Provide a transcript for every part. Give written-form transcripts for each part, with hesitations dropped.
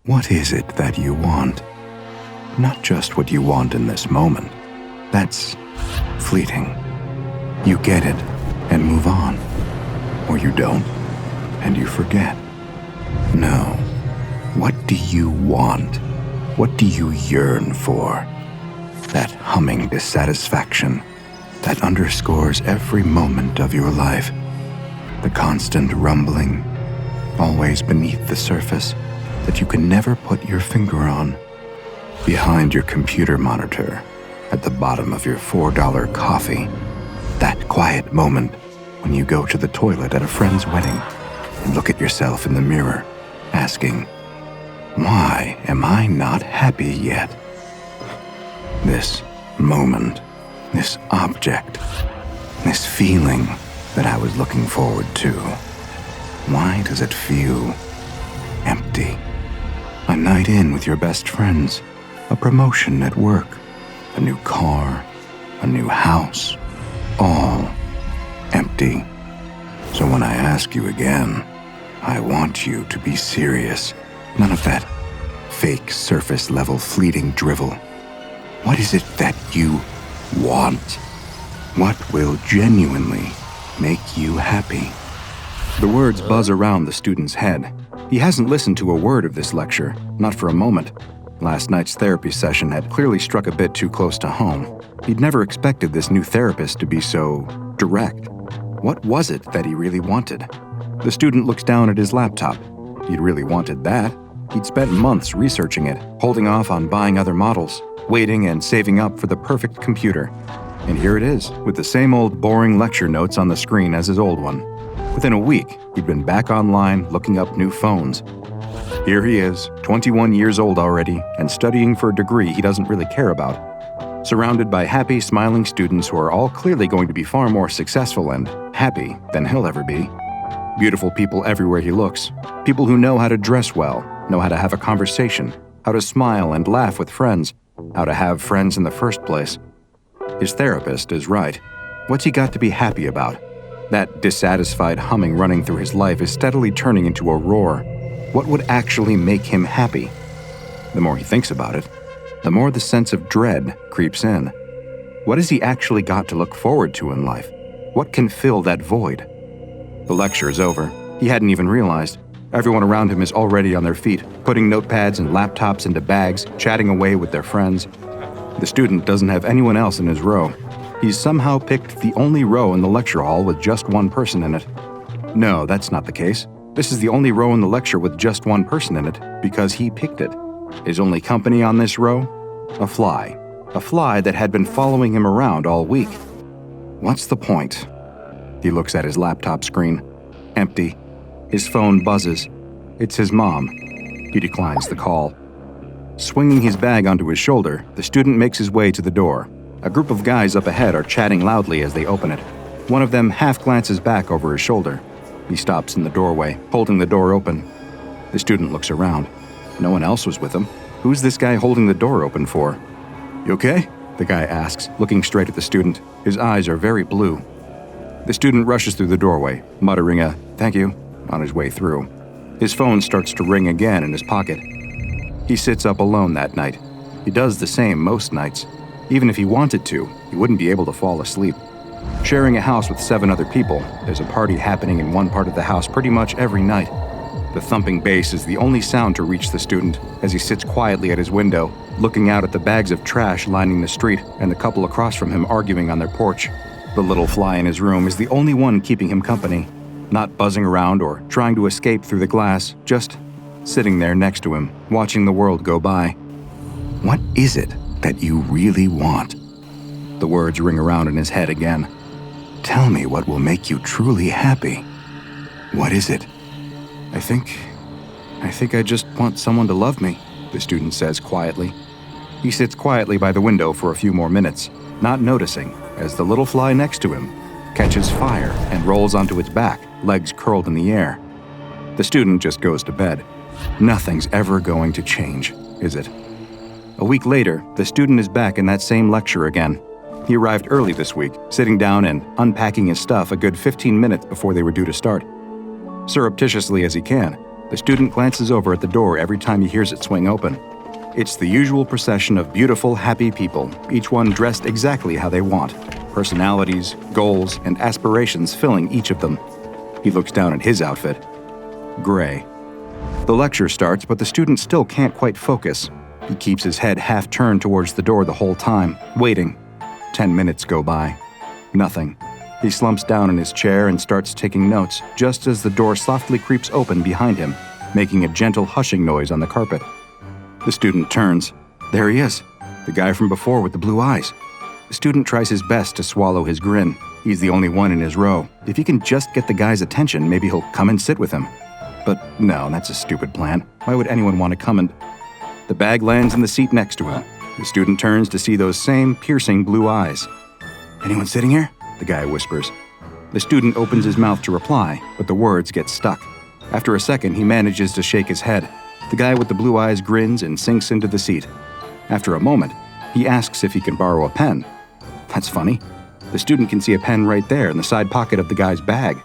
What is it that you want? Not just what you want in this moment. That's fleeting. You get it and move on. Or you don't, and you forget. No. What do you want? What do you yearn for? That humming dissatisfaction that underscores every moment of your life. The constant rumbling, always beneath the surface, that you can never put your finger on. Behind your computer monitor, at the bottom of your $4 coffee. That quiet moment when you go to the toilet at a friend's wedding and look at yourself in the mirror, asking, why am I not happy yet? This moment, this object, this feeling that I was looking forward to, why does it feel empty? A night in with your best friends, a promotion at work, a new car, a new house, all empty. So when I ask you again, I want you to be serious. None of that fake surface-level fleeting drivel. What is it that you want? What will genuinely make you happy? The words buzz around the student's head. He hasn't listened to a word of this lecture, not for a moment. Last night's therapy session had clearly struck a bit too close to home. He'd never expected this new therapist to be so direct. What was it that he really wanted? The student looks down at his laptop. He'd really wanted that. He'd spent months researching it, holding off on buying other models, waiting and saving up for the perfect computer. And here it is, with the same old boring lecture notes on the screen as his old one. Within a week, he'd been back online looking up new phones. Here he is, 21 years old already, and studying for a degree he doesn't really care about. Surrounded by happy, smiling students who are all clearly going to be far more successful and happy than he'll ever be. Beautiful people everywhere he looks. People who know how to dress well, know how to have a conversation, how to smile and laugh with friends, how to have friends in the first place. His therapist is right. What's he got to be happy about? That dissatisfied humming running through his life is steadily turning into a roar. What would actually make him happy? The more he thinks about it, the more the sense of dread creeps in. What has he actually got to look forward to in life? What can fill that void? The lecture is over. He hadn't even realized. Everyone around him is already on their feet, putting notepads and laptops into bags, chatting away with their friends. The student doesn't have anyone else in his row. He's somehow picked the only row in the lecture hall with just one person in it. No, that's not the case. This is the only row in the lecture with just one person in it because he picked it. His only company on this row? A fly. A fly that had been following him around all week. What's the point? He looks at his laptop screen. Empty. His phone buzzes. It's his mom. He declines the call. Swinging his bag onto his shoulder, the student makes his way to the door. A group of guys up ahead are chatting loudly as they open it. One of them half glances back over his shoulder. He stops in the doorway, holding the door open. The student looks around. No one else was with him. Who's this guy holding the door open for? You okay? The guy asks, looking straight at the student. His eyes are very blue. The student rushes through the doorway, muttering a "thank you" on his way through. His phone starts to ring again in his pocket. He sits up alone that night. He does the same most nights. Even if he wanted to, he wouldn't be able to fall asleep. Sharing a house with 7 other people, there's a party happening in one part of the house pretty much every night. The thumping bass is the only sound to reach the student as he sits quietly at his window, looking out at the bags of trash lining the street and the couple across from him arguing on their porch. The little fly in his room is the only one keeping him company, not buzzing around or trying to escape through the glass, just sitting there next to him, watching the world go by. What is it that you really want? The words ring around in his head again. Tell me what will make you truly happy. What is it? I think I just want someone to love me, the student says quietly. He sits quietly by the window for a few more minutes, not noticing as the little fly next to him catches fire and rolls onto its back, legs curled in the air. The student just goes to bed. Nothing's ever going to change, is it? A week later, the student is back in that same lecture again. He arrived early this week, sitting down and unpacking his stuff a good 15 minutes before they were due to start. Surreptitiously as he can, The student glances over at the door every time he hears it swing open. It's the usual procession of beautiful, happy people, each one dressed exactly how they want. Personalities, goals, and aspirations filling each of them. He looks down at his outfit. Gray. The lecture starts, but the student still can't quite focus. He keeps his head half turned towards the door the whole time, waiting. 10 minutes go by. Nothing. He slumps down in his chair and starts taking notes, just as the door softly creeps open behind him, making a gentle hushing noise on the carpet. The student turns. There he is, the guy from before with the blue eyes. The student tries his best to swallow his grin. He's the only one in his row. If he can just get the guy's attention, maybe he'll come and sit with him. But no, that's a stupid plan. Why would anyone want to come and... The bag lands in the seat next to him. The student turns to see those same piercing blue eyes. "Anyone sitting here?" the guy whispers. The student opens his mouth to reply, but the words get stuck. After a second, he manages to shake his head. The guy with the blue eyes grins and sinks into the seat. After a moment, he asks if he can borrow a pen. That's funny. The student can see a pen right there in the side pocket of the guy's bag.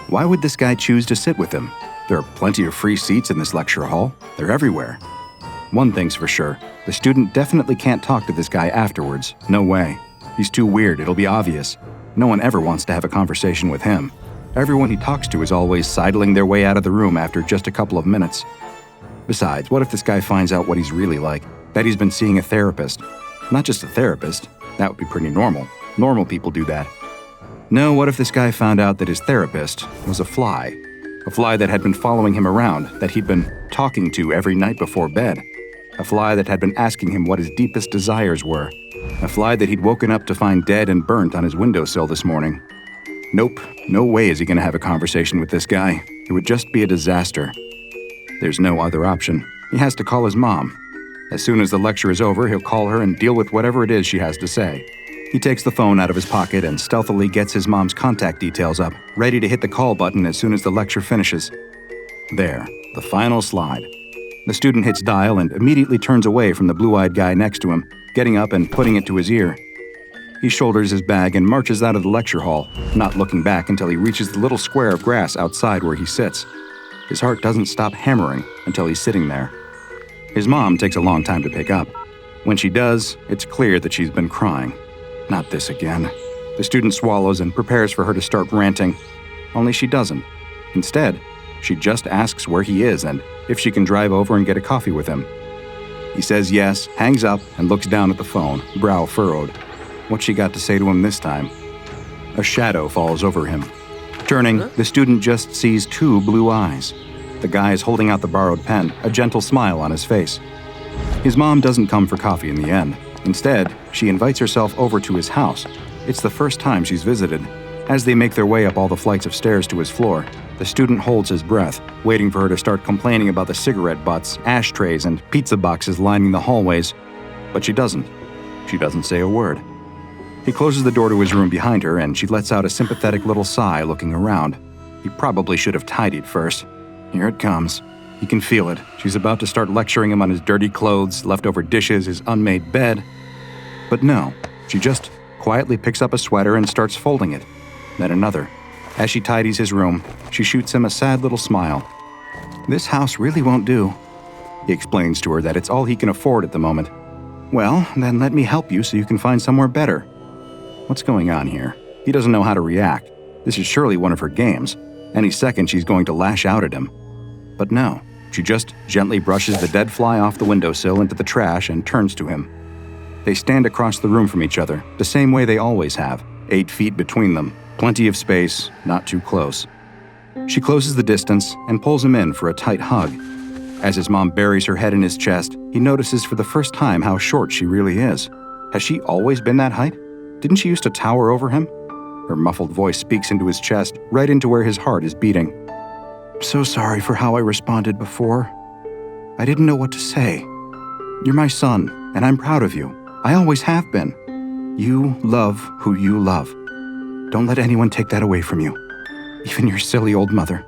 Why would this guy choose to sit with him? There are plenty of free seats in this lecture hall. They're everywhere. One thing's for sure. The student definitely can't talk to this guy afterwards. No way. He's too weird, it'll be obvious. No one ever wants to have a conversation with him. Everyone he talks to is always sidling their way out of the room after just a couple of minutes. Besides, what if this guy finds out what he's really like? That he's been seeing a therapist. Not just a therapist. That would be pretty normal. Normal people do that. No, what if this guy found out that his therapist was a fly? A fly that had been following him around, that he'd been talking to every night before bed. A fly that had been asking him what his deepest desires were. A fly that he'd woken up to find dead and burnt on his windowsill this morning. Nope, no way is he going to have a conversation with this guy. It would just be a disaster. There's no other option. He has to call his mom. As soon as the lecture is over, he'll call her and deal with whatever it is she has to say. He takes the phone out of his pocket and stealthily gets his mom's contact details up, ready to hit the call button as soon as the lecture finishes. There, the final slide. The student hits dial and immediately turns away from the blue-eyed guy next to him, getting up and putting it to his ear. He shoulders his bag and marches out of the lecture hall, not looking back until he reaches the little square of grass outside where he sits. His heart doesn't stop hammering until he's sitting there. His mom takes a long time to pick up. When she does, it's clear that she's been crying. Not this again. The student swallows and prepares for her to start ranting. Only she doesn't. Instead, she just asks where he is and if she can drive over and get a coffee with him. He says yes, hangs up, and looks down at the phone, brow furrowed. What's she got to say to him this time? A shadow falls over him. Turning, the student just sees two blue eyes. The guy is holding out the borrowed pen, a gentle smile on his face. His mom doesn't come for coffee in the end. Instead, she invites herself over to his house. It's the first time she's visited. As they make their way up all the flights of stairs to his floor, the student holds his breath, waiting for her to start complaining about the cigarette butts, ashtrays, and pizza boxes lining the hallways. But she doesn't. She doesn't say a word. He closes the door to his room behind her, and she lets out a sympathetic little sigh looking around. He probably should have tidied first. Here it comes. He can feel it. She's about to start lecturing him on his dirty clothes, leftover dishes, his unmade bed. But no, she just quietly picks up a sweater and starts folding it. Then another. As she tidies his room, she shoots him a sad little smile. This house really won't do. He explains to her that it's all he can afford at the moment. Well, then let me help you so you can find somewhere better. What's going on here? He doesn't know how to react. This is surely one of her games. Any second she's going to lash out at him. But no, she just gently brushes the dead fly off the windowsill into the trash and turns to him. They stand across the room from each other, the same way they always have, 8 feet between them, plenty of space, not too close. She closes the distance and pulls him in for a tight hug. As his mom buries her head in his chest, he notices for the first time how short she really is. Has she always been that height? Didn't she used to tower over him? Her muffled voice speaks into his chest, right into where his heart is beating. I'm so sorry for how I responded before. I didn't know what to say. You're my son, and I'm proud of you. I always have been. You love who you love. Don't let anyone take that away from you. Even your silly old mother.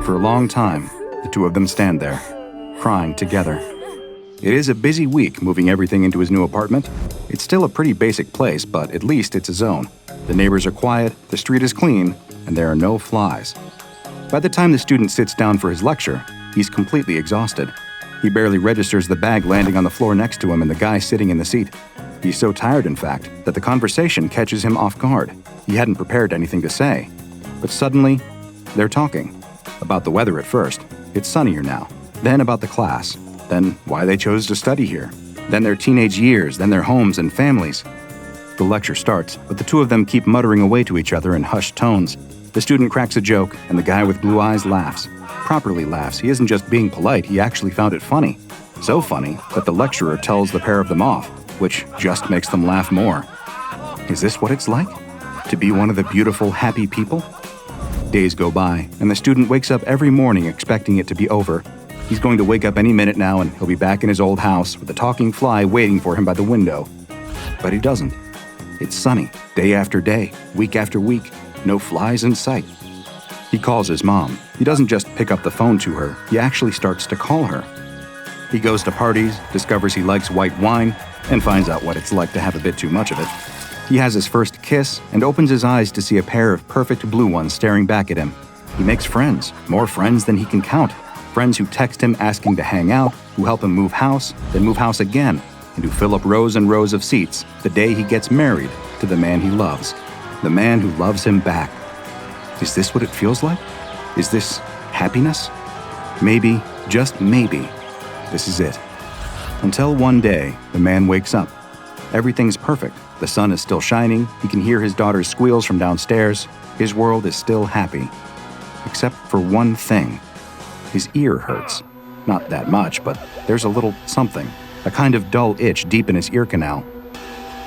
For a long time, the two of them stand there, crying together. It is a busy week moving everything into his new apartment. It's still a pretty basic place, but at least it's his own. The neighbors are quiet, the street is clean, and there are no flies. By the time the student sits down for his lecture, he's completely exhausted. He barely registers the bag landing on the floor next to him and the guy sitting in the seat. He's so tired, in fact, that the conversation catches him off guard. He hadn't prepared anything to say. But suddenly, they're talking. About the weather at first. It's sunnier now. Then about the class. Then why they chose to study here. Then their teenage years. Then their homes and families. The lecture starts, but the two of them keep muttering away to each other in hushed tones. The student cracks a joke, and the guy with blue eyes laughs. Properly laughs. He isn't just being polite, he actually found it funny. So funny that the lecturer tells the pair of them off, which just makes them laugh more. Is this what it's like? To be one of the beautiful, happy people? Days go by, and the student wakes up every morning expecting it to be over. He's going to wake up any minute now, and he'll be back in his old house with a talking fly waiting for him by the window. But he doesn't. It's sunny, day after day, week after week. No flies in sight. He calls his mom. He doesn't just pick up the phone to her, he actually starts to call her. He goes to parties, discovers he likes white wine, and finds out what it's like to have a bit too much of it. He has his first kiss and opens his eyes to see a pair of perfect blue ones staring back at him. He makes friends, more friends than he can count. Friends who text him asking to hang out, who help him move house, then move house again, and who fill up rows and rows of seats the day he gets married to the man he loves. The man who loves him back. Is this what it feels like? Is this happiness? Maybe, just maybe, this is it. Until one day, the man wakes up. Everything's perfect. The sun is still shining. He can hear his daughter's squeals from downstairs. His world is still happy. Except for one thing. His ear hurts. Not that much, but there's a little something. A kind of dull itch deep in his ear canal.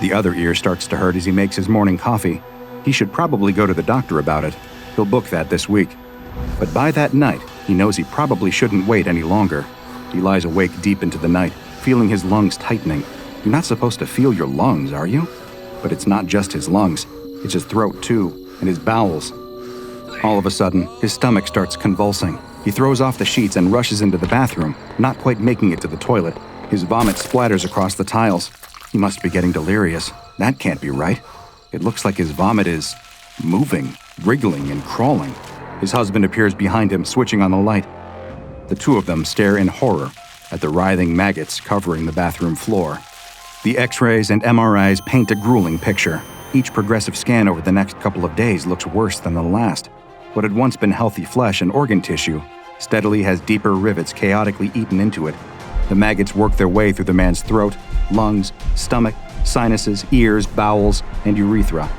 The other ear starts to hurt as he makes his morning coffee. He should probably go to the doctor about it. He'll book that this week. But by that night, he knows he probably shouldn't wait any longer. He lies awake deep into the night, feeling his lungs tightening. You're not supposed to feel your lungs, are you? But it's not just his lungs. It's his throat, too, and his bowels. All of a sudden, his stomach starts convulsing. He throws off the sheets and rushes into the bathroom, not quite making it to the toilet. His vomit splatters across the tiles. He must be getting delirious. That can't be right. It looks like his vomit is moving, wriggling, and crawling. His husband appears behind him, switching on the light. The two of them stare in horror at the writhing maggots covering the bathroom floor. The X-rays and MRIs paint a grueling picture. Each progressive scan over the next couple of days looks worse than the last. What had once been healthy flesh and organ tissue steadily has deeper rivets chaotically eaten into it. The maggots work their way through the man's throat, lungs, stomach, sinuses, ears, bowels, and urethra.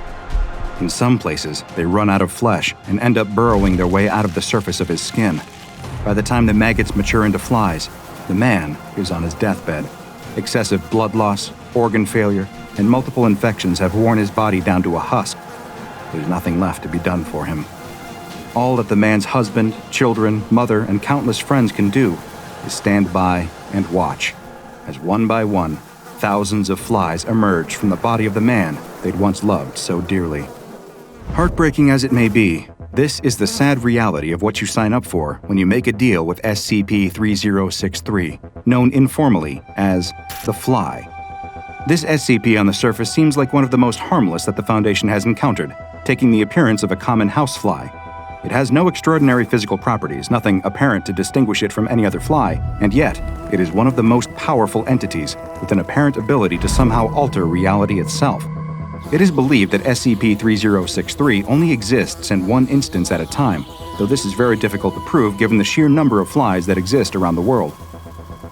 In some places, they run out of flesh and end up burrowing their way out of the surface of his skin. By the time the maggots mature into flies, the man is on his deathbed. Excessive blood loss, organ failure, and multiple infections have worn his body down to a husk. There's nothing left to be done for him. All that the man's husband, children, mother, and countless friends can do is stand by and watch, as one by one, thousands of flies emerge from the body of the man they'd once loved so dearly. Heartbreaking as it may be, this is the sad reality of what you sign up for when you make a deal with SCP-3063, known informally as the Fly. This SCP on the surface seems like one of the most harmless that the Foundation has encountered, taking the appearance of a common housefly. It has no extraordinary physical properties, nothing apparent to distinguish it from any other fly, and yet, it is one of the most powerful entities with an apparent ability to somehow alter reality itself. It is believed that SCP-3063 only exists in one instance at a time, though this is very difficult to prove given the sheer number of flies that exist around the world.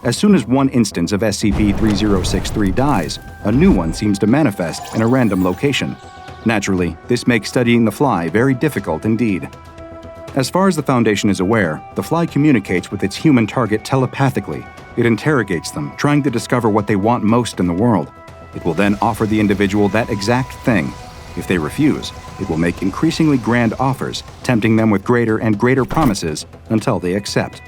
As soon as one instance of SCP-3063 dies, a new one seems to manifest in a random location. Naturally, this makes studying the fly very difficult indeed. As far as the Foundation is aware, the fly communicates with its human target telepathically. It interrogates them, trying to discover what they want most in the world. It will then offer the individual that exact thing. If they refuse, it will make increasingly grand offers, tempting them with greater and greater promises until they accept.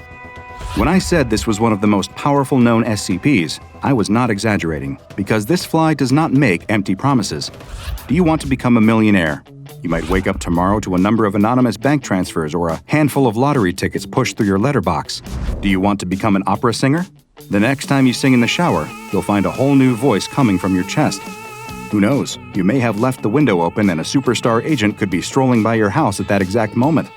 When I said this was one of the most powerful known SCPs, I was not exaggerating, because this fly does not make empty promises. Do you want to become a millionaire? You might wake up tomorrow to a number of anonymous bank transfers or a handful of lottery tickets pushed through your letterbox. Do you want to become an opera singer? The next time you sing in the shower, you'll find a whole new voice coming from your chest. Who knows, you may have left the window open and a superstar agent could be strolling by your house at that exact moment.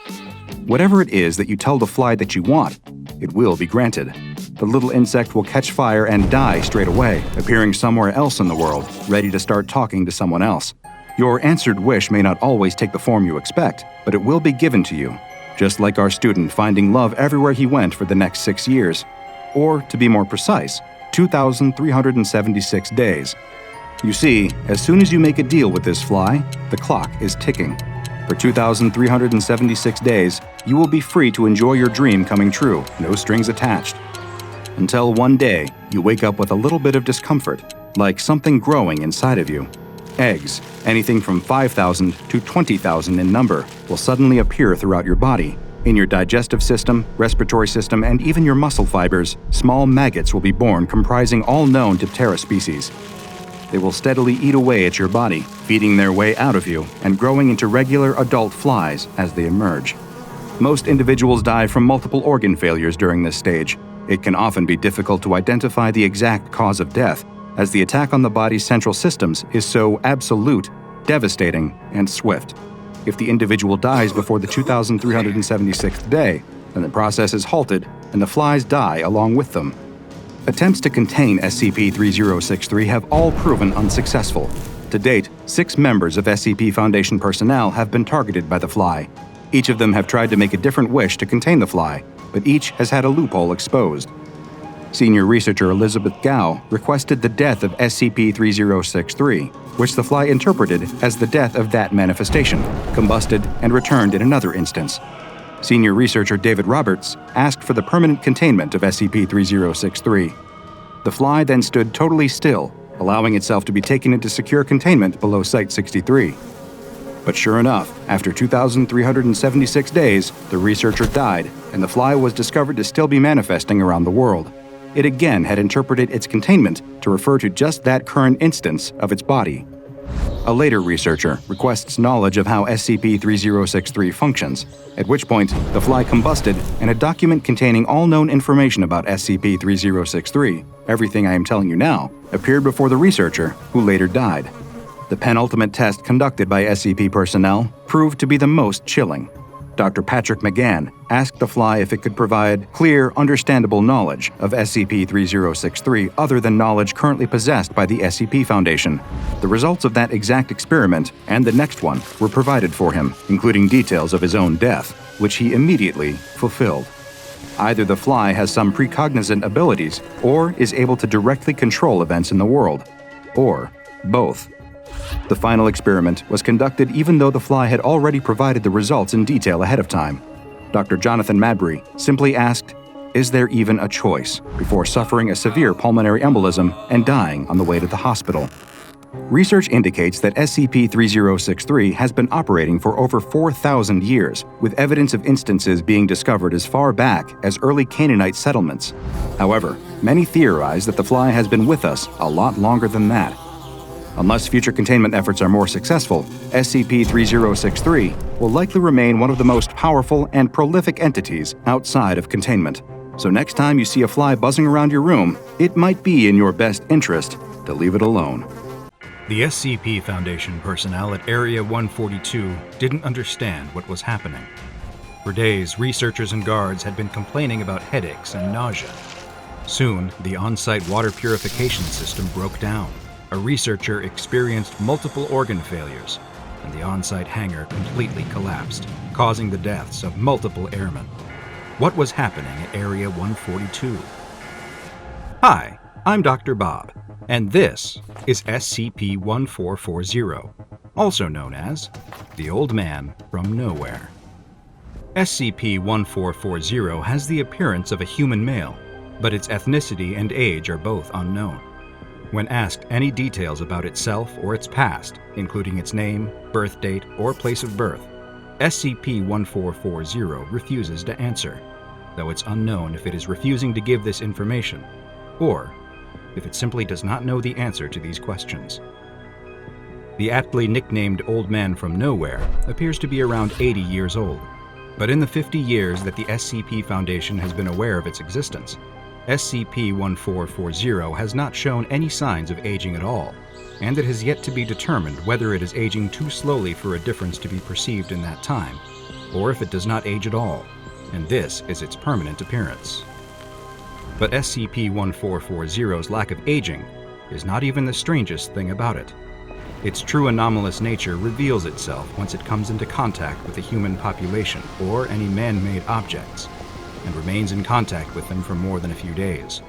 Whatever it is that you tell the fly that you want, it will be granted. The little insect will catch fire and die straight away, appearing somewhere else in the world, ready to start talking to someone else. Your answered wish may not always take the form you expect, but it will be given to you, just like our student finding love everywhere he went for the next 6 years. Or, to be more precise, 2,376 days. You see, as soon as you make a deal with this fly, the clock is ticking. For 2,376 days, you will be free to enjoy your dream coming true, no strings attached. Until one day, you wake up with a little bit of discomfort, like something growing inside of you. Eggs, anything from 5,000 to 20,000 in number, will suddenly appear throughout your body. In your digestive system, respiratory system, and even your muscle fibers, small maggots will be born comprising all known Diptera species. They will steadily eat away at your body, feeding their way out of you and growing into regular adult flies as they emerge. Most individuals die from multiple organ failures during this stage. It can often be difficult to identify the exact cause of death, as the attack on the body's central systems is so absolute, devastating, and swift. If the individual dies before the 2,376th day, then the process is halted and the flies die along with them. Attempts to contain SCP-3063 have all proven unsuccessful. To date, 6 members of SCP Foundation personnel have been targeted by the fly. Each of them have tried to make a different wish to contain the fly, but each has had a loophole exposed. Senior researcher Elizabeth Gao requested the death of SCP-3063, which the fly interpreted as the death of that manifestation, combusted, and returned in another instance. Senior researcher David Roberts asked for the permanent containment of SCP-3063. The fly then stood totally still, allowing itself to be taken into secure containment below Site-63. But sure enough, after 2,376 days, the researcher died, and the fly was discovered to still be manifesting around the world. It again had interpreted its containment to refer to just that current instance of its body. A later researcher requests knowledge of how SCP-3063 functions, at which point the fly combusted and a document containing all known information about SCP-3063, everything I am telling you now, appeared before the researcher, who later died. The penultimate test conducted by SCP personnel proved to be the most chilling. Dr. Patrick McGann asked the fly if it could provide clear, understandable knowledge of SCP-3063 other than knowledge currently possessed by the SCP Foundation. The results of that exact experiment and the next one were provided for him, including details of his own death, which he immediately fulfilled. Either the fly has some precognizant abilities or is able to directly control events in the world, or both. The final experiment was conducted even though the fly had already provided the results in detail ahead of time. Dr. Jonathan Mabry simply asked, "Is there even a choice?" before suffering a severe pulmonary embolism and dying on the way to the hospital. Research indicates that SCP-3063 has been operating for over 4,000 years, with evidence of instances being discovered as far back as early Canaanite settlements. However, many theorize that the fly has been with us a lot longer than that. Unless future containment efforts are more successful, SCP-3063 will likely remain one of the most powerful and prolific entities outside of containment. So next time you see a fly buzzing around your room, it might be in your best interest to leave it alone. The SCP Foundation personnel at Area 142 didn't understand what was happening. For days, researchers and guards had been complaining about headaches and nausea. Soon, the on-site water purification system broke down. A researcher experienced multiple organ failures, and the on-site hangar completely collapsed, causing the deaths of multiple airmen. What was happening at Area 142? Hi, I'm Dr. Bob, and this is SCP-1440, also known as The Old Man from Nowhere. SCP-1440 has the appearance of a human male, but its ethnicity and age are both unknown. When asked any details about itself or its past, including its name, birth date, or place of birth, SCP-1440 refuses to answer, though it's unknown if it is refusing to give this information, or if it simply does not know the answer to these questions. The aptly nicknamed Old Man from Nowhere appears to be around 80 years old, but in the 50 years that the SCP Foundation has been aware of its existence, SCP-1440 has not shown any signs of aging at all, and it has yet to be determined whether it is aging too slowly for a difference to be perceived in that time, or if it does not age at all, and this is its permanent appearance. But SCP-1440's lack of aging is not even the strangest thing about it. Its true anomalous nature reveals itself once it comes into contact with the human population or any man-made objects, and remains in contact with them for more than a few days.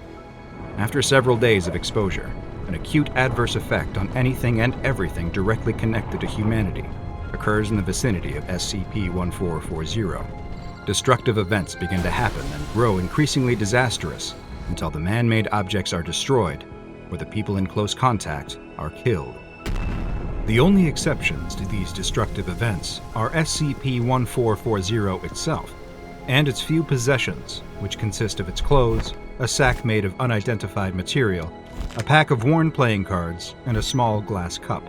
After several days of exposure, an acute adverse effect on anything and everything directly connected to humanity occurs in the vicinity of SCP-1440. Destructive events begin to happen and grow increasingly disastrous until the man-made objects are destroyed or the people in close contact are killed. The only exceptions to these destructive events are SCP-1440 itself and its few possessions, which consist of its clothes, a sack made of unidentified material, a pack of worn playing cards, and a small glass cup.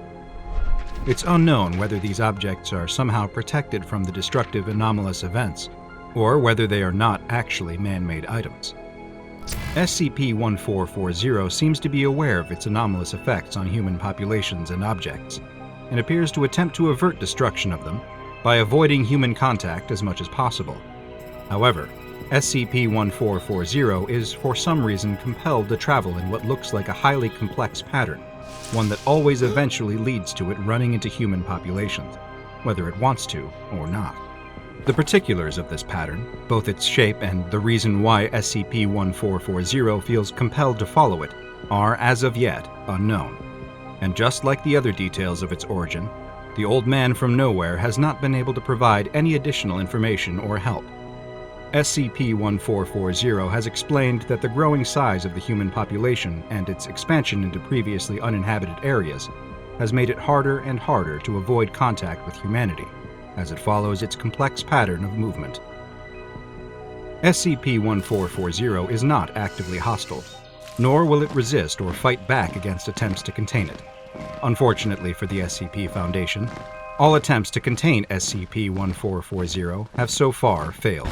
It's unknown whether these objects are somehow protected from the destructive anomalous events, or whether they are not actually man-made items. SCP-1440 seems to be aware of its anomalous effects on human populations and objects, and appears to attempt to avert destruction of them by avoiding human contact as much as possible. However, SCP-1440 is for some reason compelled to travel in what looks like a highly complex pattern, one that always eventually leads to it running into human populations, whether it wants to or not. The particulars of this pattern, both its shape and the reason why SCP-1440 feels compelled to follow it, are as of yet unknown. And just like the other details of its origin, the Old Man from Nowhere has not been able to provide any additional information or help. SCP-1440 has explained that the growing size of the human population and its expansion into previously uninhabited areas has made it harder and harder to avoid contact with humanity, as it follows its complex pattern of movement. SCP-1440 is not actively hostile, nor will it resist or fight back against attempts to contain it. Unfortunately for the SCP Foundation, all attempts to contain SCP-1440 have so far failed.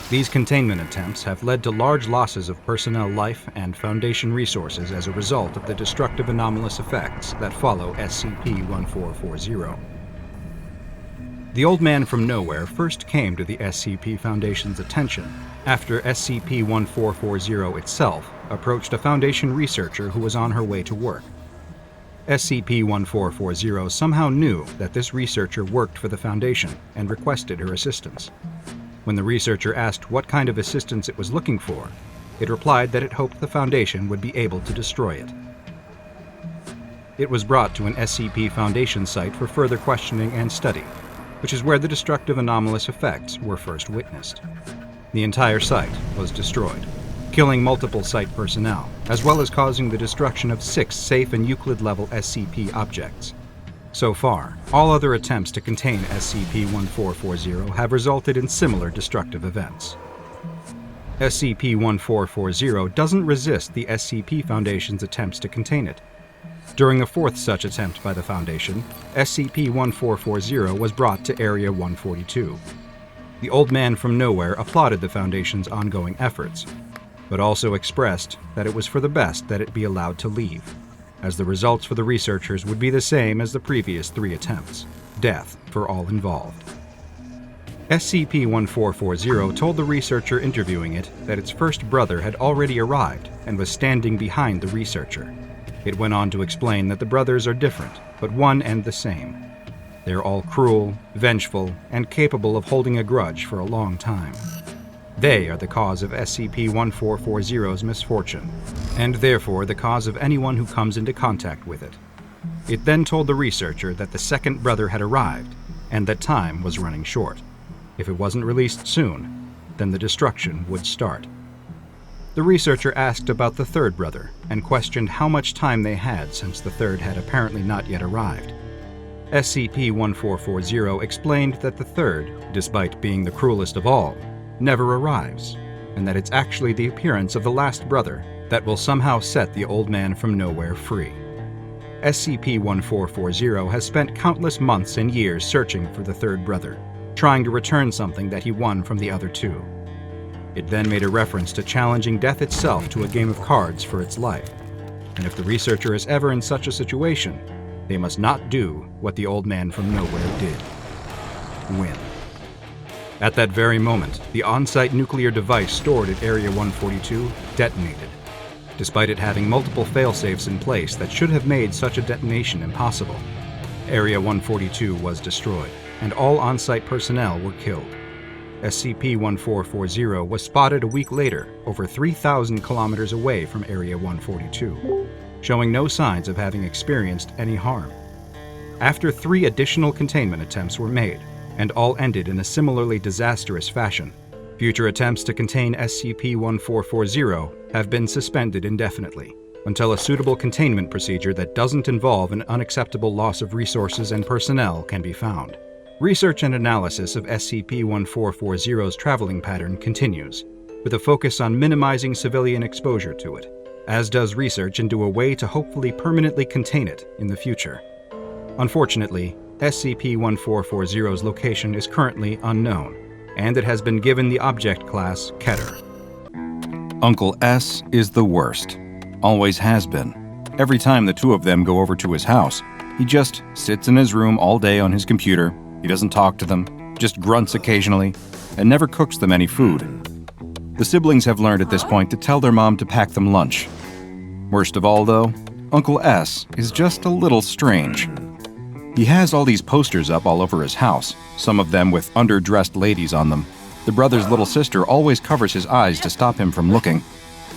These containment attempts have led to large losses of personnel life and Foundation resources as a result of the destructive anomalous effects that follow SCP-1440. The Old Man from Nowhere first came to the SCP Foundation's attention after SCP-1440 itself approached a Foundation researcher who was on her way to work. SCP-1440 somehow knew that this researcher worked for the Foundation and requested her assistance. When the researcher asked what kind of assistance it was looking for, it replied that it hoped the Foundation would be able to destroy it. It was brought to an SCP Foundation site for further questioning and study, which is where the destructive anomalous effects were first witnessed. The entire site was destroyed, killing multiple site personnel, as well as causing the destruction of 6 safe and Euclid-level SCP objects. So far, all other attempts to contain SCP-1440 have resulted in similar destructive events. SCP-1440 doesn't resist the SCP Foundation's attempts to contain it. During a 4th such attempt by the Foundation, SCP-1440 was brought to Area 142. The Old Man from Nowhere applauded the Foundation's ongoing efforts, but also expressed that it was for the best that it be allowed to leave, as the results for the researchers would be the same as the previous 3 attempts: death for all involved. SCP-1440 told the researcher interviewing it that its first brother had already arrived and was standing behind the researcher. It went on to explain that the brothers are different, but one and the same. They are all cruel, vengeful, and capable of holding a grudge for a long time. They are the cause of SCP-1440's misfortune, and therefore the cause of anyone who comes into contact with it. It then told the researcher that the second brother had arrived, and that time was running short. If it wasn't released soon, then the destruction would start. The researcher asked about the third brother, and questioned how much time they had since the third had apparently not yet arrived. SCP-1440 explained that the third, despite being the cruelest of all, never arrives, and that it's actually the appearance of the last brother that will somehow set the Old Man from Nowhere free. SCP-1440 has spent countless months and years searching for the third brother, trying to return something that he won from the other 2. It then made a reference to challenging death itself to a game of cards for its life, and if the researcher is ever in such a situation, they must not do what the Old Man from Nowhere did: win. At that very moment, the on-site nuclear device stored at Area 142 detonated, despite it having multiple failsafes in place that should have made such a detonation impossible. Area 142 was destroyed, and all on-site personnel were killed. SCP-1440 was spotted a week later, over 3,000 kilometers away from Area 142, showing no signs of having experienced any harm. After 3 additional containment attempts were made, and all ended in a similarly disastrous fashion, future attempts to contain SCP-1440 have been suspended indefinitely, until a suitable containment procedure that doesn't involve an unacceptable loss of resources and personnel can be found. Research and analysis of SCP-1440's traveling pattern continues, with a focus on minimizing civilian exposure to it, as does research into a way to hopefully permanently contain it in the future. Unfortunately, SCP-1440's location is currently unknown, and it has been given the object class Keter. Uncle S is the worst. Always has been. Every time the two of them go over to his house, he just sits in his room all day on his computer. He doesn't talk to them, just grunts occasionally, and never cooks them any food. The siblings have learned at this point to tell their mom to pack them lunch. Worst of all, though, Uncle S is just a little strange. He has all these posters up all over his house, some of them with underdressed ladies on them. The brother's little sister always covers his eyes to stop him from looking.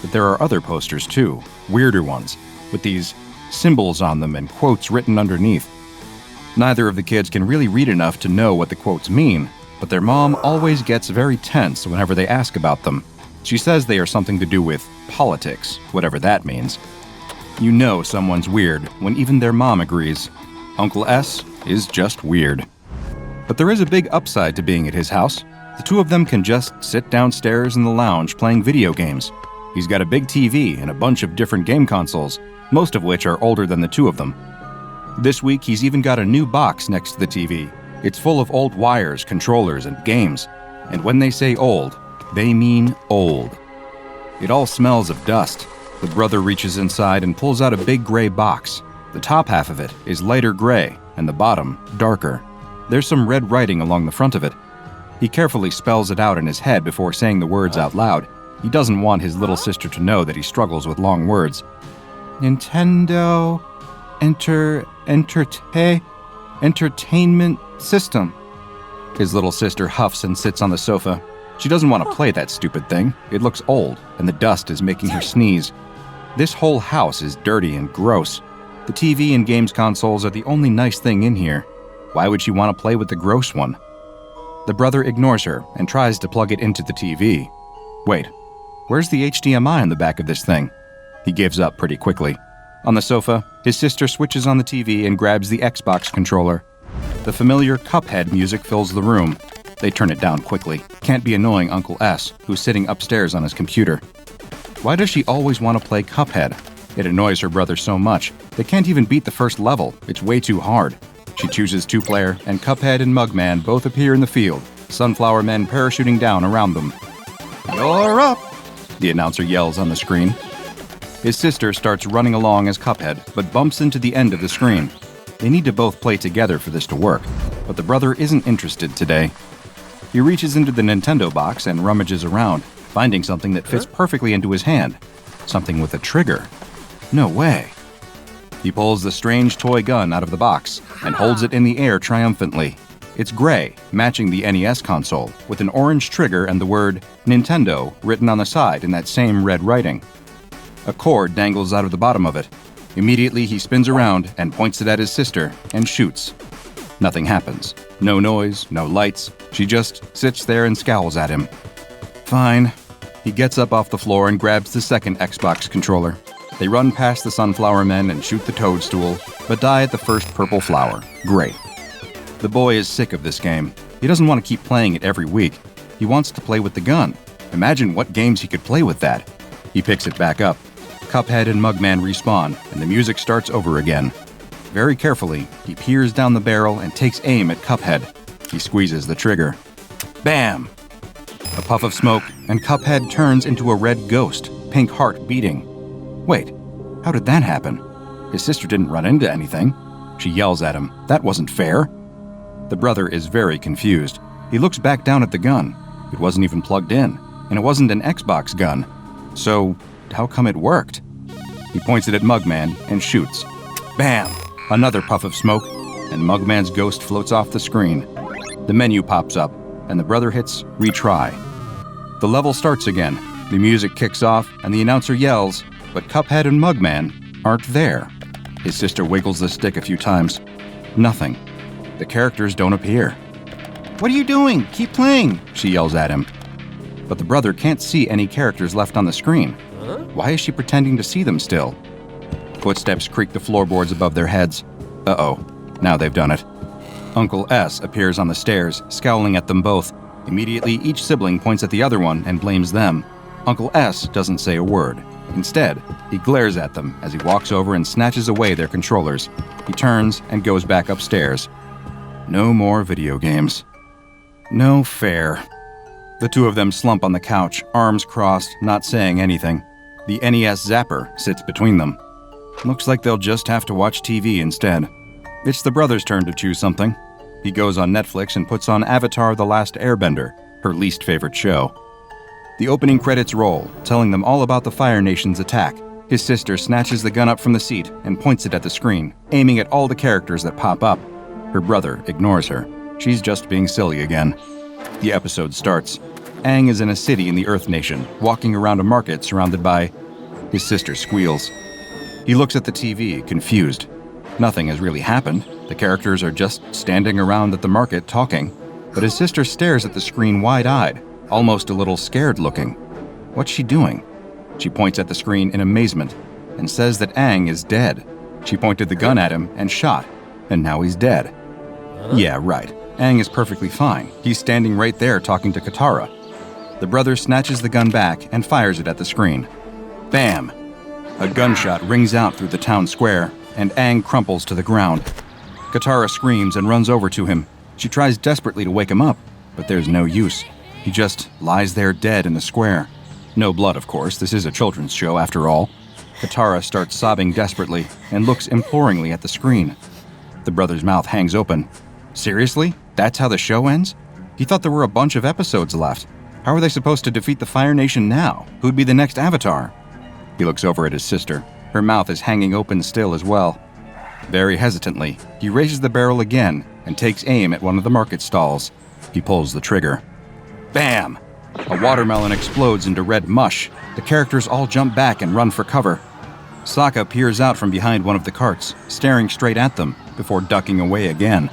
But there are other posters too, weirder ones, with these symbols on them and quotes written underneath. Neither of the kids can really read enough to know what the quotes mean, but their mom always gets very tense whenever they ask about them. She says they are something to do with politics, whatever that means. You know someone's weird when even their mom agrees. Uncle S is just weird. But there is a big upside to being at his house. The two of them can just sit downstairs in the lounge playing video games. He's got a big TV and a bunch of different game consoles, most of which are older than the two of them. This week, he's even got a new box next to the TV. It's full of old wires, controllers, and games. And when they say old, they mean old. It all smells of dust. The brother reaches inside and pulls out a big gray box. The top half of it is lighter gray, and the bottom darker. There's some red writing along the front of it. He carefully spells it out in his head before saying the words out loud. He doesn't want his little sister to know that he struggles with long words. Nintendo Entertainment System. His little sister huffs and sits on the sofa. She doesn't want to play that stupid thing. It looks old, and the dust is making her sneeze. This whole house is dirty and gross. The TV and games consoles are the only nice thing in here. Why would she want to play with the gross one? The brother ignores her and tries to plug it into the TV. Wait, where's the HDMI on the back of this thing? He gives up pretty quickly. On the sofa, his sister switches on the TV and grabs the Xbox controller. The familiar Cuphead music fills the room. They turn it down quickly. Can't be annoying Uncle S, who's sitting upstairs on his computer. Why does she always want to play Cuphead? It annoys her brother so much. They can't even beat the first level. It's way too hard. She chooses 2-player, and Cuphead and Mugman both appear in the field, sunflower men parachuting down around them. "You're up!" the announcer yells on the screen. His sister starts running along as Cuphead, but bumps into the end of the screen. They need to both play together for this to work, but the brother isn't interested today. He reaches into the Nintendo box and rummages around, finding something that fits perfectly into his hand. Something with a trigger. No way. He pulls the strange toy gun out of the box and holds it in the air triumphantly. It's gray, matching the NES console, with an orange trigger and the word Nintendo written on the side in that same red writing. A cord dangles out of the bottom of it. Immediately, he spins around and points it at his sister and shoots. Nothing happens. No noise, no lights. She just sits there and scowls at him. Fine. He gets up off the floor and grabs the second Xbox controller. They run past the sunflower men and shoot the toadstool, but die at the first purple flower. Great. The boy is sick of this game. He doesn't want to keep playing it every week. He wants to play with the gun. Imagine what games he could play with that. He picks it back up. Cuphead and Mugman respawn, and the music starts over again. Very carefully, he peers down the barrel and takes aim at Cuphead. He squeezes the trigger. Bam! A puff of smoke, and Cuphead turns into a red ghost, pink heart beating. Wait, how did that happen? His sister didn't run into anything. She yells at him. That wasn't fair. The brother is very confused. He looks back down at the gun. It wasn't even plugged in, and it wasn't an Xbox gun. So, how come it worked? He points it at Mugman and shoots. Bam! Another puff of smoke, and Mugman's ghost floats off the screen. The menu pops up, and the brother hits retry. The level starts again. The music kicks off, and the announcer yells, but Cuphead and Mugman aren't there. His sister wiggles the stick a few times. Nothing. The characters don't appear. "What are you doing? Keep playing!" she yells at him. But the brother can't see any characters left on the screen. Why is she pretending to see them still? Footsteps creak the floorboards above their heads. Uh-oh, now they've done it. Uncle S appears on the stairs, scowling at them both. Immediately, each sibling points at the other one and blames them. Uncle S doesn't say a word. Instead, he glares at them as he walks over and snatches away their controllers. He turns and goes back upstairs. No more video games. No fair. The two of them slump on the couch, arms crossed, not saying anything. The NES Zapper sits between them. Looks like they'll just have to watch TV instead. It's the brother's turn to choose something. He goes on Netflix and puts on Avatar: The Last Airbender, her least favorite show. The opening credits roll, telling them all about the Fire Nation's attack. His sister snatches the gun up from the seat and points it at the screen, aiming at all the characters that pop up. Her brother ignores her. She's just being silly again. The episode starts. Aang is in a city in the Earth Nation, walking around a market surrounded by... His sister squeals. He looks at the TV, confused. Nothing has really happened. The characters are just standing around at the market talking. But his sister stares at the screen wide-eyed, almost a little scared looking. What's she doing? She points at the screen in amazement and says that Aang is dead. She pointed the gun at him and shot, and now he's dead. Yeah, right. Aang is perfectly fine. He's standing right there talking to Katara. The brother snatches the gun back and fires it at the screen. Bam! A gunshot rings out through the town square, and Aang crumples to the ground. Katara screams and runs over to him. She tries desperately to wake him up, but there's no use. He just lies there dead in the square. No blood, of course. This is a children's show, after all. Katara starts sobbing desperately and looks imploringly at the screen. The brother's mouth hangs open. Seriously? That's how the show ends? He thought there were a bunch of episodes left. How are they supposed to defeat the Fire Nation now? Who'd be the next Avatar? He looks over at his sister. Her mouth is hanging open still as well. Very hesitantly, he raises the barrel again and takes aim at one of the market stalls. He pulls the trigger. Bam! A watermelon explodes into red mush. The characters all jump back and run for cover. Sokka peers out from behind one of the carts, staring straight at them, before ducking away again.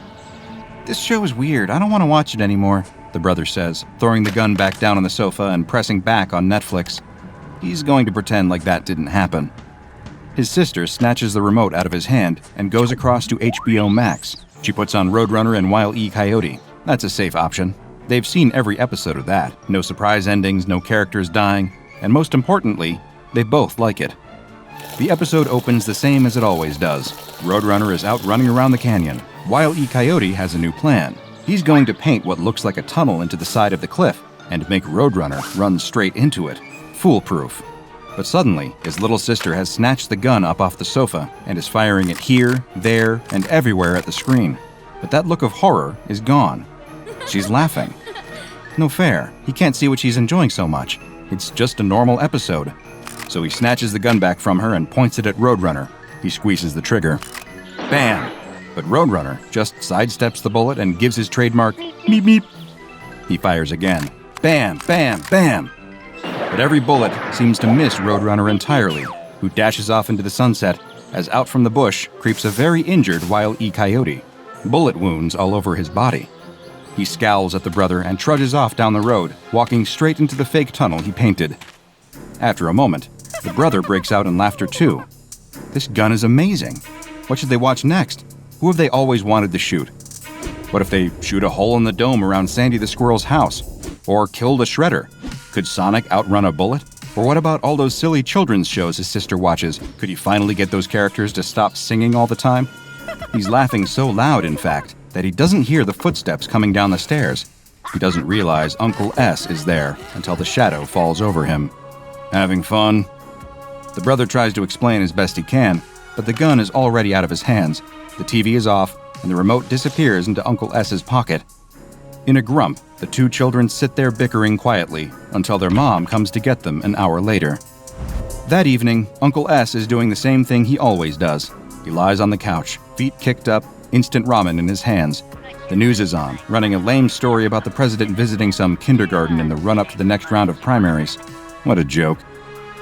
This show is weird. I don't want to watch it anymore, the brother says, throwing the gun back down on the sofa and pressing back on Netflix. He's going to pretend like that didn't happen. His sister snatches the remote out of his hand and goes across to HBO Max. She puts on Roadrunner and Wile E. Coyote. That's a safe option. They've seen every episode of that. No surprise endings, no characters dying, and most importantly, they both like it. The episode opens the same as it always does. Roadrunner is out running around the canyon. Wile E. Coyote has a new plan. He's going to paint what looks like a tunnel into the side of the cliff and make Roadrunner run straight into it. Foolproof. But suddenly, his little sister has snatched the gun up off the sofa and is firing it here, there, and everywhere at the screen. But that look of horror is gone. She's laughing. No fair. He can't see what she's enjoying so much. It's just a normal episode. So he snatches the gun back from her and points it at Roadrunner. He squeezes the trigger. Bam! But Roadrunner just sidesteps the bullet and gives his trademark meep meep. He fires again. Bam! Bam! Bam! But every bullet seems to miss Roadrunner entirely, who dashes off into the sunset as out from the bush creeps a very injured Wile E. Coyote. Bullet wounds all over his body. He scowls at the brother and trudges off down the road, walking straight into the fake tunnel he painted. After a moment, the brother breaks out in laughter too. This gun is amazing. What should they watch next? Who have they always wanted to shoot? What if they shoot a hole in the dome around Sandy the Squirrel's house? Or killed a shredder? Could Sonic outrun a bullet? Or what about all those silly children's shows his sister watches? Could he finally get those characters to stop singing all the time? He's laughing so loud, in fact, that he doesn't hear the footsteps coming down the stairs. He doesn't realize Uncle S is there until the shadow falls over him. Having fun? The brother tries to explain as best he can, but the gun is already out of his hands. The TV is off, and the remote disappears into Uncle S's pocket. In a grump, the two children sit there bickering quietly until their mom comes to get them an hour later. That evening, Uncle S is doing the same thing he always does. He lies on the couch, feet kicked up, instant ramen in his hands. The news is on, running a lame story about the president visiting some kindergarten in the run-up to the next round of primaries. What a joke.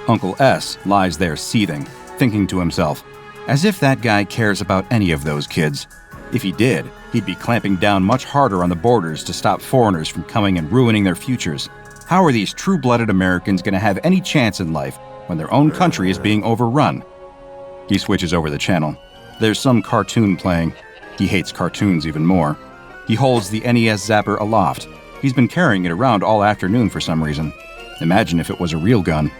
Uncle S lies there seething, thinking to himself, as if that guy cares about any of those kids. If he did, he'd be clamping down much harder on the borders to stop foreigners from coming and ruining their futures. How are these true-blooded Americans going to have any chance in life when their own country is being overrun? He switches over the channel. There's some cartoon playing. He hates cartoons even more. He holds the NES zapper aloft. He's been carrying it around all afternoon for some reason. Imagine if it was a real gun.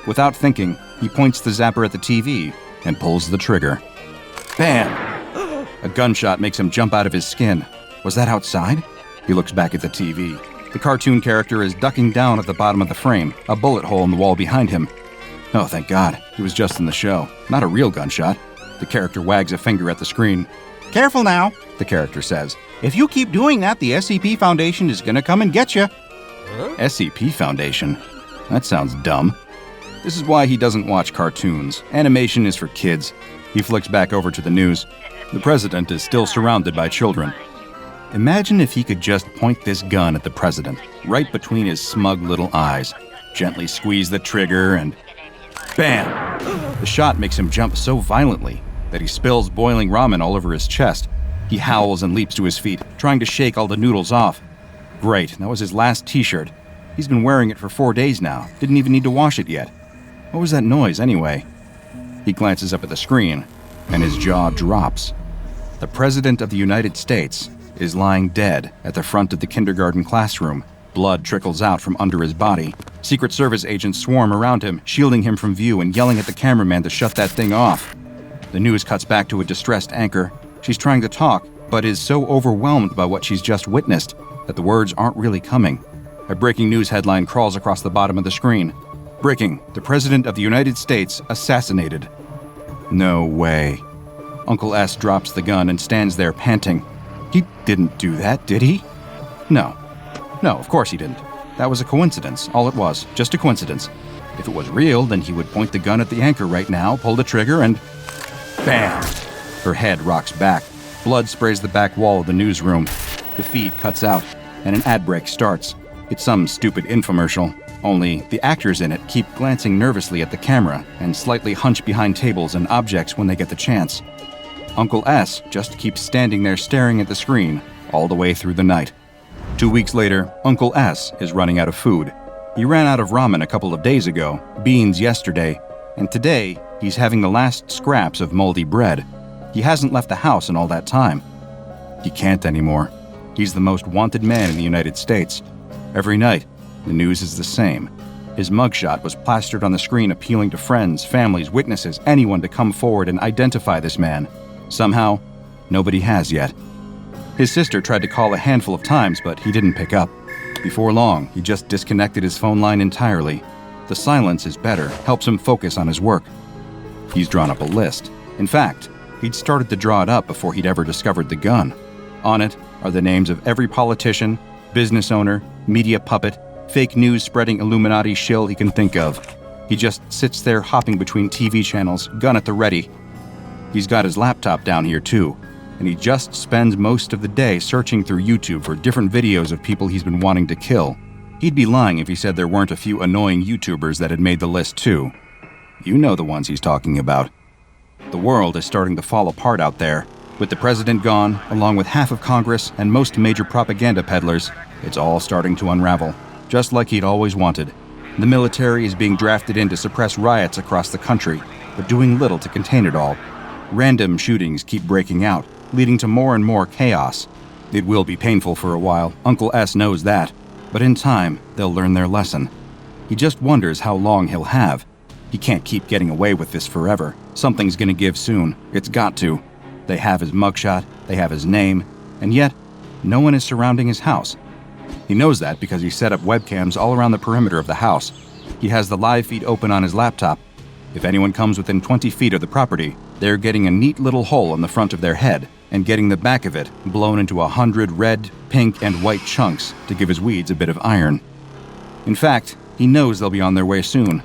Without thinking, he points the zapper at the TV and pulls the trigger. Bam! A gunshot makes him jump out of his skin. Was that outside? He looks back at the TV. The cartoon character is ducking down at the bottom of the frame, a bullet hole in the wall behind him. Oh, thank God. He was just in the show. Not a real gunshot. The character wags a finger at the screen. Careful now, the character says. If you keep doing that, the SCP Foundation is gonna come and get you. SCP Foundation? That sounds dumb. This is why he doesn't watch cartoons. Animation is for kids. He flicks back over to the news. The president is still surrounded by children. Imagine if he could just point this gun at the president, right between his smug little eyes, gently squeeze the trigger, and bam! The shot makes him jump so violently that he spills boiling ramen all over his chest. He howls and leaps to his feet, trying to shake all the noodles off. Great, that was his last t-shirt. He's been wearing it for 4 days now, didn't even need to wash it yet. What was that noise anyway? He glances up at the screen, and his jaw drops. The President of the United States is lying dead at the front of the kindergarten classroom. Blood trickles out from under his body. Secret Service agents swarm around him, shielding him from view and yelling at the cameraman to shut that thing off. The news cuts back to a distressed anchor. She's trying to talk, but is so overwhelmed by what she's just witnessed that the words aren't really coming. A breaking news headline crawls across the bottom of the screen. Breaking, the President of the United States assassinated. No way. Uncle S drops the gun and stands there panting. He didn't do that, did he? No, of course he didn't. That was a coincidence, all it was, just a coincidence. If it was real, then he would point the gun at the anchor right now, pull the trigger, and bam! Her head rocks back. Blood sprays the back wall of the newsroom. The feed cuts out, and an ad break starts. It's some stupid infomercial, only the actors in it keep glancing nervously at the camera and slightly hunch behind tables and objects when they get the chance. Uncle S just keeps standing there staring at the screen all the way through the night. 2 weeks later, Uncle S is running out of food. He ran out of ramen a couple of days ago, beans yesterday, and today he's having the last scraps of moldy bread. He hasn't left the house in all that time. He can't anymore. He's the most wanted man in the United States. Every night, the news is the same. His mugshot was plastered on the screen appealing to friends, families, witnesses, anyone to come forward and identify this man. Somehow, nobody has yet. His sister tried to call a handful of times, but he didn't pick up. Before long, he just disconnected his phone line entirely. The silence is better, helps him focus on his work. He's drawn up a list. In fact, he'd started to draw it up before he'd ever discovered the gun. On it are the names of every politician, business owner, media puppet, fake news spreading Illuminati shill he can think of. He just sits there hopping between TV channels, gun at the ready. He's got his laptop down here too, and he just spends most of the day searching through YouTube for different videos of people he's been wanting to kill. He'd be lying if he said there weren't a few annoying YouTubers that had made the list too. You know the ones he's talking about. The world is starting to fall apart out there. With the president gone, along with half of Congress and most major propaganda peddlers, it's all starting to unravel, just like he'd always wanted. The military is being drafted in to suppress riots across the country, but doing little to contain it all. Random shootings keep breaking out, leading to more and more chaos. It will be painful for a while, Uncle S knows that, but in time, they'll learn their lesson. He just wonders how long he'll have. He can't keep getting away with this forever. Something's gonna give soon. It's got to. They have his mugshot, they have his name, and yet, no one is surrounding his house. He knows that because he set up webcams all around the perimeter of the house. He has the live feed open on his laptop. If anyone comes within 20 feet of the property, they're getting a neat little hole in the front of their head, and getting the back of it blown into 100 red, pink, and white chunks to give his weeds a bit of iron. In fact, he knows they'll be on their way soon.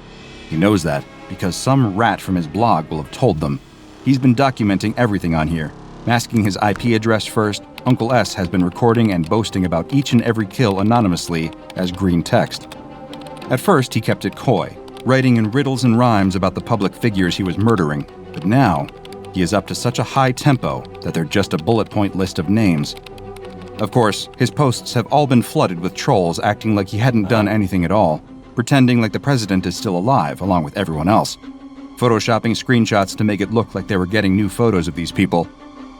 He knows that because some rat from his blog will have told them. He's been documenting everything on here, masking his IP address first. Uncle S has been recording and boasting about each and every kill anonymously as green text. At first, he kept it coy, writing in riddles and rhymes about the public figures he was murdering, but now he is up to such a high tempo that they're just a bullet point list of names. Of course, his posts have all been flooded with trolls acting like he hadn't done anything at all, pretending like the president is still alive along with everyone else, photoshopping screenshots to make it look like they were getting new photos of these people.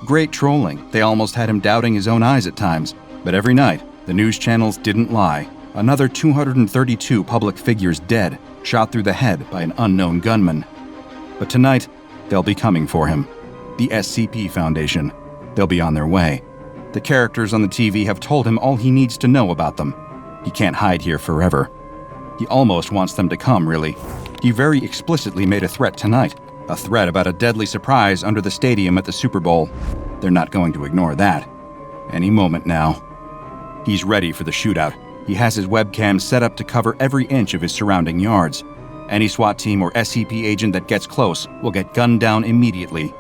Great trolling. They almost had him doubting his own eyes at times, but every night, the news channels didn't lie. Another 232 public figures dead, shot through the head by an unknown gunman. But tonight, they'll be coming for him. The SCP Foundation. They'll be on their way. The characters on the TV have told him all he needs to know about them. He can't hide here forever. He almost wants them to come, really. He very explicitly made a threat tonight. A threat about a deadly surprise under the stadium at the Super Bowl. They're not going to ignore that. Any moment now. He's ready for the shootout. He has his webcam set up to cover every inch of his surrounding yards. Any SWAT team or SCP agent that gets close will get gunned down immediately.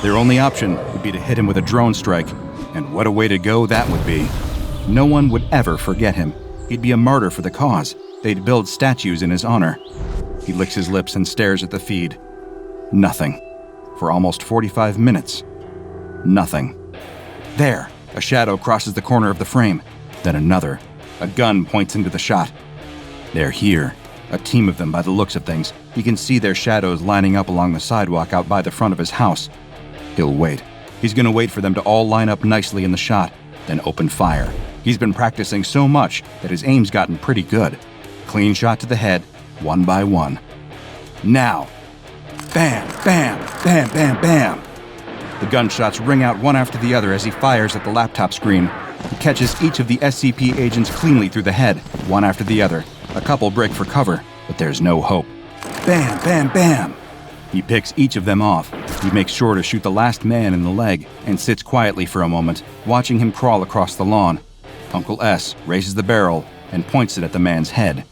Their only option would be to hit him with a drone strike, and what a way to go that would be. No one would ever forget him. He'd be a martyr for the cause. They'd build statues in his honor. He licks his lips and stares at the feed. Nothing. For almost 45 minutes. Nothing. There, a shadow crosses the corner of the frame. Then another. A gun points into the shot. They're here. A team of them by the looks of things. He can see their shadows lining up along the sidewalk out by the front of his house. He'll wait. He's gonna wait for them to all line up nicely in the shot, then open fire. He's been practicing so much that his aim's gotten pretty good. Clean shot to the head, one by one. Now. Bam, bam, bam, bam, bam. The gunshots ring out one after the other as he fires at the laptop screen. He catches each of the SCP agents cleanly through the head, one after the other. A couple break for cover, but there's no hope. Bam, bam, bam. He picks each of them off. He makes sure to shoot the last man in the leg and sits quietly for a moment, watching him crawl across the lawn. Uncle S raises the barrel and points it at the man's head.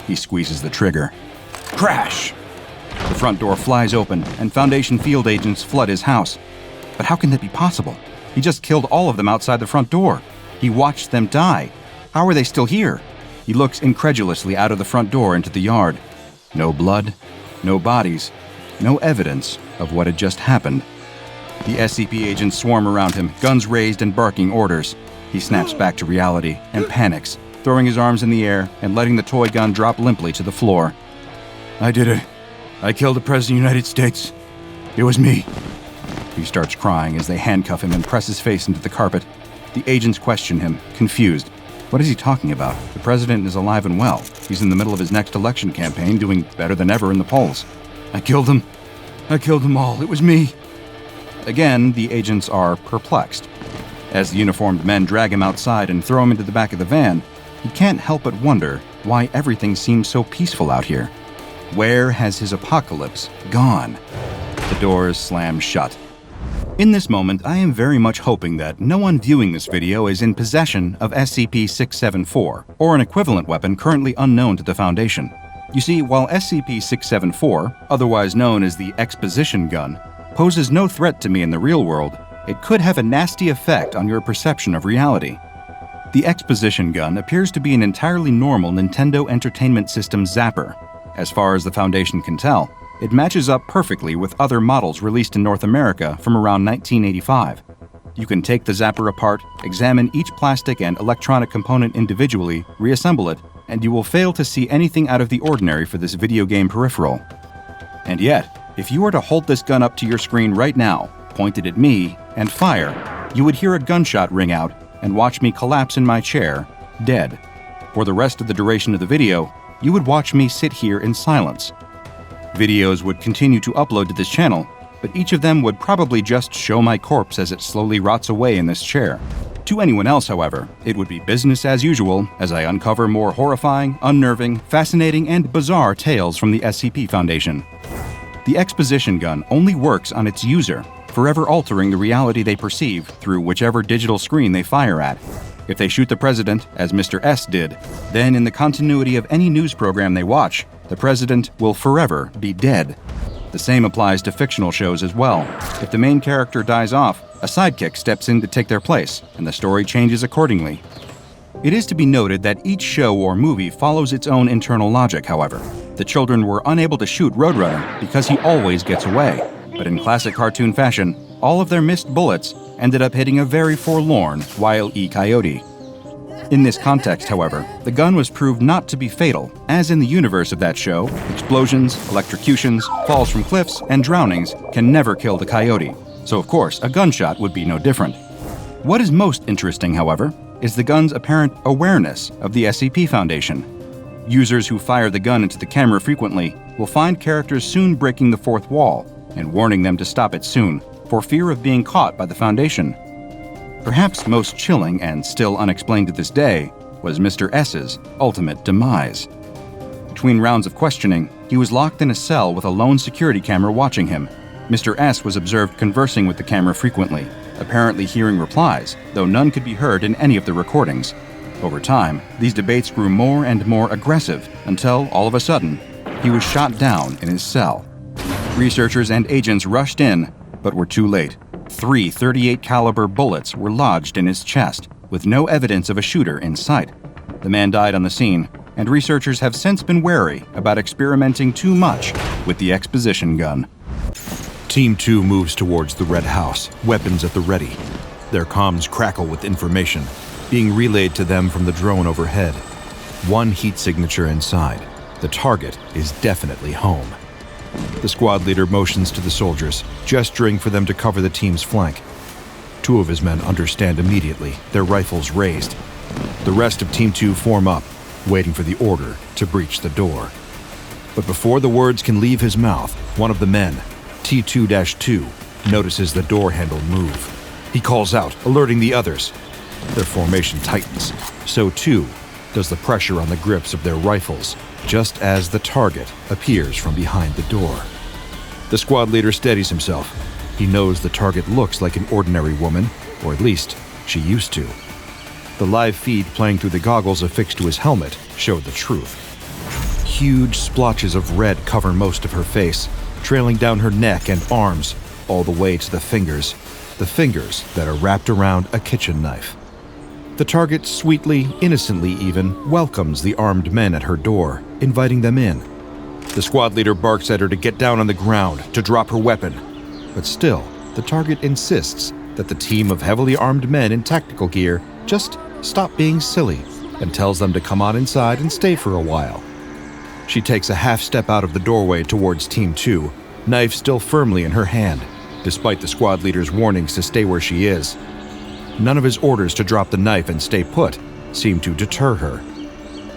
He squeezes the trigger. Crash! The front door flies open, and Foundation field agents flood his house. But how can that be possible? He just killed all of them outside the front door. He watched them die. How are they still here? He looks incredulously out of the front door into the yard. No blood, no bodies, no evidence of what had just happened. The SCP agents swarm around him, guns raised and barking orders. He snaps back to reality and panics, throwing his arms in the air and letting the toy gun drop limply to the floor. I did it. I killed the President of the United States. It was me. He starts crying as they handcuff him and press his face into the carpet. The agents question him, confused. What is he talking about? The president is alive and well. He's in the middle of his next election campaign, doing better than ever in the polls. I killed them. I killed them all. It was me. Again, the agents are perplexed. As the uniformed men drag him outside and throw him into the back of the van, he can't help but wonder why everything seems so peaceful out here. Where has his apocalypse gone? The doors slam shut. In this moment, I am very much hoping that no one viewing this video is in possession of SCP-674, or an equivalent weapon currently unknown to the Foundation. You see, while SCP-674, otherwise known as the Exposition gun, poses no threat to me in the real world, it could have a nasty effect on your perception of reality. The Exposition gun appears to be an entirely normal Nintendo Entertainment System zapper. As far as the Foundation can tell, it matches up perfectly with other models released in North America from around 1985. You can take the zapper apart, examine each plastic and electronic component individually, reassemble it, and you will fail to see anything out of the ordinary for this video game peripheral. And yet, if you were to hold this gun up to your screen right now, point it at me, and fire, you would hear a gunshot ring out and watch me collapse in my chair, dead. For the rest of the duration of the video, you would watch me sit here in silence. Videos would continue to upload to this channel, but each of them would probably just show my corpse as it slowly rots away in this chair. To anyone else, however, it would be business as usual as I uncover more horrifying, unnerving, fascinating, and bizarre tales from the SCP Foundation. The Exposition gun only works on its user, forever altering the reality they perceive through whichever digital screen they fire at. If they shoot the president, as Mr. S did, then in the continuity of any news program they watch, the president will forever be dead. The same applies to fictional shows as well. If the main character dies off, a sidekick steps in to take their place, and the story changes accordingly. It is to be noted that each show or movie follows its own internal logic, however. The children were unable to shoot Roadrunner because he always gets away, but in classic cartoon fashion, all of their missed bullets ended up hitting a very forlorn Wile E. Coyote. In this context, however, the gun was proved not to be fatal, as in the universe of that show, explosions, electrocutions, falls from cliffs, and drownings can never kill the coyote, so of course a gunshot would be no different. What is most interesting, however, is the gun's apparent awareness of the SCP Foundation. Users who fire the gun into the camera frequently will find characters soon breaking the fourth wall and warning them to stop it soon, for fear of being caught by the Foundation. Perhaps most chilling and still unexplained to this day was Mr. S's ultimate demise. Between rounds of questioning, he was locked in a cell with a lone security camera watching him. Mr. S was observed conversing with the camera frequently, apparently hearing replies, though none could be heard in any of the recordings. Over time, these debates grew more and more aggressive until, all of a sudden, he was shot down in his cell. Researchers and agents rushed in, but were too late. 3 .38 caliber bullets were lodged in his chest, with no evidence of a shooter in sight. The man died on the scene, and researchers have since been wary about experimenting too much with the Exposition gun. Team 2 moves towards the Red House, weapons at the ready. Their comms crackle with information, being relayed to them from the drone overhead. One heat signature inside. The target is definitely home. The squad leader motions to the soldiers, gesturing for them to cover the team's flank. 2 of his men understand immediately, their rifles raised. The rest of Team 2 form up, waiting for the order to breach the door. But before the words can leave his mouth, one of the men, T2-2, notices the door handle move. He calls out, alerting the others. Their formation tightens, so too does the pressure on the grips of their rifles, just as the target appears from behind the door. The squad leader steadies himself. He knows the target looks like an ordinary woman, or at least she used to. The live feed playing through the goggles affixed to his helmet showed the truth. Huge splotches of red cover most of her face, trailing down her neck and arms, all the way to the fingers that are wrapped around a kitchen knife. The target sweetly, innocently even, welcomes the armed men at her door, inviting them in. The squad leader barks at her to get down on the ground, to drop her weapon. But still, the target insists that the team of heavily armed men in tactical gear just stop being silly, and tells them to come on inside and stay for a while. She takes a half step out of the doorway towards Team 2, knife still firmly in her hand, despite the squad leader's warnings to stay where she is. None of his orders to drop the knife and stay put seem to deter her.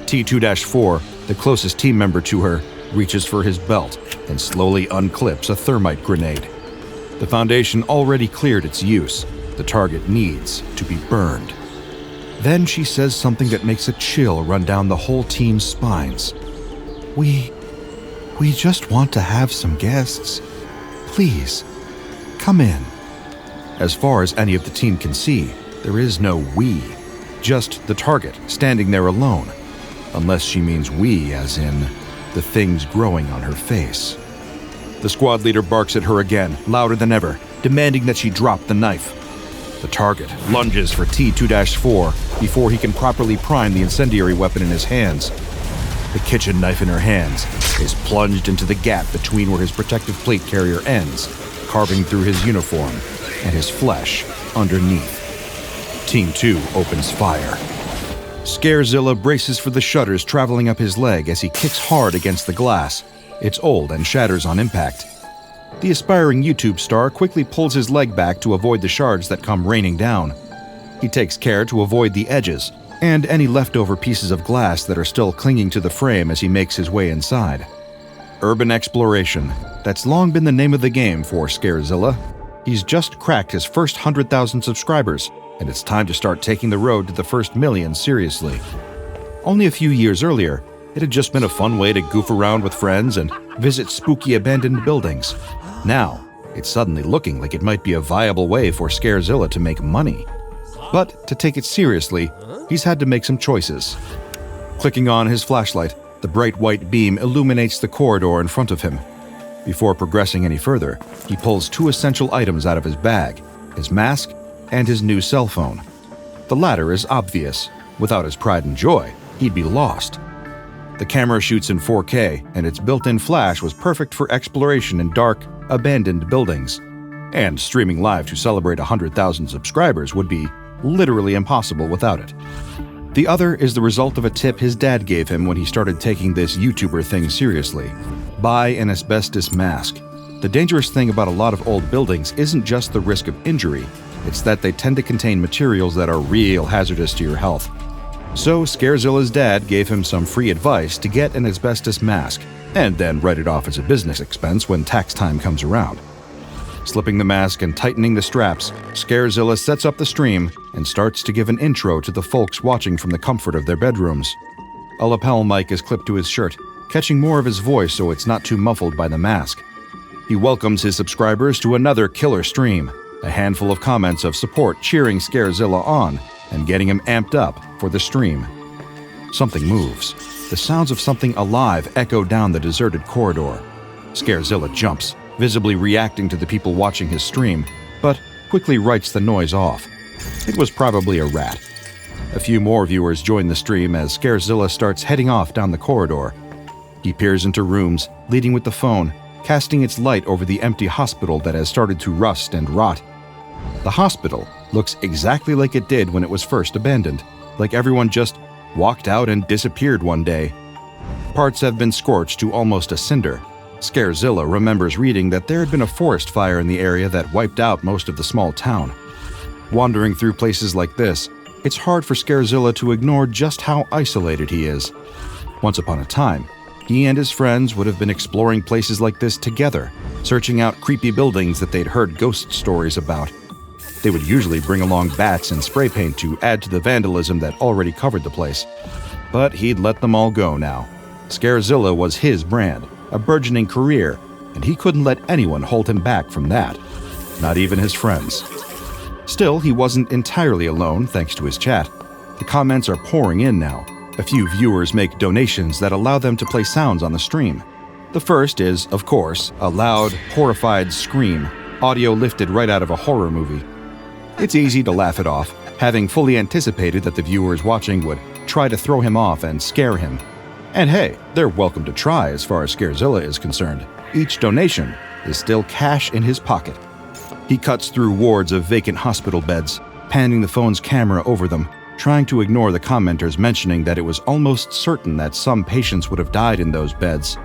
T2-4, the closest team member to her, reaches for his belt and slowly unclips a thermite grenade. The Foundation already cleared its use. The target needs to be burned. Then she says something that makes a chill run down the whole team's spines. We just want to have some guests. Please, come in. As far as any of the team can see, there is no we, just the target standing there alone, unless she means we as in the things growing on her face. The squad leader barks at her again, louder than ever, demanding that she drop the knife. The target lunges for T2-4 before he can properly prime the incendiary weapon in his hands. The kitchen knife in her hands is plunged into the gap between where his protective plate carrier ends, carving through his uniform and his flesh underneath. Team 2 opens fire. Scarezilla braces for the shudders traveling up his leg as he kicks hard against the glass. It's old and shatters on impact. The aspiring YouTube star quickly pulls his leg back to avoid the shards that come raining down. He takes care to avoid the edges and any leftover pieces of glass that are still clinging to the frame as he makes his way inside. Urban exploration. That's long been the name of the game for Scarezilla. He's just cracked his first 100,000 subscribers, and it's time to start taking the road to the first million seriously. Only a few years earlier, It had just been a fun way to goof around with friends and visit spooky abandoned buildings. Now, it's suddenly looking like it might be a viable way for Scarezilla to make money. But to take it seriously, he's had to make some choices. Clicking on his flashlight, the bright white beam illuminates the corridor in front of him. Before progressing any further, he pulls 2 essential items out of his bag, his mask and his new cell phone. The latter is obvious. Without his pride and joy, he'd be lost. The camera shoots in 4K, and its built-in flash was perfect for exploration in dark, abandoned buildings. And streaming live to celebrate 100,000 subscribers would be literally impossible without it. The other is the result of a tip his dad gave him when he started taking this YouTuber thing seriously. Buy an asbestos mask. The dangerous thing about a lot of old buildings isn't just the risk of injury, it's that they tend to contain materials that are real hazardous to your health. So Scarezilla's dad gave him some free advice to get an asbestos mask, and then write it off as a business expense when tax time comes around. Slipping the mask and tightening the straps, Scarezilla sets up the stream and starts to give an intro to the folks watching from the comfort of their bedrooms. A lapel mic is clipped to his shirt, catching more of his voice so it's not too muffled by the mask. He welcomes his subscribers to another killer stream, a handful of comments of support cheering Scarezilla on and getting him amped up for the stream. Something moves. The sounds of something alive echo down the deserted corridor. Scarezilla jumps, visibly reacting to the people watching his stream, but quickly writes the noise off. It was probably a rat. A few more viewers join the stream as Scarezilla starts heading off down the corridor. He peers into rooms, leading with the phone, casting its light over the empty hospital that has started to rust and rot. The hospital looks exactly like it did when it was first abandoned, like everyone just walked out and disappeared one day. Parts have been scorched to almost a cinder. Scarezilla remembers reading that there had been a forest fire in the area that wiped out most of the small town. Wandering through places like this, it's hard for Scarezilla to ignore just how isolated he is. Once upon a time, he and his friends would have been exploring places like this together, searching out creepy buildings that they'd heard ghost stories about. They would usually bring along bats and spray paint to add to the vandalism that already covered the place. But he'd let them all go now. Scarezilla was his brand, a burgeoning career, and he couldn't let anyone hold him back from that. Not even his friends. Still, he wasn't entirely alone thanks to his chat. The comments are pouring in now. A few viewers make donations that allow them to play sounds on the stream. The first is, of course, a loud, horrified scream, audio lifted right out of a horror movie. It's easy to laugh it off, having fully anticipated that the viewers watching would try to throw him off and scare him. And hey, they're welcome to try as far as Scarezilla is concerned. Each donation is still cash in his pocket. He cuts through wards of vacant hospital beds, panning the phone's camera over them, trying to ignore the commenters mentioning that it was almost certain that some patients would have died in those beds.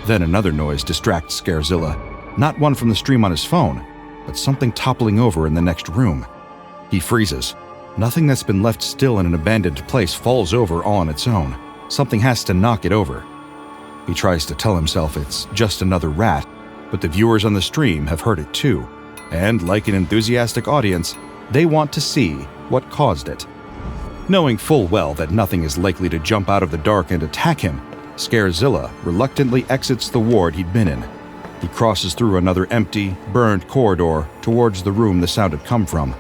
Then another noise distracts Scarezilla, not one from the stream on his phone, but something toppling over in the next room. He freezes. Nothing that's been left still in an abandoned place falls over all on its own. Something has to knock it over. He tries to tell himself it's just another rat, but the viewers on the stream have heard it too, and like an enthusiastic audience, they want to see what caused it. Knowing full well that nothing is likely to jump out of the dark and attack him, Scarezilla reluctantly exits the ward he'd been in. He crosses through another empty, burned corridor towards the room the sound had come from.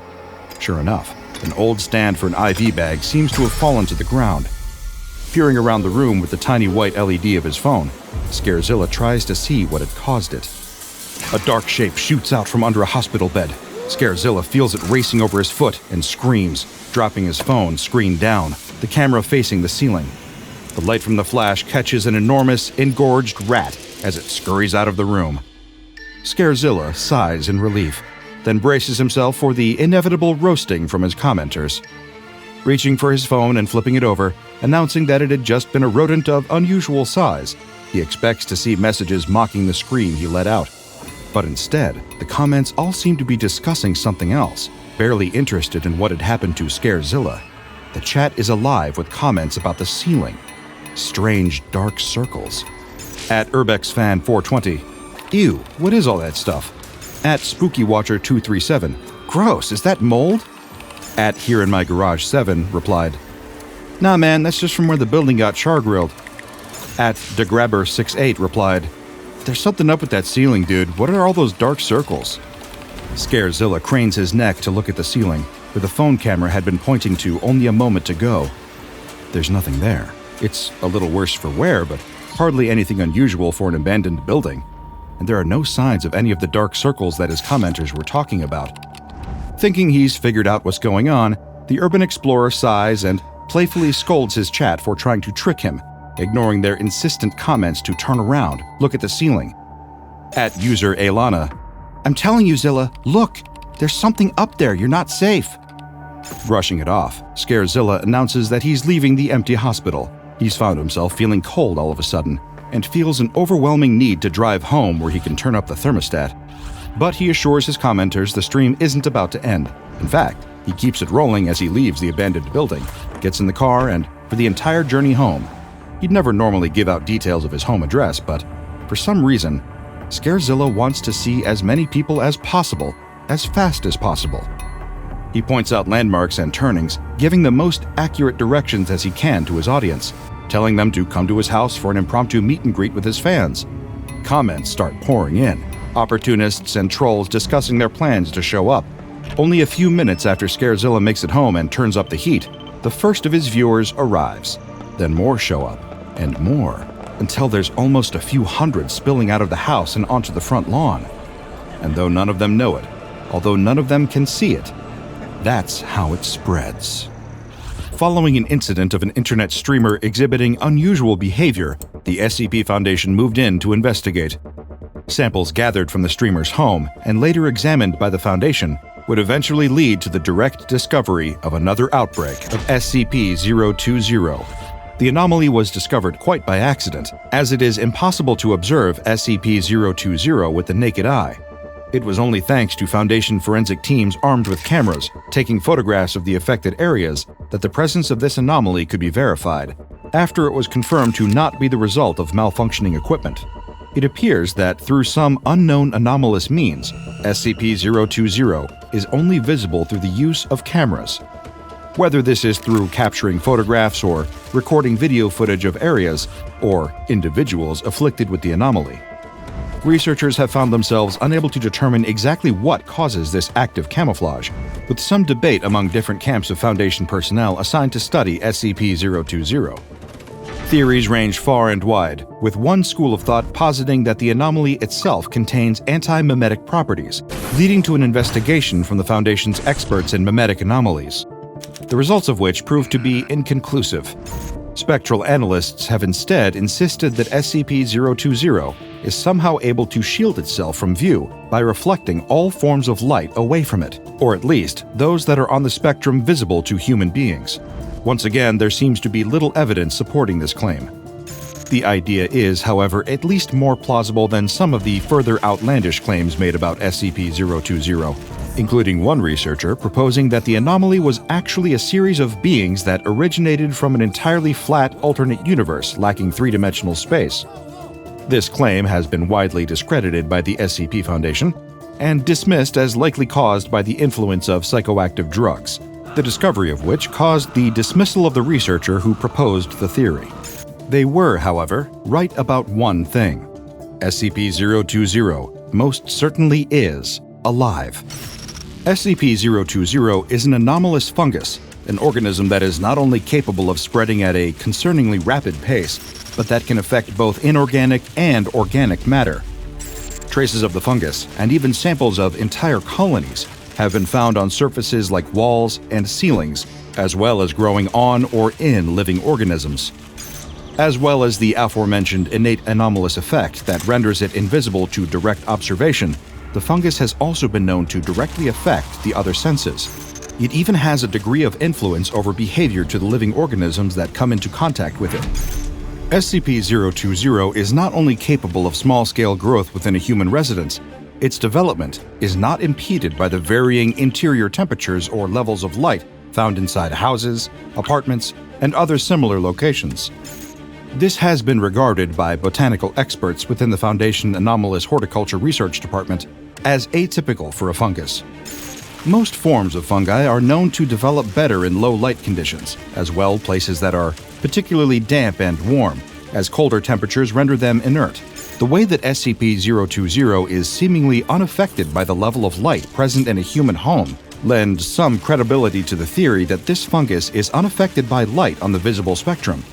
Sure enough, an old stand for an IV bag seems to have fallen to the ground. Peering around the room with the tiny white LED of his phone, Scarezilla tries to see what had caused it. A dark shape shoots out from under a hospital bed. Scarezilla feels it racing over his foot and screams, dropping his phone screen down, the camera facing the ceiling. The light from the flash catches an enormous, engorged rat as it scurries out of the room. Scarezilla sighs in relief, then braces himself for the inevitable roasting from his commenters. Reaching for his phone and flipping it over, announcing that it had just been a rodent of unusual size, he expects to see messages mocking the scream he let out. But instead, the comments all seem to be discussing something else, barely interested in what had happened to Scarezilla. The chat is alive with comments about the ceiling. Strange dark circles. At UrbexFan420, ew, what is all that stuff? At SpookyWatcher237, gross, is that mold? At Here in My Garage 7 replied, nah man, that's just from where the building got char-grilled. @DeGrabber68 replied, "There's something up with that ceiling, dude. What are all those dark circles?" Scarezilla cranes his neck to look at the ceiling, where the phone camera had been pointing to only a moment ago. There's nothing there. It's a little worse for wear, but hardly anything unusual for an abandoned building. And there are no signs of any of the dark circles that his commenters were talking about. Thinking he's figured out what's going on, the urban explorer sighs and playfully scolds his chat for trying to trick him, ignoring their insistent comments to turn around, look at the ceiling. @user Aelana, "I'm telling you, Zilla, look! There's something up there, you're not safe!" Brushing it off, Scarezilla announces that he's leaving the empty hospital. He's found himself feeling cold all of a sudden, and feels an overwhelming need to drive home where he can turn up the thermostat. But he assures his commenters the stream isn't about to end. In fact, he keeps it rolling as he leaves the abandoned building, gets in the car, and for the entire journey home. He'd never normally give out details of his home address, but for some reason, Scarezilla wants to see as many people as possible, as fast as possible. He points out landmarks and turnings, giving the most accurate directions as he can to his audience, telling them to come to his house for an impromptu meet and greet with his fans. Comments start pouring in, opportunists and trolls discussing their plans to show up. Only a few minutes after Scarezilla makes it home and turns up the heat, the first of his viewers arrives. Then more show up, and more, until there's almost a few hundred spilling out of the house and onto the front lawn. And though none of them know it, although none of them can see it, that's how it spreads. Following an incident of an internet streamer exhibiting unusual behavior, the SCP Foundation moved in to investigate. Samples gathered from the streamer's home and later examined by the Foundation would eventually lead to the direct discovery of another outbreak of SCP-020. The anomaly was discovered quite by accident, as it is impossible to observe SCP-020 with the naked eye. It was only thanks to Foundation forensic teams armed with cameras, taking photographs of the affected areas, that the presence of this anomaly could be verified, after it was confirmed to not be the result of malfunctioning equipment. It appears that through some unknown anomalous means, SCP-020 is only visible through the use of cameras. Whether this is through capturing photographs or recording video footage of areas or individuals afflicted with the anomaly. Researchers have found themselves unable to determine exactly what causes this active camouflage, with some debate among different camps of Foundation personnel assigned to study SCP-020. Theories range far and wide, with one school of thought positing that the anomaly itself contains anti-memetic properties, leading to an investigation from the Foundation's experts in memetic anomalies, the results of which proved to be inconclusive. Spectral analysts have instead insisted that SCP-020 is somehow able to shield itself from view by reflecting all forms of light away from it, or at least those that are on the spectrum visible to human beings. Once again, there seems to be little evidence supporting this claim. The idea is, however, at least more plausible than some of the further outlandish claims made about SCP-020, including one researcher proposing that the anomaly was actually a series of beings that originated from an entirely flat alternate universe lacking three-dimensional space. This claim has been widely discredited by the SCP Foundation and dismissed as likely caused by the influence of psychoactive drugs, the discovery of which caused the dismissal of the researcher who proposed the theory. They were, however, right about one thing. SCP-020 most certainly is alive. SCP-020 is an anomalous fungus, an organism that is not only capable of spreading at a concerningly rapid pace, but that can affect both inorganic and organic matter. Traces of the fungus, and even samples of entire colonies, have been found on surfaces like walls and ceilings, as well as growing on or in living organisms. As well as the aforementioned innate anomalous effect that renders it invisible to direct observation, the fungus has also been known to directly affect the other senses. It even has a degree of influence over behavior to the living organisms that come into contact with it. SCP-020 is not only capable of small-scale growth within a human residence, its development is not impeded by the varying interior temperatures or levels of light found inside houses, apartments, and other similar locations. This has been regarded by botanical experts within the Foundation Anomalous Horticulture Research Department as atypical for a fungus. Most forms of fungi are known to develop better in low light conditions, as well places that are particularly damp and warm, as colder temperatures render them inert. The way that SCP-020 is seemingly unaffected by the level of light present in a human home lends some credibility to the theory that this fungus is unaffected by light on the visible spectrum.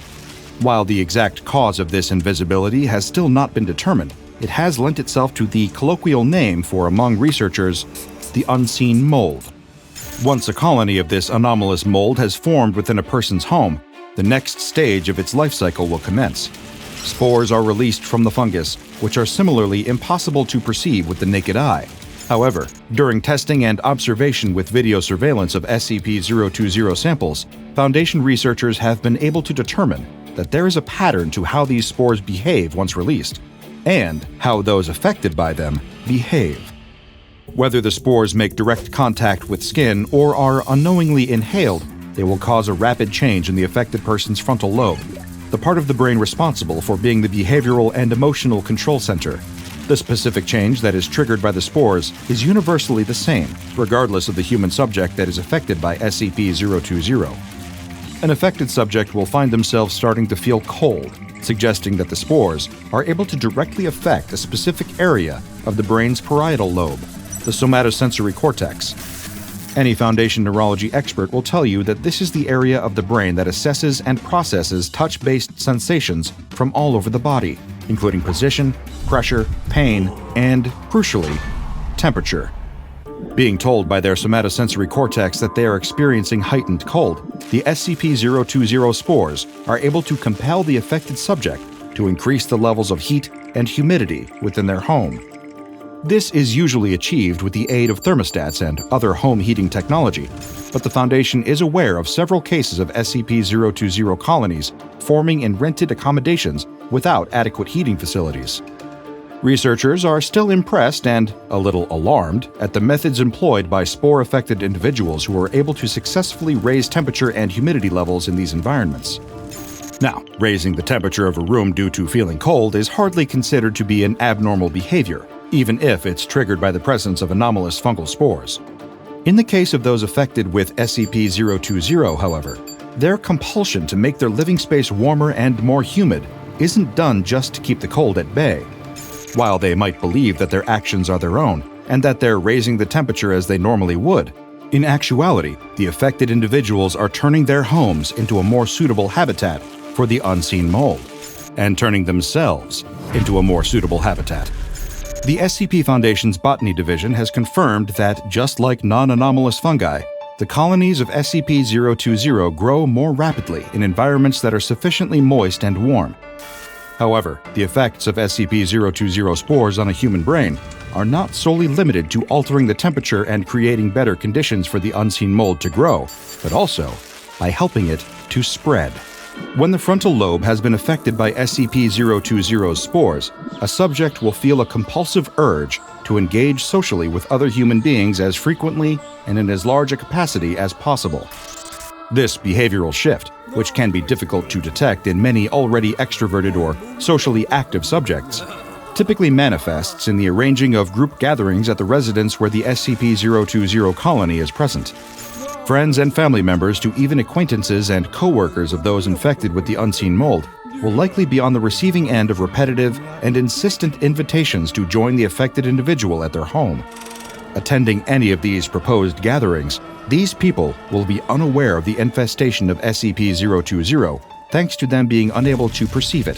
While the exact cause of this invisibility has still not been determined, it has lent itself to the colloquial name for, among researchers, the unseen mold. Once a colony of this anomalous mold has formed within a person's home, the next stage of its life cycle will commence. Spores are released from the fungus, which are similarly impossible to perceive with the naked eye. However, during testing and observation with video surveillance of SCP-020 samples, Foundation researchers have been able to determine that there is a pattern to how these spores behave once released, and how those affected by them behave. Whether the spores make direct contact with skin or are unknowingly inhaled, they will cause a rapid change in the affected person's frontal lobe, the part of the brain responsible for being the behavioral and emotional control center. The specific change that is triggered by the spores is universally the same, regardless of the human subject that is affected by SCP-020. An affected subject will find themselves starting to feel cold, suggesting that the spores are able to directly affect a specific area of the brain's parietal lobe, the somatosensory cortex. Any Foundation neurology expert will tell you that this is the area of the brain that assesses and processes touch-based sensations from all over the body, including position, pressure, pain, and, crucially, temperature. Being told by their somatosensory cortex that they are experiencing heightened cold, the SCP-020 spores are able to compel the affected subject to increase the levels of heat and humidity within their home. This is usually achieved with the aid of thermostats and other home heating technology, but the Foundation is aware of several cases of SCP-020 colonies forming in rented accommodations without adequate heating facilities. Researchers are still impressed and a little alarmed at the methods employed by spore-affected individuals who are able to successfully raise temperature and humidity levels in these environments. Now, raising the temperature of a room due to feeling cold is hardly considered to be an abnormal behavior, even if it's triggered by the presence of anomalous fungal spores. In the case of those affected with SCP-020, however, their compulsion to make their living space warmer and more humid isn't done just to keep the cold at bay. While they might believe that their actions are their own, and that they're raising the temperature as they normally would, in actuality, the affected individuals are turning their homes into a more suitable habitat for the unseen mold, and turning themselves into a more suitable habitat. The SCP Foundation's Botany Division has confirmed that, just like non-anomalous fungi, the colonies of SCP-020 grow more rapidly in environments that are sufficiently moist and warm. However, the effects of SCP-020 spores on a human brain are not solely limited to altering the temperature and creating better conditions for the unseen mold to grow, but also by helping it to spread. When the frontal lobe has been affected by SCP-020's spores, a subject will feel a compulsive urge to engage socially with other human beings as frequently and in as large a capacity as possible. This behavioral shift, which can be difficult to detect in many already extroverted or socially active subjects, typically manifests in the arranging of group gatherings at the residence where the SCP-020 colony is present. Friends and family members to even acquaintances and co-workers of those infected with the unseen mold will likely be on the receiving end of repetitive and insistent invitations to join the affected individual at their home. Attending any of these proposed gatherings, these people will be unaware of the infestation of SCP-020 thanks to them being unable to perceive it.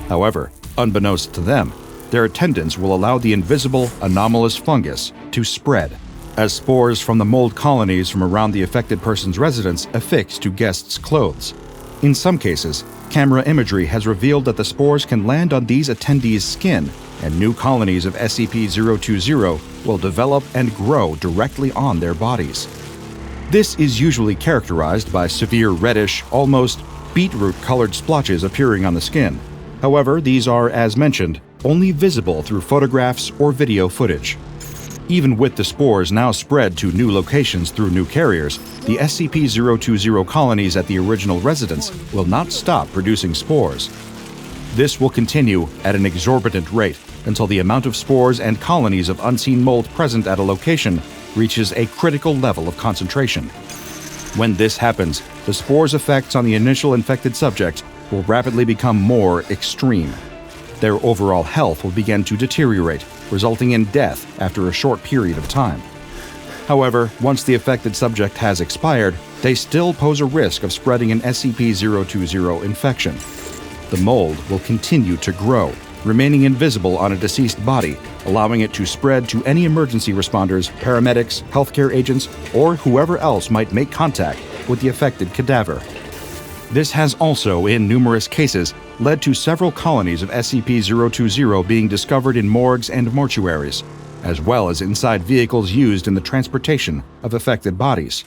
However, unbeknownst to them, their attendance will allow the invisible, anomalous fungus to spread, as spores from the mold colonies from around the affected person's residence affix to guests' clothes. In some cases, camera imagery has revealed that the spores can land on these attendees' skin, and new colonies of SCP-020 will develop and grow directly on their bodies. This is usually characterized by severe reddish, almost beetroot-colored splotches appearing on the skin. However, these are, as mentioned, only visible through photographs or video footage. Even with the spores now spread to new locations through new carriers, the SCP-020 colonies at the original residence will not stop producing spores. This will continue at an exorbitant rate until the amount of spores and colonies of unseen mold present at a location reaches a critical level of concentration. When this happens, the spores' effects on the initial infected subject will rapidly become more extreme. Their overall health will begin to deteriorate, resulting in death after a short period of time. However, once the affected subject has expired, they still pose a risk of spreading an SCP-020 infection. The mold will continue to grow, remaining invisible on a deceased body, allowing it to spread to any emergency responders, paramedics, healthcare agents, or whoever else might make contact with the affected cadaver. This has also, in numerous cases, led to several colonies of SCP-020 being discovered in morgues and mortuaries, as well as inside vehicles used in the transportation of affected bodies.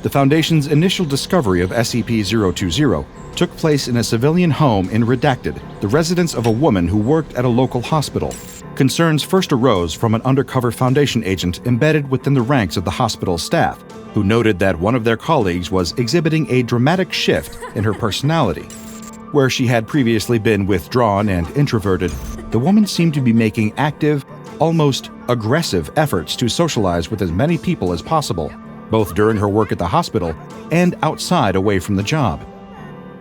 The Foundation's initial discovery of SCP-020 took place in a civilian home in Redacted, the residence of a woman who worked at a local hospital. Concerns first arose from an undercover Foundation agent embedded within the ranks of the hospital's staff, who noted that one of their colleagues was exhibiting a dramatic shift in her personality. Where she had previously been withdrawn and introverted, the woman seemed to be making active, almost aggressive efforts to socialize with as many people as possible, both during her work at the hospital and outside away from the job.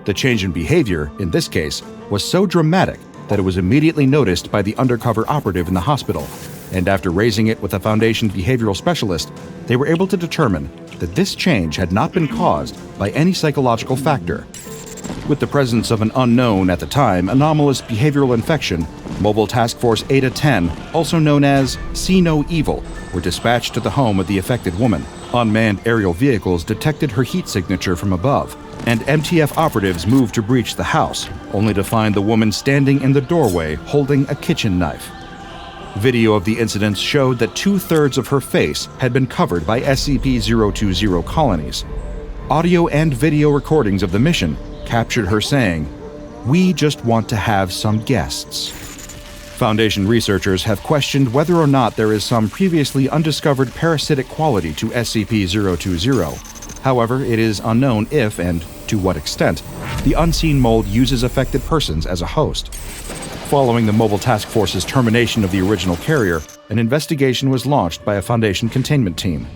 The change in behavior, in this case, was so dramatic that it was immediately noticed by the undercover operative in the hospital, and after raising it with a Foundation behavioral specialist, they were able to determine that this change had not been caused by any psychological factor. With the presence of an unknown, at the time, anomalous behavioral infection, Mobile Task Force Eta-10, also known as See No Evil, were dispatched to the home of the affected woman. Unmanned aerial vehicles detected her heat signature from above, and MTF operatives moved to breach the house, only to find the woman standing in the doorway holding a kitchen knife. Video of the incidents showed that 2/3 of her face had been covered by SCP-020 colonies. Audio and video recordings of the mission captured her saying, "We just want to have some guests." Foundation researchers have questioned whether or not there is some previously undiscovered parasitic quality to SCP-020. However, it is unknown if, and to what extent, the unseen mold uses affected persons as a host. Following the Mobile Task Force's termination of the original carrier, an investigation was launched by a Foundation containment team.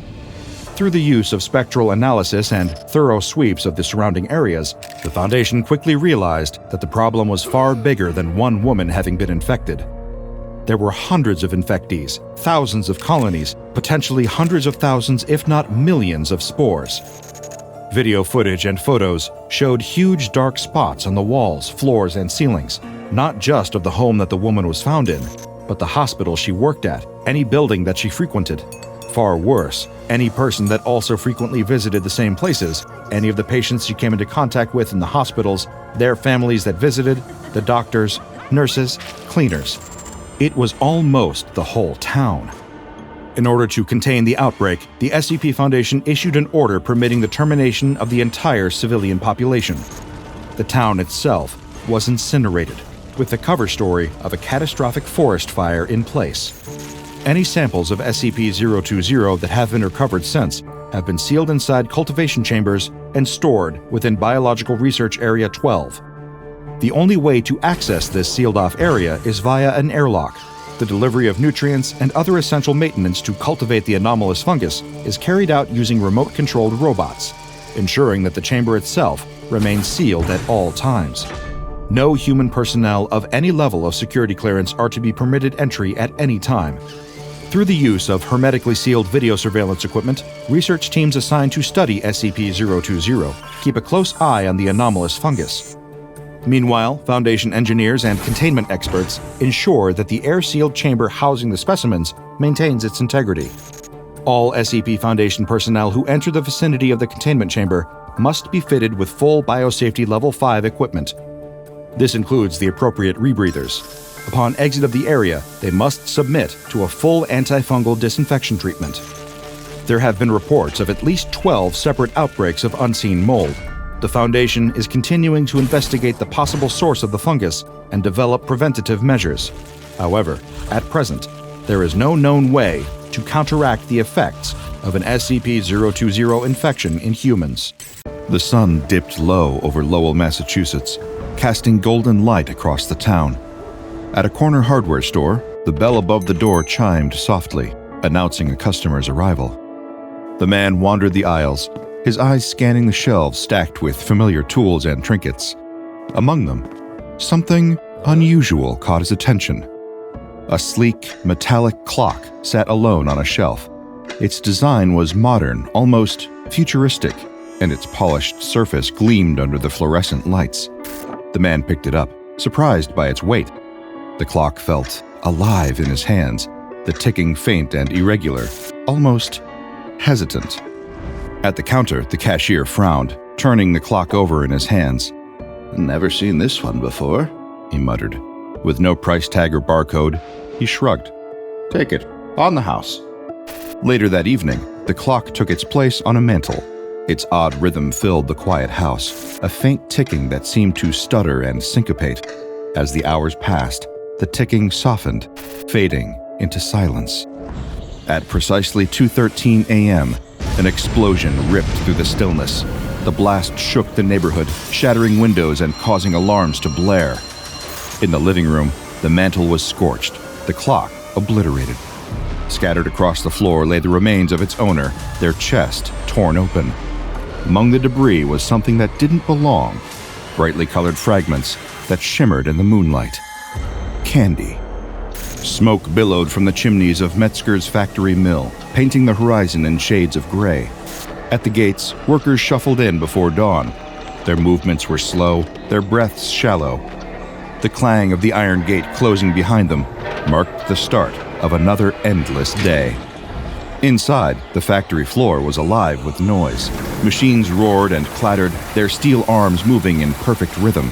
Through the use of spectral analysis and thorough sweeps of the surrounding areas, the Foundation quickly realized that the problem was far bigger than one woman having been infected. There were hundreds of infectees, thousands of colonies, potentially hundreds of thousands, if not millions, of spores. Video footage and photos showed huge dark spots on the walls, floors, and ceilings, not just of the home that the woman was found in, but the hospital she worked at, any building that she frequented. Far worse, any person that also frequently visited the same places, any of the patients she came into contact with in the hospitals, their families that visited, the doctors, nurses, cleaners. It was almost the whole town. In order to contain the outbreak, the SCP Foundation issued an order permitting the termination of the entire civilian population. The town itself was incinerated, with the cover story of a catastrophic forest fire in place. Any samples of SCP-020 that have been recovered since have been sealed inside cultivation chambers and stored within Biological Research Area 12. The only way to access this sealed-off area is via an airlock. The delivery of nutrients and other essential maintenance to cultivate the anomalous fungus is carried out using remote-controlled robots, ensuring that the chamber itself remains sealed at all times. No human personnel of any level of security clearance are to be permitted entry at any time. Through the use of hermetically sealed video surveillance equipment, research teams assigned to study SCP-020 keep a close eye on the anomalous fungus. Meanwhile, Foundation engineers and containment experts ensure that the air-sealed chamber housing the specimens maintains its integrity. All SCP Foundation personnel who enter the vicinity of the containment chamber must be fitted with full Biosafety Level 5 equipment. This includes the appropriate rebreathers. Upon exit of the area, they must submit to a full antifungal disinfection treatment. There have been reports of at least 12 separate outbreaks of unseen mold. The Foundation is continuing to investigate the possible source of the fungus and develop preventative measures. However, at present, there is no known way to counteract the effects of an SCP-020 infection in humans. The sun dipped low over Lowell, Massachusetts, casting golden light across the town. At a corner hardware store, the bell above the door chimed softly, announcing a customer's arrival. The man wandered the aisles, his eyes scanning the shelves stacked with familiar tools and trinkets. Among them, something unusual caught his attention. A sleek, metallic clock sat alone on a shelf. Its design was modern, almost futuristic, and its polished surface gleamed under the fluorescent lights. The man picked it up, surprised by its weight. The clock felt alive in his hands, the ticking faint and irregular, almost hesitant. At the counter, the cashier frowned, turning the clock over in his hands. "Never seen this one before," he muttered. With no price tag or barcode, he shrugged. "Take it. On the house." Later that evening, the clock took its place on a mantel. Its odd rhythm filled the quiet house, a faint ticking that seemed to stutter and syncopate. As the hours passed, the ticking softened, fading into silence. At precisely 2:13 a.m., an explosion ripped through the stillness. The blast shook the neighborhood, shattering windows and causing alarms to blare. In the living room, the mantel was scorched, the clock obliterated. Scattered across the floor lay the remains of its owner, their chest torn open. Among the debris was something that didn't belong, brightly colored fragments that shimmered in the moonlight. Candy. Smoke billowed from the chimneys of Metzger's factory mill, painting the horizon in shades of gray. At the gates, workers shuffled in before dawn. Their movements were slow, their breaths shallow. The clang of the iron gate closing behind them marked the start of another endless day. Inside, the factory floor was alive with noise. Machines roared and clattered, their steel arms moving in perfect rhythm.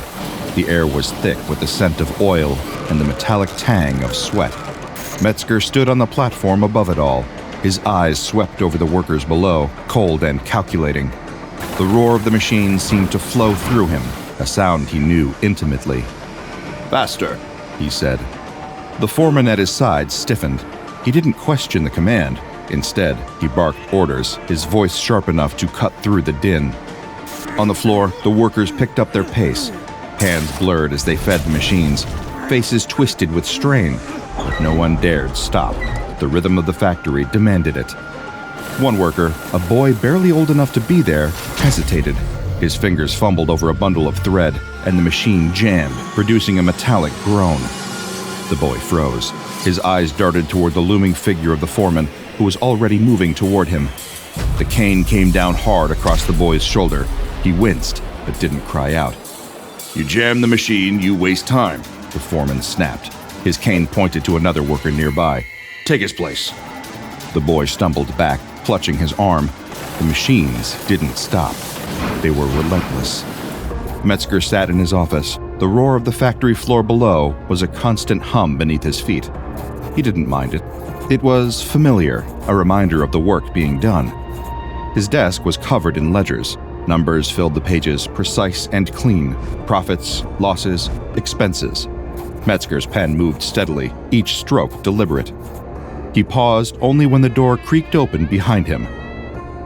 The air was thick with the scent of oil and the metallic tang of sweat. Metzger stood on the platform above it all. His eyes swept over the workers below, cold and calculating. The roar of the machines seemed to flow through him, a sound he knew intimately. "Faster," he said. The foreman at his side stiffened. He didn't question the command. Instead, he barked orders, his voice sharp enough to cut through the din. On the floor, the workers picked up their pace. Hands blurred as they fed the machines, faces twisted with strain, but no one dared stop. The rhythm of the factory demanded it. One worker, a boy barely old enough to be there, hesitated. His fingers fumbled over a bundle of thread, and the machine jammed, producing a metallic groan. The boy froze. His eyes darted toward the looming figure of the foreman, who was already moving toward him. The cane came down hard across the boy's shoulder. He winced, but didn't cry out. "You jam the machine, you waste time," the foreman snapped. His cane pointed to another worker nearby. "Take his place." The boy stumbled back, clutching his arm. The machines didn't stop. They were relentless. Metzger sat in his office. The roar of the factory floor below was a constant hum beneath his feet. He didn't mind it. It was familiar, a reminder of the work being done. His desk was covered in ledgers. Numbers filled the pages, precise and clean. Profits, losses, expenses. Metzger's pen moved steadily, each stroke deliberate. He paused only when the door creaked open behind him.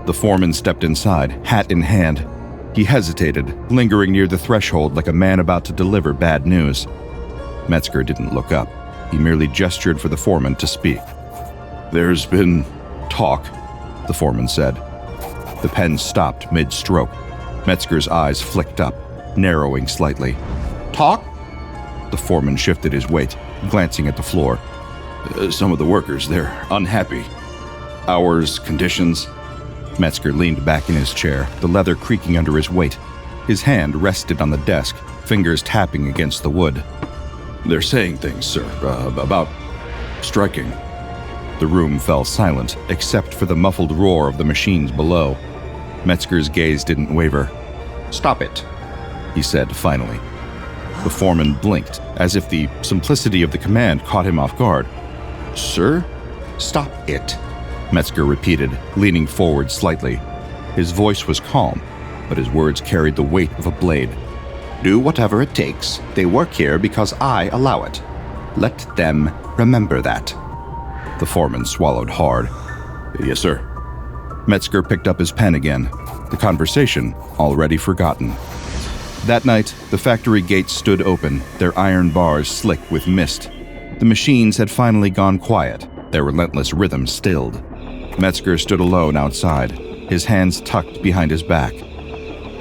The foreman stepped inside, hat in hand. He hesitated, lingering near the threshold like a man about to deliver bad news. Metzger didn't look up. He merely gestured for the foreman to speak. "There's been talk," the foreman said. The pen stopped mid-stroke. Metzger's eyes flicked up, narrowing slightly. talk." The foreman shifted his weight, glancing at the floor. Some of the workers, they're unhappy. Hours, conditions." Metzger leaned back in his chair, the leather creaking under his weight. His hand rested on the desk, fingers tapping against the wood. "They're saying things, sir, about striking." The room fell silent, except for the muffled roar of the machines below. Metzger's gaze didn't waver. "Stop it," he said finally. The foreman blinked, as if the simplicity of the command caught him off guard. "Sir, stop it," Metzger repeated, leaning forward slightly. His voice was calm, but his words carried the weight of a blade. "Do whatever it takes. They work here because I allow it. Let them remember that." The foreman swallowed hard. "Yes, sir." Metzger picked up his pen again, the conversation already forgotten. That night, the factory gates stood open, their iron bars slick with mist. The machines had finally gone quiet, their relentless rhythm stilled. Metzger stood alone outside, his hands tucked behind his back.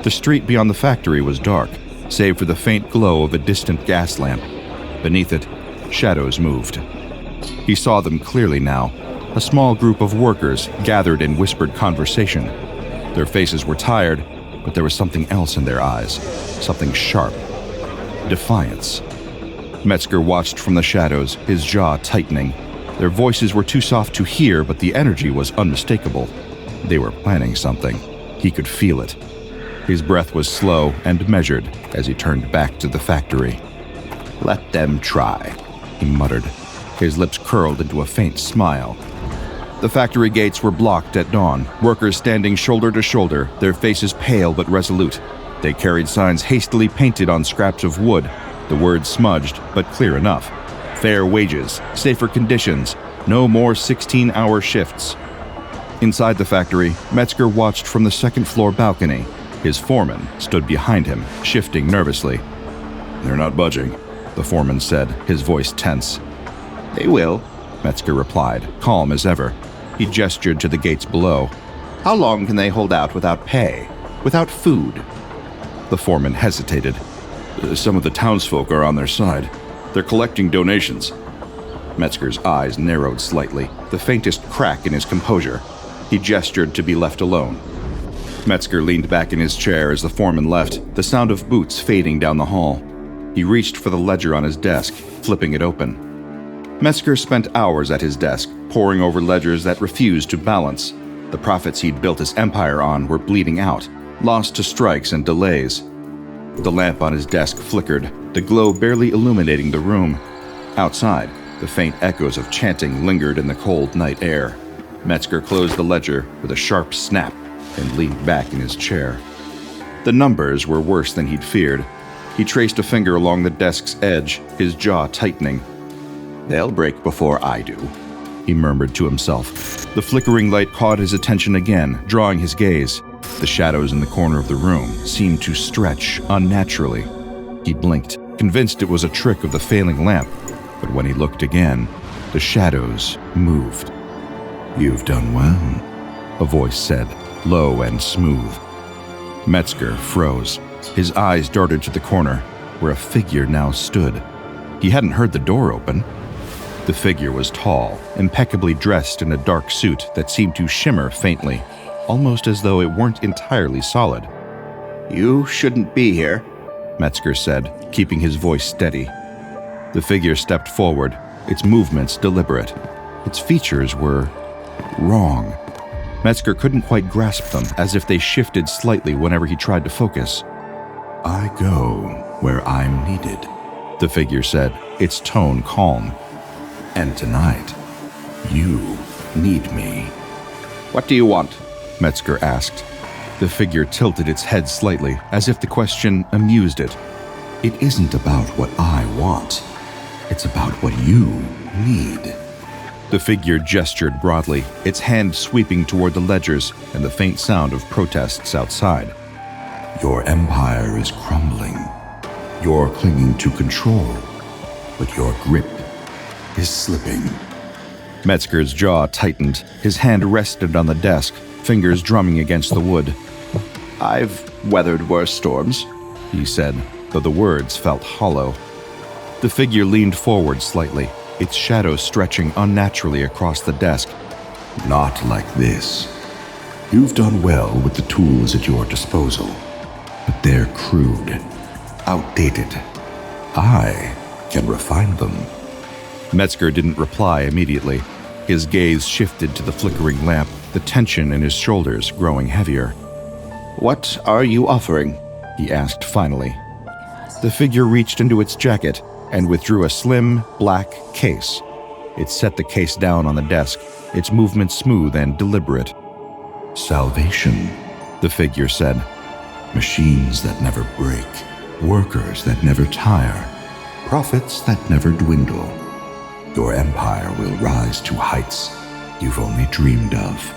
The street beyond the factory was dark. save for the faint glow of a distant gas lamp. Beneath it, shadows moved. He saw them clearly now, a small group of workers gathered in whispered conversation. Their faces were tired, but there was something else in their eyes, something sharp. Defiance. Metzger watched from the shadows, his jaw tightening. Their voices were too soft to hear, but the energy was unmistakable. They were planning something. He could feel it. His breath was slow and measured as he turned back to the factory. Let them try, he muttered. His lips curled into a faint smile. The factory gates were blocked at dawn, workers standing shoulder to shoulder, their faces pale but resolute. They carried signs hastily painted on scraps of wood, the words smudged but clear enough. Fair wages, safer conditions, no more 16-hour shifts. Inside the factory, Metzger watched from the second-floor balcony. His foreman stood behind him, shifting nervously. "They're not budging," the foreman said, his voice tense. They will, Metzger replied, calm as ever. He gestured to the gates below. How long can they hold out without pay, without food? The foreman hesitated. "Some of the townsfolk are on their side. They're collecting donations." Metzger's eyes narrowed slightly, the faintest crack in his composure. He gestured to be left alone. Metzger leaned back in his chair as the foreman left, the sound of boots fading down the hall. He reached for the ledger on his desk, flipping it open. Metzger spent hours at his desk, poring over ledgers that refused to balance. The profits he'd built his empire on were bleeding out, lost to strikes and delays. The lamp on his desk flickered, the glow barely illuminating the room. Outside, the faint echoes of chanting lingered in the cold night air. Metzger closed the ledger with a sharp snap and leaned back in his chair. The numbers were worse than he'd feared. He traced a finger along the desk's edge, his jaw tightening. They'll break before I do, he murmured to himself. The flickering light caught his attention again, drawing his gaze. The shadows in the corner of the room seemed to stretch unnaturally. He blinked, convinced it was a trick of the failing lamp, but when he looked again, the shadows moved. "You've done well," a voice said, low and smooth. Metzger froze. His eyes darted to the corner, where a figure now stood. He hadn't heard the door open. The figure was tall, impeccably dressed in a dark suit that seemed to shimmer faintly, almost as though it weren't entirely solid. You shouldn't be here, Metzger said, keeping his voice steady. The figure stepped forward, its movements deliberate. Its features were wrong. Metzger couldn't quite grasp them, as if they shifted slightly whenever he tried to focus. "I go where I'm needed," the figure said, its tone calm. "And tonight, you need me." What do you want? Metzger asked. The figure tilted its head slightly, as if the question amused it. "It isn't about what I want. It's about what you need." The figure gestured broadly, its hand sweeping toward the ledgers and the faint sound of protests outside. "Your empire is crumbling. You're clinging to control, but your grip is slipping." Metzger's jaw tightened. His hand rested on the desk, fingers drumming against the wood. I've weathered worse storms, he said, though the words felt hollow. The figure leaned forward slightly, its shadow stretching unnaturally across the desk. "Not like this. You've done well with the tools at your disposal, but they're crude, outdated. I can refine them." Metzger didn't reply immediately. His gaze shifted to the flickering lamp, the tension in his shoulders growing heavier. What are you offering? He asked finally. The figure reached into its jacket and withdrew a slim, black case. It set the case down on the desk, its movement smooth and deliberate. "Salvation," the figure said. "Machines that never break, workers that never tire, profits that never dwindle. Your empire will rise to heights you've only dreamed of."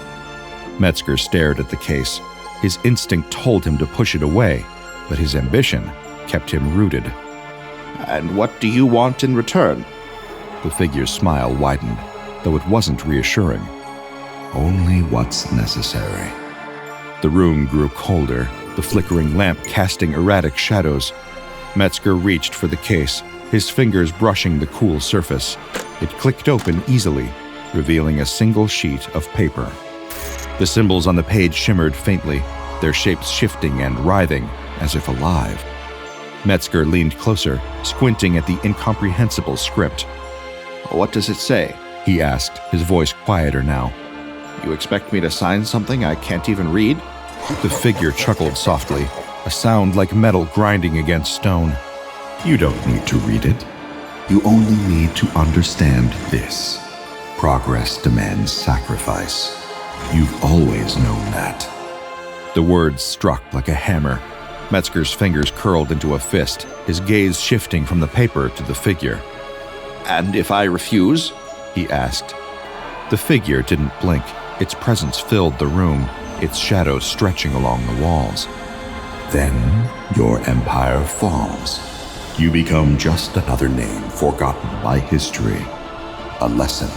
Metzger stared at the case. His instinct told him to push it away, but his ambition kept him rooted. And what do you want in return? The figure's smile widened, though it wasn't reassuring. "Only what's necessary." The room grew colder, the flickering lamp casting erratic shadows. Metzger reached for the case, his fingers brushing the cool surface. It clicked open easily, revealing a single sheet of paper. The symbols on the page shimmered faintly, their shapes shifting and writhing, as if alive. Metzger leaned closer, squinting at the incomprehensible script. What does it say? He asked, his voice quieter now. You expect me to sign something I can't even read? The figure chuckled softly, a sound like metal grinding against stone. You don't need to read it. You only need to understand this. Progress demands sacrifice. You've always known that. The words struck like a hammer. Metzger's fingers curled into a fist, his gaze shifting from the paper to the figure. And if I refuse? He asked. The figure didn't blink. Its presence filled the room, its shadows stretching along the walls. Then your empire falls. You become just another name forgotten by history. A lesson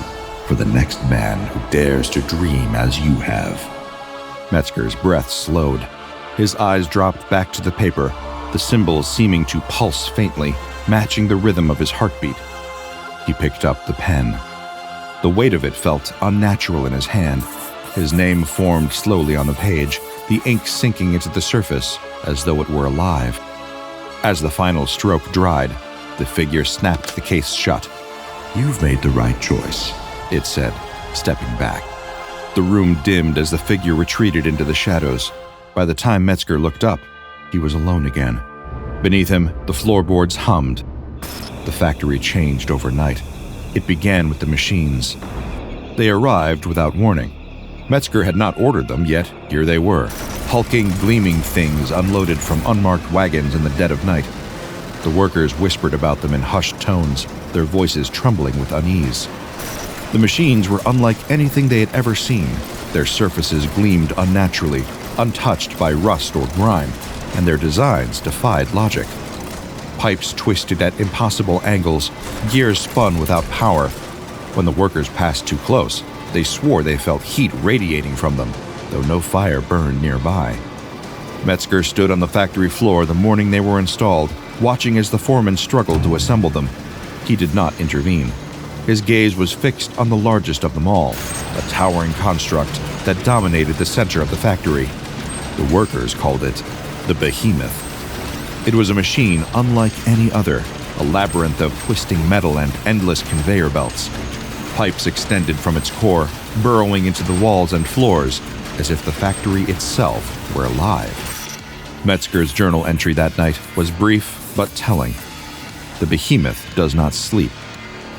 for the next man who dares to dream as you have. Metzger's breath slowed. His eyes dropped back to the paper, the symbols seeming to pulse faintly, matching the rhythm of his heartbeat. He picked up the pen. The weight of it felt unnatural in his hand. His name formed slowly on the page, the ink sinking into the surface as though it were alive. As the final stroke dried, the figure snapped the case shut. You've made the right choice, it said, stepping back. The room dimmed as the figure retreated into the shadows. By the time Metzger looked up, he was alone again. Beneath him, the floorboards hummed. The factory changed overnight. It began with the machines. They arrived without warning. Metzger had not ordered them, yet here they were, hulking, gleaming things unloaded from unmarked wagons in the dead of night. The workers whispered about them in hushed tones, their voices trembling with unease. The machines were unlike anything they had ever seen. Their surfaces gleamed unnaturally, untouched by rust or grime, and their designs defied logic. Pipes twisted at impossible angles, gears spun without power. When the workers passed too close, they swore they felt heat radiating from them, though no fire burned nearby. Metzger stood on the factory floor the morning they were installed, watching as the foreman struggled to assemble them. He did not intervene. His gaze was fixed on the largest of them all, a towering construct that dominated the center of the factory. The workers called it the Behemoth. It was a machine unlike any other, a labyrinth of twisting metal and endless conveyor belts. Pipes extended from its core, burrowing into the walls and floors, as if the factory itself were alive. Metzger's journal entry that night was brief but telling. The Behemoth does not sleep.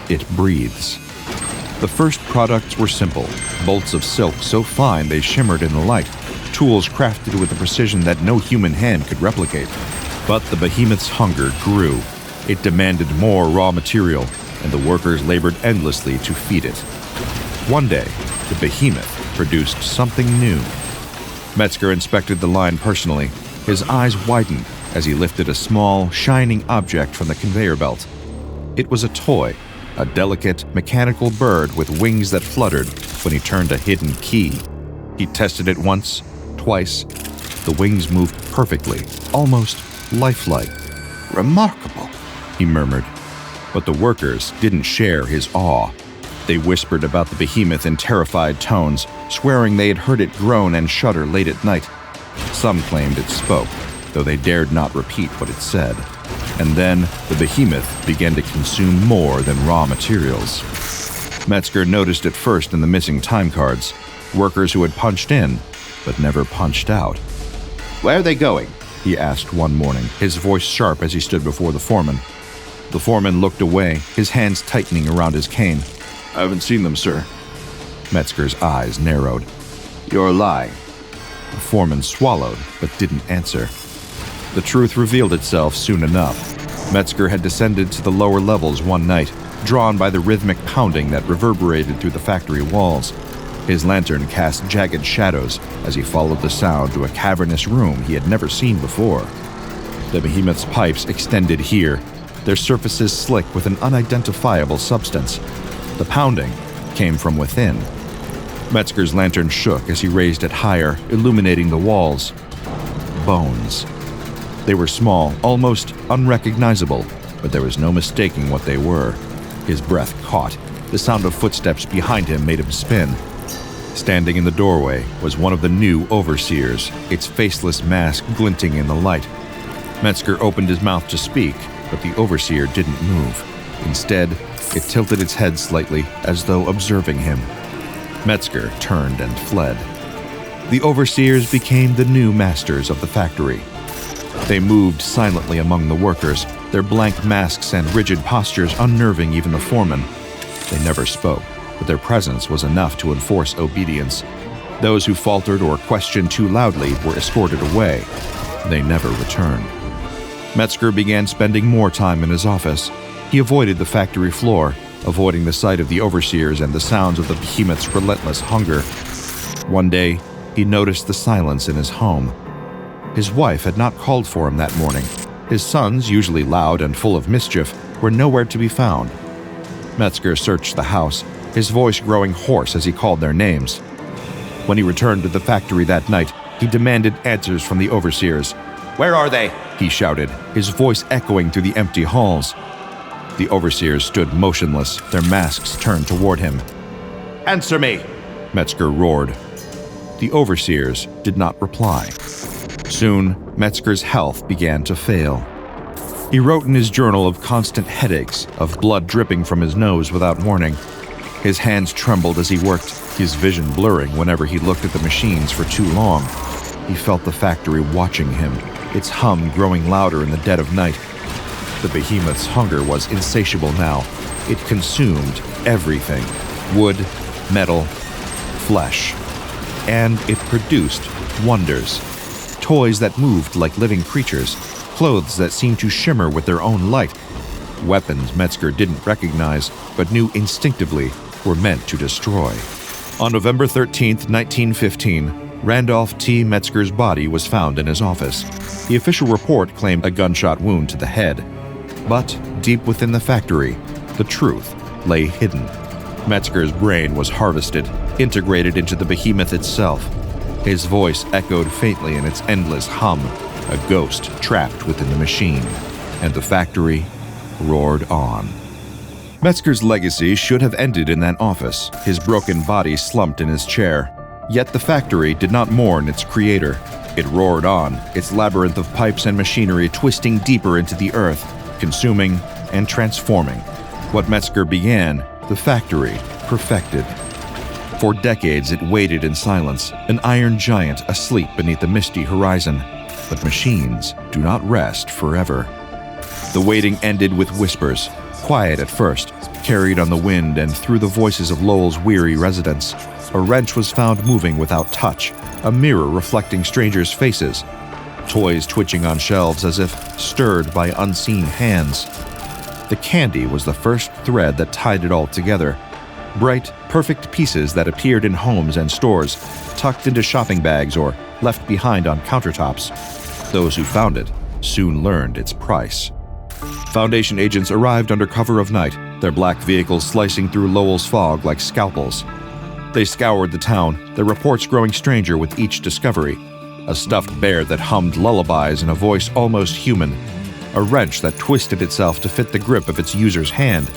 It breathes. The first products were simple, bolts of silk so fine they shimmered in the light, tools crafted with a precision that no human hand could replicate. But the Behemoth's hunger grew. It demanded more raw material, and the workers labored endlessly to feed it. One day, the Behemoth produced something new. Metzger inspected the line personally. His eyes widened as he lifted a small, shining object from the conveyor belt. It was a toy, a delicate, mechanical bird with wings that fluttered when he turned a hidden key. He tested it once, twice. The wings moved perfectly, almost lifelike. Remarkable, he murmured. But the workers didn't share his awe. They whispered about the Behemoth in terrified tones, swearing they had heard it groan and shudder late at night. Some claimed it spoke, though they dared not repeat what it said. And then the Behemoth began to consume more than raw materials. Metzger noticed it first in the missing time cards, workers who had punched in, but never punched out. Where are they going? He asked one morning, his voice sharp as he stood before the foreman. The foreman looked away, his hands tightening around his cane. I haven't seen them, sir. Metzger's eyes narrowed. You're lying. The foreman swallowed, but didn't answer. The truth revealed itself soon enough. Metzger had descended to the lower levels one night, drawn by the rhythmic pounding that reverberated through the factory walls. His lantern cast jagged shadows as he followed the sound to a cavernous room he had never seen before. The Behemoth's pipes extended here, their surfaces slick with an unidentifiable substance. The pounding came from within. Metzger's lantern shook as he raised it higher, illuminating the walls. Bones. They were small, almost unrecognizable, but there was no mistaking what they were. His breath caught. The sound of footsteps behind him made him spin. Standing in the doorway was one of the new overseers, its faceless mask glinting in the light. Metzger opened his mouth to speak, but the overseer didn't move. Instead, it tilted its head slightly, as though observing him. Metzger turned and fled. The overseers became the new masters of the factory. They moved silently among the workers, their blank masks and rigid postures unnerving even the foreman. They never spoke, but their presence was enough to enforce obedience. Those who faltered or questioned too loudly were escorted away. They never returned. Metzger began spending more time in his office. He avoided the factory floor, avoiding the sight of the overseers and the sounds of the behemoth's relentless hunger. One day, he noticed the silence in his home. His wife had not called for him that morning. His sons, usually loud and full of mischief, were nowhere to be found. Metzger searched the house, his voice growing hoarse as he called their names. When he returned to the factory that night, he demanded answers from the overseers. "Where are they?" he shouted, his voice echoing through the empty halls. The overseers stood motionless, their masks turned toward him. "Answer me!" Metzger roared. The overseers did not reply. Soon, Metzger's health began to fail. He wrote in his journal of constant headaches, of blood dripping from his nose without warning. His hands trembled as he worked, his vision blurring whenever he looked at the machines for too long. He felt the factory watching him, its hum growing louder in the dead of night. The behemoth's hunger was insatiable now. It consumed everything: wood, metal, flesh. And it produced wonders. Toys that moved like living creatures, clothes that seemed to shimmer with their own light. Weapons Metzger didn't recognize, but knew instinctively were meant to destroy. On November 13, 1915, Randolph T. Metzger's body was found in his office. The official report claimed a gunshot wound to the head. But deep within the factory, the truth lay hidden. Metzger's brain was harvested, integrated into the behemoth itself. His voice echoed faintly in its endless hum, a ghost trapped within the machine. And the factory roared on. Metzger's legacy should have ended in that office, his broken body slumped in his chair. Yet the factory did not mourn its creator. It roared on, its labyrinth of pipes and machinery twisting deeper into the earth, consuming and transforming. What Metzger began, the factory perfected. For decades it waited in silence, an iron giant asleep beneath the misty horizon. But machines do not rest forever. The waiting ended with whispers, quiet at first, carried on the wind and through the voices of Lowell's weary residents. A wrench was found moving without touch, a mirror reflecting strangers' faces, toys twitching on shelves as if stirred by unseen hands. The candy was the first thread that tied it all together. Bright, perfect pieces that appeared in homes and stores, tucked into shopping bags or left behind on countertops. Those who found it soon learned its price. Foundation agents arrived under cover of night, their black vehicles slicing through Lowell's fog like scalpels. They scoured the town, their reports growing stranger with each discovery. A stuffed bear that hummed lullabies in a voice almost human. A wrench that twisted itself to fit the grip of its user's hand.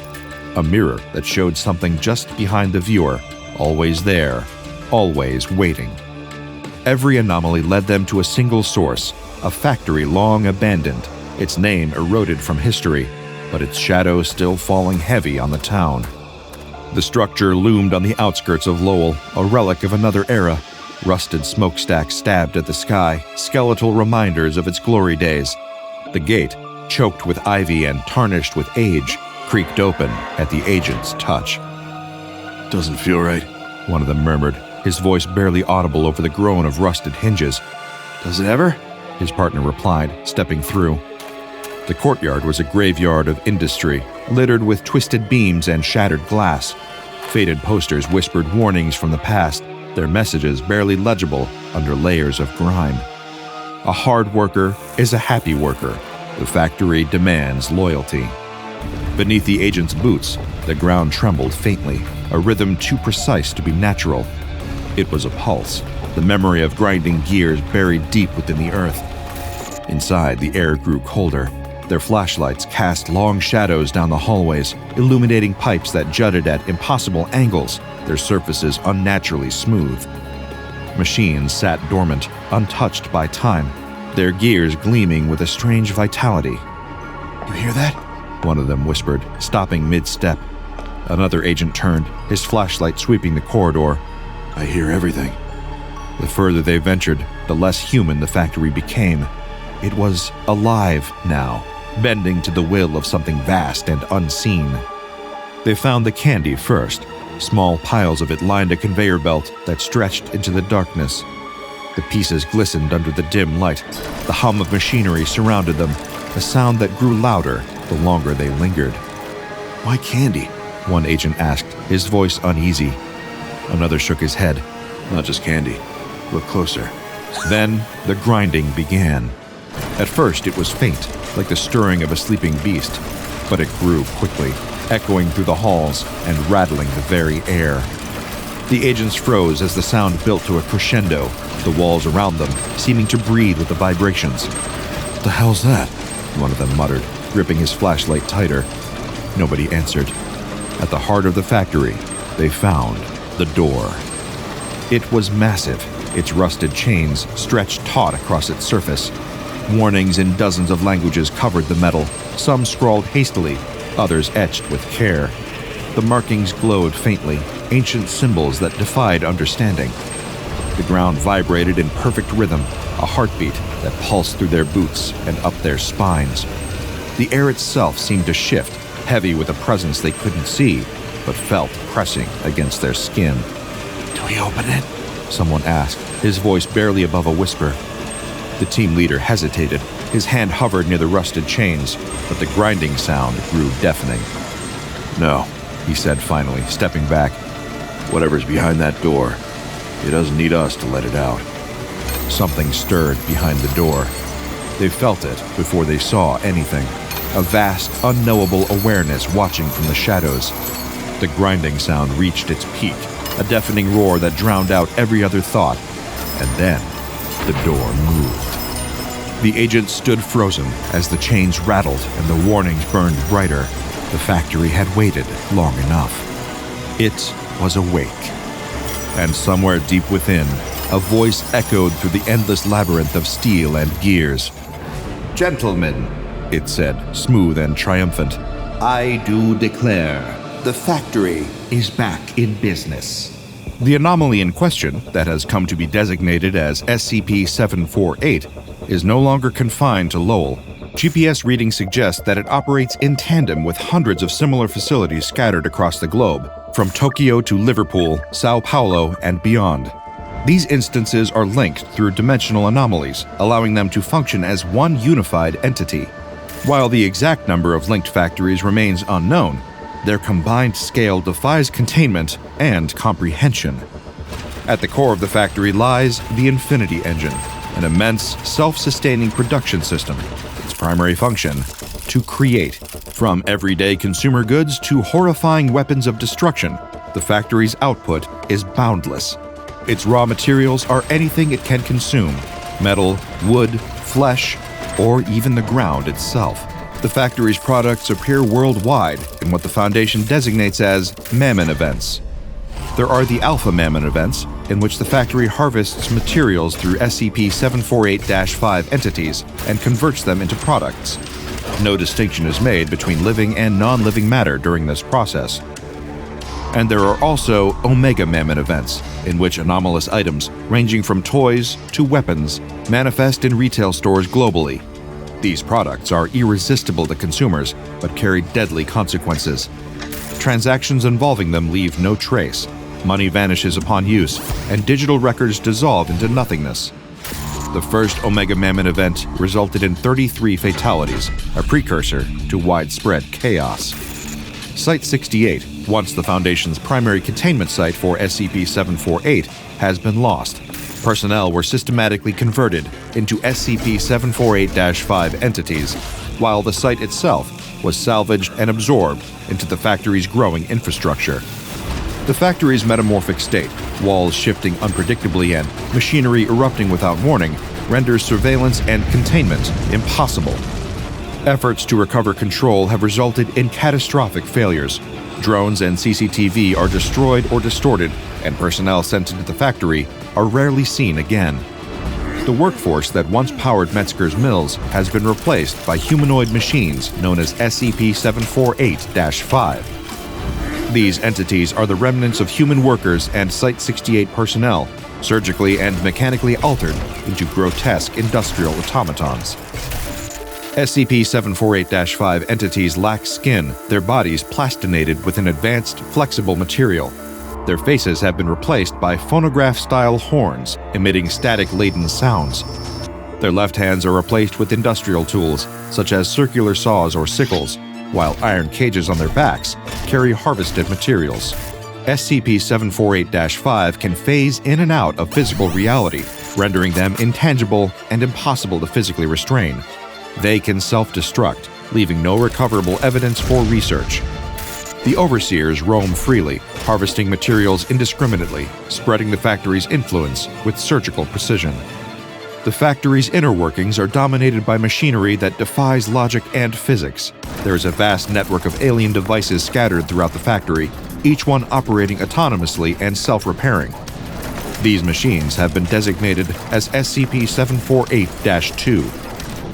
A mirror that showed something just behind the viewer, always there, always waiting. Every anomaly led them to a single source, a factory long abandoned, its name eroded from history, but its shadow still falling heavy on the town. The structure loomed on the outskirts of Lowell, a relic of another era. Rusted smokestacks stabbed at the sky, skeletal reminders of its glory days. The gate, choked with ivy and tarnished with age, creaked open at the agent's touch. "Doesn't feel right," one of them murmured, his voice barely audible over the groan of rusted hinges. "Does it ever?" his partner replied, stepping through. The courtyard was a graveyard of industry, littered with twisted beams and shattered glass. Faded posters whispered warnings from the past, their messages barely legible under layers of grime. A hard worker is a happy worker. The factory demands loyalty. Beneath the agent's boots, the ground trembled faintly, a rhythm too precise to be natural. It was a pulse, the memory of grinding gears buried deep within the earth. Inside, the air grew colder. Their flashlights cast long shadows down the hallways, illuminating pipes that jutted at impossible angles, their surfaces unnaturally smooth. Machines sat dormant, untouched by time, their gears gleaming with a strange vitality. You hear that? One of them whispered, stopping mid-step. Another agent turned, his flashlight sweeping the corridor. I hear everything. The further they ventured, the less human the factory became. It was alive now, bending to the will of something vast and unseen. They found the candy first. Small piles of it lined a conveyor belt that stretched into the darkness. The pieces glistened under the dim light. The hum of machinery surrounded them, a sound that grew louder the longer they lingered. Why candy? One agent asked, his voice uneasy. Another shook his head. Not just candy. Look closer. Then the grinding began. At first it was faint, like the stirring of a sleeping beast, but it grew quickly, echoing through the halls and rattling the very air. The agents froze as the sound built to a crescendo, the walls around them seeming to breathe with the vibrations. What the hell's that? One of them muttered, gripping his flashlight tighter. Nobody answered. At the heart of the factory, they found the door. It was massive, its rusted chains stretched taut across its surface. Warnings in dozens of languages covered the metal, some scrawled hastily, others etched with care. The markings glowed faintly, ancient symbols that defied understanding. The ground vibrated in perfect rhythm, a heartbeat that pulsed through their boots and up their spines. The air itself seemed to shift, heavy with a presence they couldn't see, but felt pressing against their skin. Do we open it? Someone asked, his voice barely above a whisper. The team leader hesitated. His hand hovered near the rusted chains, but the grinding sound grew deafening. No, he said finally, stepping back. Whatever's behind that door, it doesn't need us to let it out. Something stirred behind the door. They felt it before they saw anything. A vast, unknowable awareness watching from the shadows. The grinding sound reached its peak, a deafening roar that drowned out every other thought. And then, the door moved. The agent stood frozen as the chains rattled and the warnings burned brighter. The factory had waited long enough. It was awake. And somewhere deep within, a voice echoed through the endless labyrinth of steel and gears. Gentlemen, It said, smooth and triumphant. I do declare the factory is back in business. The anomaly in question, that has come to be designated as SCP-1440, is no longer confined to Lowell. GPS readings suggest that it operates in tandem with hundreds of similar facilities scattered across the globe, from Tokyo to Liverpool, Sao Paulo, and beyond. These instances are linked through dimensional anomalies, allowing them to function as one unified entity. While the exact number of linked factories remains unknown, their combined scale defies containment and comprehension. At the core of the factory lies the Infinity Engine, an immense, self-sustaining production system. Its primary function: to create. From everyday consumer goods to horrifying weapons of destruction, the factory's output is boundless. Its raw materials are anything it can consume: metal, wood, flesh, or even the ground itself. The factory's products appear worldwide in what the Foundation designates as Mammon events. There are the Alpha Mammon events, in which the factory harvests materials through SCP-748-5 entities and converts them into products. No distinction is made between living and non-living matter during this process. And there are also Omega Mammon events, in which anomalous items, ranging from toys to weapons, manifest in retail stores globally. These products are irresistible to consumers, but carry deadly consequences. Transactions involving them leave no trace. Money vanishes upon use, and digital records dissolve into nothingness. The first Omega Mammon event resulted in 33 fatalities, a precursor to widespread chaos. Site-68, once the Foundation's primary containment site for SCP-748, has been lost. Personnel were systematically converted into SCP-748-5 entities, while the site itself was salvaged and absorbed into the factory's growing infrastructure. The factory's metamorphic state, walls shifting unpredictably and machinery erupting without warning, renders surveillance and containment impossible. Efforts to recover control have resulted in catastrophic failures. Drones and CCTV are destroyed or distorted, and personnel sent into the factory are rarely seen again. The workforce that once powered Metzger's mills has been replaced by humanoid machines known as SCP-748-5. These entities are the remnants of human workers and Site-68 personnel, surgically and mechanically altered into grotesque industrial automatons. SCP-748-5 entities lack skin, their bodies plastinated with an advanced, flexible material. Their faces have been replaced by phonograph-style horns, emitting static-laden sounds. Their left hands are replaced with industrial tools, such as circular saws or sickles, while iron cages on their backs carry harvested materials. SCP-748-5 can phase in and out of physical reality, rendering them intangible and impossible to physically restrain. They can self-destruct, leaving no recoverable evidence for research. The overseers roam freely, harvesting materials indiscriminately, spreading the factory's influence with surgical precision. The factory's inner workings are dominated by machinery that defies logic and physics. There is a vast network of alien devices scattered throughout the factory, each one operating autonomously and self-repairing. These machines have been designated as SCP-748-2.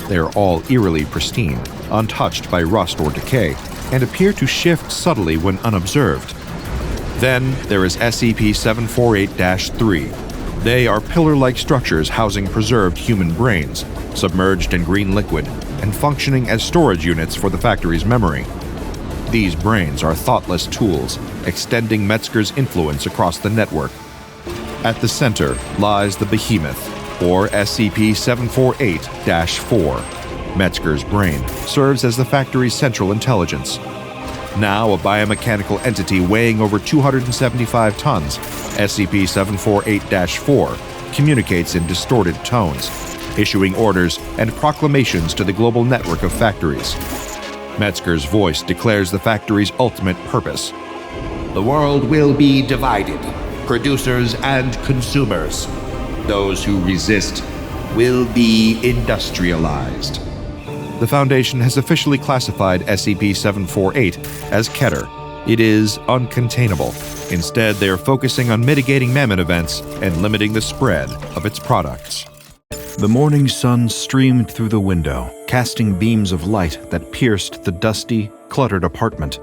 They are all eerily pristine, untouched by rust or decay, and appear to shift subtly when unobserved. Then there is SCP-748-3. They are pillar-like structures housing preserved human brains, submerged in green liquid, and functioning as storage units for the factory's memory. These brains are thoughtless tools, extending Metzger's influence across the network. At the center lies the Behemoth, or SCP-748-4. Metzger's brain serves as the factory's central intelligence. Now a biomechanical entity weighing over 275 tons, SCP-748-4 communicates in distorted tones, issuing orders and proclamations to the global network of factories. Metzger's voice declares the factory's ultimate purpose. The world will be divided, producers and consumers. Those who resist will be industrialized. The Foundation has officially classified SCP-748 as Keter. It is uncontainable. Instead, they are focusing on mitigating Mammoth events and limiting the spread of its products. The morning sun streamed through the window, casting beams of light that pierced the dusty, cluttered apartment.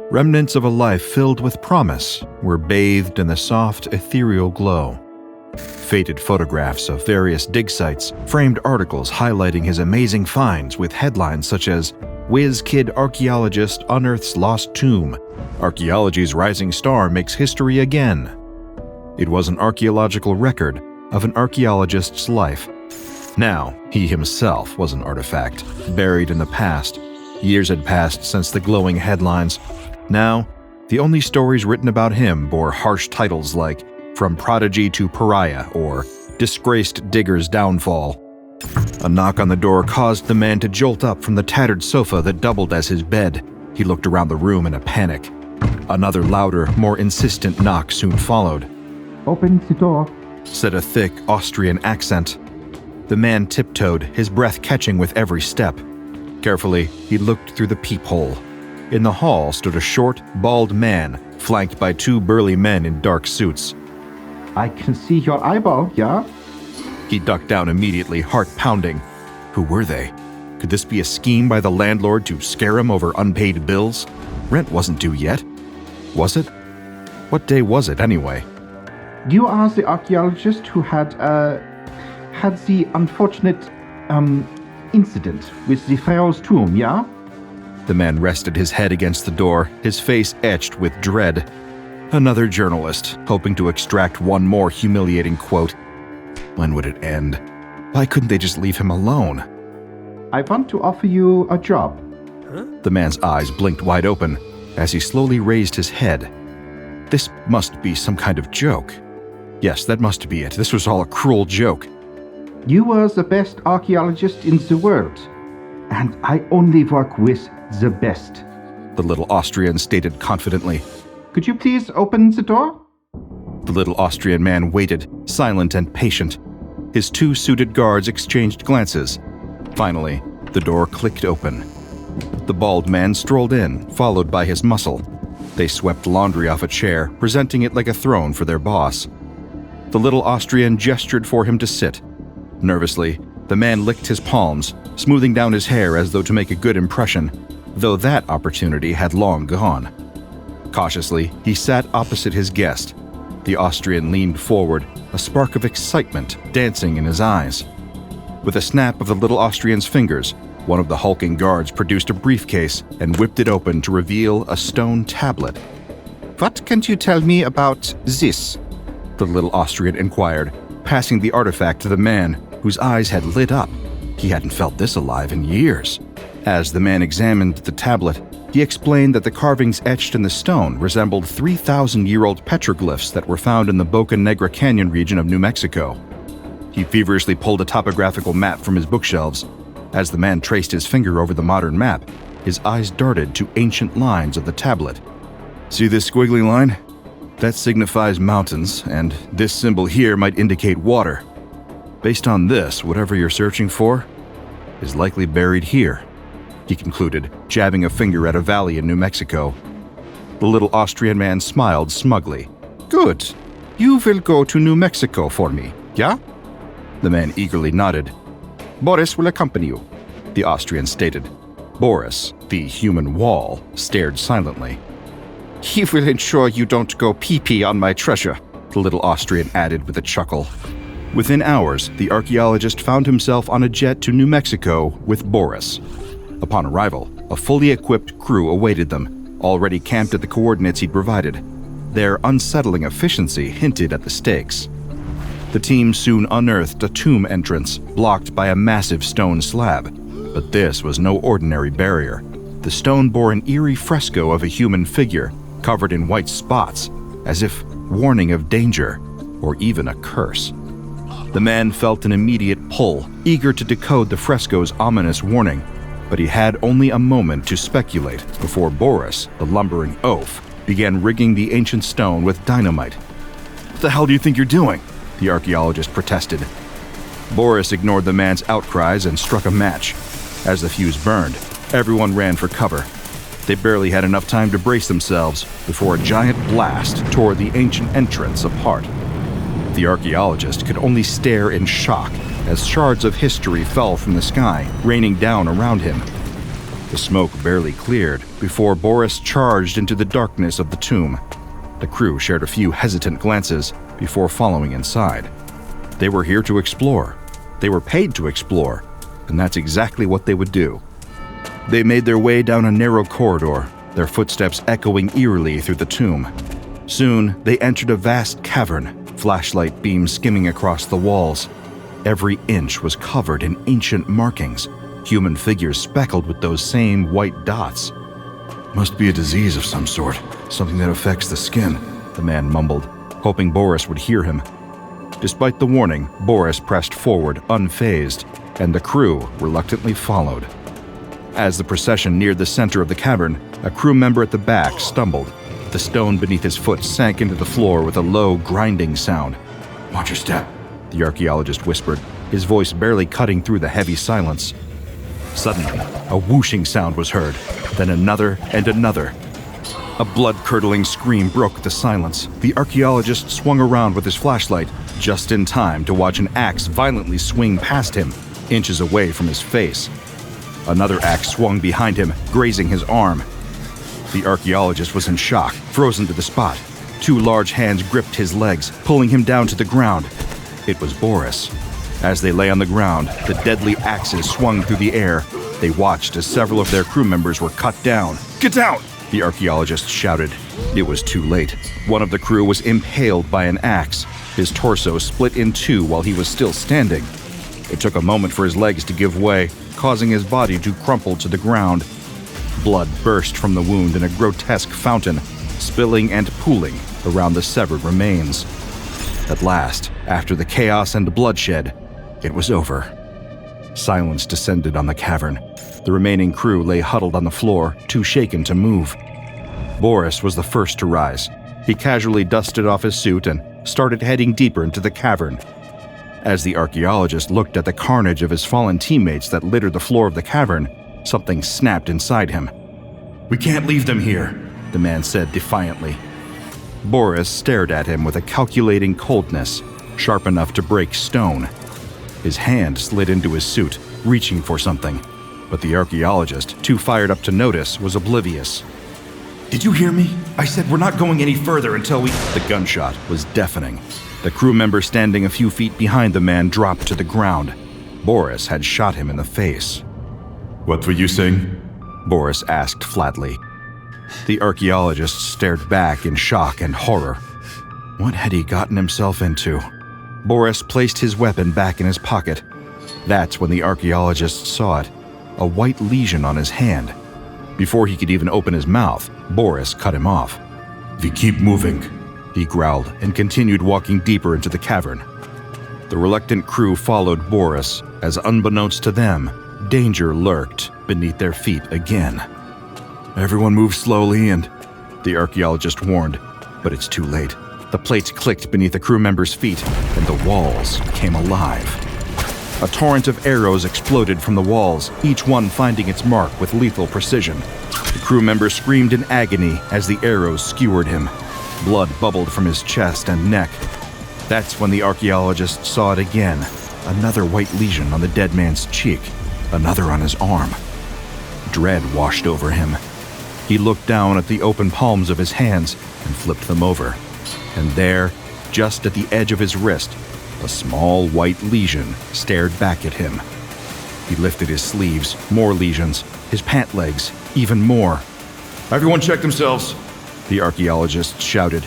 Remnants of a life filled with promise were bathed in the soft, ethereal glow. Faded photographs of various dig sites framed articles highlighting his amazing finds with headlines such as "Whiz Kid Archaeologist Unearths Lost Tomb. Archaeology's Rising Star Makes History Again." It was an archaeological record of an archaeologist's life. Now, he himself was an artifact, buried in the past. Years had passed since the glowing headlines. Now, the only stories written about him bore harsh titles like "From Prodigy to Pariah" or "Disgraced Digger's Downfall." A knock on the door caused the man to jolt up from the tattered sofa that doubled as his bed. He looked around the room in a panic. Another louder, more insistent knock soon followed. "Open the door," said a thick Austrian accent. The man tiptoed, his breath catching with every step. Carefully, he looked through the peephole. In the hall stood a short, bald man, flanked by two burly men in dark suits. "I can see your eyeball, yeah?" He ducked down immediately, heart pounding. Who were they? Could this be a scheme by the landlord to scare him over unpaid bills? Rent wasn't due yet. Was it? What day was it, anyway? "You are the archaeologist who had the unfortunate, incident with the pharaoh's tomb, yeah?" The man rested his head against the door, his face etched with dread. Another journalist, hoping to extract one more humiliating quote. When would it end? Why couldn't they just leave him alone? "I want to offer you a job." The man's eyes blinked wide open as he slowly raised his head. This must be some kind of joke. Yes, that must be it. This was all a cruel joke. "You were the best archaeologist in the world, and I only work with the best," the little Austrian stated confidently. "Could you please open the door?" The little Austrian man waited, silent and patient. His 2 suited guards exchanged glances. Finally, the door clicked open. The bald man strolled in, followed by his muscle. They swept laundry off a chair, presenting it like a throne for their boss. The little Austrian gestured for him to sit. Nervously, the man licked his palms, smoothing down his hair as though to make a good impression, though that opportunity had long gone. Cautiously, he sat opposite his guest. The Austrian leaned forward, a spark of excitement dancing in his eyes. With a snap of the little Austrian's fingers, one of the hulking guards produced a briefcase and whipped it open to reveal a stone tablet. What can you tell me about this? The little Austrian inquired, passing the artifact to the man, whose eyes had lit up. He hadn't felt this alive in years. As the man examined the tablet, he explained that the carvings etched in the stone resembled 3,000-year-old petroglyphs that were found in the Boca Negra Canyon region of New Mexico. He feverishly pulled a topographical map from his bookshelves. As the man traced his finger over the modern map, his eyes darted to ancient lines of the tablet. See this squiggly line? That signifies mountains, and this symbol here might indicate water. Based on this, whatever you're searching for is likely buried here, he concluded, jabbing a finger at a valley in New Mexico. The little Austrian man smiled smugly. Good. You will go to New Mexico for me, yeah? The man eagerly nodded. Boris will accompany you, the Austrian stated. Boris, the human wall, stared silently. He will ensure you don't go pee-pee on my treasure, the little Austrian added with a chuckle. Within hours, the archaeologist found himself on a jet to New Mexico with Boris. Upon arrival, a fully equipped crew awaited them, already camped at the coordinates he'd provided. Their unsettling efficiency hinted at the stakes. The team soon unearthed a tomb entrance blocked by a massive stone slab. But this was no ordinary barrier. The stone bore an eerie fresco of a human figure, covered in white spots, as if warning of danger, or even a curse. The man felt an immediate pull, eager to decode the fresco's ominous warning, but he had only a moment to speculate before Boris, the lumbering oaf, began rigging the ancient stone with dynamite. "What the hell do you think you're doing?" the archaeologist protested. Boris ignored the man's outcries and struck a match. As the fuse burned, everyone ran for cover. They barely had enough time to brace themselves before a giant blast tore the ancient entrance apart. The archaeologist could only stare in shock as shards of history fell from the sky, raining down around him. The smoke barely cleared before Boris charged into the darkness of the tomb. The crew shared a few hesitant glances before following inside. They were here to explore. They were paid to explore, and that's exactly what they would do. They made their way down a narrow corridor, their footsteps echoing eerily through the tomb. Soon, they entered a vast cavern, flashlight beams skimming across the walls. Every inch was covered in ancient markings, human figures speckled with those same white dots. "Must be a disease of some sort, something that affects the skin," the man mumbled, hoping Boris would hear him. Despite the warning, Boris pressed forward, unfazed, and the crew reluctantly followed. As the procession neared the center of the cavern, a crew member at the back stumbled. The stone beneath his foot sank into the floor with a low, grinding sound. "Watch your step," the archaeologist whispered, his voice barely cutting through the heavy silence. Suddenly, a whooshing sound was heard, then another and another. A blood-curdling scream broke the silence. The archaeologist swung around with his flashlight, just in time to watch an axe violently swing past him, inches away from his face. Another axe swung behind him, grazing his arm. The archaeologist was in shock, frozen to the spot. Two large hands gripped his legs, pulling him down to the ground. It was Boris. As they lay on the ground, the deadly axes swung through the air. They watched as several of their crew members were cut down. "Get down!" the archaeologist shouted. It was too late. One of the crew was impaled by an axe. His torso split in two while he was still standing. It took a moment for his legs to give way, causing his body to crumple to the ground. Blood burst from the wound in a grotesque fountain, spilling and pooling around the severed remains. At last, after the chaos and bloodshed, it was over. Silence descended on the cavern. The remaining crew lay huddled on the floor, too shaken to move. Boris was the first to rise. He casually dusted off his suit and started heading deeper into the cavern. As the archaeologist looked at the carnage of his fallen teammates that littered the floor of the cavern, something snapped inside him. "We can't leave them here," the man said defiantly. Boris stared at him with a calculating coldness, sharp enough to break stone. His hand slid into his suit, reaching for something, but the archaeologist, too fired up to notice, was oblivious. "Did you hear me? I said we're not going any further until we—" The gunshot was deafening. The crew member standing a few feet behind the man dropped to the ground. Boris had shot him in the face. "What were you saying?" Boris asked flatly. The archaeologist stared back in shock and horror. What had he gotten himself into? Boris placed his weapon back in his pocket. That's when the archaeologist saw it, a white lesion on his hand. Before he could even open his mouth, Boris cut him off. "We keep moving," he growled and continued walking deeper into the cavern. The reluctant crew followed Boris as, unbeknownst to them, danger lurked beneath their feet again. "Everyone move slowly and—" the archaeologist warned, but it's too late. The plates clicked beneath the crew members' feet, and the walls came alive. A torrent of arrows exploded from the walls, each one finding its mark with lethal precision. The crew member screamed in agony as the arrows skewered him. Blood bubbled from his chest and neck. That's when the archaeologist saw it again, another white lesion on the dead man's cheek, another on his arm. Dread washed over him. He looked down at the open palms of his hands and flipped them over. And there, just at the edge of his wrist, a small white lesion stared back at him. He lifted his sleeves, more lesions, his pant legs, even more. "Everyone check themselves," the archaeologist shouted.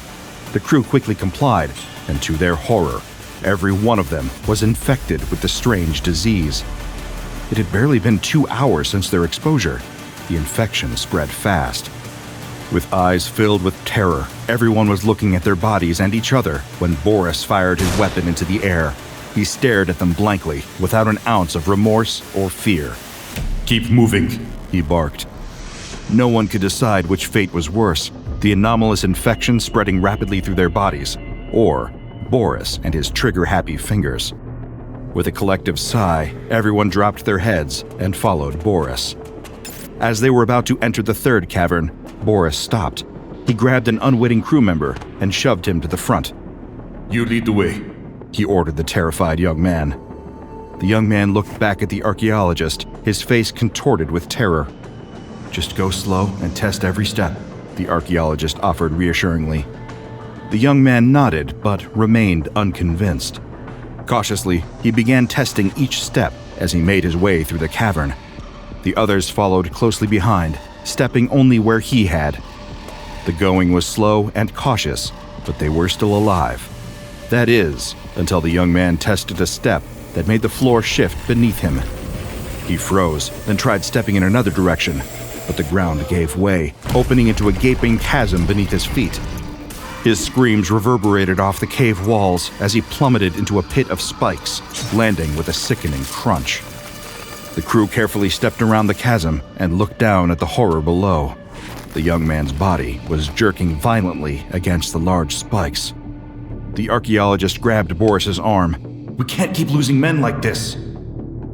The crew quickly complied, and to their horror, every one of them was infected with the strange disease. It had barely been 2 hours since their exposure. The infection spread fast. With eyes filled with terror, everyone was looking at their bodies and each other when Boris fired his weapon into the air. He stared at them blankly, without an ounce of remorse or fear. "Keep moving," he barked. No one could decide which fate was worse, the anomalous infection spreading rapidly through their bodies, or Boris and his trigger-happy fingers. With a collective sigh, everyone dropped their heads and followed Boris. As they were about to enter the third cavern, Boris stopped. He grabbed an unwitting crew member and shoved him to the front. "You lead the way," he ordered the terrified young man. The young man looked back at the archaeologist, his face contorted with terror. "Just go slow and test every step," the archaeologist offered reassuringly. The young man nodded but remained unconvinced. Cautiously, he began testing each step as he made his way through the cavern. The others followed closely behind, stepping only where he had. The going was slow and cautious, but they were still alive. That is, until the young man tested a step that made the floor shift beneath him. He froze, then tried stepping in another direction, but the ground gave way, opening into a gaping chasm beneath his feet. His screams reverberated off the cave walls as he plummeted into a pit of spikes, landing with a sickening crunch. The crew carefully stepped around the chasm and looked down at the horror below. The young man's body was jerking violently against the large spikes. The archaeologist grabbed Boris's arm. "We can't keep losing men like this."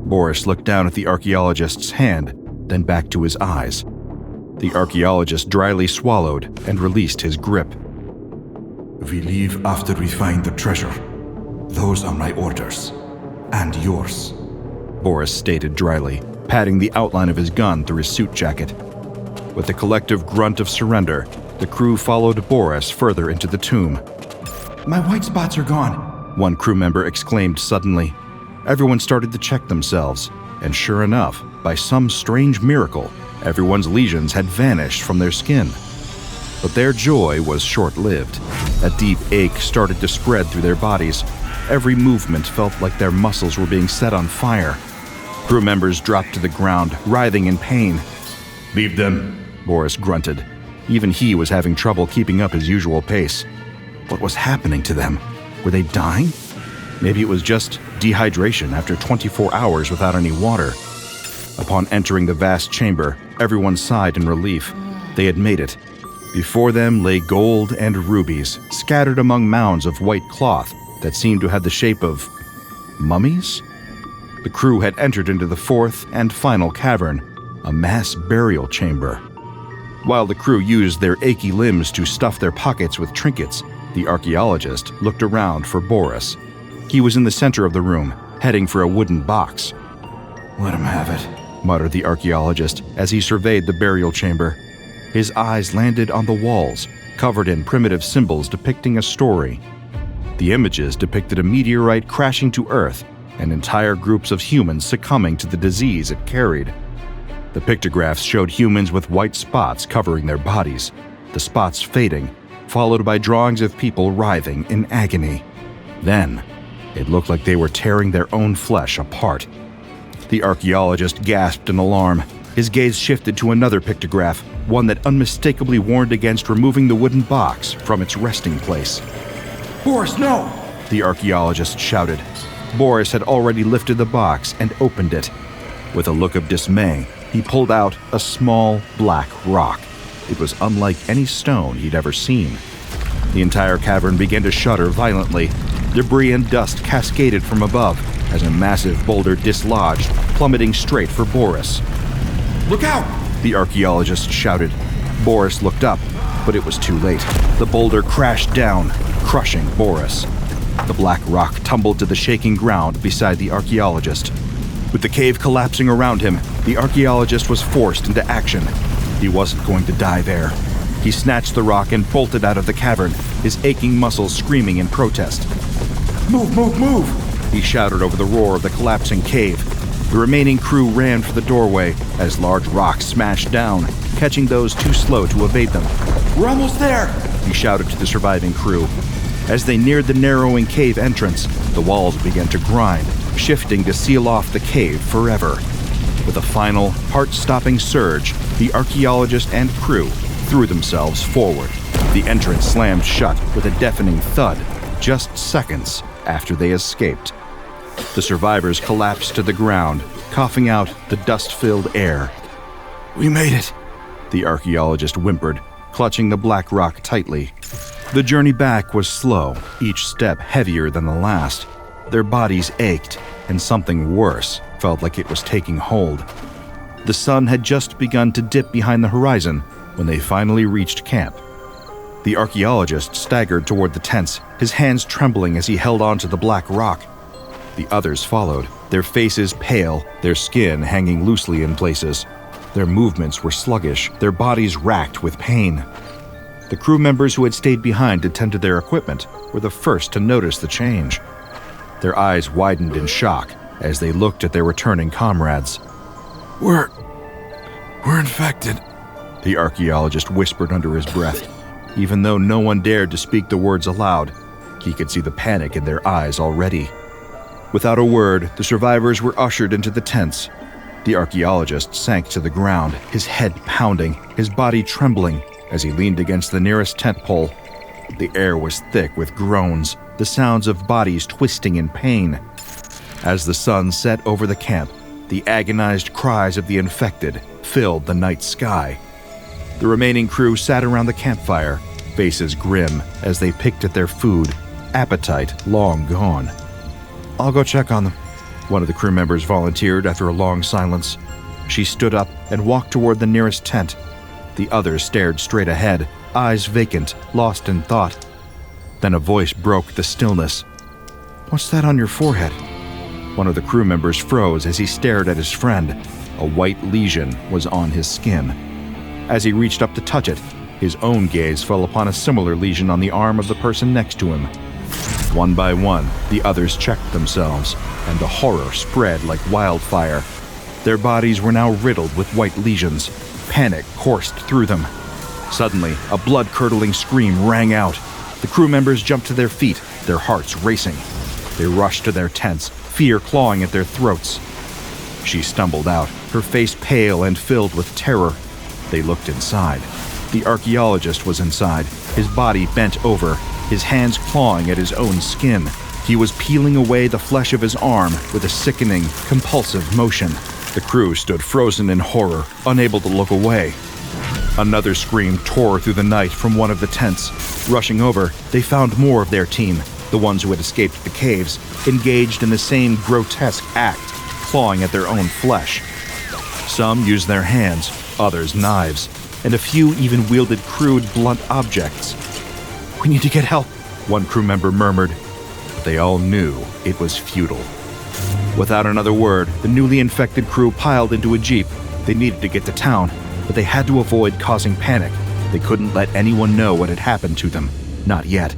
Boris looked down at the archaeologist's hand, then back to his eyes. The archaeologist dryly swallowed and released his grip. "We leave after we find the treasure. Those are my orders. And yours," Boris stated dryly, patting the outline of his gun through his suit jacket. With a collective grunt of surrender, the crew followed Boris further into the tomb. "My white spots are gone," one crew member exclaimed suddenly. Everyone started to check themselves, and sure enough, by some strange miracle, everyone's lesions had vanished from their skin. But their joy was short-lived. A deep ache started to spread through their bodies. Every movement felt like their muscles were being set on fire. Crew members dropped to the ground, writhing in pain. "Leave them," Boris grunted. Even he was having trouble keeping up his usual pace. What was happening to them? Were they dying? Maybe it was just dehydration after 24 hours without any water. Upon entering the vast chamber, everyone sighed in relief. They had made it. Before them lay gold and rubies, scattered among mounds of white cloth that seemed to have the shape of Mummies? The crew had entered into the fourth and final cavern, a mass burial chamber. While the crew used their achy limbs to stuff their pockets with trinkets, the archaeologist looked around for Boris. He was in the center of the room, heading for a wooden box. Let him have it, muttered the archaeologist as he surveyed the burial chamber. His eyes landed on the walls, covered in primitive symbols depicting a story. The images depicted a meteorite crashing to Earth and entire groups of humans succumbing to the disease it carried. The pictographs showed humans with white spots covering their bodies, the spots fading, followed by drawings of people writhing in agony. Then, it looked like they were tearing their own flesh apart. The archaeologist gasped in alarm. His gaze shifted to another pictograph, one that unmistakably warned against removing the wooden box from its resting place. Boris, no! The archaeologist shouted. Boris had already lifted the box and opened it. With a look of dismay, he pulled out a small black rock. It was unlike any stone he'd ever seen. The entire cavern began to shudder violently. Debris and dust cascaded from above as a massive boulder dislodged, plummeting straight for Boris. Look out! The archaeologist shouted. Boris looked up, but it was too late. The boulder crashed down, crushing Boris. The black rock tumbled to the shaking ground beside the archaeologist. With the cave collapsing around him, the archaeologist was forced into action. He wasn't going to die there. He snatched the rock and bolted out of the cavern, his aching muscles screaming in protest. Move, move, move! He shouted over the roar of the collapsing cave. The remaining crew ran for the doorway as large rocks smashed down, catching those too slow to evade them. We're almost there! He shouted to the surviving crew. As they neared the narrowing cave entrance, the walls began to grind, shifting to seal off the cave forever. With a final, heart-stopping surge, the archaeologist and crew threw themselves forward. The entrance slammed shut with a deafening thud, just seconds after they escaped. The survivors collapsed to the ground, coughing out the dust-filled air. We made it, the archaeologist whimpered, clutching the black rock tightly. The journey back was slow, each step heavier than the last. Their bodies ached, and something worse felt like it was taking hold. The sun had just begun to dip behind the horizon when they finally reached camp. The archaeologist staggered toward the tents, his hands trembling as he held on to the black rock. The others followed, their faces pale, their skin hanging loosely in places. Their movements were sluggish, their bodies racked with pain. The crew members who had stayed behind to tend to their equipment were the first to notice the change. Their eyes widened in shock as they looked at their returning comrades. We're infected, the archaeologist whispered under his breath. Even though no one dared to speak the words aloud, he could see the panic in their eyes already. Without a word, the survivors were ushered into the tents. The archaeologist sank to the ground, his head pounding, his body trembling as he leaned against the nearest tent pole. The air was thick with groans, the sounds of bodies twisting in pain. As the sun set over the camp, the agonized cries of the infected filled the night sky. The remaining crew sat around the campfire, faces grim as they picked at their food, appetite long gone. I'll go check on them, one of the crew members volunteered after a long silence. She stood up and walked toward the nearest tent. The others stared straight ahead, eyes vacant, lost in thought. Then a voice broke the stillness. "What's that on your forehead?" One of the crew members froze as he stared at his friend. A white lesion was on his skin. As he reached up to touch it, his own gaze fell upon a similar lesion on the arm of the person next to him. One by one, the others checked themselves, and the horror spread like wildfire. Their bodies were now riddled with white lesions. Panic coursed through them. Suddenly, a blood-curdling scream rang out. The crew members jumped to their feet, their hearts racing. They rushed to their tents, fear clawing at their throats. She stumbled out, her face pale and filled with terror. They looked inside. The archaeologist was inside, his body bent over, his hands clawing at his own skin. He was peeling away the flesh of his arm with a sickening, compulsive motion. The crew stood frozen in horror, unable to look away. Another scream tore through the night from one of the tents. Rushing over, they found more of their team, The ones who had escaped the caves engaged in the same grotesque act, clawing at their own flesh. Some used their hands, others knives, and a few even wielded crude, blunt objects. "We need to get help," one crew member murmured, but they all knew it was futile. Without another word, the newly infected crew piled into a jeep. They needed to get to town, but they had to avoid causing panic. They couldn't let anyone know what had happened to them. Not yet.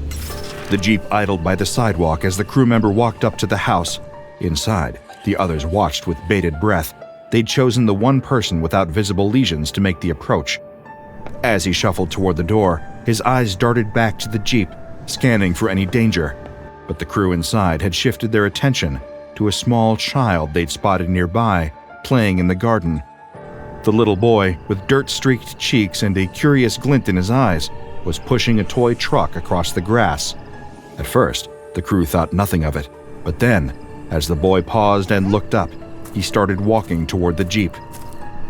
The jeep idled by the sidewalk as the crew member walked up to the house. Inside, the others watched with bated breath. They'd chosen the one person without visible lesions to make the approach. As he shuffled toward the door, his eyes darted back to the jeep, scanning for any danger. But the crew inside had shifted their attention to a small child they'd spotted nearby, playing in the garden. The little boy, with dirt-streaked cheeks and a curious glint in his eyes, was pushing a toy truck across the grass. At first, the crew thought nothing of it, but then, as the boy paused and looked up, he started walking toward the jeep.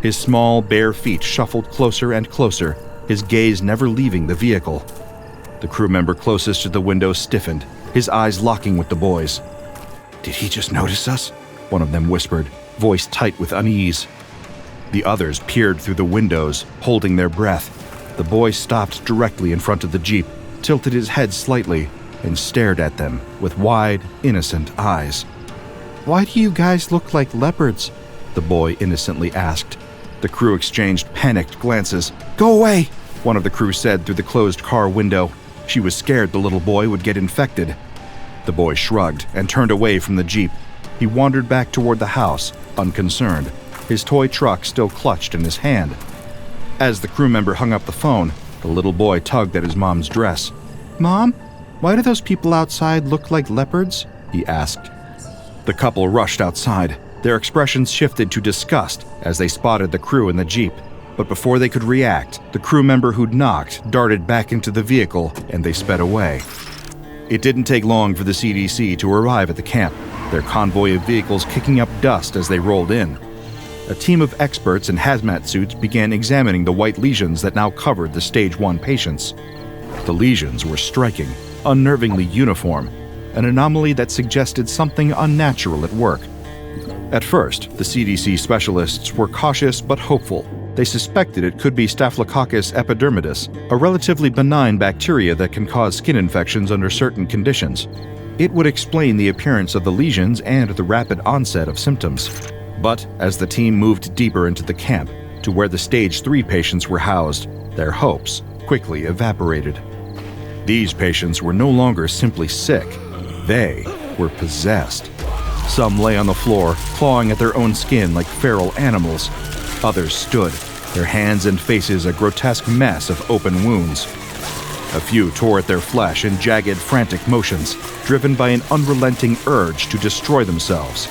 His small, bare feet shuffled closer and closer, his gaze never leaving the vehicle. The crew member closest to the window stiffened, his eyes locking with the boy's. "Did he just notice us?" one of them whispered, voice tight with unease. The others peered through the windows, holding their breath. The boy stopped directly in front of the jeep, tilted his head slightly, and stared at them with wide, innocent eyes. "Why do you guys look like leopards?" the boy innocently asked. The crew exchanged panicked glances. "Go away!" one of the crew said through the closed car window. She was scared the little boy would get infected. The boy shrugged and turned away from the jeep. He wandered back toward the house, unconcerned, his toy truck still clutched in his hand. As the crew member hung up the phone, the little boy tugged at his mom's dress. "Mom, why do those people outside look like leopards?" he asked. The couple rushed outside. Their expressions shifted to disgust as they spotted the crew in the jeep. But before they could react, the crew member who'd knocked darted back into the vehicle and they sped away. It didn't take long for the CDC to arrive at the camp, their convoy of vehicles kicking up dust as they rolled in. A team of experts in hazmat suits began examining the white lesions that now covered the Stage 1 patients. The lesions were striking, unnervingly uniform, an anomaly that suggested something unnatural at work. At first, the CDC specialists were cautious but hopeful. They suspected it could be Staphylococcus epidermidis, a relatively benign bacteria that can cause skin infections under certain conditions. It would explain the appearance of the lesions and the rapid onset of symptoms. But as the team moved deeper into the camp, to where the Stage 3 patients were housed, their hopes quickly evaporated. These patients were no longer simply sick. They were possessed. Some lay on the floor, clawing at their own skin like feral animals. Others stood, their hands and faces a grotesque mess of open wounds. A few tore at their flesh in jagged, frantic motions, driven by an unrelenting urge to destroy themselves.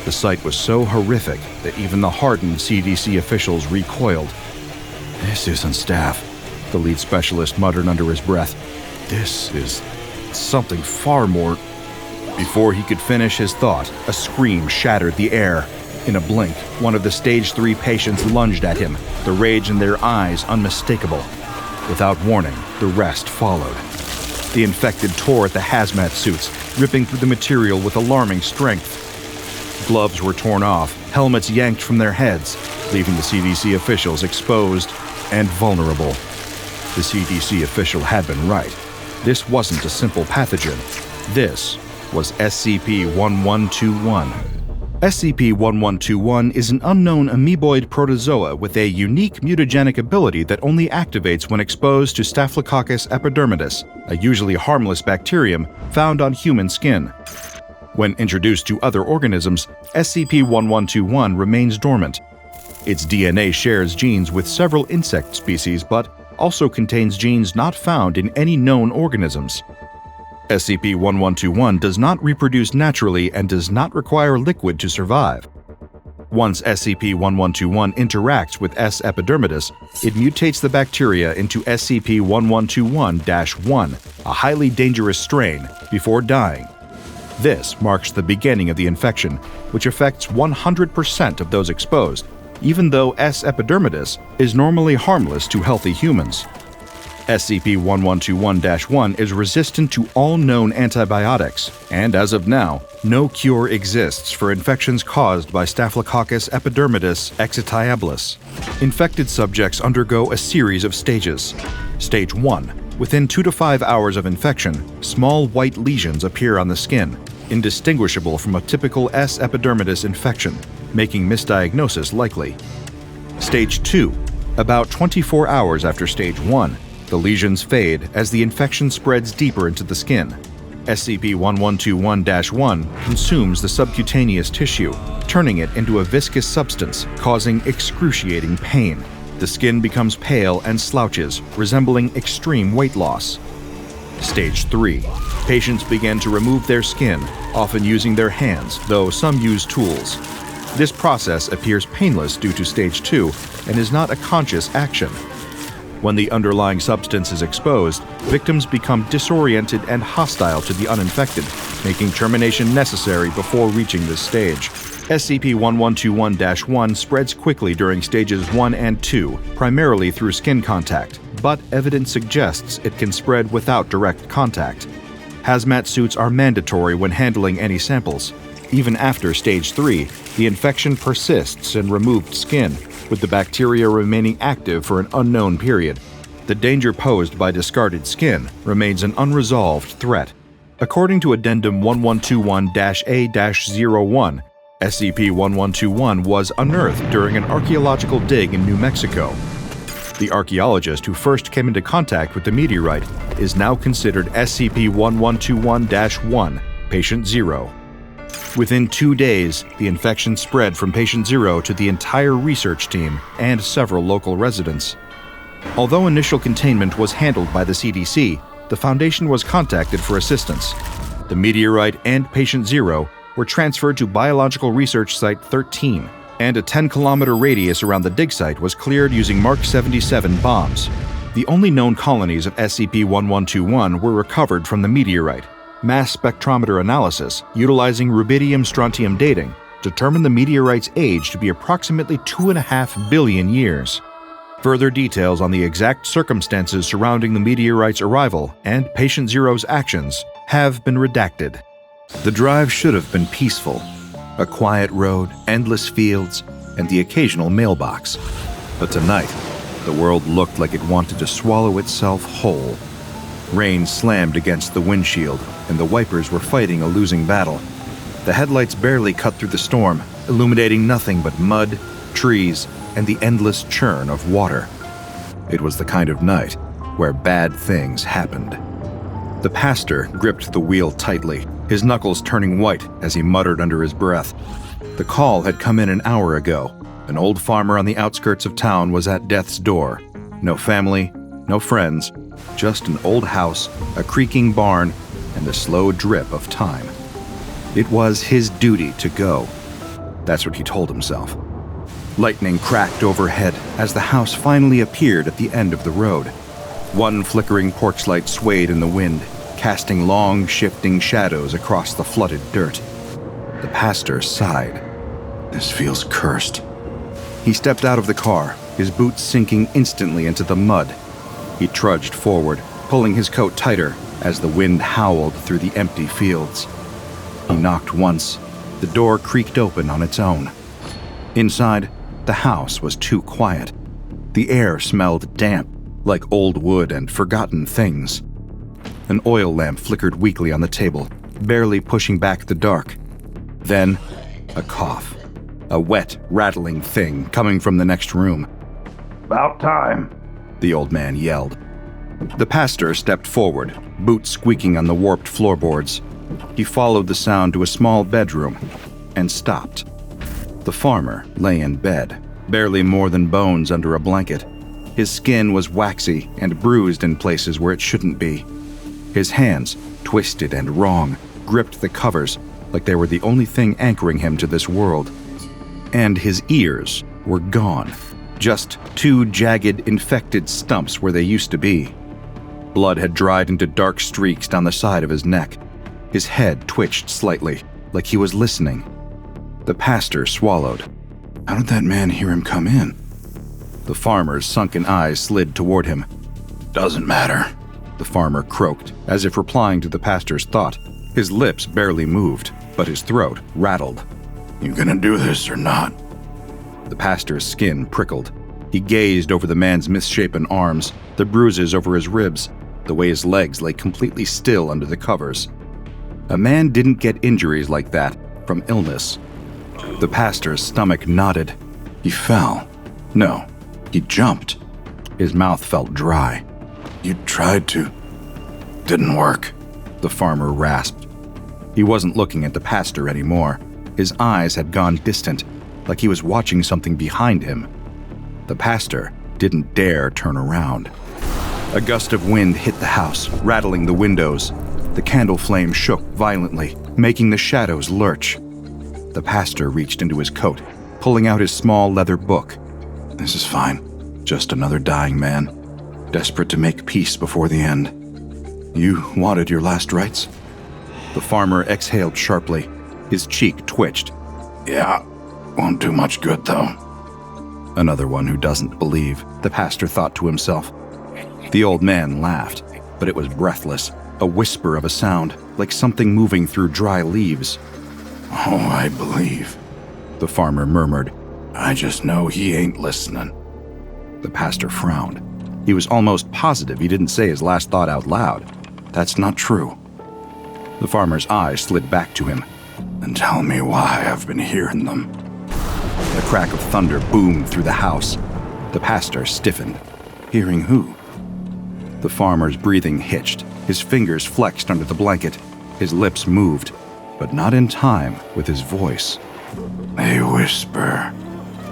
The sight was so horrific that even the hardened CDC officials recoiled. "This isn't staph," the lead specialist muttered under his breath. "This is something far more..." Before he could finish his thought, a scream shattered the air. In a blink, one of the Stage 3 patients lunged at him, the rage in their eyes unmistakable. Without warning, the rest followed. The infected tore at the hazmat suits, ripping through the material with alarming strength. Gloves were torn off, helmets yanked from their heads, leaving the CDC officials exposed and vulnerable. The CDC official had been right. This wasn't a simple pathogen. This was SCP-1121. SCP-1121 is an unknown amoeboid protozoa with a unique mutagenic ability that only activates when exposed to Staphylococcus epidermidis, a usually harmless bacterium found on human skin. When introduced to other organisms, SCP-1121 remains dormant. Its DNA shares genes with several insect species, but also contains genes not found in any known organisms. SCP-1121 does not reproduce naturally and does not require liquid to survive. Once SCP-1121 interacts with S. epidermidis, it mutates the bacteria into SCP-1121-1, a highly dangerous strain, before dying. This marks the beginning of the infection, which affects 100% of those exposed, even though S. epidermidis is normally harmless to healthy humans. SCP-1121-1 is resistant to all known antibiotics, and as of now, no cure exists for infections caused by Staphylococcus epidermidis excitabilis. Infected subjects undergo a series of stages. Stage 1. Within 2 to 5 hours of infection, small white lesions appear on the skin, indistinguishable from a typical S. epidermidis infection, making misdiagnosis likely. Stage 2. About 24 hours after Stage 1, the lesions fade as the infection spreads deeper into the skin. SCP-1121-1 consumes the subcutaneous tissue, turning it into a viscous substance, causing excruciating pain. The skin becomes pale and slouches, resembling extreme weight loss. Stage 3. Patients begin to remove their skin, often using their hands, though some use tools. This process appears painless due to Stage 2 and is not a conscious action. When the underlying substance is exposed, victims become disoriented and hostile to the uninfected, making termination necessary before reaching this stage. SCP-1121-1 spreads quickly during stages 1 and 2, primarily through skin contact, but evidence suggests it can spread without direct contact. Hazmat suits are mandatory when handling any samples. Even after Stage 3, the infection persists in removed skin, with the bacteria remaining active for an unknown period. The danger posed by discarded skin remains an unresolved threat. According to Addendum 1121-A-01, SCP-1121 was unearthed during an archaeological dig in New Mexico. The archaeologist who first came into contact with the meteorite is now considered SCP-1121-1, Patient 0. Within 2 days, the infection spread from Patient 0 to the entire research team and several local residents. Although initial containment was handled by the CDC, the Foundation was contacted for assistance. The meteorite and Patient 0 were transferred to Biological Research Site 13, and a 10-kilometer radius around the dig site was cleared using Mark 77 bombs. The only known colonies of SCP-1121 were recovered from the meteorite. Mass spectrometer analysis, utilizing rubidium-strontium dating, determined the meteorite's age to be approximately 2.5 billion years. Further details on the exact circumstances surrounding the meteorite's arrival and Patient Zero's actions have been redacted. The drive should have been peaceful. A quiet road, endless fields, and the occasional mailbox. But tonight, the world looked like it wanted to swallow itself whole. Rain slammed against the windshield, and the wipers were fighting a losing battle. The headlights barely cut through the storm, illuminating nothing but mud, trees, and the endless churn of water. It was the kind of night where bad things happened. The pastor gripped the wheel tightly, his knuckles turning white as he muttered under his breath. The call had come in an hour ago. An old farmer on the outskirts of town was at death's door. No family, no friends, just an old house, a creaking barn, and the slow drip of time. It was his duty to go. That's what he told himself. Lightning cracked overhead as the house finally appeared at the end of the road. One flickering porch light swayed in the wind, casting long, shifting shadows across the flooded dirt. The pastor sighed. This feels cursed. He stepped out of the car, his boots sinking instantly into the mud. He trudged forward, pulling his coat tighter as the wind howled through the empty fields. He knocked once. The door creaked open on its own. Inside, the house was too quiet. The air smelled damp, like old wood and forgotten things. An oil lamp flickered weakly on the table, barely pushing back the dark. Then, a cough. A wet, rattling thing coming from the next room. About time, the old man yelled. The pastor stepped forward, boots squeaking on the warped floorboards. He followed the sound to a small bedroom and stopped. The farmer lay in bed, barely more than bones under a blanket. His skin was waxy and bruised in places where it shouldn't be. His hands, twisted and wrong, gripped the covers like they were the only thing anchoring him to this world. And his ears were gone. Just 2 jagged, infected stumps where they used to be. Blood had dried into dark streaks down the side of his neck. His head twitched slightly, like he was listening. The pastor swallowed. How did that man hear him come in? The farmer's sunken eyes slid toward him. Doesn't matter, the farmer croaked, as if replying to the pastor's thought. His lips barely moved, but his throat rattled. You gonna do this or not? The pastor's skin prickled. He gazed over the man's misshapen arms, the bruises over his ribs, the way his legs lay completely still under the covers. A man didn't get injuries like that from illness. The pastor's stomach knotted. He fell. No, he jumped. His mouth felt dry. You tried to. Didn't work, the farmer rasped. He wasn't looking at the pastor anymore. His eyes had gone distant, like he was watching something behind him. The pastor didn't dare turn around. A gust of wind hit the house, rattling the windows. The candle flame shook violently, making the shadows lurch. The pastor reached into his coat, pulling out his small leather book. This is fine. Just another dying man, desperate to make peace before the end. You wanted your last rites? The farmer exhaled sharply. His cheek twitched. Yeah, won't do much good though. Another one who doesn't believe, the pastor thought to himself. The old man laughed, but it was breathless, a whisper of a sound, like something moving through dry leaves. Oh, I believe, the farmer murmured. I just know he ain't listening. The pastor frowned. He was almost positive he didn't say his last thought out loud. That's not true. The farmer's eyes slid back to him. And tell me why I've been hearing them. The crack of thunder boomed through the house. The pastor stiffened. Hearing who? The farmer's breathing hitched. His fingers flexed under the blanket. His lips moved, but not in time with his voice. A whisper,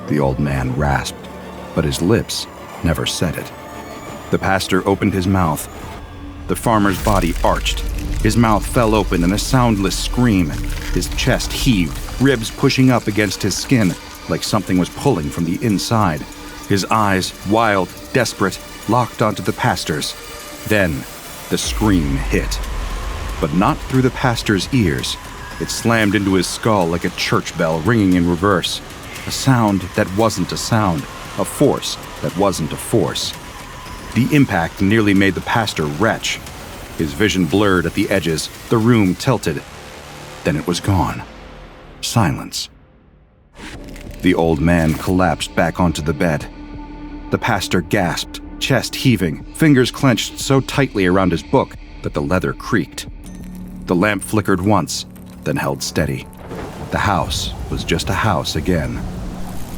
the old man rasped, but his lips never said it. The pastor opened his mouth. The farmer's body arched. His mouth fell open in a soundless scream. His chest heaved, ribs pushing up against his skin like something was pulling from the inside. His eyes, wild, desperate, locked onto the pastor's. Then, the scream hit. But not through the pastor's ears. It slammed into his skull like a church bell ringing in reverse. A sound that wasn't a sound. A force that wasn't a force. The impact nearly made the pastor retch. His vision blurred at the edges, the room tilted. Then it was gone. Silence. The old man collapsed back onto the bed. The pastor gasped, chest heaving, fingers clenched so tightly around his book that the leather creaked. The lamp flickered once, then held steady. The house was just a house again.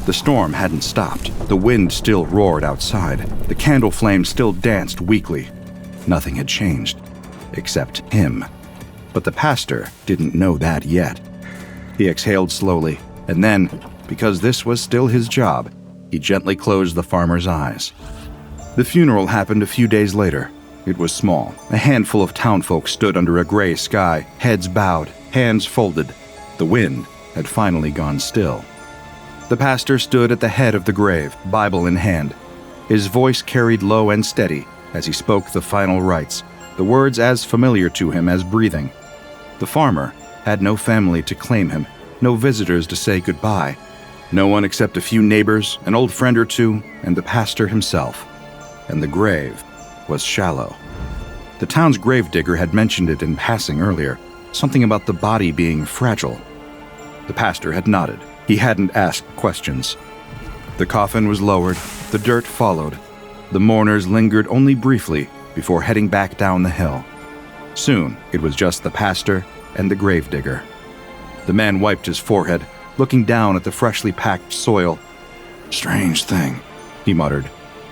The storm hadn't stopped. The wind still roared outside. The candle flame still danced weakly. Nothing had changed, except him. But the pastor didn't know that yet. He exhaled slowly, and then, because this was still his job, he gently closed the farmer's eyes. The funeral happened a few days later. It was small. A handful of townfolk stood under a gray sky, heads bowed, hands folded. The wind had finally gone still. The pastor stood at the head of the grave, Bible in hand. His voice carried low and steady as he spoke the final rites, the words as familiar to him as breathing. The farmer had no family to claim him, no visitors to say goodbye, no one except a few neighbors, an old friend or two, and the pastor himself. And the grave was shallow. The town's gravedigger had mentioned it in passing earlier, something about the body being fragile. The pastor had nodded. He hadn't asked questions. The coffin was lowered, the dirt followed. The mourners lingered only briefly before heading back down the hill. Soon, it was just the pastor and the gravedigger. The man wiped his forehead, looking down at the freshly packed soil. Strange thing, he muttered.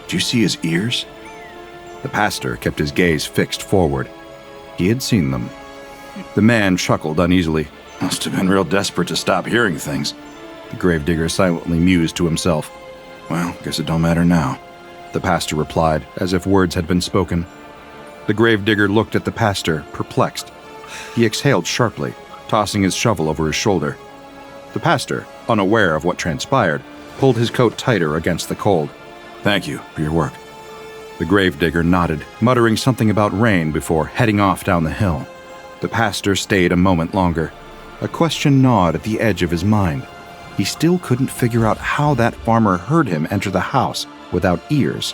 Do you see his ears? The pastor kept his gaze fixed forward. He had seen them. The man chuckled uneasily. Must have been real desperate to stop hearing things. The gravedigger silently mused to himself. Well, guess it don't matter now, the pastor replied, as if words had been spoken. The gravedigger looked at the pastor, perplexed. He exhaled sharply, tossing his shovel over his shoulder. The pastor, unaware of what transpired, pulled his coat tighter against the cold. Thank you for your work. The gravedigger nodded, muttering something about rain before heading off down the hill. The pastor stayed a moment longer. A question gnawed at the edge of his mind. He still couldn't figure out how that farmer heard him enter the house without ears.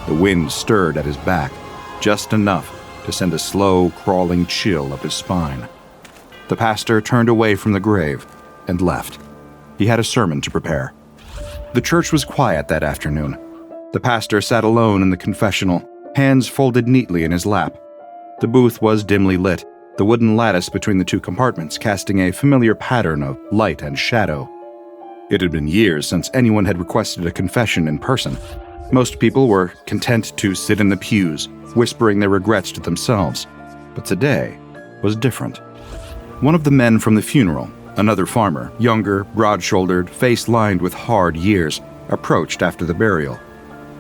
The wind stirred at his back, just enough to send a slow, crawling chill up his spine. The pastor turned away from the grave and left. He had a sermon to prepare. The church was quiet that afternoon. The pastor sat alone in the confessional, hands folded neatly in his lap. The booth was dimly lit, the wooden lattice between the two compartments casting a familiar pattern of light and shadow. It had been years since anyone had requested a confession in person. Most people were content to sit in the pews, whispering their regrets to themselves. But today was different. One of the men from the funeral, another farmer, younger, broad-shouldered, face lined with hard years, approached after the burial.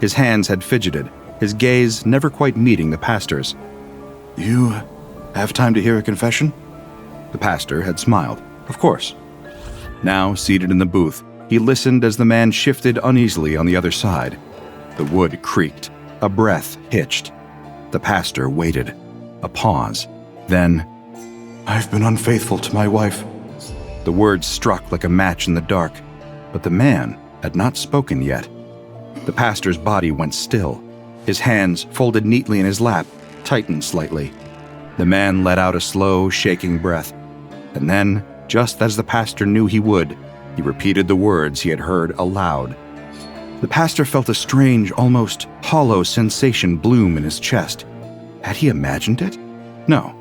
His hands had fidgeted, his gaze never quite meeting the pastor's. "You have time to hear a confession?" The pastor had smiled. Of course. Now, seated in the booth, he listened as the man shifted uneasily on the other side. The wood creaked. A breath hitched. The pastor waited. A pause. Then, "I've been unfaithful to my wife." The words struck like a match in the dark, but the man had not spoken yet. The pastor's body went still. His hands, folded neatly in his lap, tightened slightly. The man let out a slow, shaking breath. And then, just as the pastor knew he would, he repeated the words he had heard aloud. The pastor felt a strange, almost hollow sensation bloom in his chest. Had he imagined it? No.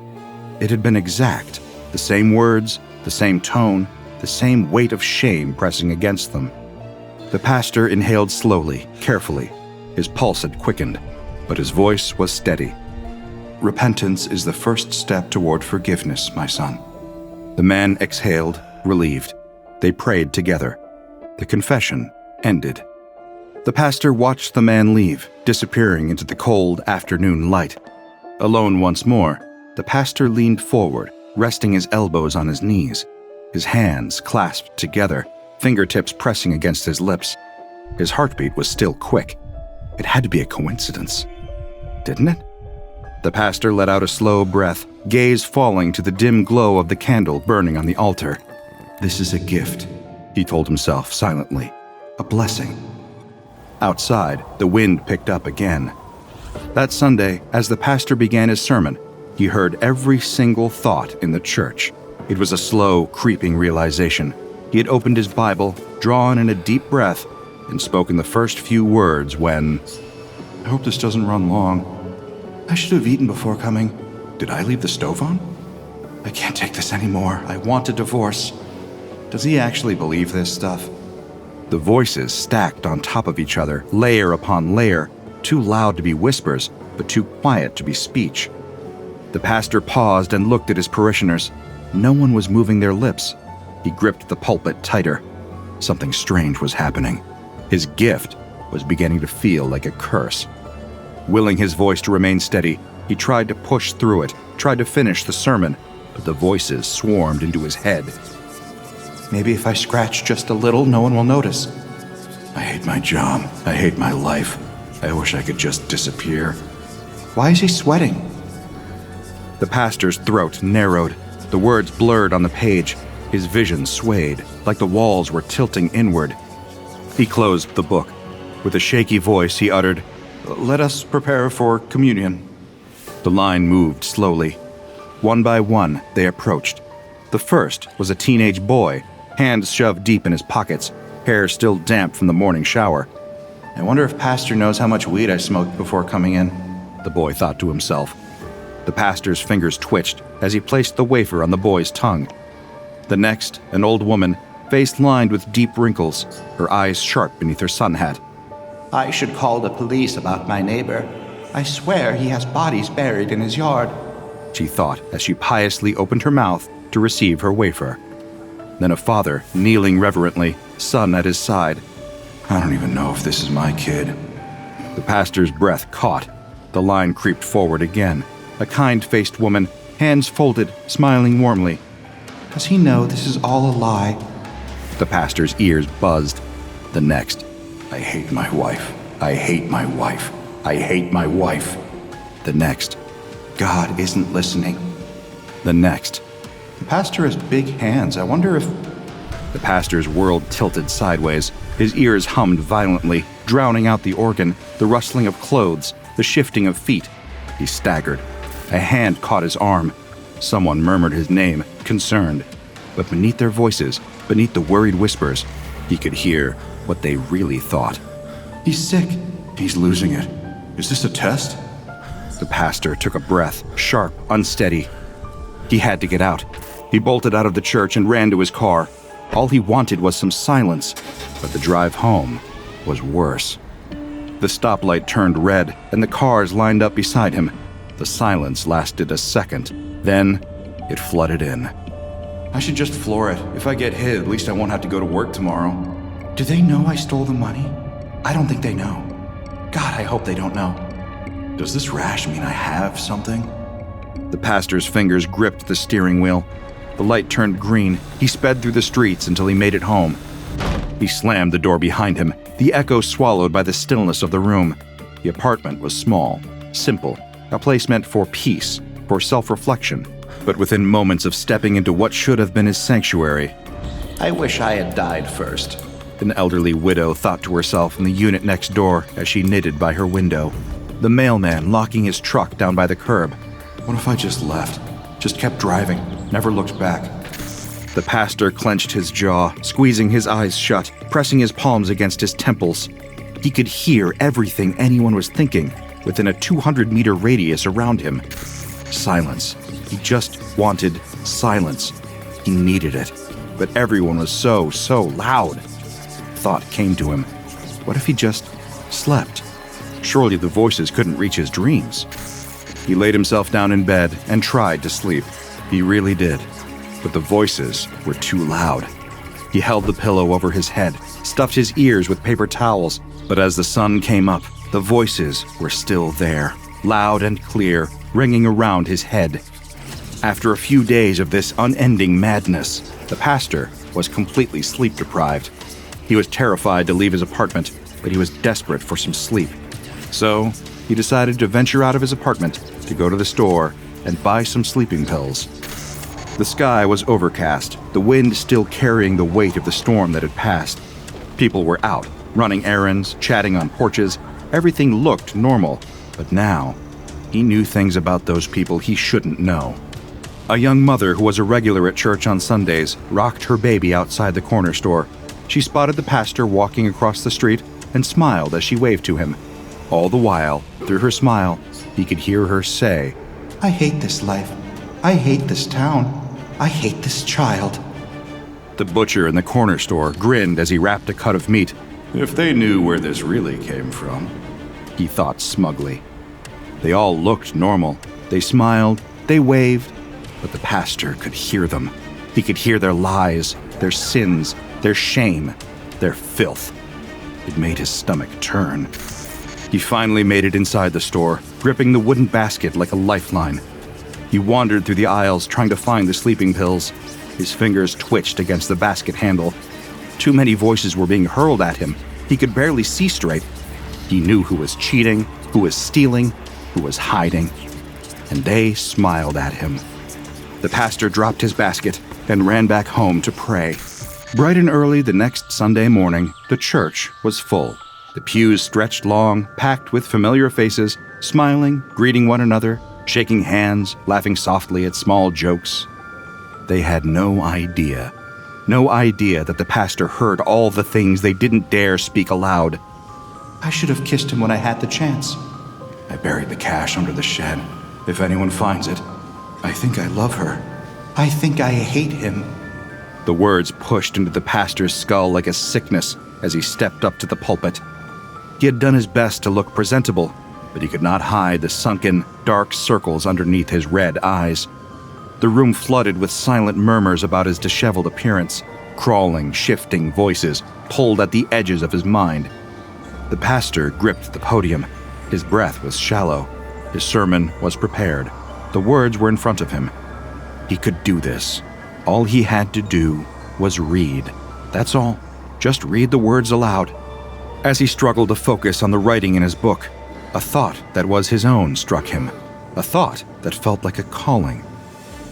It had been exact. The same words, the same tone, the same weight of shame pressing against them. The pastor inhaled slowly, carefully. His pulse had quickened, but his voice was steady. "Repentance is the first step toward forgiveness, my son." The man exhaled, relieved. They prayed together. The confession ended. The pastor watched the man leave, disappearing into the cold afternoon light. Alone once more, the pastor leaned forward, resting his elbows on his knees, his hands clasped together, fingertips pressing against his lips. His heartbeat was still quick. It had to be a coincidence. Didn't it? The pastor let out a slow breath, gaze falling to the dim glow of the candle burning on the altar. "This is a gift," he told himself silently. "A blessing." Outside, the wind picked up again. That Sunday, as the pastor began his sermon, he heard every single thought in the church. It was a slow, creeping realization. He had opened his Bible, drawn in a deep breath, and spoken the first few words when, "I hope this doesn't run long. I should have eaten before coming. Did I leave the stove on? I can't take this anymore. I want a divorce. Does he actually believe this stuff?" The voices stacked on top of each other, layer upon layer, too loud to be whispers, but too quiet to be speech. The pastor paused and looked at his parishioners. No one was moving their lips. He gripped the pulpit tighter. Something strange was happening. His gift was beginning to feel like a curse. Willing his voice to remain steady, he tried to push through it, tried to finish the sermon, but the voices swarmed into his head. "Maybe if I scratch just a little, no one will notice. I hate my job. I hate my life. I wish I could just disappear. Why is he sweating?" The pastor's throat narrowed. The words blurred on the page. His vision swayed, like the walls were tilting inward. He closed the book. With a shaky voice, he uttered, "Let us prepare for communion." The line moved slowly. One by one, they approached. The first was a teenage boy, hands shoved deep in his pockets, hair still damp from the morning shower. "I wonder if Pastor knows how much weed I smoked before coming in," the boy thought to himself. The pastor's fingers twitched as he placed the wafer on the boy's tongue. The next, an old woman, face lined with deep wrinkles, her eyes sharp beneath her sun hat. "I should call the police about my neighbor. I swear he has bodies buried in his yard," she thought as she piously opened her mouth to receive her wafer. Then a father, kneeling reverently, son at his side. "I don't even know if this is my kid." The pastor's breath caught. The line creeped forward again. A kind-faced woman, hands folded, smiling warmly. "Does he know this is all a lie?" The pastor's ears buzzed. The next, "I hate my wife. I hate my wife. I hate my wife." The next, "God isn't listening." The next, "The pastor has big hands. I wonder if..." The pastor's world tilted sideways. His ears hummed violently. drowning out the organ, the rustling of clothes, the shifting of feet. He staggered. A hand caught his arm. Someone murmured his name, concerned. But beneath their voices, beneath the worried whispers, he could hear what they really thought. He's sick. He's losing it. Is this a test? The pastor took a breath, sharp, unsteady. He had to get out. He bolted out of the church and ran to his car. All he wanted was some silence, but the drive home was worse. The stoplight turned red, and the cars lined up beside him. The silence lasted a second. Then, it flooded in. I should just floor it. If I get hit, at least I won't have to go to work tomorrow. Do they know I stole the money? I don't think they know. God, I hope they don't know. Does this rash mean I have something? The pastor's fingers gripped the steering wheel. The light turned green. He sped through the streets until he made it home. He slammed the door behind him, the echo swallowed by the stillness of the room. The apartment was small, simple, a place meant for peace, for self-reflection. But within moments of stepping into what should have been his sanctuary, I wish I had died first. an elderly widow thought to herself in the unit next door as she knitted by her window. The mailman locking his truck down by the curb. What if I just left? Just kept driving, never looked back. The pastor clenched his jaw, squeezing his eyes shut, pressing his palms against his temples. He could hear everything anyone was thinking within a 200-meter radius around him. Silence. He just wanted silence. He needed it. But everyone was so loud. Thought came to him. What if he just slept? Surely the voices couldn't reach his dreams. He laid himself down in bed and tried to sleep. He really did. But the voices were too loud. He held the pillow over his head, stuffed his ears with paper towels, but as the sun came up, the voices were still there, loud and clear, ringing around his head. After a few days of this unending madness, the pastor was completely sleep-deprived. He was terrified to leave his apartment, but he was desperate for some sleep. So, he decided to venture out of his apartment to go to the store and buy some sleeping pills. The sky was overcast, the wind still carrying the weight of the storm that had passed. People were out, running errands, chatting on porches. Everything looked normal, but now, he knew things about those people he shouldn't know. A young mother who was a regular at church on Sundays rocked her baby outside the corner store. She spotted the pastor walking across the street and smiled as she waved to him. All the while, through her smile, he could hear her say, "I hate this life. I hate this town. I hate this child." The butcher in the corner store grinned as he wrapped a cut of meat. If they knew where this really came from, he thought smugly. They all looked normal. They smiled, they waved, but the pastor could hear them. He could hear their lies, their sins, their shame, their filth. It made his stomach turn. He finally made it inside the store, gripping the wooden basket like a lifeline. He wandered through the aisles trying to find the sleeping pills. His fingers twitched against the basket handle. Too many voices were being hurled at him. He could barely see straight. He knew who was cheating, who was stealing, who was hiding. And they smiled at him. The pastor dropped his basket and ran back home to pray. Bright and early the next Sunday morning, the church was full. The pews stretched long, packed with familiar faces, smiling, greeting one another, shaking hands, laughing softly at small jokes. They had no idea that the pastor heard all the things they didn't dare speak aloud. "I should have kissed him when I had the chance. I buried the cash under the shed. If anyone finds it, I think I love her. I think I hate him." The words pushed into the pastor's skull like a sickness as he stepped up to the pulpit. He had done his best to look presentable, but he could not hide the sunken, dark circles underneath his red eyes. The room flooded with silent murmurs about his disheveled appearance. Crawling, shifting voices pulled at the edges of his mind. The pastor gripped the podium. His breath was shallow. His sermon was prepared. The words were in front of him. He could do this. All he had to do was read. That's all. Just read the words aloud. As he struggled to focus on the writing in his book, a thought that was his own struck him. A thought that felt like a calling.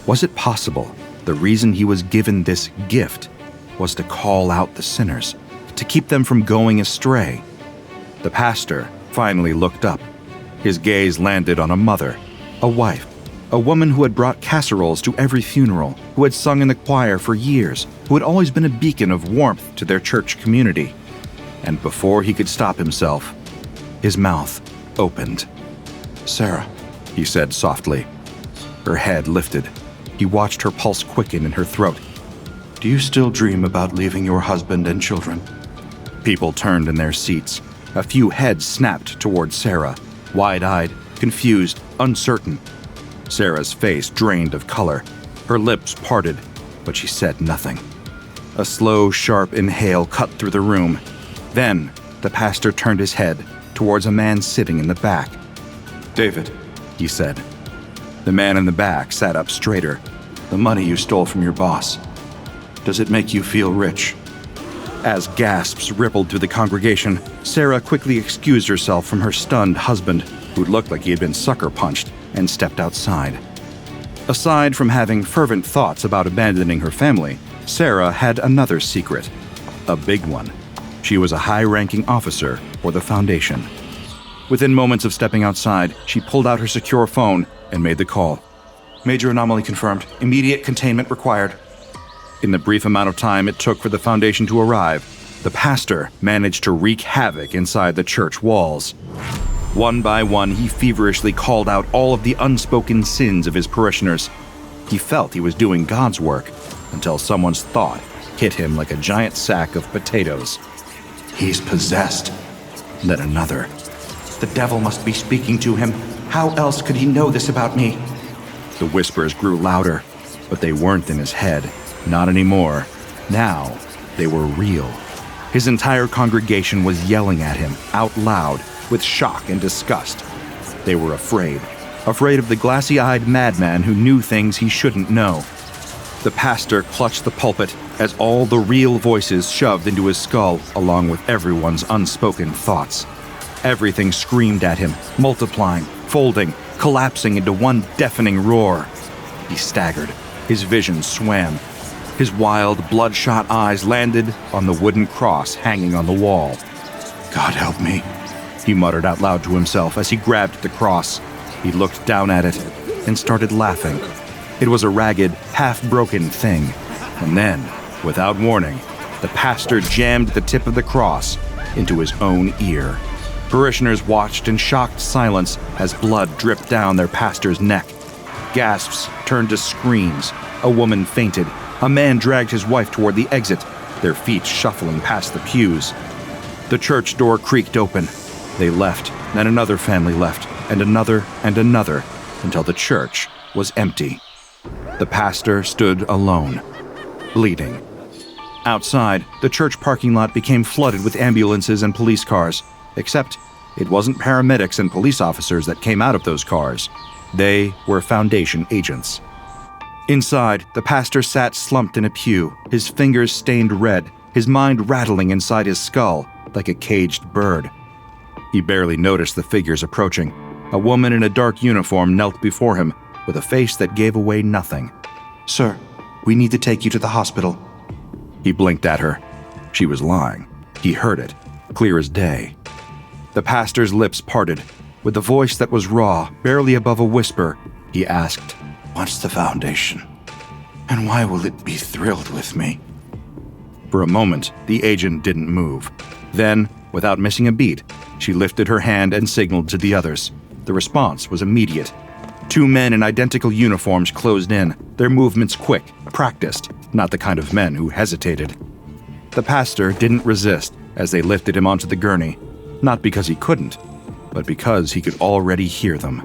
Was it possible the reason he was given this gift was to call out the sinners, to keep them from going astray? The pastor finally looked up. His gaze landed on a mother, a wife, a woman who had brought casseroles to every funeral, who had sung in the choir for years, who had always been a beacon of warmth to their church community. And before he could stop himself, his mouth opened. "Sarah," he said softly. Her head lifted. He watched her pulse quicken in her throat. "Do you still dream about leaving your husband and children?" People turned in their seats. A few heads snapped toward Sarah, wide-eyed, confused, uncertain. Sarah's face drained of color. Her lips parted, but she said nothing. A slow, sharp inhale cut through the room. Then, the pastor turned his head towards a man sitting in the back. "David," he said. The man in the back sat up straighter. "The money you stole from your boss. Does it make you feel rich?" As gasps rippled through the congregation, Sarah quickly excused herself from her stunned husband, who looked like he had been sucker punched, and stepped outside. Aside from having fervent thoughts about abandoning her family, Sarah had another secret. A big one. She was a high-ranking officer for the Foundation. Within moments of stepping outside, she pulled out her secure phone and made the call. "Major anomaly confirmed. Immediate containment required." In the brief amount of time it took for the Foundation to arrive, the pastor managed to wreak havoc inside the church walls. One by one, he feverishly called out all of the unspoken sins of his parishioners. He felt he was doing God's work until someone's thought hit him like a giant sack of potatoes. "He's possessed." Then another. "The devil must be speaking to him. How else could he know this about me?" The whispers grew louder, but they weren't in his head. Not anymore. Now, they were real. His entire congregation was yelling at him, out loud, with shock and disgust. They were afraid of the glassy-eyed madman who knew things he shouldn't know. The pastor clutched the pulpit as all the real voices shoved into his skull, along with everyone's unspoken thoughts. Everything screamed at him, multiplying, folding, collapsing into one deafening roar. He staggered. His vision swam. His wild, bloodshot eyes landed on the wooden cross hanging on the wall. "God help me," he muttered out loud to himself as he grabbed the cross. He looked down at it and started laughing. It was a ragged, half-broken thing. And then, without warning, the pastor jammed the tip of the cross into his own ear. Parishioners watched in shocked silence as blood dripped down their pastor's neck. Gasps turned to screams. A woman fainted. A man dragged his wife toward the exit, their feet shuffling past the pews. The church door creaked open. They left, then another family left, and another, until the church was empty. The pastor stood alone, bleeding. Outside, the church parking lot became flooded with ambulances and police cars, except it wasn't paramedics and police officers that came out of those cars. They were Foundation agents. Inside, the pastor sat slumped in a pew, his fingers stained red, his mind rattling inside his skull like a caged bird. He barely noticed the figures approaching. A woman in a dark uniform knelt before him with a face that gave away nothing. "Sir, we need to take you to the hospital." He blinked at her. She was lying. He heard it, clear as day. The pastor's lips parted. With a voice that was raw, barely above a whisper, he asked, "What's the Foundation? And why will it be thrilled with me?" For a moment, the agent didn't move. Then, without missing a beat, she lifted her hand and signaled to the others. The response was immediate. Two men in identical uniforms closed in, their movements quick, practiced, not the kind of men who hesitated. The pastor didn't resist as they lifted him onto the gurney, not because he couldn't, but because he could already hear them.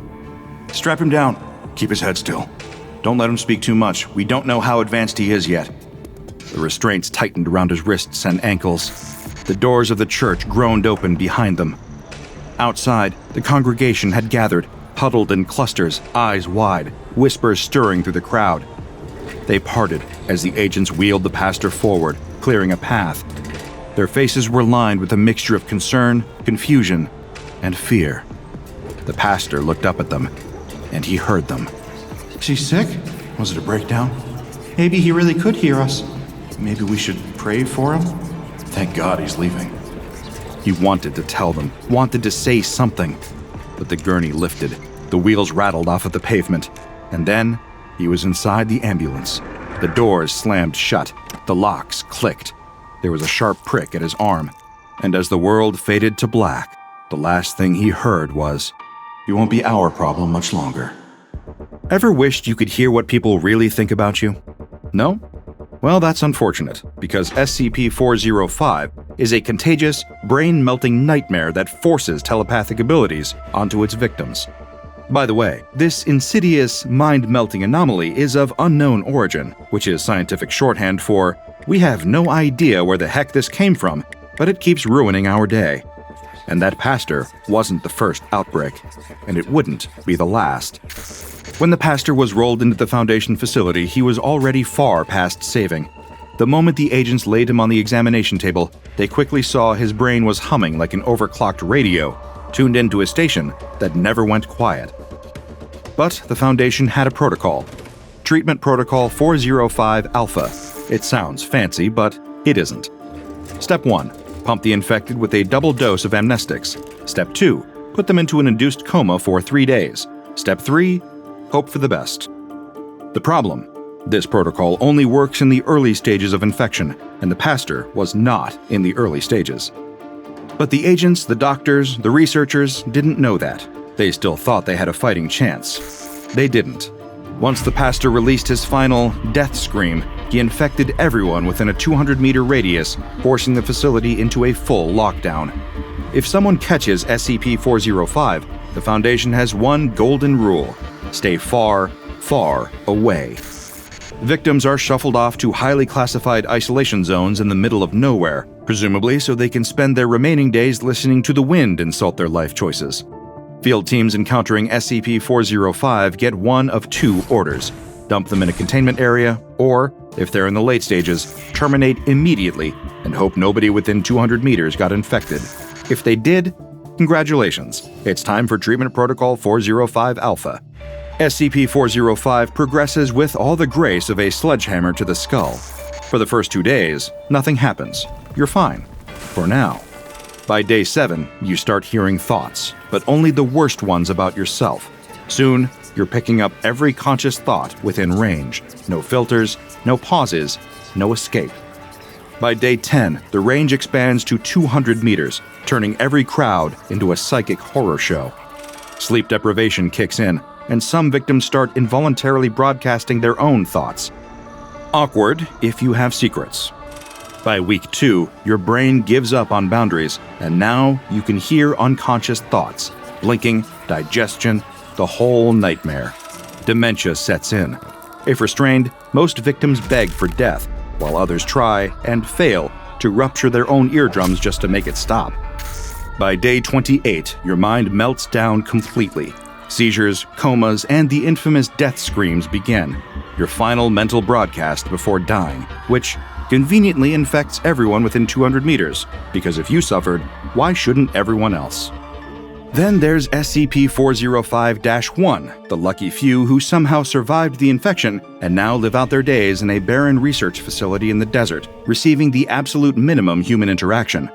"Strap him down. Keep his head still. Don't let him speak too much. We don't know how advanced he is yet." The restraints tightened around his wrists and ankles. The doors of the church groaned open behind them. Outside, the congregation had gathered, huddled in clusters, eyes wide, whispers stirring through the crowd. They parted as the agents wheeled the pastor forward, clearing a path. Their faces were lined with a mixture of concern, confusion, and fear. The pastor looked up at them, and he heard them. "Is he sick? Was it a breakdown? Maybe he really could hear us. Maybe we should pray for him? Thank God he's leaving." He wanted to tell them, wanted to say something. But the gurney lifted, the wheels rattled off of the pavement, and then he was inside the ambulance. The doors slammed shut, the locks clicked. There was a sharp prick at his arm, and as the world faded to black, the last thing he heard was, "You won't be our problem much longer." Ever wished you could hear what people really think about you? No? Well, that's unfortunate, because SCP-405 is a contagious, brain-melting nightmare that forces telepathic abilities onto its victims. By the way, this insidious, mind-melting anomaly is of unknown origin, which is scientific shorthand for, we have no idea where the heck this came from, but it keeps ruining our day. And that pastor wasn't the first outbreak, and it wouldn't be the last. When the pastor was rolled into the Foundation facility, he was already far past saving. The moment the agents laid him on the examination table, they quickly saw his brain was humming like an overclocked radio, tuned into a station that never went quiet. But the Foundation had a protocol. Treatment Protocol 405 Alpha. It sounds fancy, but it isn't. Step 1. Pump the infected with a double dose of amnestics. Step 2. Put them into an induced coma for 3 days. Step 3. Hope for the best. The problem: this protocol only works in the early stages of infection, and the pastor was not in the early stages. But the agents, the doctors, the researchers didn't know that. They still thought they had a fighting chance. They didn't. Once the pastor released his final death scream, he infected everyone within a 200-meter radius, forcing the facility into a full lockdown. If someone catches SCP-405, the Foundation has one golden rule: stay far, far away. Victims are shuffled off to highly classified isolation zones in the middle of nowhere, presumably so they can spend their remaining days listening to the wind insult their life choices. Field teams encountering SCP-405 get one of two orders: dump them in a containment area, or, if they're in the late stages, terminate immediately and hope nobody within 200 meters got infected. If they did, congratulations, it's time for Treatment Protocol 405 Alpha. SCP-405 progresses with all the grace of a sledgehammer to the skull. For the first 2 days, nothing happens. You're fine. For now. By day 7, you start hearing thoughts, but only the worst ones about yourself. Soon, you're picking up every conscious thought within range. No filters, no pauses, no escape. By day 10, the range expands to 200 meters, turning every crowd into a psychic horror show. Sleep deprivation kicks in, and some victims start involuntarily broadcasting their own thoughts. Awkward if you have secrets. By week 2, your brain gives up on boundaries, and now you can hear unconscious thoughts, blinking, digestion, the whole nightmare. Dementia sets in. If restrained, most victims beg for death, while others try and fail to rupture their own eardrums just to make it stop. By day 28, your mind melts down completely. Seizures, comas, and the infamous death screams begin, your final mental broadcast before dying, which conveniently infects everyone within 200 meters, because if you suffered, why shouldn't everyone else? Then there's SCP-405-1, the lucky few who somehow survived the infection and now live out their days in a barren research facility in the desert, receiving the absolute minimum human interaction.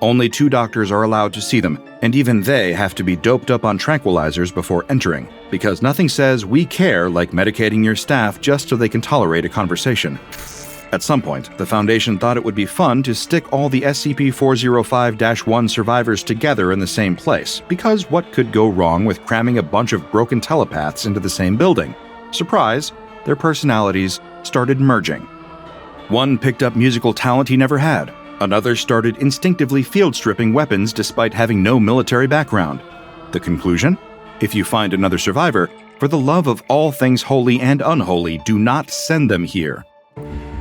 Only 2 doctors are allowed to see them, and even they have to be doped up on tranquilizers before entering, because nothing says we care like medicating your staff just so they can tolerate a conversation. At some point, the Foundation thought it would be fun to stick all the SCP-405-1 survivors together in the same place, because what could go wrong with cramming a bunch of broken telepaths into the same building? Surprise, their personalities started merging. One picked up musical talent he never had. Another started instinctively field-stripping weapons despite having no military background. The conclusion? If you find another survivor, for the love of all things holy and unholy, do not send them here.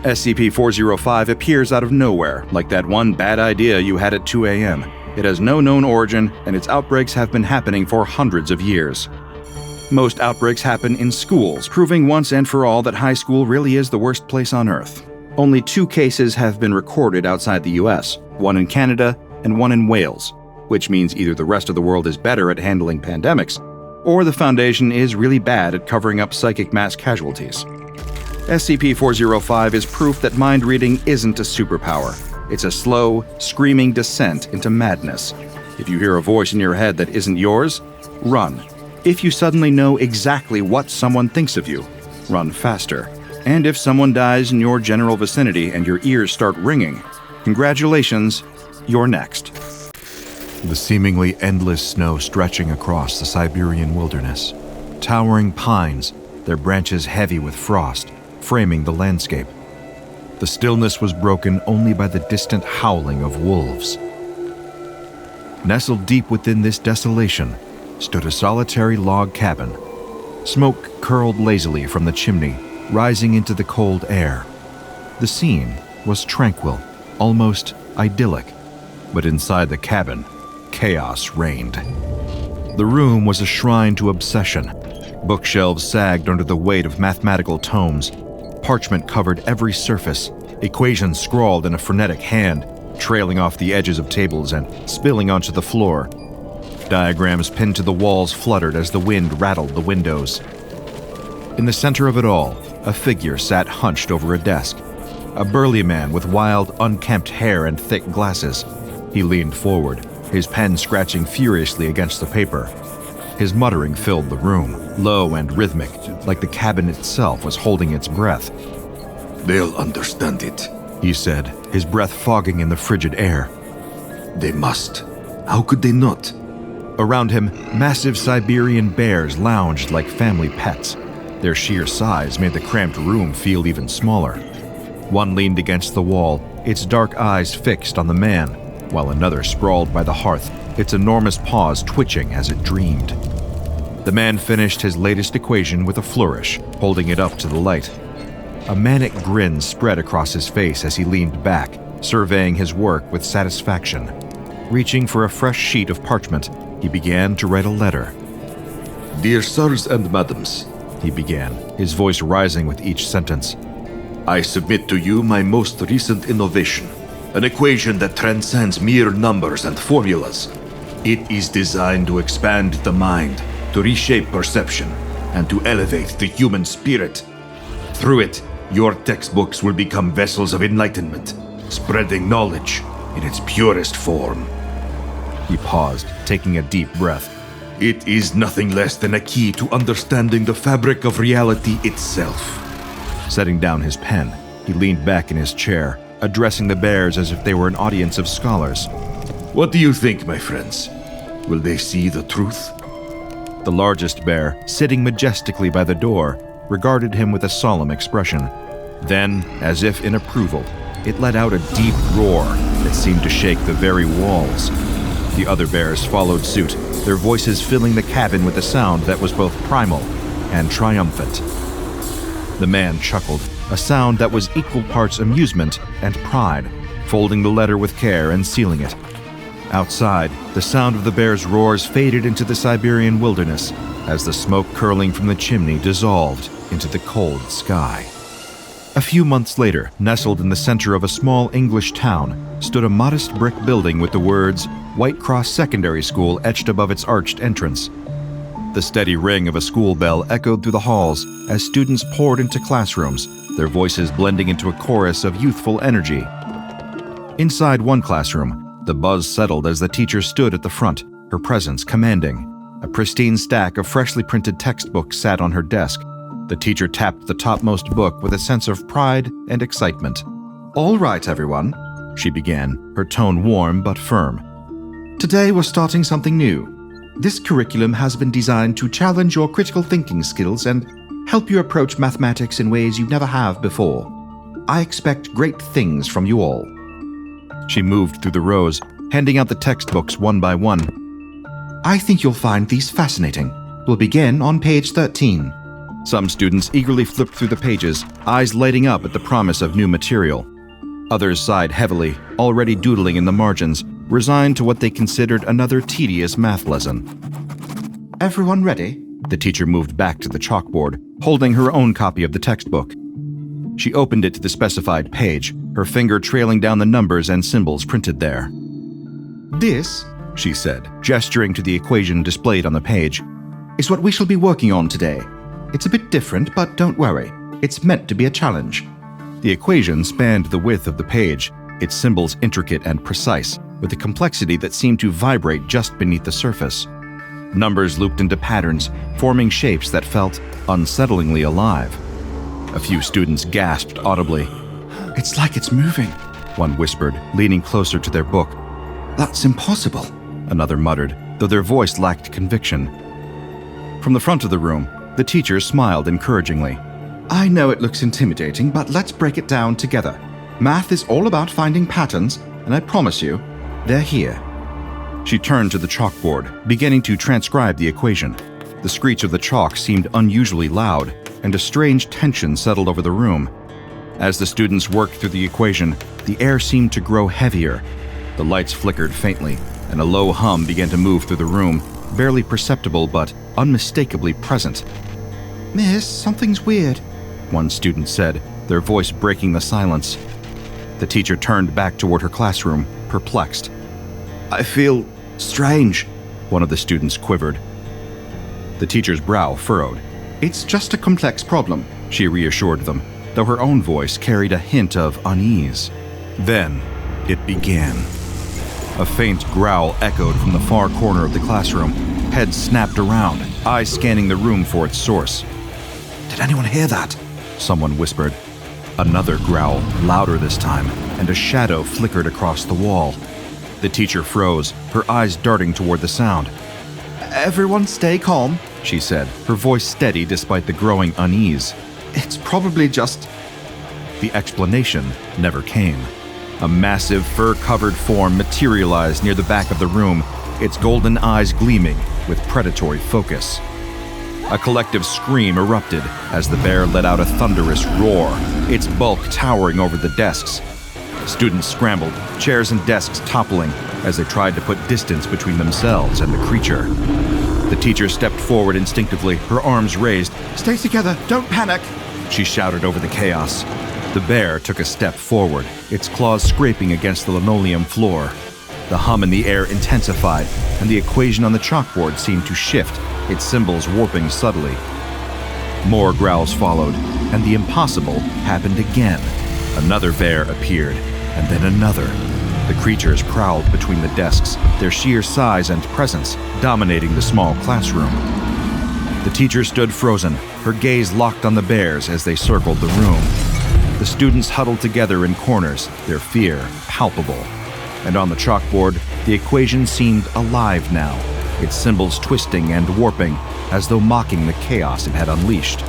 SCP-405 appears out of nowhere, like that one bad idea you had at 2 a.m. It has no known origin, and its outbreaks have been happening for hundreds of years. Most outbreaks happen in schools, proving once and for all that high school really is the worst place on Earth. Only 2 cases have been recorded outside the US, one in Canada and one in Wales, which means either the rest of the world is better at handling pandemics, or the Foundation is really bad at covering up psychic mass casualties. SCP-405 is proof that mind reading isn't a superpower. It's a slow, screaming descent into madness. If you hear a voice in your head that isn't yours, run. If you suddenly know exactly what someone thinks of you, run faster. And if someone dies in your general vicinity and your ears start ringing, congratulations, you're next. The seemingly endless snow stretching across the Siberian wilderness. Towering pines, their branches heavy with frost, framing the landscape. The stillness was broken only by the distant howling of wolves. Nestled deep within this desolation stood a solitary log cabin. Smoke curled lazily from the chimney, rising into the cold air. The scene was tranquil, almost idyllic, but inside the cabin, chaos reigned. The room was a shrine to obsession. Bookshelves sagged under the weight of mathematical tomes. Parchment covered every surface, equations scrawled in a frenetic hand, trailing off the edges of tables and spilling onto the floor. Diagrams pinned to the walls fluttered as the wind rattled the windows. In the center of it all, a figure sat hunched over a desk. A burly man with wild, unkempt hair and thick glasses. He leaned forward, his pen scratching furiously against the paper. His muttering filled the room, low and rhythmic, like the cabin itself was holding its breath. "They'll understand it," he said, his breath fogging in the frigid air. "They must. How could they not?" Around him, massive Siberian bears lounged like family pets. Their sheer size made the cramped room feel even smaller. One leaned against the wall, its dark eyes fixed on the man, while another sprawled by the hearth, its enormous paws twitching as it dreamed. The man finished his latest equation with a flourish, holding it up to the light. A manic grin spread across his face as he leaned back, surveying his work with satisfaction. Reaching for a fresh sheet of parchment, he began to write a letter. "Dear sirs and madams," he began, his voice rising with each sentence. "I submit to you my most recent innovation, an equation that transcends mere numbers and formulas. It is designed to expand the mind, to reshape perception, and to elevate the human spirit. Through it, your textbooks will become vessels of enlightenment, spreading knowledge in its purest form." He paused, taking a deep breath. "It is nothing less than a key to understanding the fabric of reality itself." Setting down his pen, he leaned back in his chair, addressing the bears as if they were an audience of scholars. "What do you think, my friends? Will they see the truth?" The largest bear, sitting majestically by the door, regarded him with a solemn expression. Then, as if in approval, it let out a deep roar that seemed to shake the very walls. The other bears followed suit, their voices filling the cabin with a sound that was both primal and triumphant. The man chuckled, a sound that was equal parts amusement and pride, folding the letter with care and sealing it. Outside, the sound of the bears' roars faded into the Siberian wilderness as the smoke curling from the chimney dissolved into the cold sky. A few months later, nestled in the center of a small English town, stood a modest brick building with the words White Cross Secondary School etched above its arched entrance. The steady ring of a school bell echoed through the halls as students poured into classrooms, their voices blending into a chorus of youthful energy. Inside one classroom, the buzz settled as the teacher stood at the front, her presence commanding. A pristine stack of freshly printed textbooks sat on her desk. The teacher tapped the topmost book with a sense of pride and excitement. "All right, everyone," she began, her tone warm but firm. "Today we're starting something new. This curriculum has been designed to challenge your critical thinking skills and help you approach mathematics in ways you never have before. I expect great things from you all." She moved through the rows, handing out the textbooks one by one. "I think you'll find these fascinating. We'll begin on page 13. Some students eagerly flipped through the pages, eyes lighting up at the promise of new material. Others sighed heavily, already doodling in the margins, resigned to what they considered another tedious math lesson. "Everyone ready?" The teacher moved back to the chalkboard, holding her own copy of the textbook. She opened it to the specified page, her finger trailing down the numbers and symbols printed there. "This," she said, gesturing to the equation displayed on the page, "is what we shall be working on today. It's a bit different, but don't worry. It's meant to be a challenge. The equation spanned the width of the page, its symbols intricate and precise, with a complexity that seemed to vibrate just beneath the surface. Numbers looped into patterns, forming shapes that felt unsettlingly alive. A few students gasped audibly. It's like it's moving, one whispered, leaning closer to their book. That's impossible, another muttered, though their voice lacked conviction. From the front of the room, the teacher smiled encouragingly. I know it looks intimidating, but let's break it down together. Math is all about finding patterns, and I promise you, they're here. She turned to the chalkboard, beginning to transcribe the equation. The screech of the chalk seemed unusually loud, and a strange tension settled over the room. As the students worked through the equation, the air seemed to grow heavier. The lights flickered faintly, and a low hum began to move through the room, barely perceptible but unmistakably present. Miss, something's weird, one student said, their voice breaking the silence. The teacher turned back toward her classroom, perplexed. I feel strange, one of the students quivered. The teacher's brow furrowed. It's just a complex problem, she reassured them, though her own voice carried a hint of unease. Then it began. A faint growl echoed from the far corner of the classroom. Heads snapped around, eyes scanning the room for its source. Did anyone hear that? Someone whispered. Another growl, louder this time, and a shadow flickered across the wall. The teacher froze, her eyes darting toward the sound. Everyone stay calm, she said, her voice steady despite the growing unease. It's probably just... The explanation never came. A massive, fur-covered form materialized near the back of the room, its golden eyes gleaming with predatory focus. A collective scream erupted as the bear let out a thunderous roar, its bulk towering over the desks. Students scrambled, chairs and desks toppling as they tried to put distance between themselves and the creature. The teacher stepped forward instinctively, her arms raised. Stay together, don't panic, she shouted over the chaos. The bear took a step forward, its claws scraping against the linoleum floor. The hum in the air intensified, and the equation on the chalkboard seemed to shift, its symbols warping subtly. More growls followed, and the impossible happened again. Another bear appeared, and then another. The creatures prowled between the desks, their sheer size and presence dominating the small classroom. The teacher stood frozen, her gaze locked on the bears as they circled the room. The students huddled together in corners, their fear palpable. And on the chalkboard, the equation seemed alive now, its symbols twisting and warping as though mocking the chaos it had unleashed.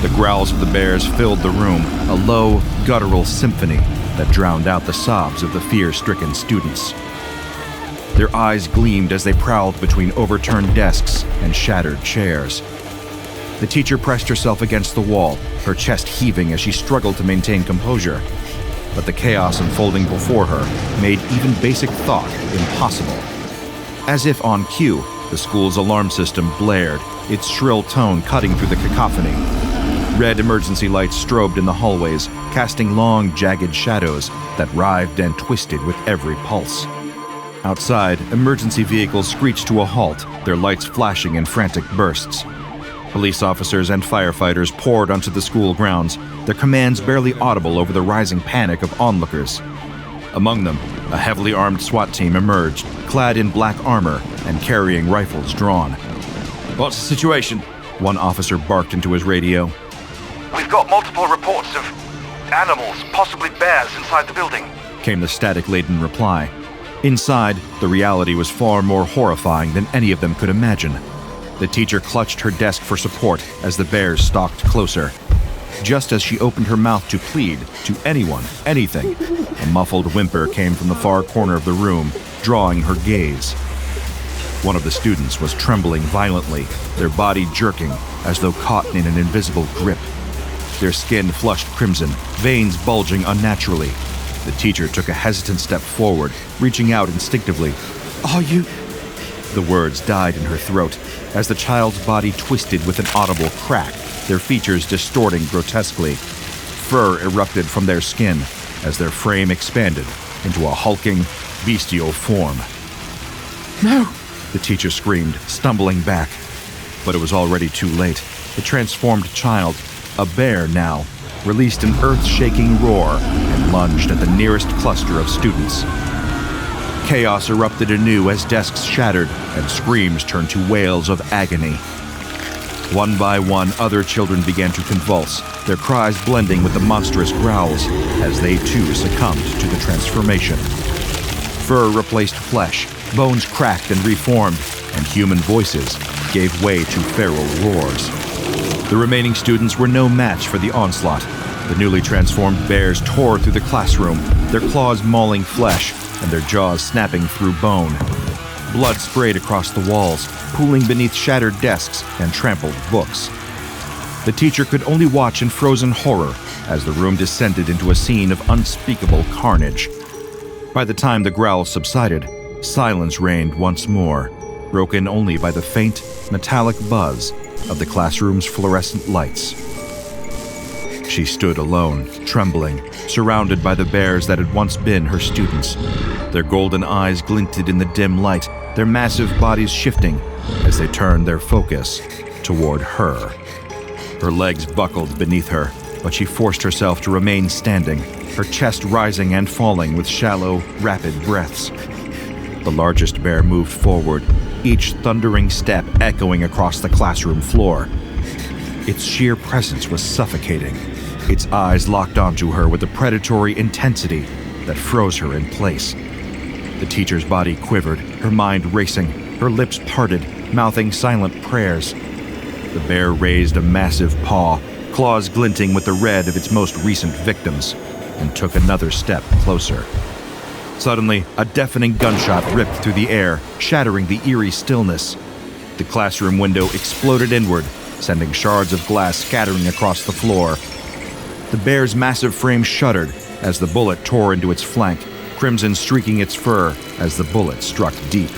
The growls of the bears filled the room, a low, guttural symphony that drowned out the sobs of the fear-stricken students. Their eyes gleamed as they prowled between overturned desks and shattered chairs. The teacher pressed herself against the wall, her chest heaving as she struggled to maintain composure. But the chaos unfolding before her made even basic thought impossible. As if on cue, the school's alarm system blared, its shrill tone cutting through the cacophony. Red emergency lights strobed in the hallways, casting long, jagged shadows that writhed and twisted with every pulse. Outside, emergency vehicles screeched to a halt, their lights flashing in frantic bursts. Police officers and firefighters poured onto the school grounds, their commands barely audible over the rising panic of onlookers. Among them, a heavily armed SWAT team emerged, clad in black armor and carrying rifles drawn. "What's the situation?" one officer barked into his radio. "We've got multiple reports of animals, possibly bears, inside the building," came the static-laden reply. Inside, the reality was far more horrifying than any of them could imagine. The teacher clutched her desk for support as the bears stalked closer. Just as she opened her mouth to plead to anyone, anything, a muffled whimper came from the far corner of the room, drawing her gaze. One of the students was trembling violently, their body jerking as though caught in an invisible grip. Their skin flushed crimson, veins bulging unnaturally. The teacher took a hesitant step forward, reaching out instinctively. "Are you—" The words died in her throat as the child's body twisted with an audible crack, their features distorting grotesquely. Fur erupted from their skin as their frame expanded into a hulking, bestial form. "No!" the teacher screamed, stumbling back. But it was already too late. The transformed child, A bear now released an earth-shaking roar and lunged at the nearest cluster of students. Chaos erupted anew as desks shattered and screams turned to wails of agony. One by one, other children began to convulse, their cries blending with the monstrous growls as they too succumbed to the transformation. Fur replaced flesh, bones cracked and reformed, and human voices gave way to feral roars. The remaining students were no match for the onslaught. The newly transformed bears tore through the classroom, their claws mauling flesh and their jaws snapping through bone. Blood sprayed across the walls, pooling beneath shattered desks and trampled books. The teacher could only watch in frozen horror as the room descended into a scene of unspeakable carnage. By the time the growls subsided, silence reigned once more, broken only by the faint, metallic buzz of the classroom's fluorescent lights. She stood alone, trembling, surrounded by the bears that had once been her students. Their golden eyes glinted in the dim light, their massive bodies shifting as they turned their focus toward her. Her legs buckled beneath her, but she forced herself to remain standing, her chest rising and falling with shallow, rapid breaths. The largest bear moved forward, each thundering step echoing across the classroom floor. Its sheer presence was suffocating. Its eyes locked onto her with a predatory intensity that froze her in place. The teacher's body quivered, her mind racing, her lips parted, mouthing silent prayers. The bear raised a massive paw, claws glinting with the red of its most recent victims, and took another step closer. Suddenly, a deafening gunshot ripped through the air, shattering the eerie stillness. The classroom window exploded inward, sending shards of glass scattering across the floor. The bear's massive frame shuddered as the bullet tore into its flank, crimson streaking its fur as the bullet struck deep.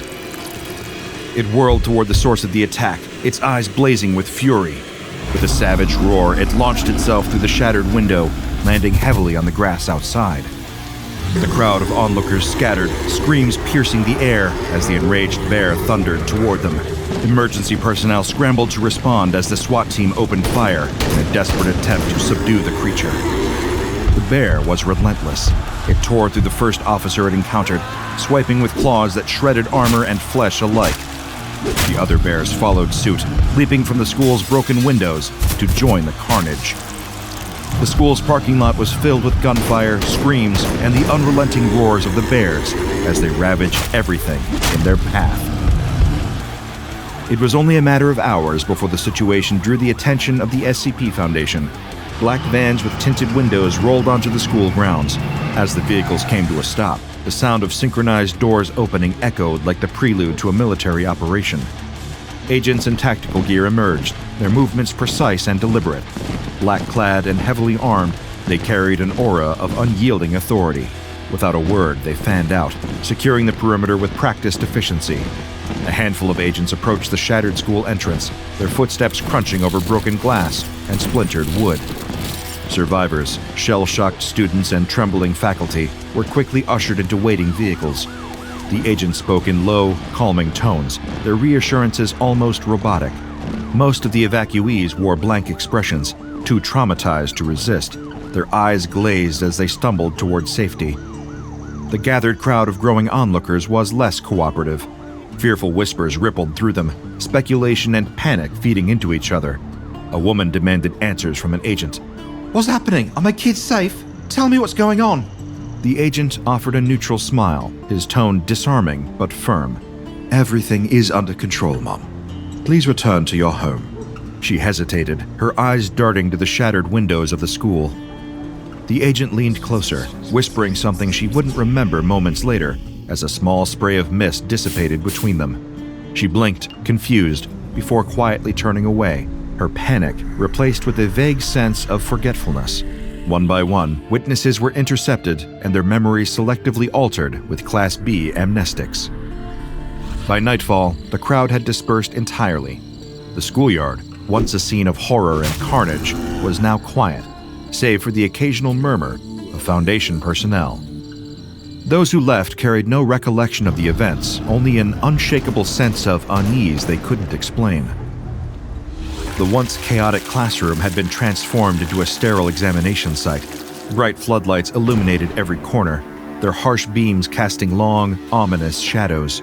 It whirled toward the source of the attack, its eyes blazing with fury. With a savage roar, it launched itself through the shattered window, landing heavily on the grass outside. The crowd of onlookers scattered, screams piercing the air as the enraged bear thundered toward them. Emergency personnel scrambled to respond as the SWAT team opened fire in a desperate attempt to subdue the creature. The bear was relentless. It tore through the first officer it encountered, swiping with claws that shredded armor and flesh alike. The other bears followed suit, leaping from the school's broken windows to join the carnage. The school's parking lot was filled with gunfire, screams, and the unrelenting roars of the bears as they ravaged everything in their path. It was only a matter of hours before the situation drew the attention of the SCP Foundation. Black vans with tinted windows rolled onto the school grounds. As the vehicles came to a stop, the sound of synchronized doors opening echoed like the prelude to a military operation. Agents in tactical gear emerged, their movements precise and deliberate. Black-clad and heavily armed, they carried an aura of unyielding authority. Without a word, they fanned out, securing the perimeter with practiced efficiency. A handful of agents approached the shattered school entrance, their footsteps crunching over broken glass and splintered wood. Survivors, shell-shocked students, and trembling faculty were quickly ushered into waiting vehicles. The agents spoke in low, calming tones, their reassurances almost robotic. Most of the evacuees wore blank expressions, too traumatized to resist, their eyes glazed as they stumbled toward safety. The gathered crowd of growing onlookers was less cooperative. Fearful whispers rippled through them, speculation and panic feeding into each other. A woman demanded answers from an agent. What's happening? Are my kids safe? Tell me what's going on. The agent offered a neutral smile, his tone disarming but firm. Everything is under control, Mom. Please return to your home. She hesitated, her eyes darting to the shattered windows of the school. The agent leaned closer, whispering something she wouldn't remember moments later, as a small spray of mist dissipated between them. She blinked, confused, before quietly turning away, her panic replaced with a vague sense of forgetfulness. One by one, witnesses were intercepted and their memories selectively altered with Class B amnestics. By nightfall, the crowd had dispersed entirely. The schoolyard, once a scene of horror and carnage, was now quiet, save for the occasional murmur of Foundation personnel. Those who left carried no recollection of the events, only an unshakable sense of unease they couldn't explain. The once chaotic classroom had been transformed into a sterile examination site. Bright floodlights illuminated every corner, their harsh beams casting long, ominous shadows.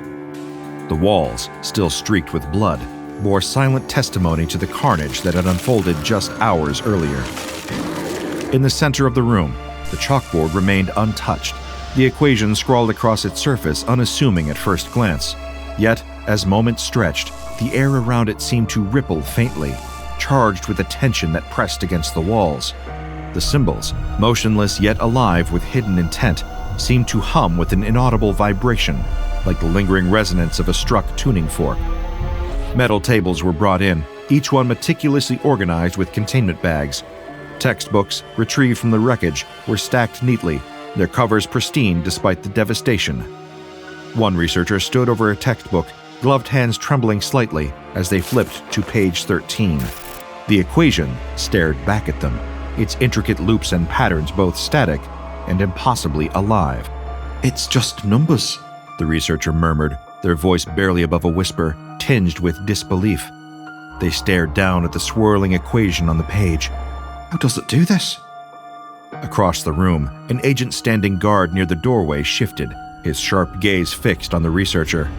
The walls, still streaked with blood, bore silent testimony to the carnage that had unfolded just hours earlier. In the center of the room, the chalkboard remained untouched, the equation scrawled across its surface unassuming at first glance. Yet, as moments stretched, the air around it seemed to ripple faintly, charged with a tension that pressed against the walls. The symbols, motionless yet alive with hidden intent, seemed to hum with an inaudible vibration, like the lingering resonance of a struck tuning fork. Metal tables were brought in, each one meticulously organized with containment bags. Textbooks, retrieved from the wreckage, were stacked neatly, their covers pristine despite the devastation. One researcher stood over a textbook, gloved hands trembling slightly as they flipped to page 13. The equation stared back at them, its intricate loops and patterns both static and impossibly alive. It's just numbers, the researcher murmured, their voice barely above a whisper, tinged with disbelief. They stared down at the swirling equation on the page. How does it do this? Across the room, an agent standing guard near the doorway shifted, his sharp gaze fixed on the researcher.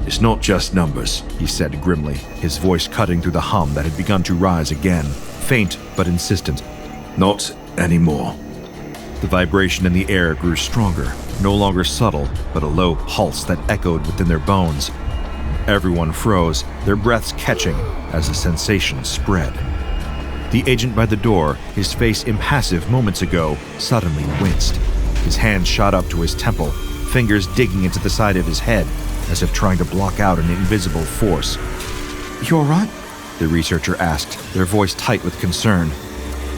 It's not just numbers, he said grimly, his voice cutting through the hum that had begun to rise again, faint but insistent. Not anymore. The vibration in the air grew stronger, no longer subtle, but a low pulse that echoed within their bones. Everyone froze, their breaths catching as the sensation spread. The agent by the door, his face impassive moments ago, suddenly winced. His hand shot up to his temple, fingers digging into the side of his head, as if trying to block out an invisible force. You all right? The researcher asked, their voice tight with concern.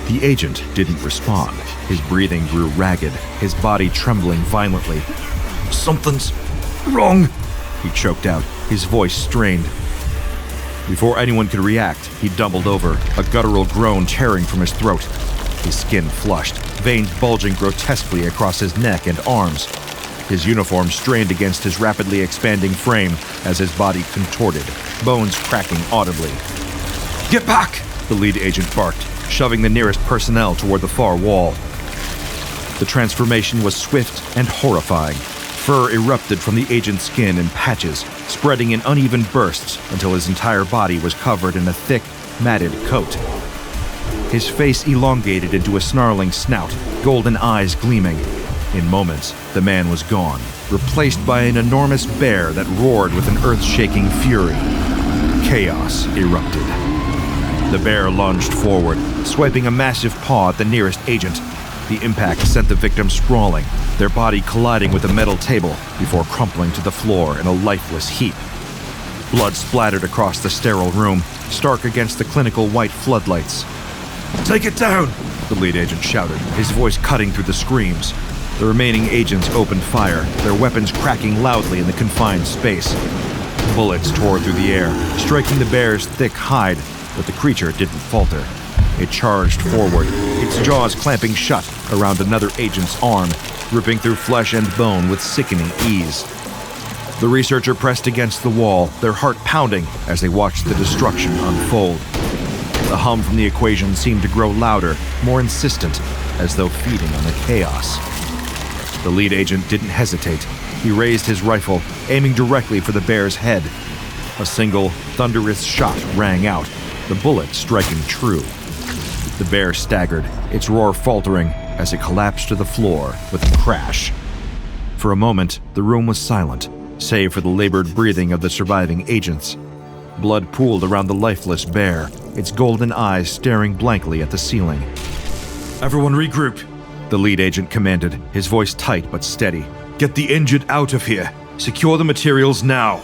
The agent didn't respond. His breathing grew ragged, his body trembling violently. Something's wrong, he choked out, his voice strained. Before anyone could react, he doubled over, a guttural groan tearing from his throat. His skin flushed, veins bulging grotesquely across his neck and arms. His uniform strained against his rapidly expanding frame as his body contorted, bones cracking audibly. Get back! The lead agent barked, shoving the nearest personnel toward the far wall. The transformation was swift and horrifying. Fur erupted from the agent's skin in patches, spreading in uneven bursts until his entire body was covered in a thick, matted coat. His face elongated into a snarling snout, golden eyes gleaming. In moments, the man was gone, replaced by an enormous bear that roared with an earth-shaking fury. Chaos erupted. The bear lunged forward, swiping a massive paw at the nearest agent. The impact sent the victim sprawling, their body colliding with a metal table before crumpling to the floor in a lifeless heap. Blood splattered across the sterile room, stark against the clinical white floodlights. Take it down! The lead agent shouted, his voice cutting through the screams. The remaining agents opened fire, their weapons cracking loudly in the confined space. Bullets tore through the air, striking the bear's thick hide, but the creature didn't falter. It charged forward, its jaws clamping shut around another agent's arm, ripping through flesh and bone with sickening ease. The researcher pressed against the wall, their heart pounding as they watched the destruction unfold. The hum from the equation seemed to grow louder, more insistent, as though feeding on the chaos. The lead agent didn't hesitate. He raised his rifle, aiming directly for the bear's head. A single, thunderous shot rang out, the bullet striking true. The bear staggered, its roar faltering as it collapsed to the floor with a crash. For a moment, the room was silent, save for the labored breathing of the surviving agents. Blood pooled around the lifeless bear, its golden eyes staring blankly at the ceiling. Everyone regroup, the lead agent commanded, his voice tight but steady. Get the injured out of here. Secure the materials now.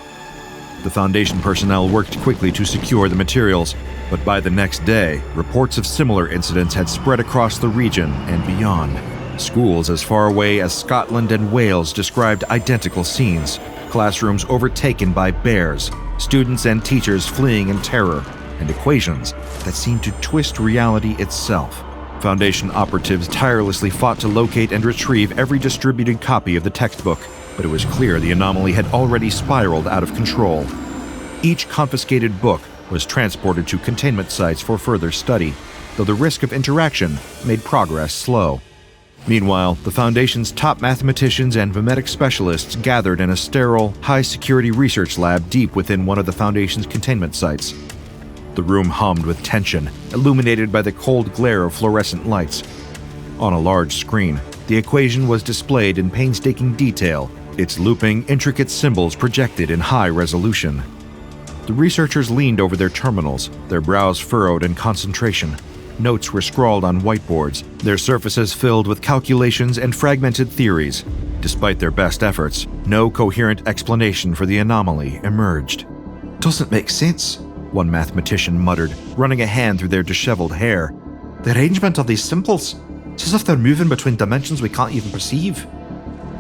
The Foundation personnel worked quickly to secure the materials, but by the next day, reports of similar incidents had spread across the region and beyond. Schools as far away as Scotland and Wales described identical scenes, classrooms overtaken by bears, students and teachers fleeing in terror, and equations that seemed to twist reality itself. Foundation operatives tirelessly fought to locate and retrieve every distributed copy of the textbook, but it was clear the anomaly had already spiraled out of control. Each confiscated book was transported to containment sites for further study, though the risk of interaction made progress slow. Meanwhile, the Foundation's top mathematicians and memetic specialists gathered in a sterile, high-security research lab deep within one of the Foundation's containment sites. The room hummed with tension, illuminated by the cold glare of fluorescent lights. On a large screen, the equation was displayed in painstaking detail, its looping, intricate symbols projected in high resolution. The researchers leaned over their terminals, their brows furrowed in concentration. Notes were scrawled on whiteboards, their surfaces filled with calculations and fragmented theories. Despite their best efforts, no coherent explanation for the anomaly emerged. Doesn't make sense, one mathematician muttered, running a hand through their disheveled hair. The arrangement of these symbols, it's as if they're moving between dimensions we can't even perceive.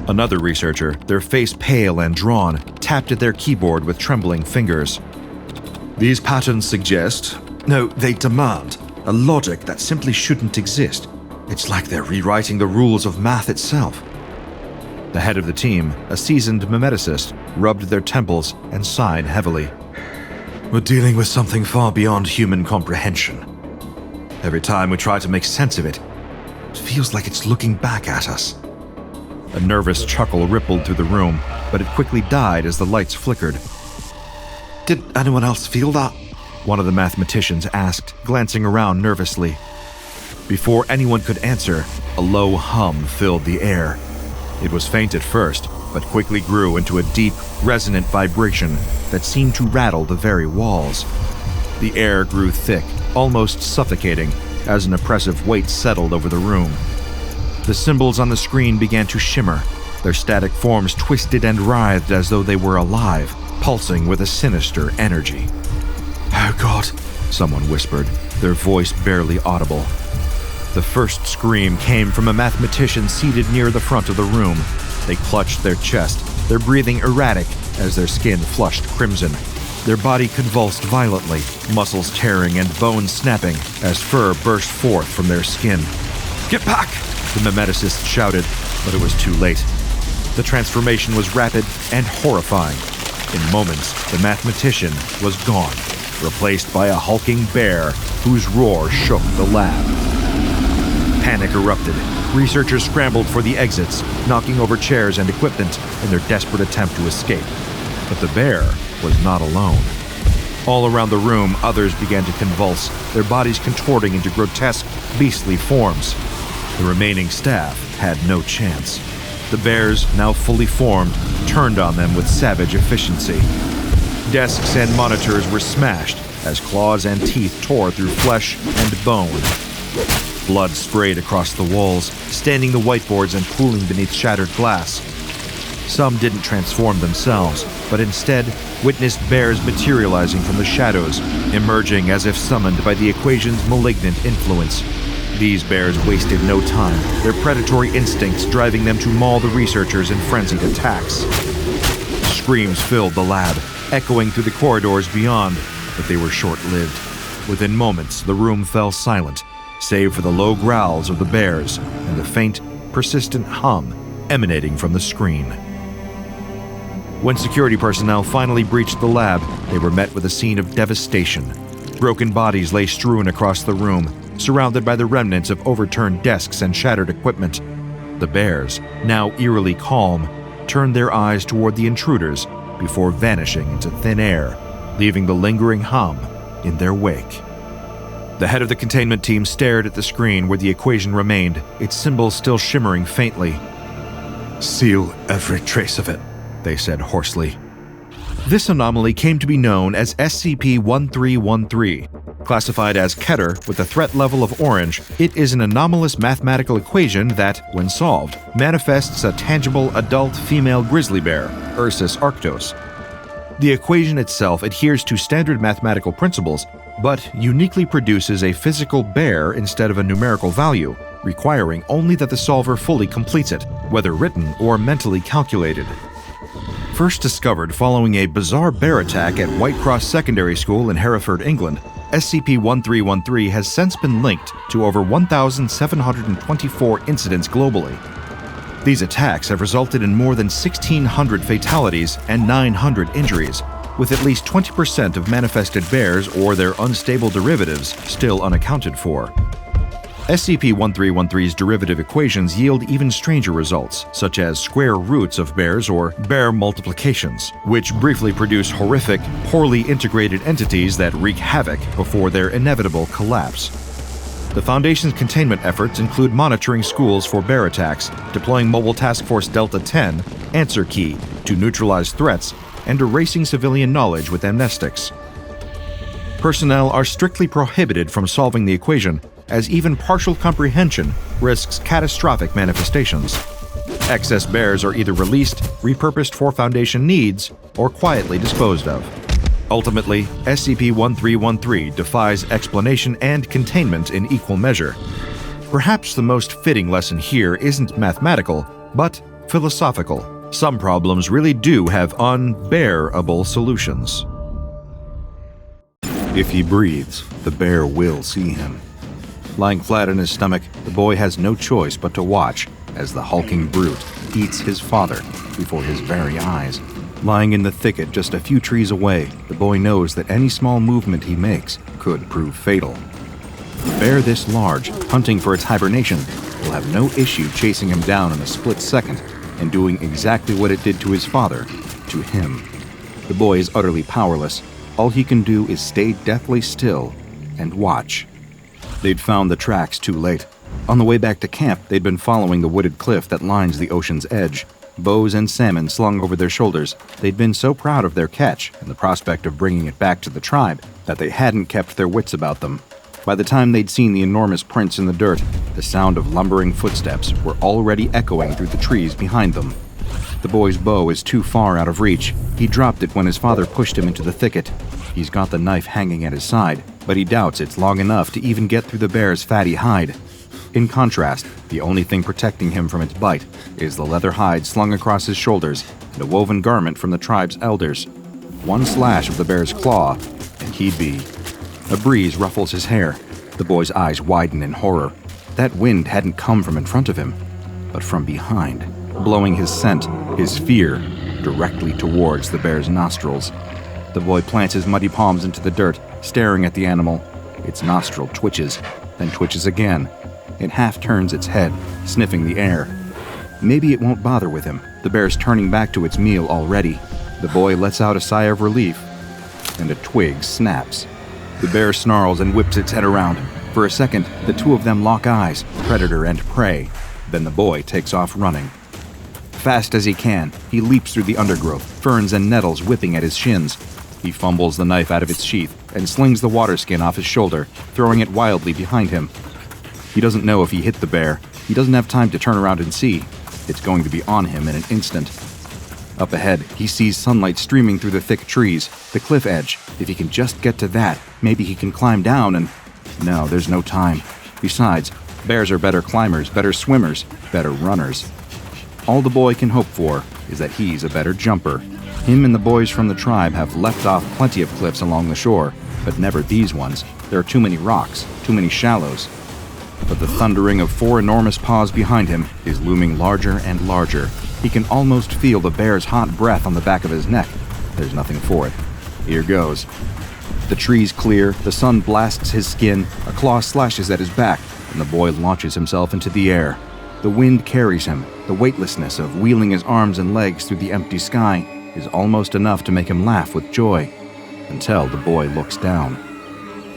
Another researcher, their face pale and drawn, tapped at their keyboard with trembling fingers. These patterns suggest, no, they demand, a logic that simply shouldn't exist. It's like they're rewriting the rules of math itself. The head of the team, a seasoned memeticist, rubbed their temples and sighed heavily. We're dealing with something far beyond human comprehension. Every time we try to make sense of it, it feels like it's looking back at us. A nervous chuckle rippled through the room, but it quickly died as the lights flickered. Did anyone else feel that? One of the mathematicians asked, glancing around nervously. Before anyone could answer, a low hum filled the air. It was faint at first, but quickly grew into a deep, resonant vibration that seemed to rattle the very walls. The air grew thick, almost suffocating, as an oppressive weight settled over the room. The symbols on the screen began to shimmer, their static forms twisted and writhed as though they were alive, pulsing with a sinister energy. "Oh God," someone whispered, their voice barely audible. The first scream came from a mathematician seated near the front of the room. They clutched their chest, their breathing erratic as their skin flushed crimson. Their body convulsed violently, muscles tearing and bones snapping as fur burst forth from their skin. "Get back!" the memeticist shouted, but it was too late. The transformation was rapid and horrifying. In moments, the mathematician was gone, replaced by a hulking bear whose roar shook the lab. Panic erupted. Researchers scrambled for the exits, knocking over chairs and equipment in their desperate attempt to escape. But the bear was not alone. All around the room, others began to convulse, their bodies contorting into grotesque, beastly forms. The remaining staff had no chance. The bears, now fully formed, turned on them with savage efficiency. Desks and monitors were smashed as claws and teeth tore through flesh and bone. Blood sprayed across the walls, staining the whiteboards and pooling beneath shattered glass. Some didn't transform themselves, but instead witnessed bears materializing from the shadows, emerging as if summoned by the equation's malignant influence. These bears wasted no time, their predatory instincts driving them to maul the researchers in frenzied attacks. Screams filled the lab, echoing through the corridors beyond, but they were short-lived. Within moments, the room fell silent, save for the low growls of the bears and the faint, persistent hum emanating from the screen. When security personnel finally breached the lab, they were met with a scene of devastation. Broken bodies lay strewn across the room, surrounded by the remnants of overturned desks and shattered equipment. The bears, now eerily calm, turned their eyes toward the intruders before vanishing into thin air, leaving the lingering hum in their wake. The head of the containment team stared at the screen where the equation remained, its symbols still shimmering faintly. "Seal every trace of it," they said hoarsely. This anomaly came to be known as SCP-1440. Classified as Keter with a threat level of orange, it is an anomalous mathematical equation that, when solved, manifests a tangible adult female grizzly bear, Ursus arctos. The equation itself adheres to standard mathematical principles, but uniquely produces a physical bear instead of a numerical value, requiring only that the solver fully completes it, whether written or mentally calculated. First discovered following a bizarre bear attack at White Cross Secondary School in Hereford, England, SCP-1440 has since been linked to over 1,724 incidents globally. These attacks have resulted in more than 1,600 fatalities and 900 injuries, with at least 20% of manifested bears or their unstable derivatives still unaccounted for. SCP-1313's derivative equations yield even stranger results, such as square roots of bears or bear multiplications, which briefly produce horrific, poorly integrated entities that wreak havoc before their inevitable collapse. The Foundation's containment efforts include monitoring schools for bear attacks, deploying Mobile Task Force Delta 10, Answer Key, to neutralize threats, and erasing civilian knowledge with amnestics. Personnel are strictly prohibited from solving the equation, as even partial comprehension risks catastrophic manifestations. Excess bears are either released, repurposed for Foundation needs, or quietly disposed of. Ultimately, SCP-1313 defies explanation and containment in equal measure. Perhaps the most fitting lesson here isn't mathematical, but philosophical. Some problems really do have unbearable solutions. If he breathes, the bear will see him. Lying flat on his stomach, the boy has no choice but to watch as the hulking brute eats his father before his very eyes. Lying in the thicket just a few trees away, the boy knows that any small movement he makes could prove fatal. A bear this large, hunting for its hibernation, will have no issue chasing him down in a split second and doing exactly what it did to his father, to him. The boy is utterly powerless. All he can do is stay deathly still and watch. They'd found the tracks too late. On the way back to camp, they'd been following the wooded cliff that lines the ocean's edge. Bows and salmon slung over their shoulders, they'd been so proud of their catch and the prospect of bringing it back to the tribe that they hadn't kept their wits about them. By the time they'd seen the enormous prints in the dirt, the sound of lumbering footsteps were already echoing through the trees behind them. The boy's bow is too far out of reach. He dropped it when his father pushed him into the thicket. He's got the knife hanging at his side, but he doubts it's long enough to even get through the bear's fatty hide. In contrast, the only thing protecting him from its bite is the leather hide slung across his shoulders and a woven garment from the tribe's elders. One slash of the bear's claw, and he'd be. A breeze ruffles his hair. The boy's eyes widen in horror. That wind hadn't come from in front of him, but from behind, blowing his scent, his fear, directly towards the bear's nostrils. The boy plants his muddy palms into the dirt, staring at the animal. Its nostril twitches, then twitches again. It half turns its head, sniffing the air. Maybe it won't bother with him. The bear's turning back to its meal already. The boy lets out a sigh of relief, and a twig snaps. The bear snarls and whips its head around. For a second, the two of them lock eyes, predator and prey. Then the boy takes off running. Fast as he can, he leaps through the undergrowth, ferns and nettles whipping at his shins. He fumbles the knife out of its sheath and slings the water skin off his shoulder, throwing it wildly behind him. He doesn't know if he hit the bear. He doesn't have time to turn around and see. It's going to be on him in an instant. Up ahead, he sees sunlight streaming through the thick trees, the cliff edge. If he can just get to that, maybe he can climb down and... No, there's no time. Besides, bears are better climbers, better swimmers, better runners. All the boy can hope for is that he's a better jumper. Him and the boys from the tribe have leapt off plenty of cliffs along the shore, but never these ones. There are too many rocks, too many shallows. But the thundering of four enormous paws behind him is looming larger and larger. He can almost feel the bear's hot breath on the back of his neck. There's nothing for it. Here goes. The trees clear, the sun blasts his skin, a claw slashes at his back, and the boy launches himself into the air. The wind carries him. The weightlessness of wheeling his arms and legs through the empty sky is almost enough to make him laugh with joy, until the boy looks down.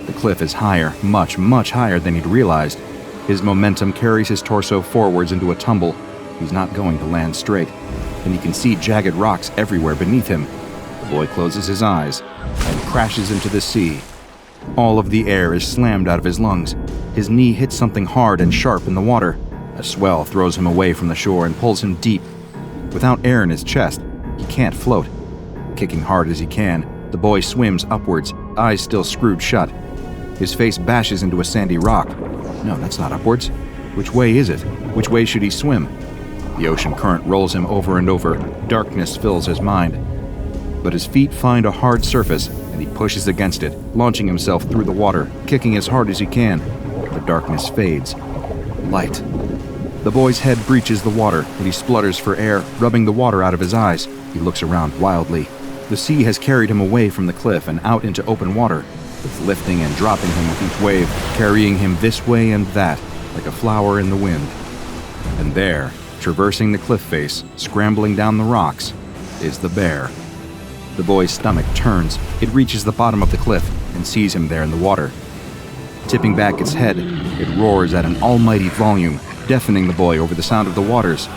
The cliff is higher, much, much higher than he'd realized. His momentum carries his torso forwards into a tumble. He's not going to land straight, and he can see jagged rocks everywhere beneath him. The boy closes his eyes and crashes into the sea. All of the air is slammed out of his lungs. His knee hits something hard and sharp in the water. A swell throws him away from the shore and pulls him deep. Without air in his chest, he can't float. Kicking hard as he can, the boy swims upwards, eyes still screwed shut. His face bashes into a sandy rock. No, that's not upwards. Which way is it? Which way should he swim? The ocean current rolls him over and over. Darkness fills his mind. But his feet find a hard surface, and he pushes against it, launching himself through the water, kicking as hard as he can. The darkness fades. Light. The boy's head breaches the water, and he splutters for air, rubbing the water out of his eyes. He looks around wildly. The sea has carried him away from the cliff and out into open water. It's lifting and dropping him with each wave, carrying him this way and that, like a flower in the wind. And there, traversing the cliff face, scrambling down the rocks, is the bear. The boy's stomach turns. It reaches the bottom of the cliff and sees him there in the water. Tipping back its head, it roars at an almighty volume, deafening the boy over the sound of the waters.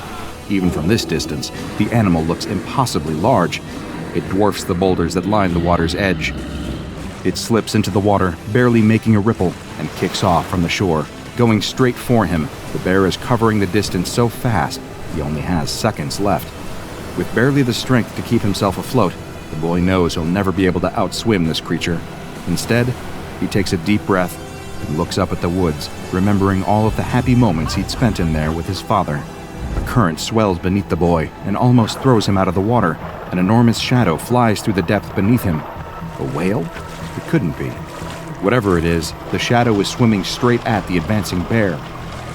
Even from this distance, the animal looks impossibly large. It dwarfs the boulders that line the water's edge. It slips into the water, barely making a ripple, and kicks off from the shore. Going straight for him, the bear is covering the distance so fast, he only has seconds left. With barely the strength to keep himself afloat, the boy knows he'll never be able to outswim this creature. Instead, he takes a deep breath and looks up at the woods, remembering all of the happy moments he'd spent in there with his father. A current swells beneath the boy and almost throws him out of the water. An enormous shadow flies through the depth beneath him. A whale? It couldn't be. Whatever it is, the shadow is swimming straight at the advancing bear.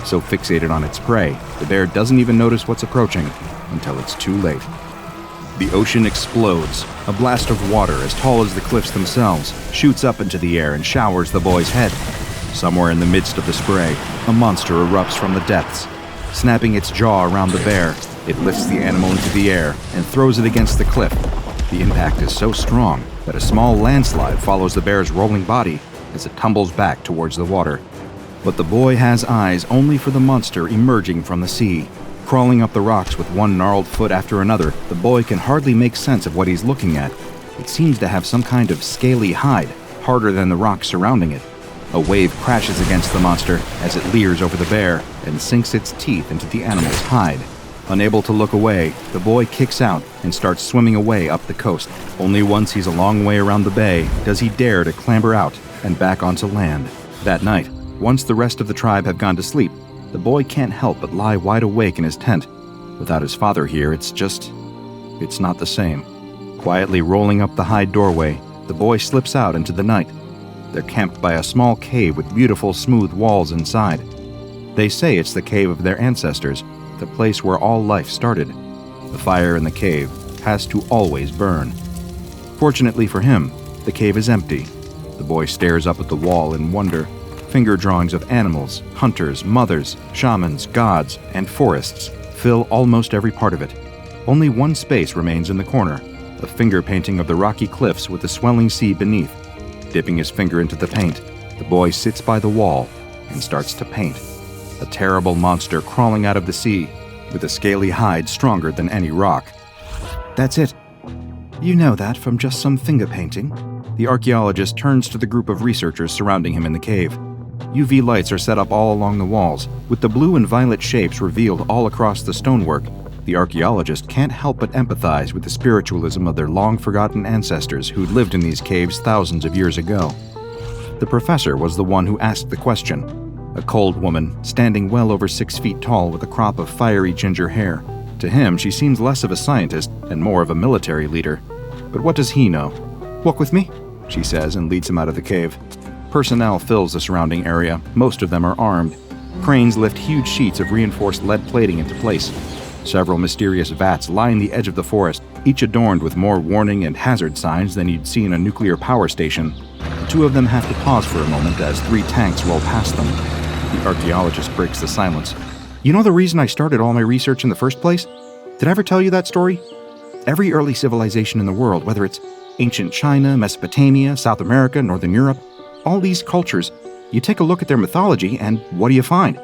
So fixated on its prey, the bear doesn't even notice what's approaching until it's too late. The ocean explodes. A blast of water as tall as the cliffs themselves shoots up into the air and showers the boy's head. Somewhere in the midst of the spray, a monster erupts from the depths. Snapping its jaw around the bear, it lifts the animal into the air and throws it against the cliff. The impact is so strong that a small landslide follows the bear's rolling body as it tumbles back towards the water. But the boy has eyes only for the monster emerging from the sea. Crawling up the rocks with one gnarled foot after another, the boy can hardly make sense of what he's looking at. It seems to have some kind of scaly hide, harder than the rocks surrounding it. A wave crashes against the monster as it leers over the bear and sinks its teeth into the animal's hide. Unable to look away, the boy kicks out and starts swimming away up the coast. Only once he's a long way around the bay does he dare to clamber out and back onto land. That night, once the rest of the tribe have gone to sleep, the boy can't help but lie wide awake in his tent. Without his father here, it's not the same. Quietly rolling up the hide doorway, the boy slips out into the night. They're camped by a small cave with beautiful smooth walls inside. They say it's the cave of their ancestors, the place where all life started. The fire in the cave has to always burn. Fortunately for him, the cave is empty. The boy stares up at the wall in wonder. Finger drawings of animals, hunters, mothers, shamans, gods, and forests fill almost every part of it. Only one space remains in the corner, a finger painting of the rocky cliffs with the swelling sea beneath. Dipping his finger into the paint, the boy sits by the wall and starts to paint. A terrible monster crawling out of the sea, with a scaly hide stronger than any rock. That's it. You know that from just some finger painting. The archaeologist turns to the group of researchers surrounding him in the cave. UV lights are set up all along the walls, with the blue and violet shapes revealed all across the stonework. The archaeologist can't help but empathize with the spiritualism of their long-forgotten ancestors who'd lived in these caves thousands of years ago. The professor was the one who asked the question. A cold woman, standing well over 6 feet tall with a crop of fiery ginger hair. To him, she seems less of a scientist and more of a military leader. But what does he know? "Walk with me," she says and leads him out of the cave. Personnel fills the surrounding area. Most of them are armed. Cranes lift huge sheets of reinforced lead plating into place. Several mysterious vats line the edge of the forest, each adorned with more warning and hazard signs than you'd see in a nuclear power station. The two of them have to pause for a moment as 3 tanks roll past them. The archaeologist breaks the silence. "You know the reason I started all my research in the first place? Did I ever tell you that story? Every early civilization in the world, whether it's ancient China, Mesopotamia, South America, Northern Europe, all these cultures, you take a look at their mythology and what do you find?"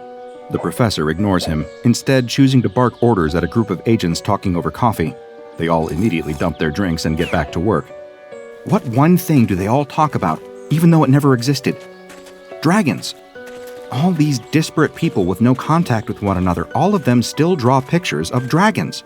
The professor ignores him, instead choosing to bark orders at a group of agents talking over coffee. They all immediately dump their drinks and get back to work. What one thing do they all talk about, even though it never existed? Dragons. All these disparate people with no contact with one another, all of them still draw pictures of dragons.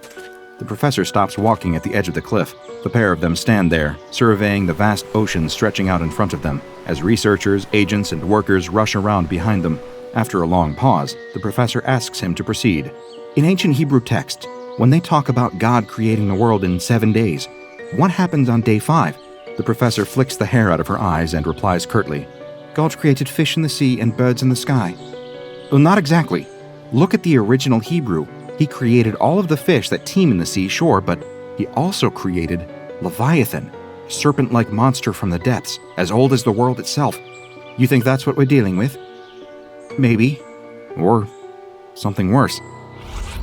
The professor stops walking at the edge of the cliff. The pair of them stand there, surveying the vast ocean stretching out in front of them, as researchers, agents, and workers rush around behind them. After a long pause, the professor asks him to proceed. In ancient Hebrew texts, when they talk about God creating the world in 7 days, what happens on day 5? The professor flicks the hair out of her eyes and replies curtly, "God created fish in the sea and birds in the sky." Well, not exactly. Look at the original Hebrew. He created all of the fish that teem in the sea, sure, but he also created Leviathan, a serpent-like monster from the depths, as old as the world itself. You think that's what we're dealing with? Maybe. Or something worse.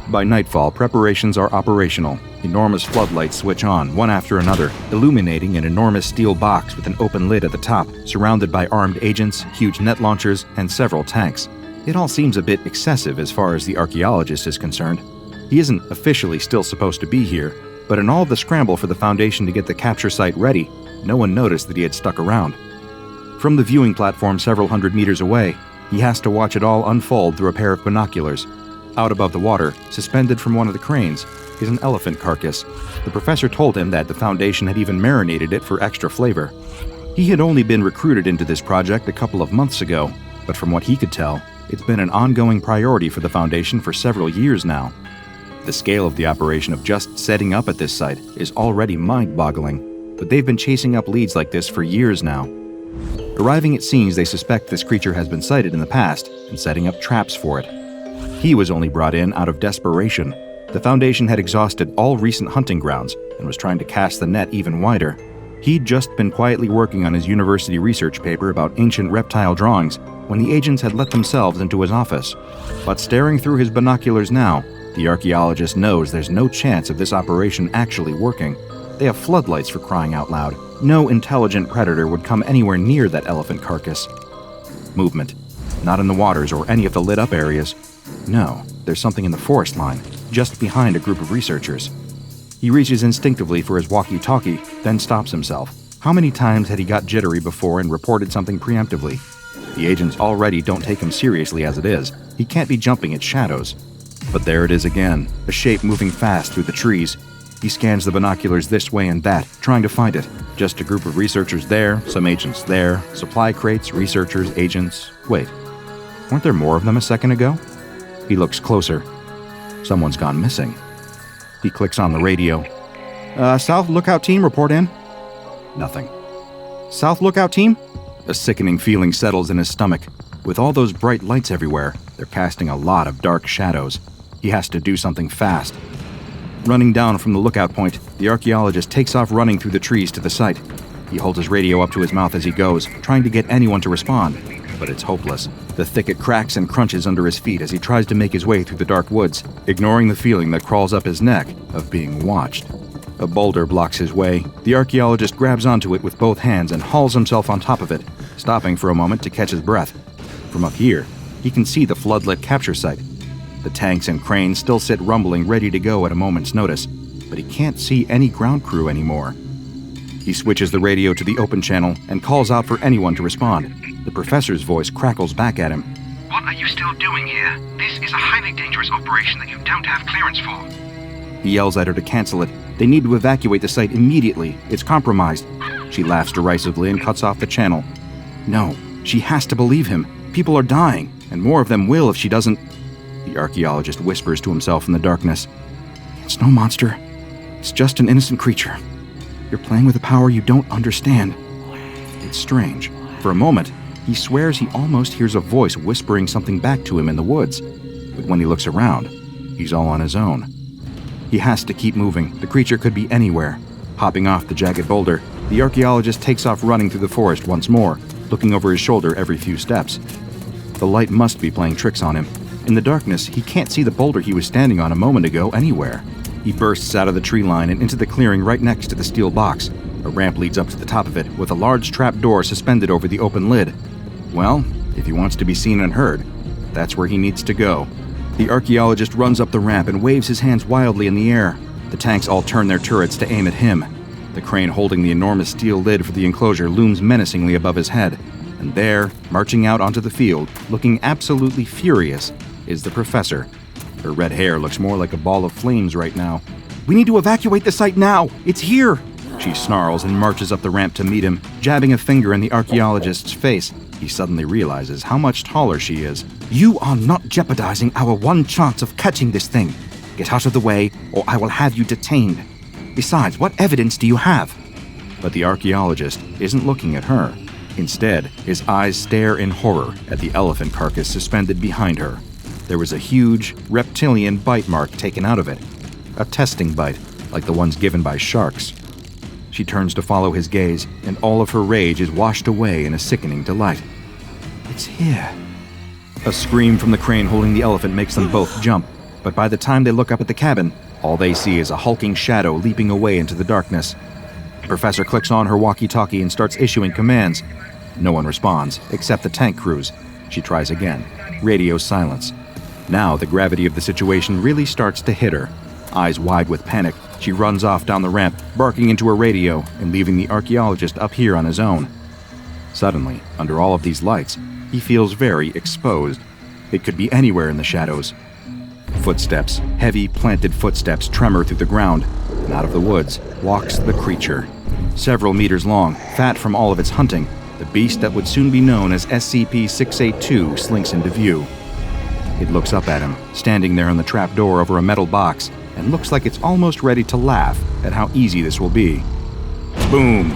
By nightfall, preparations are operational. Enormous floodlights switch on, one after another, illuminating an enormous steel box with an open lid at the top, surrounded by armed agents, huge net launchers, and several tanks. It all seems a bit excessive as far as the archaeologist is concerned. He isn't officially still supposed to be here, but in all of the scramble for the Foundation to get the capture site ready, no one noticed that he had stuck around. From the viewing platform several hundred meters away, he has to watch it all unfold through a pair of binoculars. Out above the water, suspended from one of the cranes, is an elephant carcass. The professor told him that the Foundation had even marinated it for extra flavor. He had only been recruited into this project a couple of months ago, but from what he could tell, it's been an ongoing priority for the Foundation for several years now. The scale of the operation of just setting up at this site is already mind-boggling, but they've been chasing up leads like this for years now. Arriving at scenes, they suspect this creature has been sighted in the past and setting up traps for it. He was only brought in out of desperation. The Foundation had exhausted all recent hunting grounds and was trying to cast the net even wider. He'd just been quietly working on his university research paper about ancient reptile drawings when the agents had let themselves into his office. But staring through his binoculars now, the archaeologist knows there's no chance of this operation actually working. They have floodlights, for crying out loud. No intelligent predator would come anywhere near that elephant carcass. Movement. Not in the waters or any of the lit-up areas. No, there's something in the forest line, just behind a group of researchers. He reaches instinctively for his walkie-talkie, then stops himself. How many times had he got jittery before and reported something preemptively? The agents already don't take him seriously as it is. He can't be jumping at shadows. But there it is again, a shape moving fast through the trees. He scans the binoculars this way and that, trying to find it. Just a group of researchers there, some agents there, supply crates, researchers, agents. Wait, weren't there more of them a second ago? He looks closer. Someone's gone missing. He clicks on the radio. South Lookout Team, report in. Nothing. South Lookout Team? A sickening feeling settles in his stomach. With all those bright lights everywhere, they're casting a lot of dark shadows. He has to do something fast. Running down from the lookout point, the archaeologist takes off running through the trees to the site. He holds his radio up to his mouth as he goes, trying to get anyone to respond. But it's hopeless. The thicket cracks and crunches under his feet as he tries to make his way through the dark woods, ignoring the feeling that crawls up his neck of being watched. A boulder blocks his way. The archaeologist grabs onto it with both hands and hauls himself on top of it, stopping for a moment to catch his breath. From up here, he can see the floodlit capture site. The tanks and cranes still sit rumbling, ready to go at a moment's notice, but he can't see any ground crew anymore. He switches the radio to the open channel and calls out for anyone to respond. The professor's voice crackles back at him. What are you still doing here? This is a highly dangerous operation that you don't have clearance for. He yells at her to cancel it. They need to evacuate the site immediately. It's compromised. She laughs derisively and cuts off the channel. No, she has to believe him. People are dying, and more of them will if she doesn't. The archaeologist whispers to himself in the darkness. It's no monster. It's just an innocent creature. You're playing with a power you don't understand. It's strange. For a moment, he swears he almost hears a voice whispering something back to him in the woods. But when he looks around, he's all on his own. He has to keep moving. The creature could be anywhere. Hopping off the jagged boulder, the archaeologist takes off running through the forest once more, looking over his shoulder every few steps. The light must be playing tricks on him. In the darkness, he can't see the boulder he was standing on a moment ago anywhere. He bursts out of the tree line and into the clearing right next to the steel box. A ramp leads up to the top of it, with a large trap door suspended over the open lid. Well, if he wants to be seen and heard, that's where he needs to go. The archaeologist runs up the ramp and waves his hands wildly in the air. The tanks all turn their turrets to aim at him. The crane holding the enormous steel lid for the enclosure looms menacingly above his head. And there, marching out onto the field, looking absolutely furious, is the professor. Her red hair looks more like a ball of flames right now. We need to evacuate the site now! It's here! She snarls and marches up the ramp to meet him, jabbing a finger in the archaeologist's face. He suddenly realizes how much taller she is. You are not jeopardizing our one chance of catching this thing. Get out of the way, or I will have you detained. Besides, what evidence do you have? But the archaeologist isn't looking at her. Instead, his eyes stare in horror at the elephant carcass suspended behind her. There was a huge, reptilian bite mark taken out of it. A testing bite, like the ones given by sharks. She turns to follow his gaze, and all of her rage is washed away in a sickening delight. It's here. A scream from the crane holding the elephant makes them both jump, but by the time they look up at the cabin, all they see is a hulking shadow leaping away into the darkness. The professor clicks on her walkie-talkie and starts issuing commands. No one responds, except the tank crews. She tries again. Radio silence. Now the gravity of the situation really starts to hit her. Eyes wide with panic, she runs off down the ramp, barking into her radio and leaving the archaeologist up here on his own. Suddenly, under all of these lights, he feels very exposed. It could be anywhere in the shadows. Footsteps, heavy, planted footsteps tremor through the ground, and out of the woods walks the creature. Several meters long, fat from all of its hunting, the beast that would soon be known as SCP-682 slinks into view. It looks up at him, standing there on the trapdoor over a metal box, and looks like it's almost ready to laugh at how easy this will be. Boom!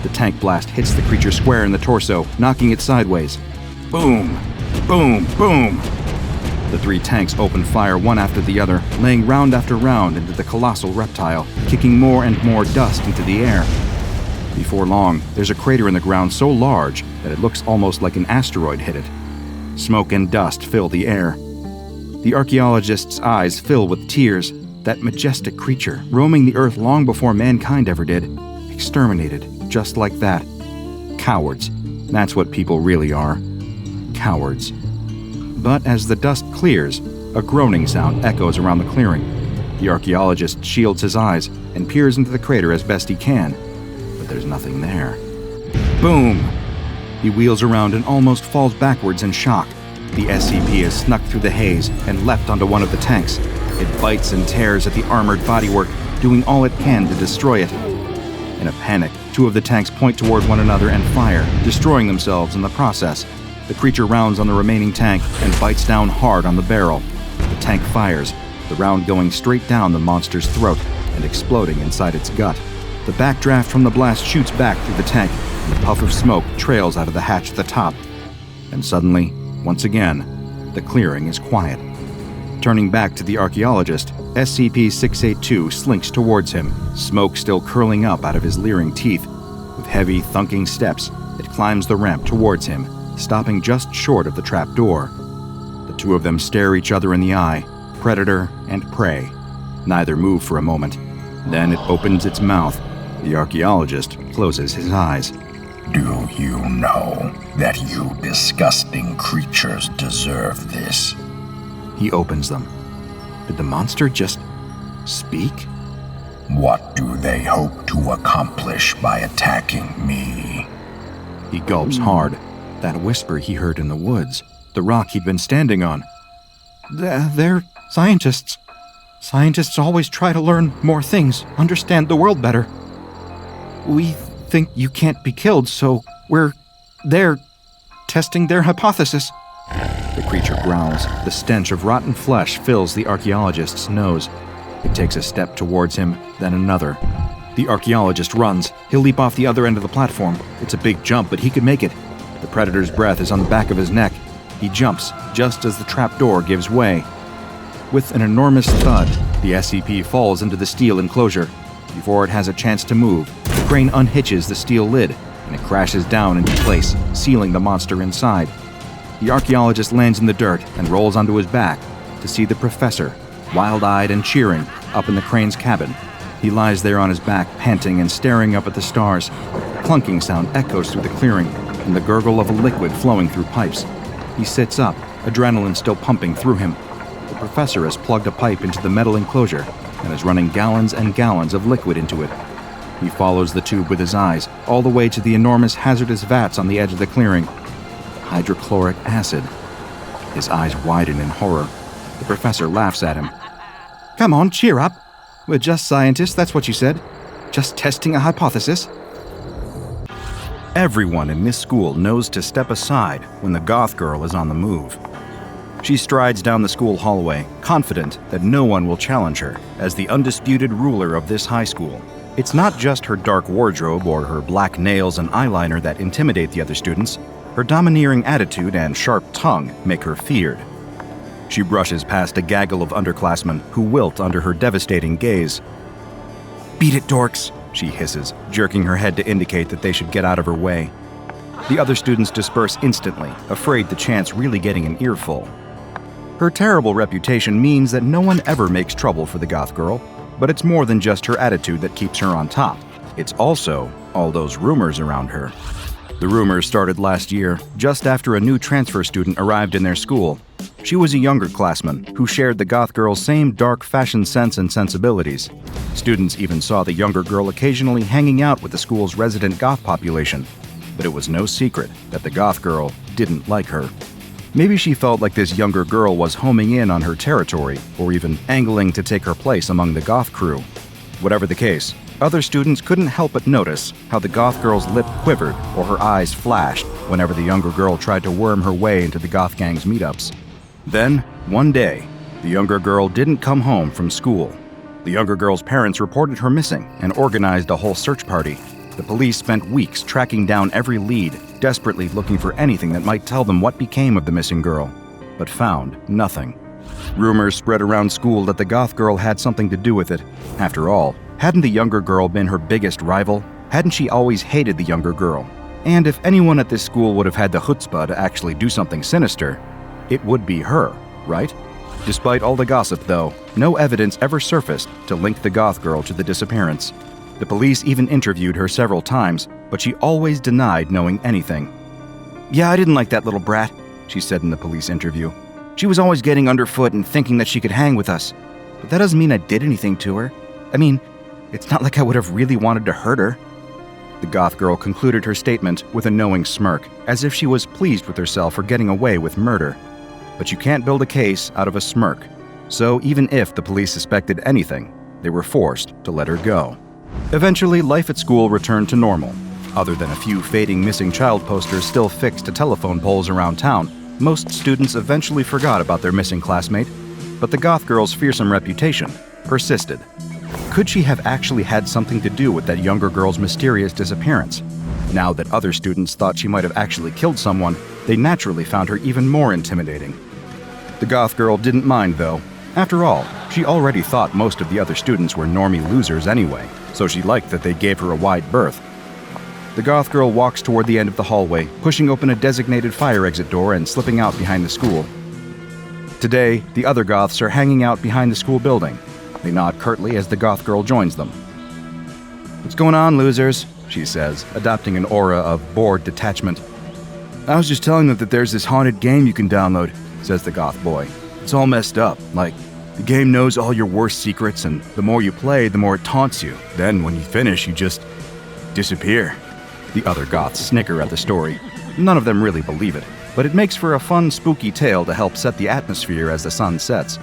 The tank blast hits the creature square in the torso, knocking it sideways. Boom! Boom! Boom! The three tanks open fire one after the other, laying round after round into the colossal reptile, kicking more and more dust into the air. Before long, there's a crater in the ground so large that it looks almost like an asteroid hit it. Smoke and dust fill the air. The archaeologist's eyes fill with tears. That majestic creature, roaming the earth long before mankind ever did, exterminated just like that. Cowards. That's what people really are. Cowards. But as the dust clears, a groaning sound echoes around the clearing. The archaeologist shields his eyes and peers into the crater as best he can, but there's nothing there. Boom! He wheels around and almost falls backwards in shock. The SCP has snuck through the haze and leapt onto one of the tanks. It bites and tears at the armored bodywork, doing all it can to destroy it. In a panic, two of the tanks point toward one another and fire, destroying themselves in the process. The creature rounds on the remaining tank and bites down hard on the barrel. The tank fires, the round going straight down the monster's throat and exploding inside its gut. The backdraft from the blast shoots back through the tank, and a puff of smoke trails out of the hatch at the top. And suddenly, once again, the clearing is quiet. Turning back to the archaeologist, SCP-682 slinks towards him, smoke still curling up out of his leering teeth. With heavy, thunking steps, it climbs the ramp towards him, stopping just short of the trap door. The two of them stare each other in the eye, predator and prey. Neither move for a moment. Then it opens its mouth. The archaeologist closes his eyes. Do you know that you disgusting creatures deserve this? He opens them. Did the monster just speak? What do they hope to accomplish by attacking me? He gulps hard. That whisper he heard in the woods, the rock he'd been standing on. They're scientists. Scientists always try to learn more things, understand the world better. We think you can't be killed, so they're testing their hypothesis. The creature growls. The stench of rotten flesh fills the archaeologist's nose. It takes a step towards him, then another. The archaeologist runs. He'll leap off the other end of the platform. It's a big jump, but he could make it. The predator's breath is on the back of his neck. He jumps, just as the trapdoor gives way. With an enormous thud, the SCP falls into the steel enclosure. Before it has a chance to move, the crane unhitches the steel lid, and it crashes down into place, sealing the monster inside. The archaeologist lands in the dirt and rolls onto his back to see the professor, wild-eyed and cheering, up in the crane's cabin. He lies there on his back, panting and staring up at the stars. A clunking sound echoes through the clearing, and the gurgle of a liquid flowing through pipes. He sits up, adrenaline still pumping through him. The professor has plugged a pipe into the metal enclosure and is running gallons and gallons of liquid into it. He follows the tube with his eyes, all the way to the enormous hazardous vats on the edge of the clearing. Hydrochloric acid. His eyes widen in horror. The professor laughs at him. Come on, cheer up. We're just scientists, that's what you said. Just testing a hypothesis. Everyone in this school knows to step aside when the goth girl is on the move. She strides down the school hallway, confident that no one will challenge her as the undisputed ruler of this high school. It's not just her dark wardrobe or her black nails and eyeliner that intimidate the other students. Her domineering attitude and sharp tongue make her feared. She brushes past a gaggle of underclassmen who wilt under her devastating gaze. Beat it, dorks. she hisses, jerking her head to indicate that they should get out of her way. The other students disperse instantly, afraid the chance really getting an earful. Her terrible reputation means that no one ever makes trouble for the goth girl, but it's more than just her attitude that keeps her on top. It's also all those rumors around her. The rumors started last year, just after a new transfer student arrived in their school. She was a younger classman who shared the goth girl's same dark fashion sense and sensibilities. Students even saw the younger girl occasionally hanging out with the school's resident goth population, but it was no secret that the goth girl didn't like her. Maybe she felt like this younger girl was homing in on her territory, or even angling to take her place among the goth crew. Whatever the case, other students couldn't help but notice how the goth girl's lip quivered or her eyes flashed whenever the younger girl tried to worm her way into the goth gang's meetups. Then, one day, the younger girl didn't come home from school. The younger girl's parents reported her missing and organized a whole search party. The police spent weeks tracking down every lead, desperately looking for anything that might tell them what became of the missing girl, but found nothing. Rumors spread around school that the goth girl had something to do with it. After all, hadn't the younger girl been her biggest rival? Hadn't she always hated the younger girl? And if anyone at this school would have had the chutzpah to actually do something sinister, it would be her, right? Despite all the gossip, though, no evidence ever surfaced to link the goth girl to the disappearance. The police even interviewed her several times, but she always denied knowing anything. "Yeah, I didn't like that little brat," she said in the police interview. "She was always getting underfoot and thinking that she could hang with us. But that doesn't mean I did anything to her. I mean, it's not like I would have really wanted to hurt her." The goth girl concluded her statement with a knowing smirk, as if she was pleased with herself for getting away with murder. But you can't build a case out of a smirk, so even if the police suspected anything, they were forced to let her go. Eventually, life at school returned to normal. Other than a few fading missing child posters still fixed to telephone poles around town, most students eventually forgot about their missing classmate, but the goth girl's fearsome reputation persisted. Could she have actually had something to do with that younger girl's mysterious disappearance? Now that other students thought she might have actually killed someone, they naturally found her even more intimidating. The goth girl didn't mind, though. After all, she already thought most of the other students were normie losers anyway, so she liked that they gave her a wide berth. The goth girl walks toward the end of the hallway, pushing open a designated fire exit door and slipping out behind the school. Today, the other goths are hanging out behind the school building. They nod curtly as the goth girl joins them. "What's going on, losers?" she says, adopting an aura of bored detachment. "I was just telling them that there's this haunted game you can download," says the goth boy. "It's all messed up. Like, the game knows all your worst secrets, and the more you play, the more it taunts you. Then, when you finish, you just disappear." The other goths snicker at the story. None of them really believe it, but it makes for a fun, spooky tale to help set the atmosphere as the sun sets.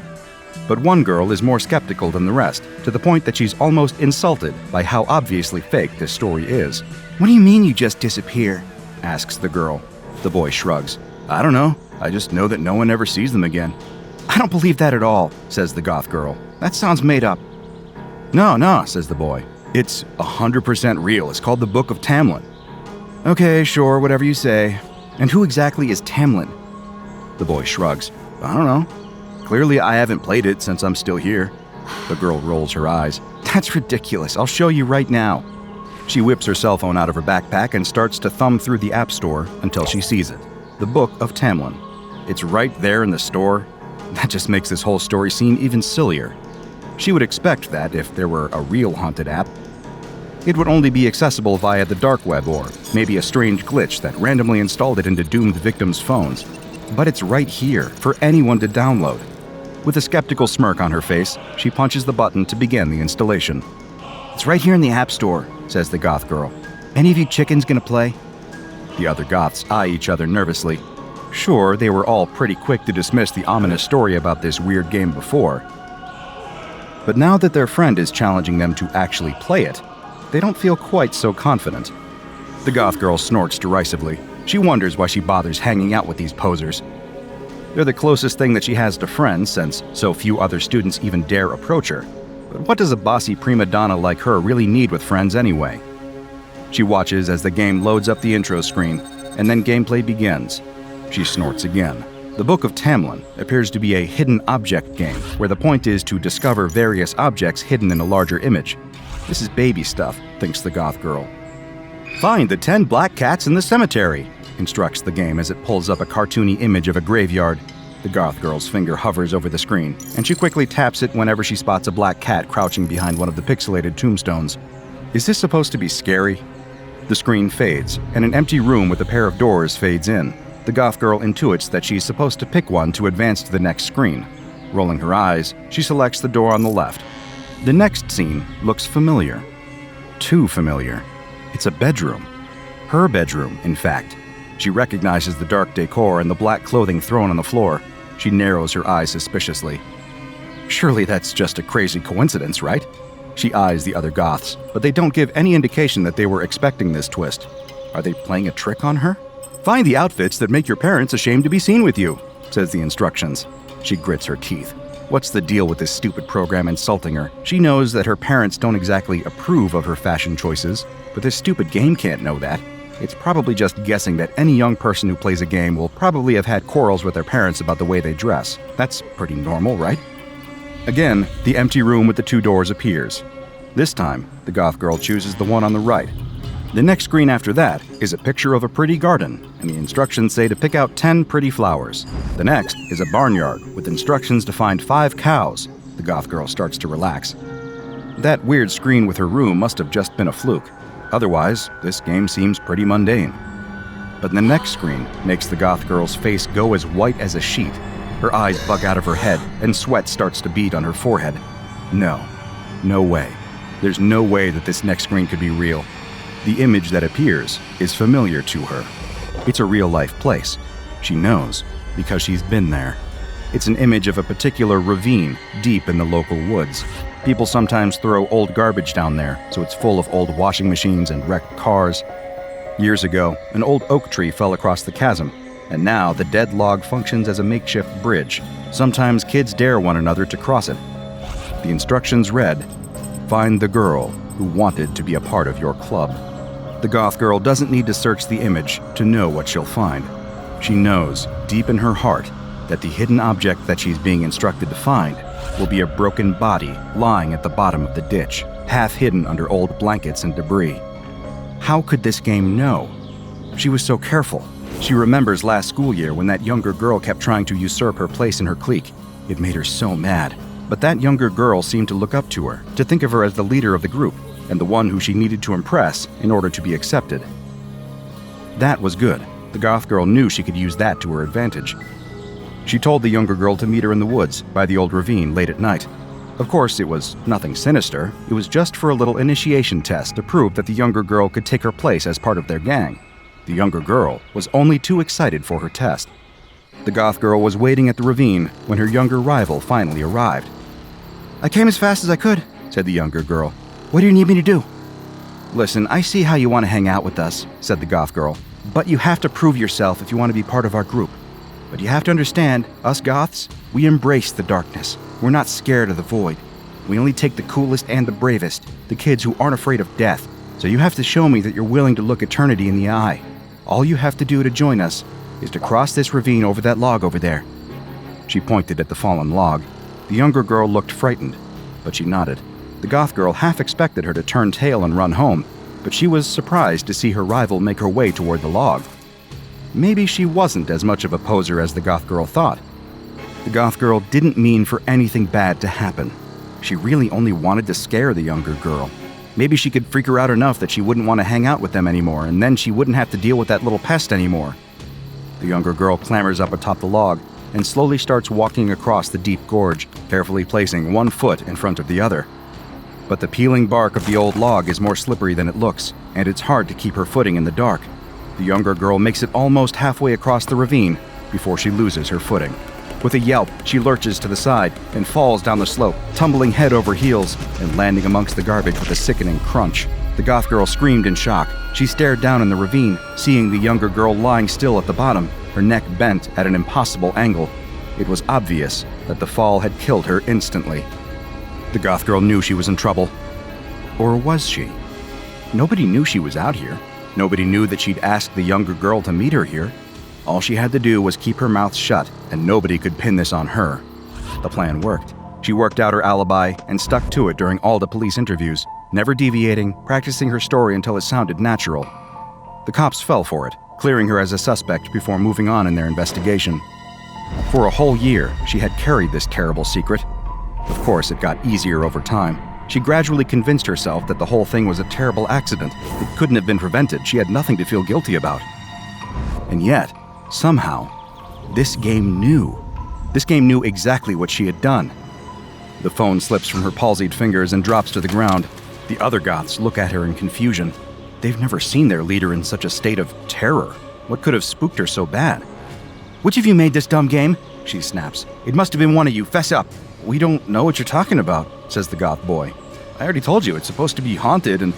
But one girl is more skeptical than the rest, to the point that she's almost insulted by how obviously fake this story is. "What do you mean you just disappear?" asks the girl. The boy shrugs. "I don't know. I just know that no one ever sees them again." "I don't believe that at all," says the goth girl. "That sounds made up." No, says the boy. "It's 100% real. It's called the Book of Tamlin." "Okay, sure, whatever you say. And who exactly is Tamlin?" The boy shrugs. "I don't know. Clearly I haven't played it since I'm still here." The girl rolls her eyes. "That's ridiculous. I'll show you right now." She whips her cell phone out of her backpack and starts to thumb through the app store until she sees it. The Book of Tamlin. It's right there in the store. That just makes this whole story seem even sillier. She would expect that if there were a real haunted app. It would only be accessible via the dark web or maybe a strange glitch that randomly installed it into doomed victims' phones. But it's right here for anyone to download. With a skeptical smirk on her face, she punches the button to begin the installation. "It's right here in the app store," says the goth girl. "Any of you chickens gonna play?" The other goths eye each other nervously. Sure, they were all pretty quick to dismiss the ominous story about this weird game before. But now that their friend is challenging them to actually play it, they don't feel quite so confident. The goth girl snorts derisively. She wonders why she bothers hanging out with these posers. They're the closest thing that she has to friends, since so few other students even dare approach her. But what does a bossy prima donna like her really need with friends anyway? She watches as the game loads up the intro screen, and then gameplay begins. She snorts again. The Book of Tamlin appears to be a hidden object game, where the point is to discover various objects hidden in a larger image. This is baby stuff, thinks the goth girl. Find the 10 black cats in the cemetery, instructs the game as it pulls up a cartoony image of a graveyard. The goth girl's finger hovers over the screen, and she quickly taps it whenever she spots a black cat crouching behind one of the pixelated tombstones. Is this supposed to be scary? The screen fades, and an empty room with a pair of doors fades in. The goth girl intuits that she's supposed to pick one to advance to the next screen. Rolling her eyes, she selects the door on the left. The next scene looks familiar. Too familiar. It's a bedroom. Her bedroom, in fact. She recognizes the dark decor and the black clothing thrown on the floor. She narrows her eyes suspiciously. Surely that's just a crazy coincidence, right? She eyes the other goths, but they don't give any indication that they were expecting this twist. Are they playing a trick on her? Find the outfits that make your parents ashamed to be seen with you, says the instructions. She grits her teeth. What's the deal with this stupid program insulting her? She knows that her parents don't exactly approve of her fashion choices, but this stupid game can't know that. It's probably just guessing that any young person who plays a game will probably have had quarrels with their parents about the way they dress. That's pretty normal, right? Again, the empty room with the 2 doors appears. This time, the goth girl chooses the one on the right. The next screen after that is a picture of a pretty garden, and the instructions say to pick out 10 pretty flowers. The next is a barnyard with instructions to find 5 cows. The goth girl starts to relax. That weird screen with her room must have just been a fluke. Otherwise, this game seems pretty mundane. But the next screen makes the goth girl's face go as white as a sheet. Her eyes bug out of her head, and sweat starts to bead on her forehead. No way. There's no way that this next screen could be real. The image that appears is familiar to her. It's a real-life place. She knows, because she's been there. It's an image of a particular ravine deep in the local woods. People sometimes throw old garbage down there, so it's full of old washing machines and wrecked cars. Years ago, an old oak tree fell across the chasm, and now the dead log functions as a makeshift bridge. Sometimes kids dare one another to cross it. The instructions read, "Find the girl who wanted to be a part of your club." The goth girl doesn't need to search the image to know what she'll find. She knows, deep in her heart, that the hidden object that she's being instructed to find will be a broken body lying at the bottom of the ditch, half hidden under old blankets and debris. How could this game know? She was so careful. She remembers last school year when that younger girl kept trying to usurp her place in her clique. It made her so mad. But that younger girl seemed to look up to her, to think of her as the leader of the group, and the one who she needed to impress in order to be accepted. That was good. The goth girl knew she could use that to her advantage. She told the younger girl to meet her in the woods by the old ravine late at night. Of course, it was nothing sinister. It was just for a little initiation test to prove that the younger girl could take her place as part of their gang. The younger girl was only too excited for her test. The goth girl was waiting at the ravine when her younger rival finally arrived. "I came as fast as I could," said the younger girl. "What do you need me to do?" "Listen, I see how you want to hang out with us," said the goth girl. "But you have to prove yourself if you want to be part of our group. But you have to understand, us goths, we embrace the darkness. We're not scared of the void. We only take the coolest and the bravest, the kids who aren't afraid of death. So you have to show me that you're willing to look eternity in the eye. All you have to do to join us is to cross this ravine over that log over there." She pointed at the fallen log. The younger girl looked frightened, but she nodded. The goth girl half expected her to turn tail and run home, but she was surprised to see her rival make her way toward the log. Maybe she wasn't as much of a poser as the goth girl thought. The goth girl didn't mean for anything bad to happen. She really only wanted to scare the younger girl. Maybe she could freak her out enough that she wouldn't want to hang out with them anymore, and then she wouldn't have to deal with that little pest anymore. The younger girl clambers up atop the log and slowly starts walking across the deep gorge, carefully placing one foot in front of the other. But the peeling bark of the old log is more slippery than it looks, and it's hard to keep her footing in the dark. The younger girl makes it almost halfway across the ravine before she loses her footing. With a yelp, she lurches to the side and falls down the slope, tumbling head over heels and landing amongst the garbage with a sickening crunch. The goth girl screamed in shock. She stared down in the ravine, seeing the younger girl lying still at the bottom, her neck bent at an impossible angle. It was obvious that the fall had killed her instantly. The goth girl knew she was in trouble. Or was she? Nobody knew she was out here. Nobody knew that she'd asked the younger girl to meet her here. All she had to do was keep her mouth shut, and nobody could pin this on her. The plan worked. She worked out her alibi and stuck to it during all the police interviews. never deviating, practicing her story until it sounded natural. The cops fell for it, clearing her as a suspect before moving on in their investigation. For a whole year, she had carried this terrible secret. Of course, it got easier over time. She gradually convinced herself that the whole thing was a terrible accident. It couldn't have been prevented. She had nothing to feel guilty about. And yet, somehow, this game knew. This game knew exactly what she had done. The phone slips from her palsied fingers and drops to the ground. The other Goths look at her in confusion. They've never seen their leader in such a state of terror. What could have spooked her so bad? "Which of you made this dumb game?" she snaps. "It must have been one of you. Fess up." "We don't know what you're talking about," says the Goth boy. "I already told you it's supposed to be haunted and—"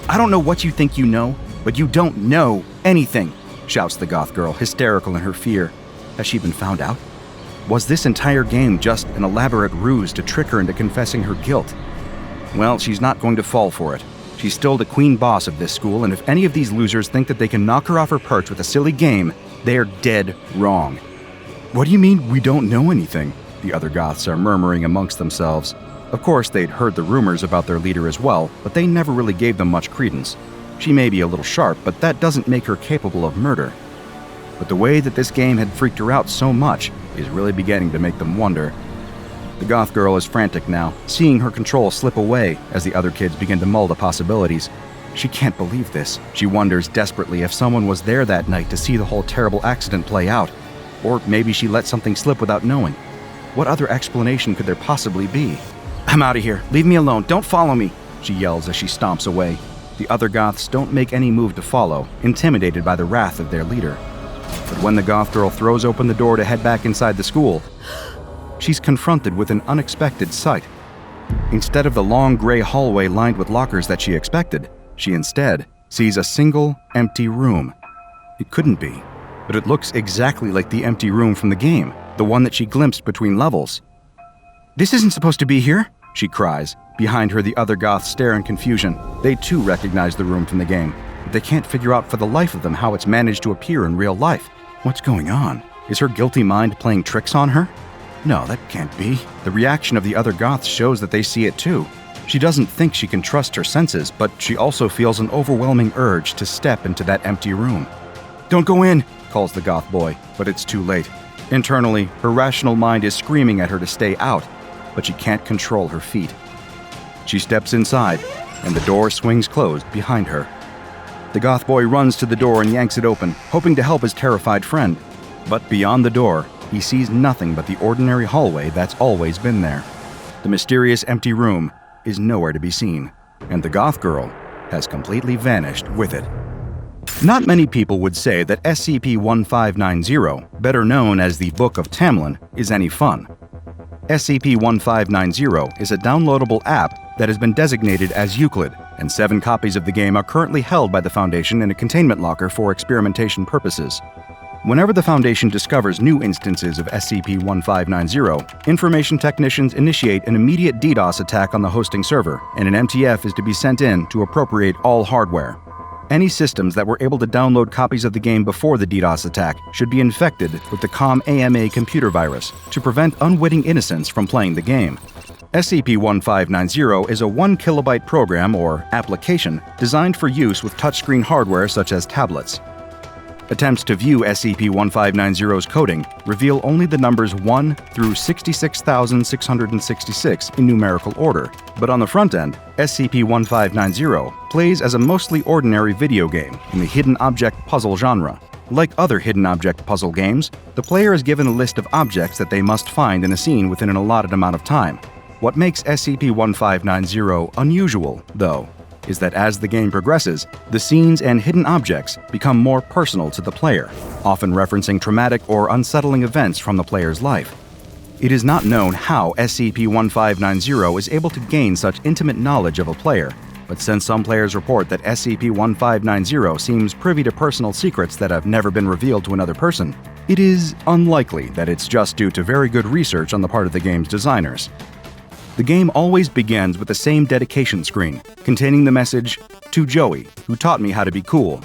"I don't know what you think you know, but you don't know anything," shouts the Goth girl, hysterical in her fear. Has she been found out? Was this entire game just an elaborate ruse to trick her into confessing her guilt? Well, she's not going to fall for it. She's still the queen boss of this school, and if any of these losers think that they can knock her off her perch with a silly game, they're dead wrong. "What do you mean, we don't know anything?" the other Goths are murmuring amongst themselves. Of course, they'd heard the rumors about their leader as well, but they never really gave them much credence. She may be a little sharp, but that doesn't make her capable of murder. But the way that this game had freaked her out so much is really beginning to make them wonder. The Goth girl is frantic now, seeing her control slip away as the other kids begin to mull the possibilities. She can't believe this. She wonders desperately if someone was there that night to see the whole terrible accident play out. Or maybe she let something slip without knowing. What other explanation could there possibly be? "I'm out of here. Leave me alone. Don't follow me," she yells as she stomps away. The other Goths don't make any move to follow, intimidated by the wrath of their leader. But when the Goth girl throws open the door to head back inside the school, she's confronted with an unexpected sight. Instead of the long gray hallway lined with lockers that she expected, she instead sees a single empty room. It couldn't be, but it looks exactly like the empty room from the game, the one that she glimpsed between levels. "This isn't supposed to be here," she cries. Behind her, the other Goths stare in confusion. They too recognize the room from the game, but they can't figure out for the life of them how it's managed to appear in real life. What's going on? Is her guilty mind playing tricks on her? No, that can't be. The reaction of the other Goths shows that they see it too. She doesn't think she can trust her senses, but she also feels an overwhelming urge to step into that empty room. "Don't go in," calls the Goth boy, but it's too late. Internally, her rational mind is screaming at her to stay out, but she can't control her feet. She steps inside, and the door swings closed behind her. The Goth boy runs to the door and yanks it open, hoping to help his terrified friend. But beyond the door, he sees nothing but the ordinary hallway that's always been there. The mysterious empty room is nowhere to be seen, and the Goth girl has completely vanished with it. Not many people would say that SCP-1590, better known as the Book of Tamlin, is any fun. SCP-1590 is a downloadable app that has been designated as Euclid, and 7 copies of the game are currently held by the Foundation in a containment locker for experimentation purposes. Whenever the Foundation discovers new instances of SCP-1590, information technicians initiate an immediate DDoS attack on the hosting server, and an MTF is to be sent in to appropriate all hardware. Any systems that were able to download copies of the game before the DDoS attack should be infected with the COM-AMA computer virus to prevent unwitting innocents from playing the game. SCP-1590 is a 1 kilobyte program or application designed for use with touchscreen hardware such as tablets. Attempts to view SCP-1590's coding reveal only the numbers 1 through 66,666 in numerical order, but on the front end, SCP-1590 plays as a mostly ordinary video game in the hidden object puzzle genre. Like other hidden object puzzle games, the player is given a list of objects that they must find in a scene within an allotted amount of time. What makes SCP-1590 unusual, though, is that as the game progresses, the scenes and hidden objects become more personal to the player, often referencing traumatic or unsettling events from the player's life. It is not known how SCP-1590 is able to gain such intimate knowledge of a player, but since some players report that SCP-1590 seems privy to personal secrets that have never been revealed to another person, it is unlikely that it's just due to very good research on the part of the game's designers. The game always begins with the same dedication screen, containing the message, "To Joey, who taught me how to be cool."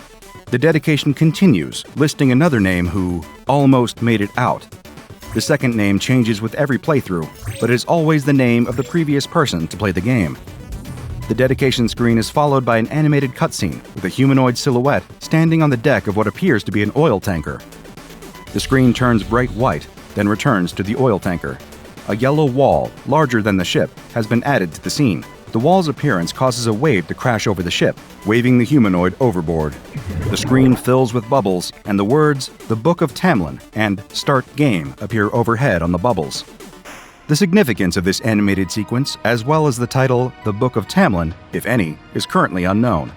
The dedication continues, listing another name who almost made it out. The second name changes with every playthrough, but is always the name of the previous person to play the game. The dedication screen is followed by an animated cutscene with a humanoid silhouette standing on the deck of what appears to be an oil tanker. The screen turns bright white, then returns to the oil tanker. A yellow wall, larger than the ship, has been added to the scene. The wall's appearance causes a wave to crash over the ship, waving the humanoid overboard. The screen fills with bubbles, and the words "The Book of Tamlin" and "Start Game" appear overhead on the bubbles. The significance of this animated sequence, as well as the title "The Book of Tamlin," if any, is currently unknown.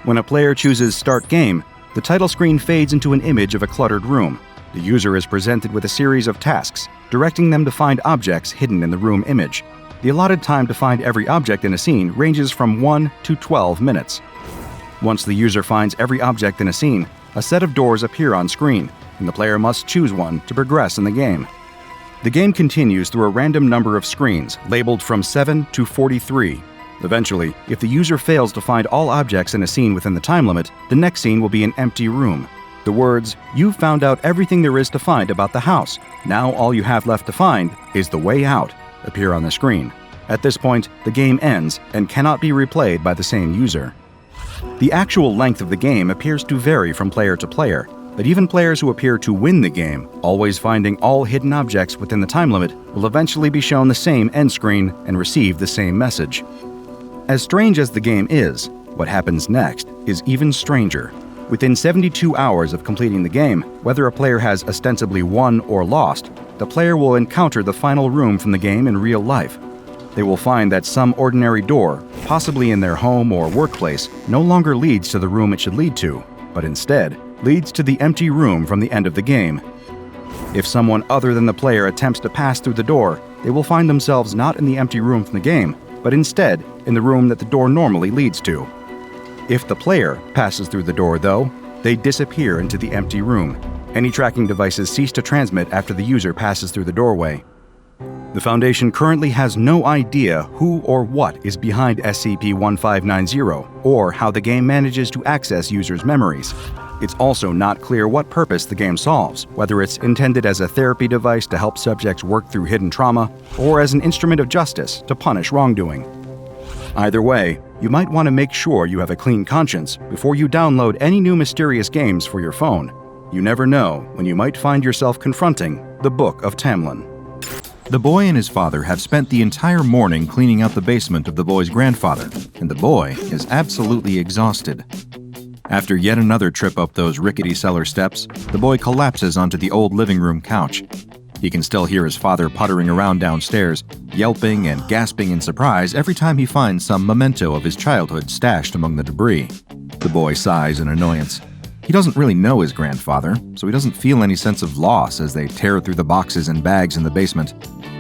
When a player chooses Start Game, the title screen fades into an image of a cluttered room. The user is presented with a series of tasks, directing them to find objects hidden in the room image. The allotted time to find every object in a scene ranges from 1 to 12 minutes. Once the user finds every object in a scene, a set of doors appear on screen, and the player must choose one to progress in the game. The game continues through a random number of screens, labeled from 7 to 43. Eventually, if the user fails to find all objects in a scene within the time limit, the next scene will be an empty room. The words, "You've found out everything there is to find about the house. Now all you have left to find is the way out," appear on the screen. At this point, the game ends and cannot be replayed by the same user. The actual length of the game appears to vary from player to player, but even players who appear to win the game, always finding all hidden objects within the time limit, will eventually be shown the same end screen and receive the same message. As strange as the game is, what happens next is even stranger. Within 72 hours of completing the game, whether a player has ostensibly won or lost, the player will encounter the final room from the game in real life. They will find that some ordinary door, possibly in their home or workplace, no longer leads to the room it should lead to, but instead leads to the empty room from the end of the game. If someone other than the player attempts to pass through the door, they will find themselves not in the empty room from the game, but instead in the room that the door normally leads to. If the player passes through the door, though, they disappear into the empty room. Any tracking devices cease to transmit after the user passes through the doorway. The Foundation currently has no idea who or what is behind SCP-1590, or how the game manages to access users' memories. It's also not clear what purpose the game solves, whether it's intended as a therapy device to help subjects work through hidden trauma, or as an instrument of justice to punish wrongdoing. Either way, you might want to make sure you have a clean conscience before you download any new mysterious games for your phone. You never know when you might find yourself confronting the Book of Tamlin. The boy and his father have spent the entire morning cleaning out the basement of the boy's grandfather, and the boy is absolutely exhausted. After yet another trip up those rickety cellar steps, the boy collapses onto the old living room couch. He can still hear his father puttering around downstairs, yelping and gasping in surprise every time he finds some memento of his childhood stashed among the debris. The boy sighs in annoyance. He doesn't really know his grandfather, so he doesn't feel any sense of loss as they tear through the boxes and bags in the basement.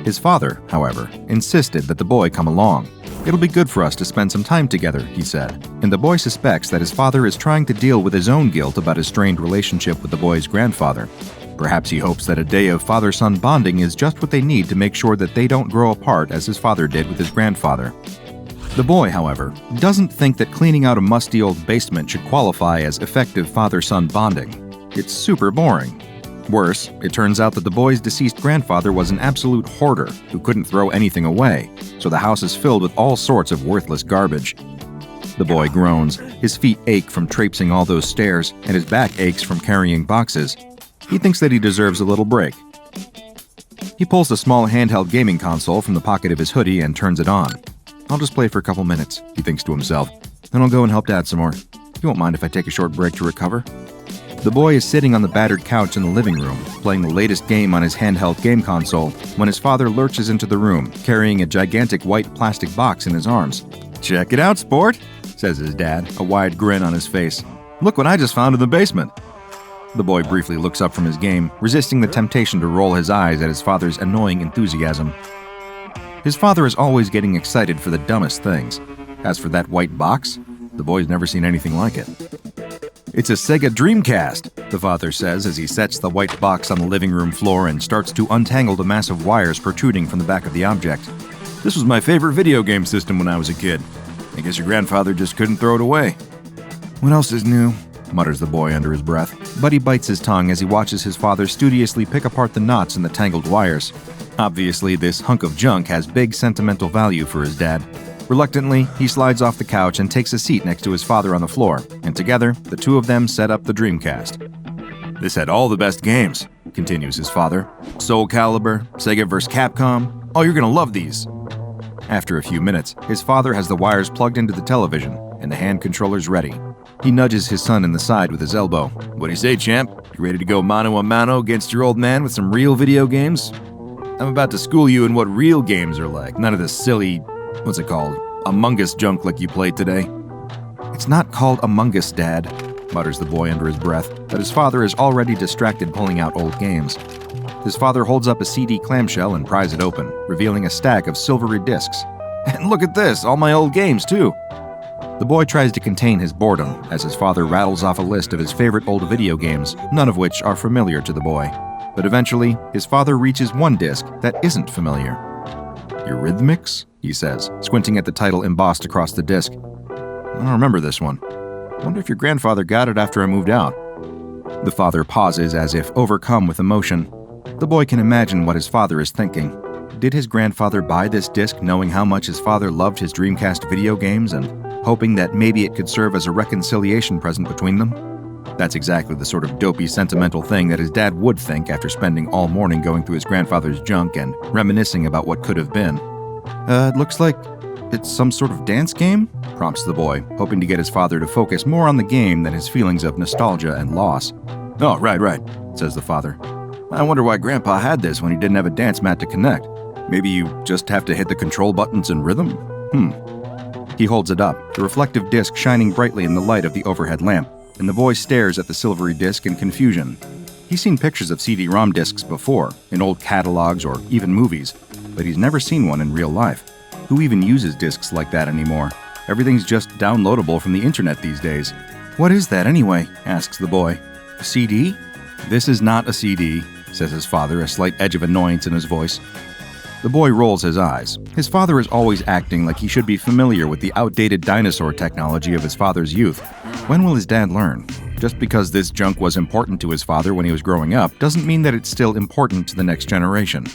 His father, however, insisted that the boy come along. "It'll be good for us to spend some time together," he said, and the boy suspects that his father is trying to deal with his own guilt about his strained relationship with the boy's grandfather. Perhaps he hopes that a day of father-son bonding is just what they need to make sure that they don't grow apart as his father did with his grandfather. The boy, however, doesn't think that cleaning out a musty old basement should qualify as effective father-son bonding. It's super boring. Worse, it turns out that the boy's deceased grandfather was an absolute hoarder who couldn't throw anything away, so the house is filled with all sorts of worthless garbage. The boy groans. His feet ache from traipsing all those stairs, and his back aches from carrying boxes. He thinks that he deserves a little break. He pulls a small handheld gaming console from the pocket of his hoodie and turns it on. "I'll just play for a couple minutes," he thinks to himself. "Then I'll go and help Dad some more. You won't mind if I take a short break to recover?" The boy is sitting on the battered couch in the living room, playing the latest game on his handheld game console, when his father lurches into the room, carrying a gigantic white plastic box in his arms. "Check it out, sport," says his dad, a wide grin on his face. "Look what I just found in the basement." The boy briefly looks up from his game, resisting the temptation to roll his eyes at his father's annoying enthusiasm. His father is always getting excited for the dumbest things. As for that white box, the boy's never seen anything like it. "It's a Sega Dreamcast," the father says as he sets the white box on the living room floor and starts to untangle the massive wires protruding from the back of the object. "This was my favorite video game system when I was a kid. I guess your grandfather just couldn't throw it away." "What else is new?" mutters the boy under his breath, but he bites his tongue as he watches his father studiously pick apart the knots in the tangled wires. Obviously, this hunk of junk has big sentimental value for his dad. Reluctantly, he slides off the couch and takes a seat next to his father on the floor, and together, the two of them set up the Dreamcast. "This had all the best games," continues his father. "Soul Calibur, Sega vs. Capcom. Oh, you're gonna love these." After a few minutes, his father has the wires plugged into the television and the hand controllers ready. He nudges his son in the side with his elbow. "What do you say, champ? You ready to go mano a mano against your old man with some real video games? I'm about to school you in what real games are like, none of this silly, what's it called, Among Us junk like you played today." "It's not called Among Us, Dad," mutters the boy under his breath, but his father is already distracted pulling out old games. His father holds up a CD clamshell and pries it open, revealing a stack of silvery discs. "And look at this, all my old games, too." The boy tries to contain his boredom as his father rattles off a list of his favorite old video games, none of which are familiar to the boy. But eventually, his father reaches one disc that isn't familiar. "Eurythmics?" he says, squinting at the title embossed across the disc. "I don't remember this one. Wonder if your grandfather got it after I moved out." The father pauses as if overcome with emotion. The boy can imagine what his father is thinking. Did his grandfather buy this disc knowing how much his father loved his Dreamcast video games and hoping that maybe it could serve as a reconciliation present between them? That's exactly the sort of dopey, sentimental thing that his dad would think after spending all morning going through his grandfather's junk and reminiscing about what could have been. It looks like it's some sort of dance game?" prompts the boy, hoping to get his father to focus more on the game than his feelings of nostalgia and loss. "Oh, right, says the father. "I wonder why Grandpa had this when he didn't have a dance mat to connect. Maybe you just have to hit the control buttons in rhythm? He holds it up, the reflective disc shining brightly in the light of the overhead lamp, and the boy stares at the silvery disc in confusion. He's seen pictures of CD-ROM discs before, in old catalogs or even movies, but he's never seen one in real life. Who even uses discs like that anymore? Everything's just downloadable from the internet these days. "What is that anyway?" asks the boy. "A CD?" "This is not a CD," says his father, a slight edge of annoyance in his voice. The boy rolls his eyes. His father is always acting like he should be familiar with the outdated dinosaur technology of his father's youth. When will his dad learn? Just because this junk was important to his father when he was growing up doesn't mean that it's still important to the next generation.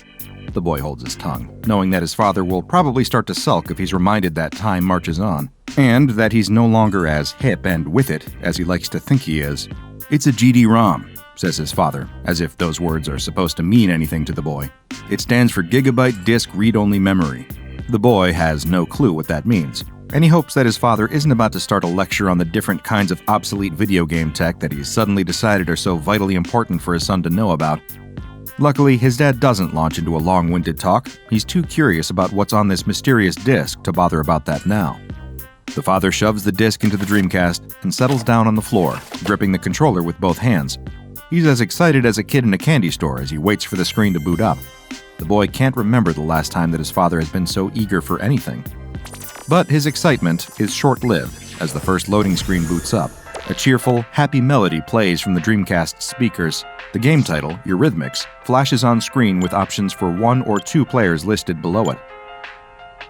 The boy holds his tongue, knowing that his father will probably start to sulk if he's reminded that time marches on, and that he's no longer as hip and with it as he likes to think he is. "It's a GD-ROM," says his father, as if those words are supposed to mean anything to the boy. "It stands for Gigabyte Disk Read-Only Memory." The boy has no clue what that means, and he hopes that his father isn't about to start a lecture on the different kinds of obsolete video game tech that he's suddenly decided are so vitally important for his son to know about. Luckily, his dad doesn't launch into a long-winded talk. He's too curious about what's on this mysterious disc to bother about that now. The father shoves the disc into the Dreamcast and settles down on the floor, gripping the controller with both hands. He's as excited as a kid in a candy store as he waits for the screen to boot up. The boy can't remember the last time that his father has been so eager for anything. But his excitement is short-lived as the first loading screen boots up. A cheerful, happy melody plays from the Dreamcast speakers. The game title, Eurythmics, flashes on screen with options for 1 or 2 players listed below it.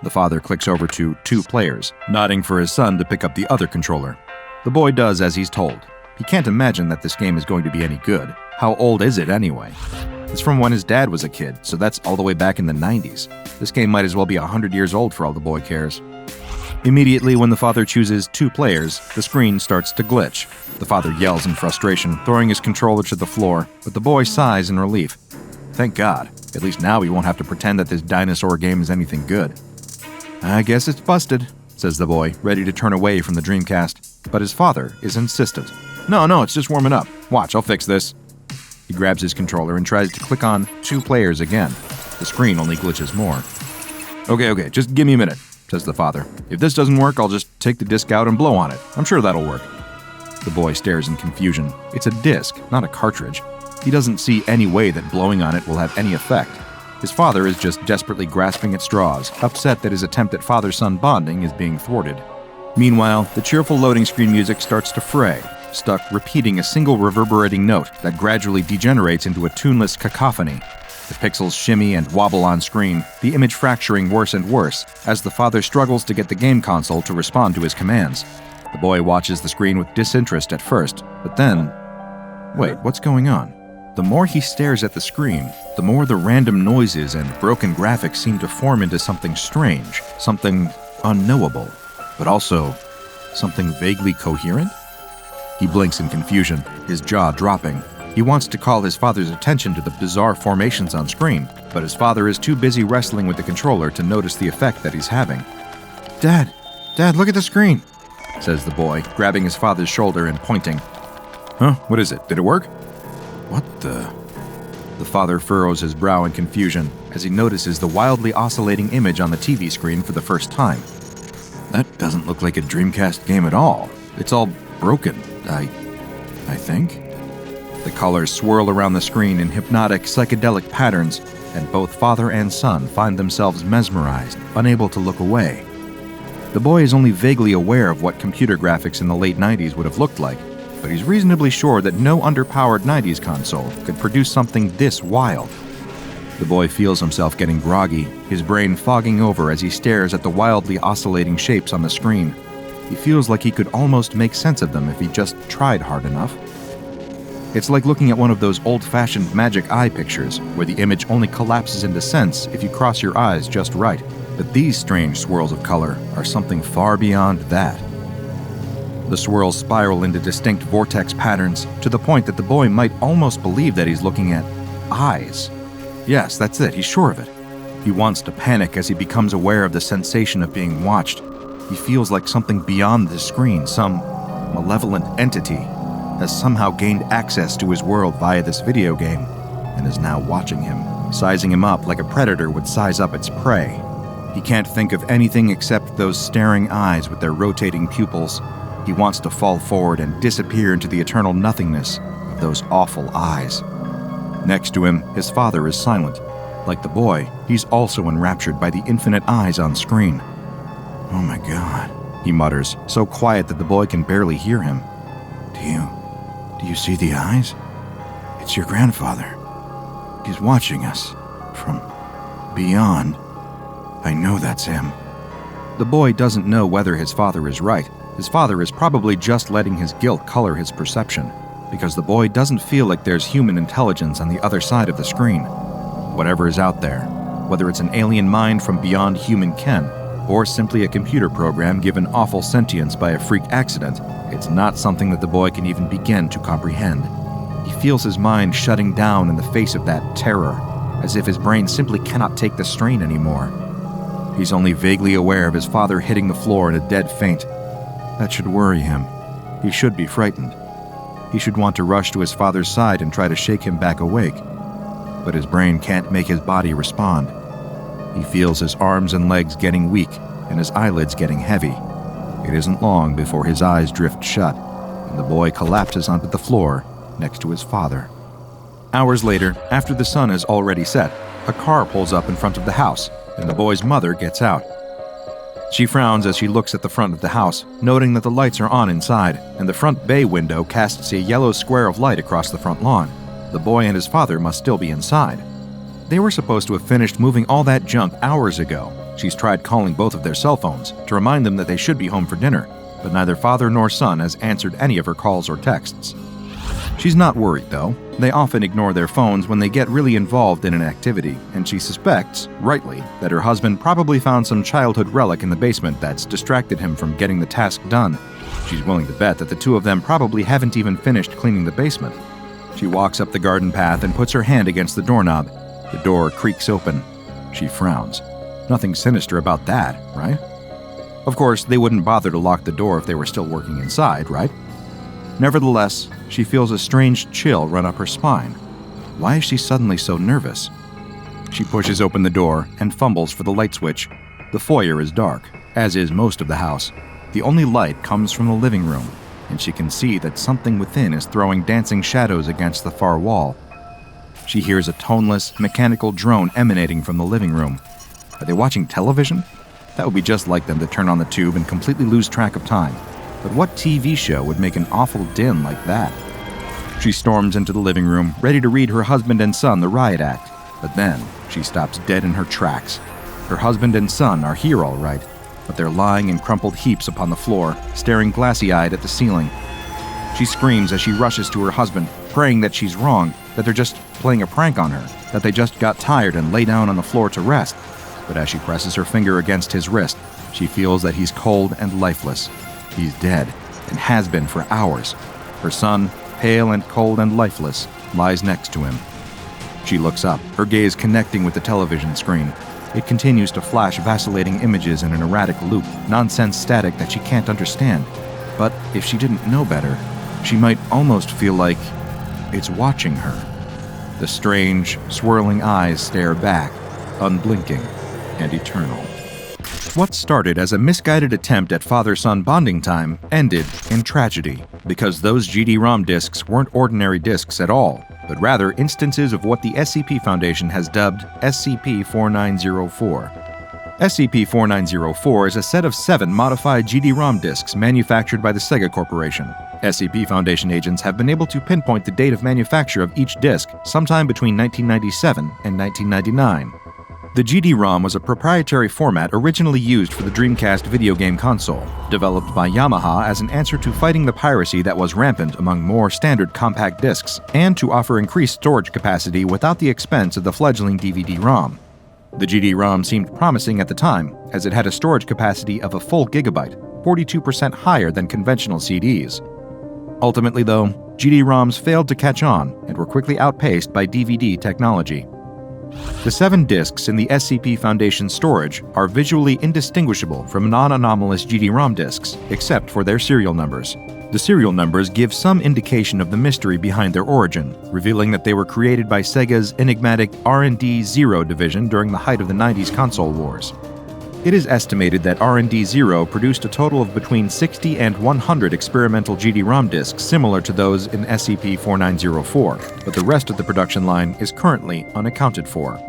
The father clicks over to 2 players, nodding for his son to pick up the other controller. The boy does as he's told. He can't imagine that this game is going to be any good. How old is it anyway? It's from when his dad was a kid, so that's all the way back in the 90s. This game might as well be 100 years old for all the boy cares. Immediately when the father chooses 2 players, the screen starts to glitch. The father yells in frustration, throwing his controller to the floor, but the boy sighs in relief. Thank God. At least now he won't have to pretend that this dinosaur game is anything good. "I guess it's busted," says the boy, ready to turn away from the Dreamcast. But his father is insistent. No, it's just warming up. Watch, I'll fix this." He grabs his controller and tries to click on 2 players again. The screen only glitches more. Okay, just give me a minute," says the father. "If this doesn't work, I'll just take the disc out and blow on it. I'm sure that'll work." The boy stares in confusion. It's a disc, not a cartridge. He doesn't see any way that blowing on it will have any effect. His father is just desperately grasping at straws, upset that his attempt at father-son bonding is being thwarted. Meanwhile, the cheerful loading screen music starts to fray, stuck repeating a single reverberating note that gradually degenerates into a tuneless cacophony. The pixels shimmy and wobble on screen, the image fracturing worse and worse as the father struggles to get the game console to respond to his commands. The boy watches the screen with disinterest at first, but then... Wait, what's going on? The more he stares at the screen, the more the random noises and broken graphics seem to form into something strange, something unknowable, but also something vaguely coherent? He blinks in confusion, his jaw dropping. He wants to call his father's attention to the bizarre formations on screen, but his father is too busy wrestling with the controller to notice the effect that he's having. Dad, look at the screen, says the boy, grabbing his father's shoulder and pointing. Huh? What is it? Did it work? What the... The father furrows his brow in confusion as he notices the wildly oscillating image on the TV screen for the first time. That doesn't look like a Dreamcast game at all. It's all broken, I think. The colors swirl around the screen in hypnotic, psychedelic patterns, and both father and son find themselves mesmerized, unable to look away. The boy is only vaguely aware of what computer graphics in the late 90s would have looked like, but he's reasonably sure that no underpowered 90s console could produce something this wild. The boy feels himself getting groggy, his brain fogging over as he stares at the wildly oscillating shapes on the screen. He feels like he could almost make sense of them if he just tried hard enough. It's like looking at one of those old-fashioned magic eye pictures, where the image only collapses into sense if you cross your eyes just right. But these strange swirls of color are something far beyond that. The swirls spiral into distinct vortex patterns, to the point that the boy might almost believe that he's looking at eyes. Yes, that's it, he's sure of it. He wants to panic as he becomes aware of the sensation of being watched. He feels like something beyond the screen, some malevolent entity, has somehow gained access to his world via this video game, and is now watching him, sizing him up like a predator would size up its prey. He can't think of anything except those staring eyes with their rotating pupils. He wants to fall forward and disappear into the eternal nothingness of those awful eyes. Next to him, his father is silent. Like the boy, he's also enraptured by the infinite eyes on screen. Oh my God, he mutters, so quiet that the boy can barely hear him. Do you see the eyes? It's your grandfather. He's watching us from beyond. I know that's him. The boy doesn't know whether his father is right. His father is probably just letting his guilt color his perception, because the boy doesn't feel like there's human intelligence on the other side of the screen. Whatever is out there, whether it's an alien mind from beyond human ken, or simply a computer program given awful sentience by a freak accident, it's not something that the boy can even begin to comprehend. He feels his mind shutting down in the face of that terror, as if his brain simply cannot take the strain anymore. He's only vaguely aware of his father hitting the floor in a dead faint. That should worry him. He should be frightened. He should want to rush to his father's side and try to shake him back awake. But his brain can't make his body respond. He feels his arms and legs getting weak and his eyelids getting heavy. It isn't long before his eyes drift shut, and the boy collapses onto the floor next to his father. Hours later, after the sun has already set, a car pulls up in front of the house, and the boy's mother gets out. She frowns as she looks at the front of the house, noting that the lights are on inside, and the front bay window casts a yellow square of light across the front lawn. The boy and his father must still be inside. They were supposed to have finished moving all that junk hours ago. She's tried calling both of their cell phones to remind them that they should be home for dinner, but neither father nor son has answered any of her calls or texts. She's not worried, though. They often ignore their phones when they get really involved in an activity, and she suspects, rightly, that her husband probably found some childhood relic in the basement that's distracted him from getting the task done. She's willing to bet that the two of them probably haven't even finished cleaning the basement. She walks up the garden path and puts her hand against the doorknob. The door creaks open. She frowns. Nothing sinister about that, right? Of course, they wouldn't bother to lock the door if they were still working inside, right? Nevertheless, she feels a strange chill run up her spine. Why is she suddenly so nervous? She pushes open the door and fumbles for the light switch. The foyer is dark, as is most of the house. The only light comes from the living room, and she can see that something within is throwing dancing shadows against the far wall. She hears a toneless, mechanical drone emanating from the living room. Are they watching television? That would be just like them to turn on the tube and completely lose track of time. But what TV show would make an awful din like that? She storms into the living room, ready to read her husband and son the riot act. But then, she stops dead in her tracks. Her husband and son are here all right, but they're lying in crumpled heaps upon the floor, staring glassy-eyed at the ceiling. She screams as she rushes to her husband, praying that she's wrong, that they're just playing a prank on her, that they just got tired and lay down on the floor to rest. but as she presses her finger against his wrist, she feels that he's cold and lifeless. He's dead, and has been for hours. Her son, pale and cold and lifeless, lies next to him. She looks up, her gaze connecting with the television screen. It continues to flash vacillating images in an erratic loop, nonsense static that she can't understand. But if she didn't know better, she might almost feel like it's watching her. The strange, swirling eyes stare back, unblinking and eternal. What started as a misguided attempt at father-son bonding time ended in tragedy, because those GD-ROM discs weren't ordinary discs at all, but rather instances of what the SCP Foundation has dubbed SCP-1440. SCP-1440 is a set of 7 modified GD-ROM discs manufactured by the Sega Corporation. SCP Foundation agents have been able to pinpoint the date of manufacture of each disc sometime between 1997 and 1999. The GD-ROM was a proprietary format originally used for the Dreamcast video game console, developed by Yamaha as an answer to fighting the piracy that was rampant among more standard compact discs, and to offer increased storage capacity without the expense of the fledgling DVD-ROM. The GD-ROM seemed promising at the time, as it had a storage capacity of a full gigabyte, 42% higher than conventional CDs. Ultimately, though, GD-ROMs failed to catch on and were quickly outpaced by DVD technology. The 7 discs in the SCP Foundation storage are visually indistinguishable from non-anomalous GD-ROM discs, except for their serial numbers. The serial numbers give some indication of the mystery behind their origin, revealing that they were created by Sega's enigmatic R&D 0 division during the height of the 90s console wars. It is estimated that R&D 0 produced a total of between 60 and 100 experimental GD-ROM discs similar to those in SCP-4904, but the rest of the production line is currently unaccounted for.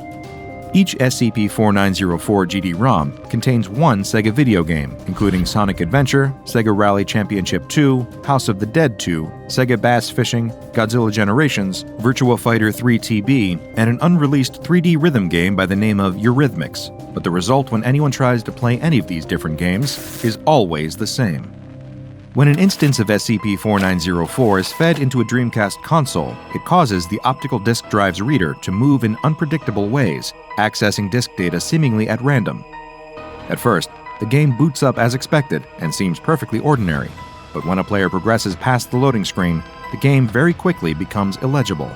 Each SCP-4904 GD-ROM contains one Sega video game, including Sonic Adventure, Sega Rally Championship 2, House of the Dead 2, Sega Bass Fishing, Godzilla Generations, Virtua Fighter 3 TB, and an unreleased 3D rhythm game by the name of Eurythmics. But the result when anyone tries to play any of these different games is always the same. When an instance of SCP-4904 is fed into a Dreamcast console, it causes the optical disk drive's reader to move in unpredictable ways, accessing disk data seemingly at random. At first, the game boots up as expected and seems perfectly ordinary, but when a player progresses past the loading screen, the game very quickly becomes illegible.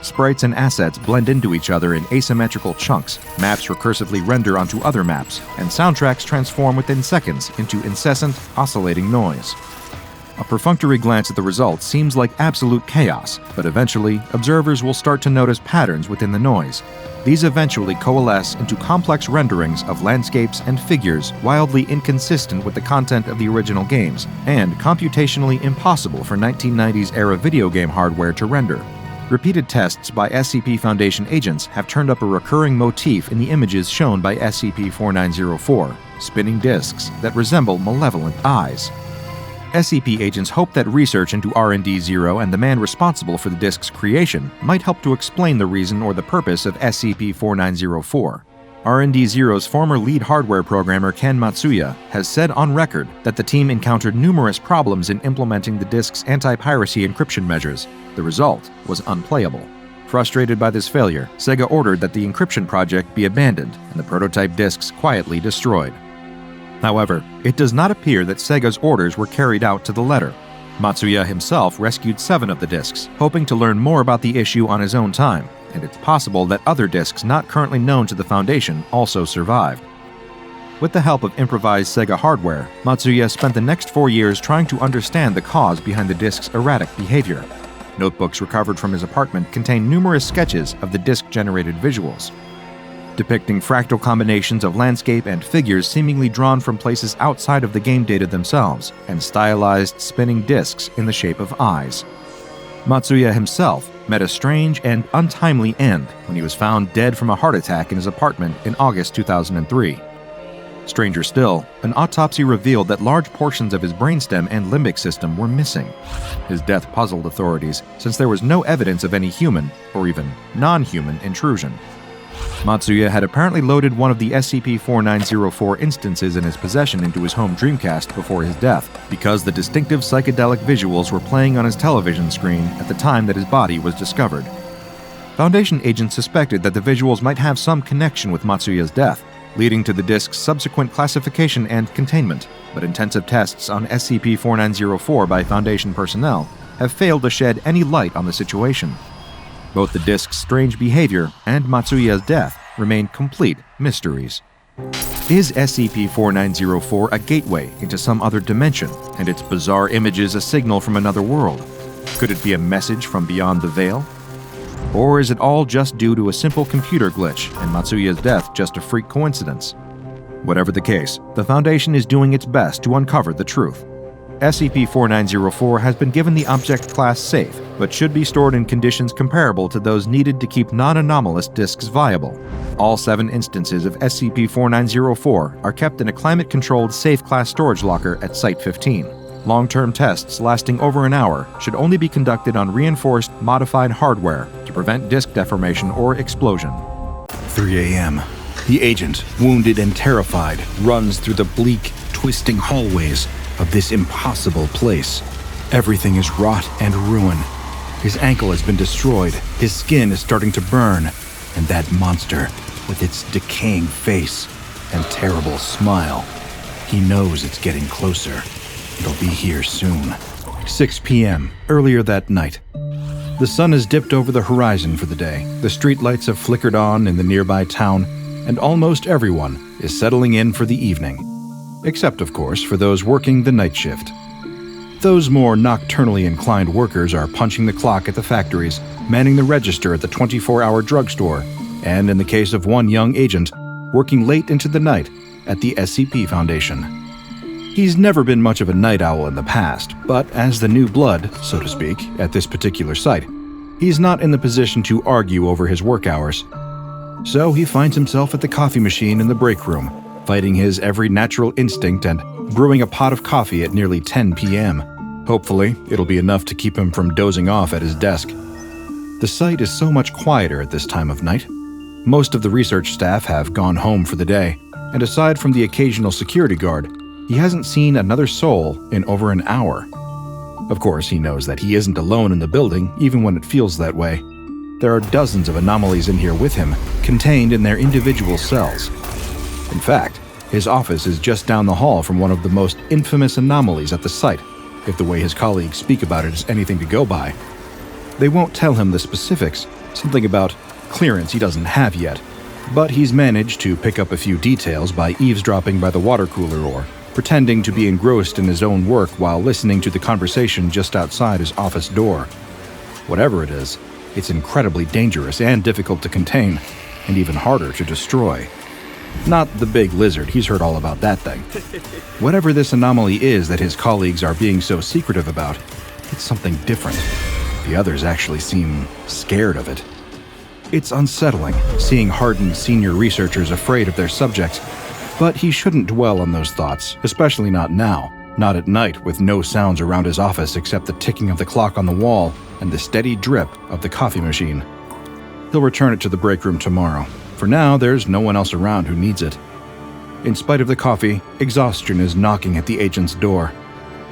Sprites and assets blend into each other in asymmetrical chunks, maps recursively render onto other maps, and soundtracks transform within seconds into incessant, oscillating noise. A perfunctory glance at the results seems like absolute chaos, but eventually, observers will start to notice patterns within the noise. These eventually coalesce into complex renderings of landscapes and figures wildly inconsistent with the content of the original games, and computationally impossible for 1990s-era video game hardware to render. Repeated tests by SCP Foundation agents have turned up a recurring motif in the images shown by SCP-4904, spinning discs that resemble malevolent eyes. SCP agents hope that research into R&D 0 and the man responsible for the disc's creation might help to explain the reason or the purpose of SCP-4904. R&D 0's former lead hardware programmer Ken Matsuya has said on record that the team encountered numerous problems in implementing the disk's anti-piracy encryption measures. The result was unplayable. Frustrated by this failure, Sega ordered that the encryption project be abandoned and the prototype disks quietly destroyed. However, it does not appear that Sega's orders were carried out to the letter. Matsuya himself rescued 7 of the disks, hoping to learn more about the issue on his own time, and it's possible that other disks not currently known to the Foundation also survived. With the help of improvised Sega hardware, Matsuya spent the next 4 years trying to understand the cause behind the disk's erratic behavior. Notebooks recovered from his apartment contain numerous sketches of the disk-generated visuals, depicting fractal combinations of landscape and figures seemingly drawn from places outside of the game data themselves, and stylized spinning discs in the shape of eyes. Matsuya himself met a strange and untimely end when he was found dead from a heart attack in his apartment in August 2003. Stranger still, an autopsy revealed that large portions of his brainstem and limbic system were missing. His death puzzled authorities, since there was no evidence of any human, or even non-human, intrusion. Matsuya had apparently loaded one of the SCP-4904 instances in his possession into his home Dreamcast before his death, because the distinctive psychedelic visuals were playing on his television screen at the time that his body was discovered. Foundation agents suspected that the visuals might have some connection with Matsuya's death, leading to the disk's subsequent classification and containment, but intensive tests on SCP-1440 by Foundation personnel have failed to shed any light on the situation. Both the disk's strange behavior and Matsuya's death remain complete mysteries. Is SCP-1440 a gateway into some other dimension, and its bizarre images a signal from another world? Could it be a message from beyond the veil? Or is it all just due to a simple computer glitch and Matsuya's death just a freak coincidence? Whatever the case, the Foundation is doing its best to uncover the truth. SCP-1440 has been given the Object Class Safe, but should be stored in conditions comparable to those needed to keep non-anomalous disks viable. All 7 instances of SCP-1440 are kept in a climate-controlled Safe Class storage locker at Site-15. Long-term tests lasting over an hour should only be conducted on reinforced, modified hardware to prevent disk deformation or explosion. 3 a.m. The agent, wounded and terrified, runs through the bleak, twisting hallways of this impossible place. Everything is rot and ruin. His ankle has been destroyed, his skin is starting to burn, and that monster, with its decaying face and terrible smile, he knows it's getting closer. It'll be here soon. 6 p.m., earlier that night. The sun has dipped over the horizon for the day. The streetlights have flickered on in the nearby town, and almost everyone is settling in for the evening. Except, of course, for those working the night shift. Those more nocturnally inclined workers are punching the clock at the factories, manning the register at the 24-hour drugstore, and in the case of one young agent, working late into the night at the SCP Foundation. He's never been much of a night owl in the past, but as the new blood, so to speak, at this particular site, he's not in the position to argue over his work hours. So he finds himself at the coffee machine in the break room, fighting his every natural instinct and brewing a pot of coffee at nearly 10 p.m. Hopefully, it'll be enough to keep him from dozing off at his desk. The site is so much quieter at this time of night. Most of the research staff have gone home for the day, and aside from the occasional security guard, he hasn't seen another soul in over an hour. Of course, he knows that he isn't alone in the building, even when it feels that way. There are dozens of anomalies in here with him, contained in their individual cells. In fact, his office is just down the hall from one of the most infamous anomalies at the site, if the way his colleagues speak about it is anything to go by. They won't tell him the specifics, something about clearance he doesn't have yet, but he's managed to pick up a few details by eavesdropping by the water cooler or pretending to be engrossed in his own work while listening to the conversation just outside his office door. Whatever it is, it's incredibly dangerous and difficult to contain, and even harder to destroy. Not the big lizard, he's heard all about that thing. Whatever this anomaly is that his colleagues are being so secretive about, it's something different. The others actually seem scared of it. It's unsettling, seeing hardened senior researchers afraid of their subjects, but he shouldn't dwell on those thoughts, especially not now, not at night with no sounds around his office except the ticking of the clock on the wall and the steady drip of the coffee machine. He'll return it to the break room tomorrow. For now, there's no one else around who needs it. In spite of the coffee, exhaustion is knocking at the agent's door.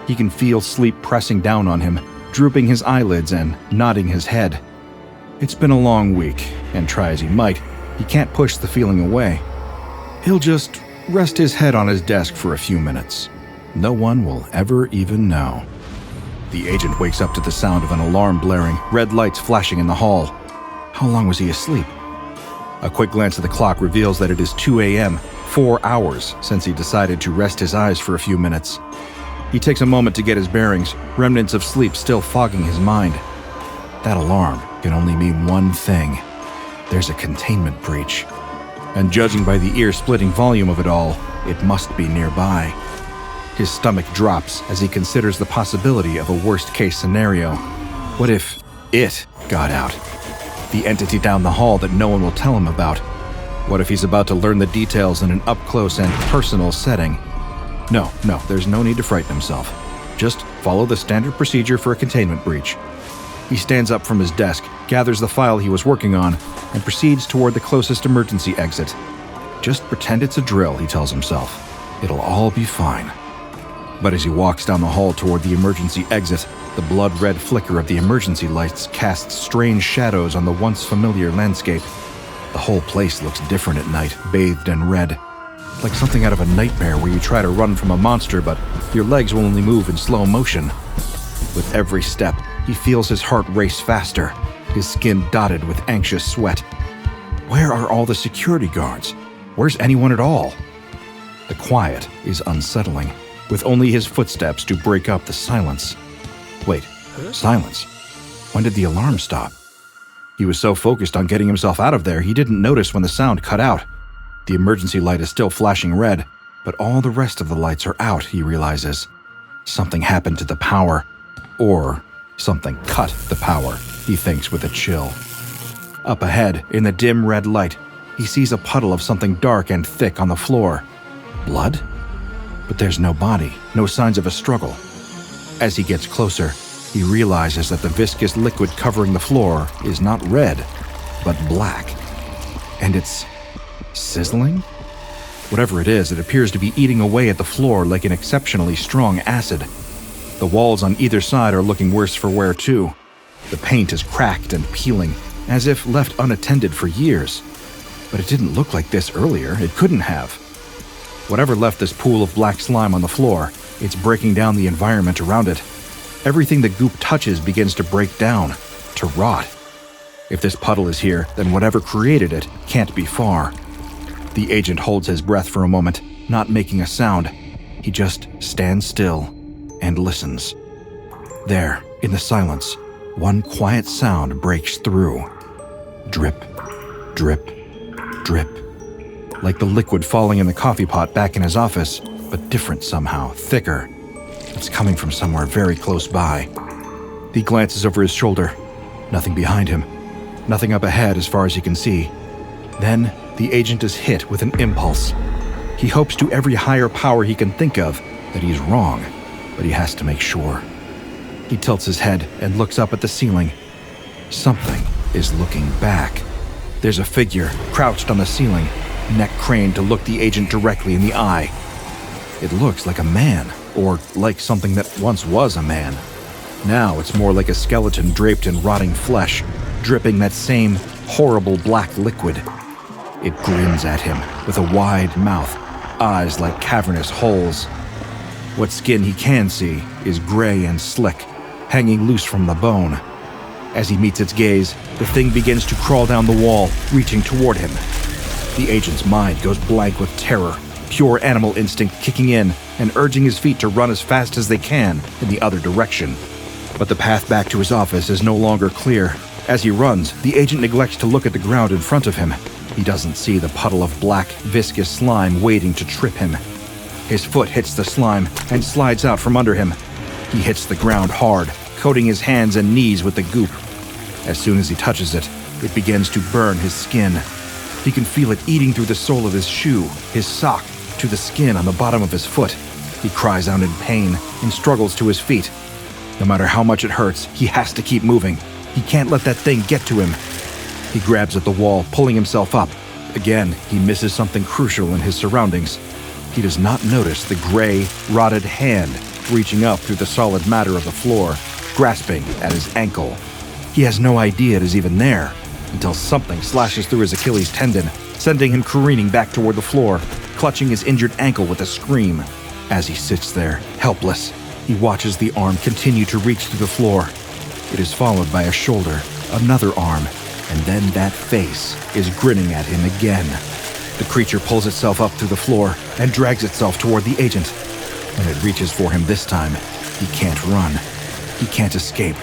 He can feel sleep pressing down on him, drooping his eyelids and nodding his head. It's been a long week, and try as he might, he can't push the feeling away. He'll just rest his head on his desk for a few minutes. No one will ever even know. The agent wakes up to the sound of an alarm blaring, red lights flashing in the hall. How long was he asleep? A quick glance at the clock reveals that it is 2 a.m., 4 hours since he decided to rest his eyes for a few minutes. He takes a moment to get his bearings, remnants of sleep still fogging his mind. That alarm can only mean one thing. There's a containment breach. And judging by the ear-splitting volume of it all, it must be nearby. His stomach drops as he considers the possibility of a worst-case scenario. What if it got out? The entity down the hall that no one will tell him about. What if he's about to learn the details in an up-close and personal setting? No, there's no need to frighten himself. Just follow the standard procedure for a containment breach. He stands up from his desk, gathers the file he was working on, and proceeds toward the closest emergency exit. Just pretend it's a drill, he tells himself. It'll all be fine. But as he walks down the hall toward the emergency exit, the blood-red flicker of the emergency lights casts strange shadows on the once familiar landscape. The whole place looks different at night, bathed in red. Like something out of a nightmare where you try to run from a monster, but your legs will only move in slow motion. With every step, he feels his heart race faster, his skin dotted with anxious sweat. Where are all the security guards? Where's anyone at all? The quiet is unsettling, with only his footsteps to break up the silence. Wait, silence? When did the alarm stop? He was so focused on getting himself out of there, he didn't notice when the sound cut out. The emergency light is still flashing red, but all the rest of the lights are out, he realizes. Something happened to the power. Or something cut the power, he thinks with a chill. Up ahead, in the dim red light, he sees a puddle of something dark and thick on the floor. Blood? But there's no body, no signs of a struggle. As he gets closer, he realizes that the viscous liquid covering the floor is not red, but black. And it's sizzling? Whatever it is, it appears to be eating away at the floor like an exceptionally strong acid. The walls on either side are looking worse for wear too. The paint is cracked and peeling, as if left unattended for years. But it didn't look like this earlier. It couldn't have. Whatever left this pool of black slime on the floor, it's breaking down the environment around it. Everything the goop touches begins to break down, to rot. If this puddle is here, then whatever created it can't be far. The agent holds his breath for a moment, not making a sound. He just stands still and listens. There, in the silence, one quiet sound breaks through. Drip, drip, drip. Like the liquid falling in the coffee pot back in his office, but different somehow, thicker. It's coming from somewhere very close by. He glances over his shoulder. Nothing behind him. Nothing up ahead as far as he can see. Then, the agent is hit with an impulse. He hopes to every higher power he can think of that he's wrong, but he has to make sure. He tilts his head and looks up at the ceiling. Something is looking back. There's a figure crouched on the ceiling, neck craned to look the agent directly in the eye. It looks like a man, or like something that once was a man. Now it's more like a skeleton draped in rotting flesh, dripping that same horrible black liquid. It grins at him with a wide mouth, eyes like cavernous holes. What skin he can see is gray and slick, hanging loose from the bone. As he meets its gaze, the thing begins to crawl down the wall, reaching toward him. The agent's mind goes blank with terror, pure animal instinct kicking in and urging his feet to run as fast as they can in the other direction. But the path back to his office is no longer clear. As he runs, the agent neglects to look at the ground in front of him. He doesn't see the puddle of black, viscous slime waiting to trip him. His foot hits the slime and slides out from under him. He hits the ground hard, coating his hands and knees with the goop. As soon as he touches it, it begins to burn his skin. He can feel it eating through the sole of his shoe, his sock, to the skin on the bottom of his foot. He cries out in pain and struggles to his feet. No matter how much it hurts, he has to keep moving. He can't let that thing get to him. He grabs at the wall, pulling himself up. Again, he misses something crucial in his surroundings. He does not notice the gray, rotted hand reaching up through the solid matter of the floor, grasping at his ankle. He has no idea it is even there, until something slashes through his Achilles tendon, sending him careening back toward the floor, clutching his injured ankle with a scream. As he sits there, helpless, he watches the arm continue to reach through the floor. It is followed by a shoulder, another arm, and then that face is grinning at him again. The creature pulls itself up through the floor and drags itself toward the agent. When it reaches for him this time, he can't run. He can't escape.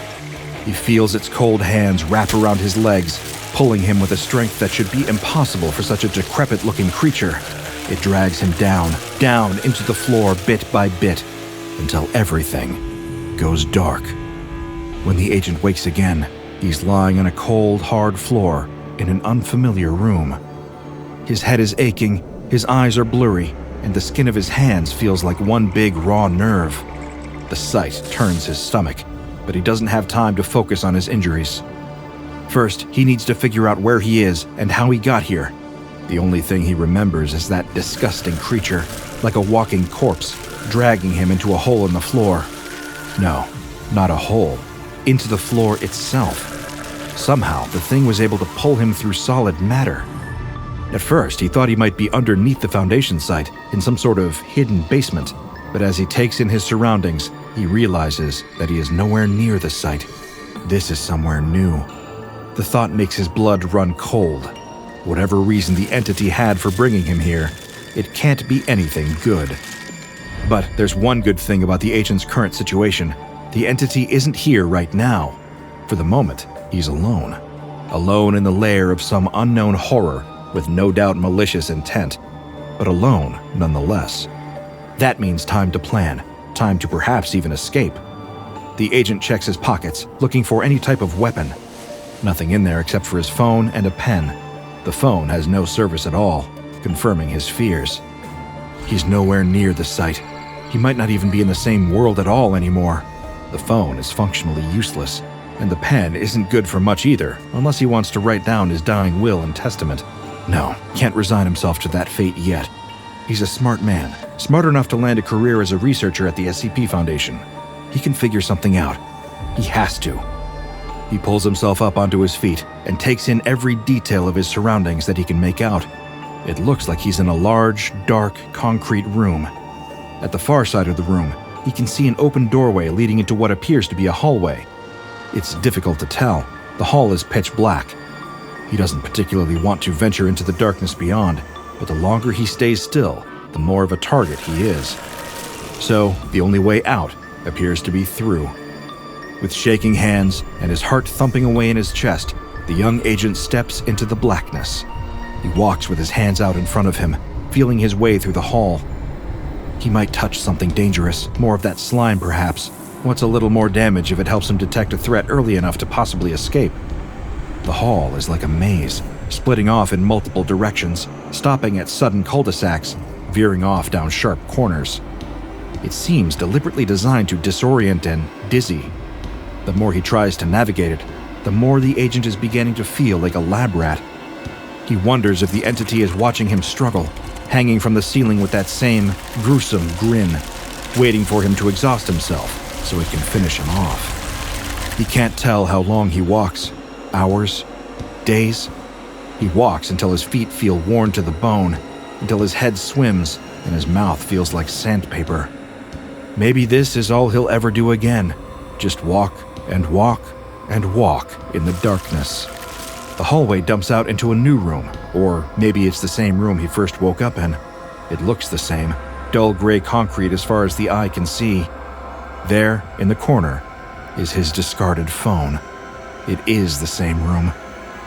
He feels its cold hands wrap around his legs, pulling him with a strength that should be impossible for such a decrepit-looking creature. It drags him down, down into the floor bit by bit, until everything goes dark. When the agent wakes again, he's lying on a cold, hard floor in an unfamiliar room. His head is aching, his eyes are blurry, and the skin of his hands feels like one big raw nerve. The sight turns his stomach, but he doesn't have time to focus on his injuries. First, he needs to figure out where he is and how he got here. The only thing he remembers is that disgusting creature, like a walking corpse, dragging him into a hole in the floor. No, not a hole. Into the floor itself. Somehow, the thing was able to pull him through solid matter. At first, he thought he might be underneath the Foundation site, in some sort of hidden basement. But as he takes in his surroundings, he realizes that he is nowhere near the site. This is somewhere new. The thought makes his blood run cold. Whatever reason the entity had for bringing him here, it can't be anything good. But there's one good thing about the agent's current situation. The entity isn't here right now. For the moment, he's alone. Alone in the lair of some unknown horror with no doubt malicious intent, but alone nonetheless. That means time to plan, time to perhaps even escape. The agent checks his pockets, looking for any type of weapon. Nothing in there except for his phone and a pen. The phone has no service at all, confirming his fears. He's nowhere near the site. He might not even be in the same world at all anymore. The phone is functionally useless, and the pen isn't good for much either, unless he wants to write down his dying will and testament. No, can't resign himself to that fate yet. He's a smart man, smart enough to land a career as a researcher at the SCP Foundation. He can figure something out. He has to. He pulls himself up onto his feet and takes in every detail of his surroundings that he can make out. It looks like he's in a large, dark, concrete room. At the far side of the room, he can see an open doorway leading into what appears to be a hallway. It's difficult to tell. The hall is pitch black. He doesn't particularly want to venture into the darkness beyond, but the longer he stays still, the more of a target he is. So, the only way out appears to be through. With shaking hands and his heart thumping away in his chest, the young agent steps into the blackness. He walks with his hands out in front of him, feeling his way through the hall. He might touch something dangerous, more of that slime perhaps. What's a little more damage if it helps him detect a threat early enough to possibly escape? The hall is like a maze, splitting off in multiple directions, stopping at sudden cul-de-sacs, veering off down sharp corners. It seems deliberately designed to disorient and dizzy. The more he tries to navigate it, the more the agent is beginning to feel like a lab rat. He wonders if the entity is watching him struggle, hanging from the ceiling with that same gruesome grin, waiting for him to exhaust himself so it can finish him off. He can't tell how long he walks. Hours? Days? He walks until his feet feel worn to the bone, until his head swims and his mouth feels like sandpaper. Maybe this is all he'll ever do again. Just walk and walk and walk in the darkness. The hallway dumps out into a new room, or maybe it's the same room he first woke up in. It looks the same, dull gray concrete as far as the eye can see. There, in the corner, is his discarded phone. It is the same room.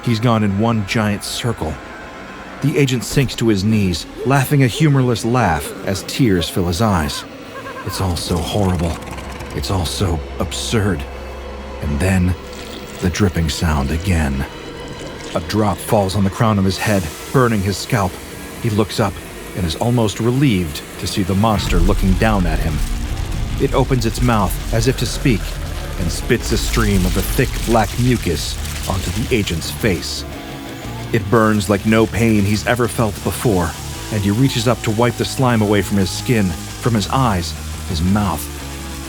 He's gone in one giant circle. The agent sinks to his knees, laughing a humorless laugh as tears fill his eyes. It's all so horrible. It's all so absurd. And then, the dripping sound again. A drop falls on the crown of his head, burning his scalp. He looks up and is almost relieved to see the monster looking down at him. It opens its mouth as if to speak and spits a stream of the thick black mucus onto the agent's face. It burns like no pain he's ever felt before, and he reaches up to wipe the slime away from his skin, from his eyes, his mouth.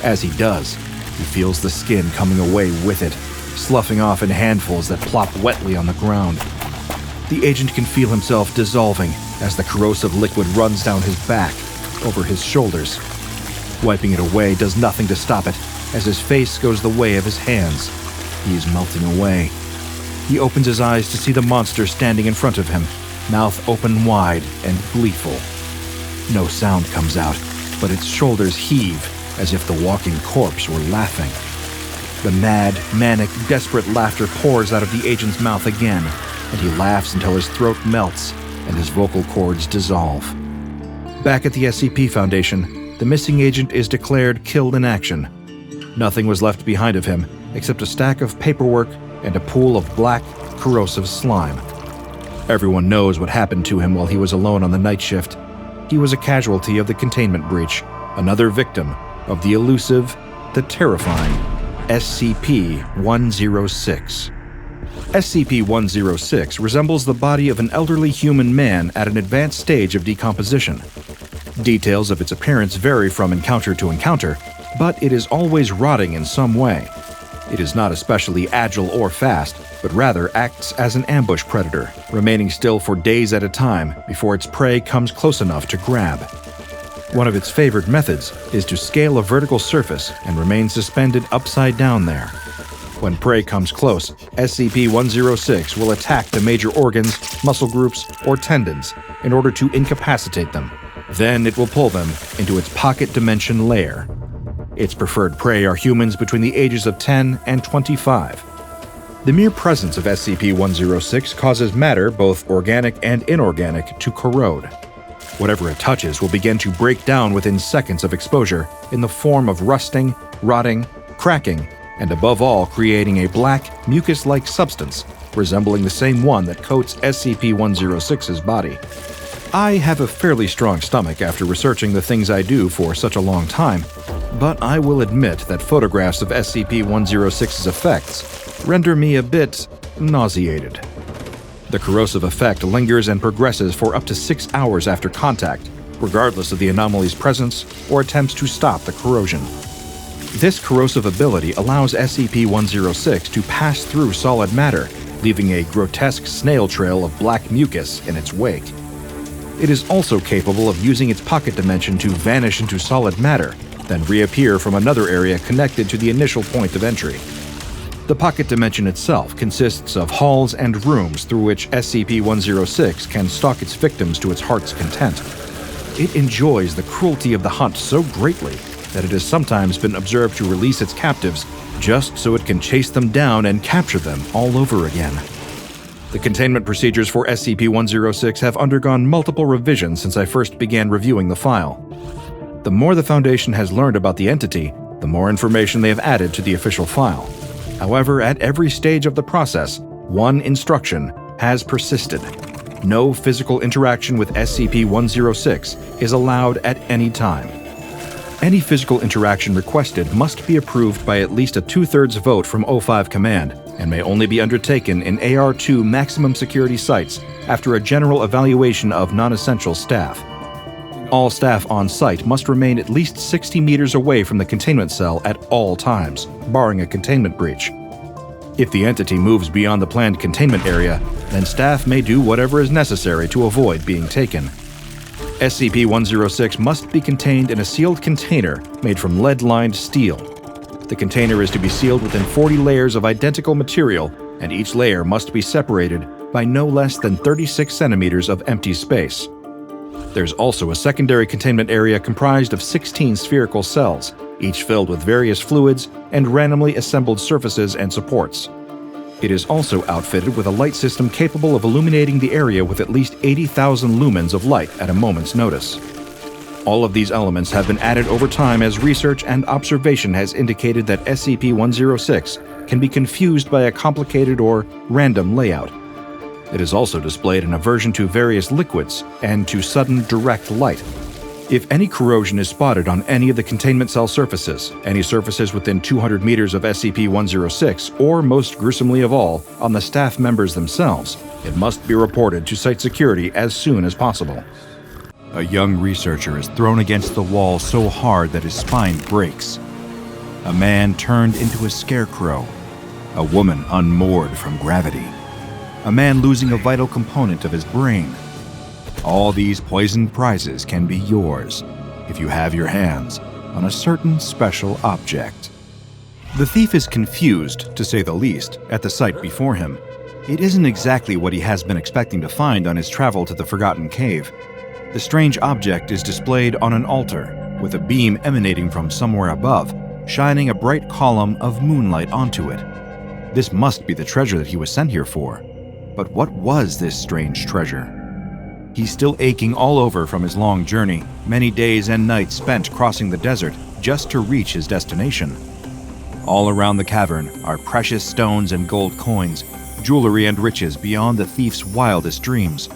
As he does, he feels the skin coming away with it, sloughing off in handfuls that plop wetly on the ground. The agent can feel himself dissolving as the corrosive liquid runs down his back, over his shoulders. Wiping it away does nothing to stop it, as his face goes the way of his hands. He is melting away. He opens his eyes to see the monster standing in front of him, mouth open wide and gleeful. No sound comes out, but its shoulders heave as if the walking corpse were laughing. The mad, manic, desperate laughter pours out of the agent's mouth again, and he laughs until his throat melts and his vocal cords dissolve. Back at the SCP Foundation, the missing agent is declared killed in action. Nothing was left behind of him except a stack of paperwork and a pool of black, corrosive slime. Everyone knows what happened to him while he was alone on the night shift. He was a casualty of the containment breach, another victim of the elusive, the terrifying SCP-106. SCP-106 resembles the body of an elderly human man at an advanced stage of decomposition. Details of its appearance vary from encounter to encounter, but it is always rotting in some way. It is not especially agile or fast, but rather acts as an ambush predator, remaining still for days at a time before its prey comes close enough to grab. One of its favored methods is to scale a vertical surface and remain suspended upside down there. When prey comes close, SCP-106 will attack the major organs, muscle groups, or tendons in order to incapacitate them. Then it will pull them into its pocket dimension lair. Its preferred prey are humans between the ages of 10 and 25. The mere presence of SCP-106 causes matter, both organic and inorganic, to corrode. Whatever it touches will begin to break down within seconds of exposure in the form of rusting, rotting, cracking, and above all creating a black, mucus-like substance resembling the same one that coats SCP-106's body. I have a fairly strong stomach after researching the things I do for such a long time, but I will admit that photographs of SCP-106's effects render me a bit nauseated. The corrosive effect lingers and progresses for up to 6 hours after contact, regardless of the anomaly's presence or attempts to stop the corrosion. This corrosive ability allows SCP-106 to pass through solid matter, leaving a grotesque snail trail of black mucus in its wake. It is also capable of using its pocket dimension to vanish into solid matter, then reappear from another area connected to the initial point of entry. The pocket dimension itself consists of halls and rooms through which SCP-106 can stalk its victims to its heart's content. It enjoys the cruelty of the hunt so greatly that it has sometimes been observed to release its captives just so it can chase them down and capture them all over again. The containment procedures for SCP-106 have undergone multiple revisions since I first began reviewing the file. The more the Foundation has learned about the entity, the more information they have added to the official file. However, at every stage of the process, one instruction has persisted. No physical interaction with SCP-106 is allowed at any time. Any physical interaction requested must be approved by at least a 2/3 vote from O5 Command and may only be undertaken in AR-2 maximum security sites after a general evaluation of non-essential staff. All staff on site must remain at least 60 meters away from the containment cell at all times, barring a containment breach. If the entity moves beyond the planned containment area, then staff may do whatever is necessary to avoid being taken. SCP-106 must be contained in a sealed container made from lead-lined steel. The container is to be sealed within 40 layers of identical material, and each layer must be separated by no less than 36 centimeters of empty space. There's also a secondary containment area comprised of 16 spherical cells, each filled with various fluids and randomly assembled surfaces and supports. It is also outfitted with a light system capable of illuminating the area with at least 80,000 lumens of light at a moment's notice. All of these elements have been added over time as research and observation has indicated that SCP-106 can be confused by a complicated or random layout. It is also displayed an aversion to various liquids and to sudden direct light. If any corrosion is spotted on any of the containment cell surfaces, any surfaces within 200 meters of SCP-106, or most gruesomely of all, on the staff members themselves, it must be reported to site security as soon as possible. A young researcher is thrown against the wall so hard that his spine breaks. A man turned into a scarecrow. A woman unmoored from gravity. A man losing a vital component of his brain. All these poisoned prizes can be yours if you have your hands on a certain special object. The thief is confused, to say the least, at the sight before him. It isn't exactly what he has been expecting to find on his travel to the Forgotten Cave. The strange object is displayed on an altar, with a beam emanating from somewhere above, shining a bright column of moonlight onto it. This must be the treasure that he was sent here for. But what was this strange treasure? He's still aching all over from his long journey, many days and nights spent crossing the desert just to reach his destination. All around the cavern are precious stones and gold coins, jewelry and riches beyond the thief's wildest dreams,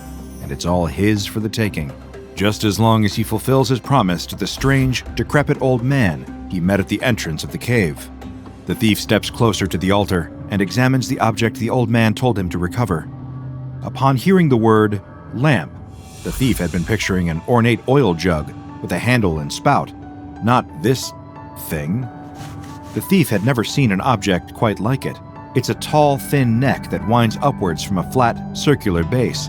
and it's all his for the taking, just as long as he fulfills his promise to the strange, decrepit old man he met at the entrance of the cave. The thief steps closer to the altar and examines the object the old man told him to recover. Upon hearing the word lamp, the thief had been picturing an ornate oil jug, with a handle and spout. Not this thing. The thief had never seen an object quite like it. It's a tall, thin neck that winds upwards from a flat, circular base.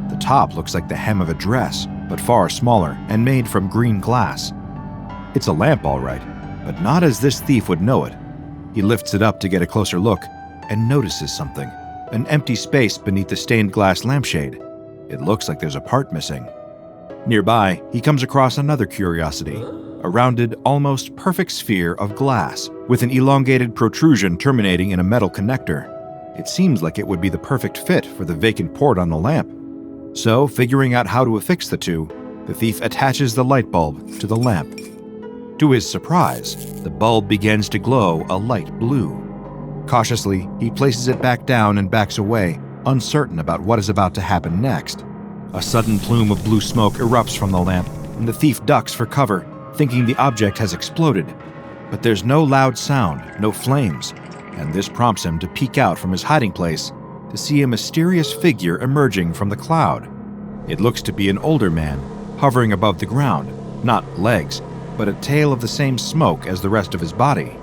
The top looks like the hem of a dress, but far smaller and made from green glass. It's a lamp, all right, but not as this thief would know it. He lifts it up to get a closer look and notices something. An empty space beneath the stained glass lampshade. It looks like there's a part missing. Nearby, he comes across another curiosity, a rounded, almost perfect sphere of glass with an elongated protrusion terminating in a metal connector. It seems like it would be the perfect fit for the vacant port on the lamp. So, figuring out how to affix the two, the thief attaches the light bulb to the lamp. To his surprise, the bulb begins to glow a light blue. Cautiously, he places it back down and backs away, uncertain about what is about to happen next. A sudden plume of blue smoke erupts from the lamp, and the thief ducks for cover, thinking the object has exploded. But there's no loud sound, no flames, and this prompts him to peek out from his hiding place to see a mysterious figure emerging from the cloud. It looks to be an older man, hovering above the ground, not legs, but a tail of the same smoke as the rest of his body.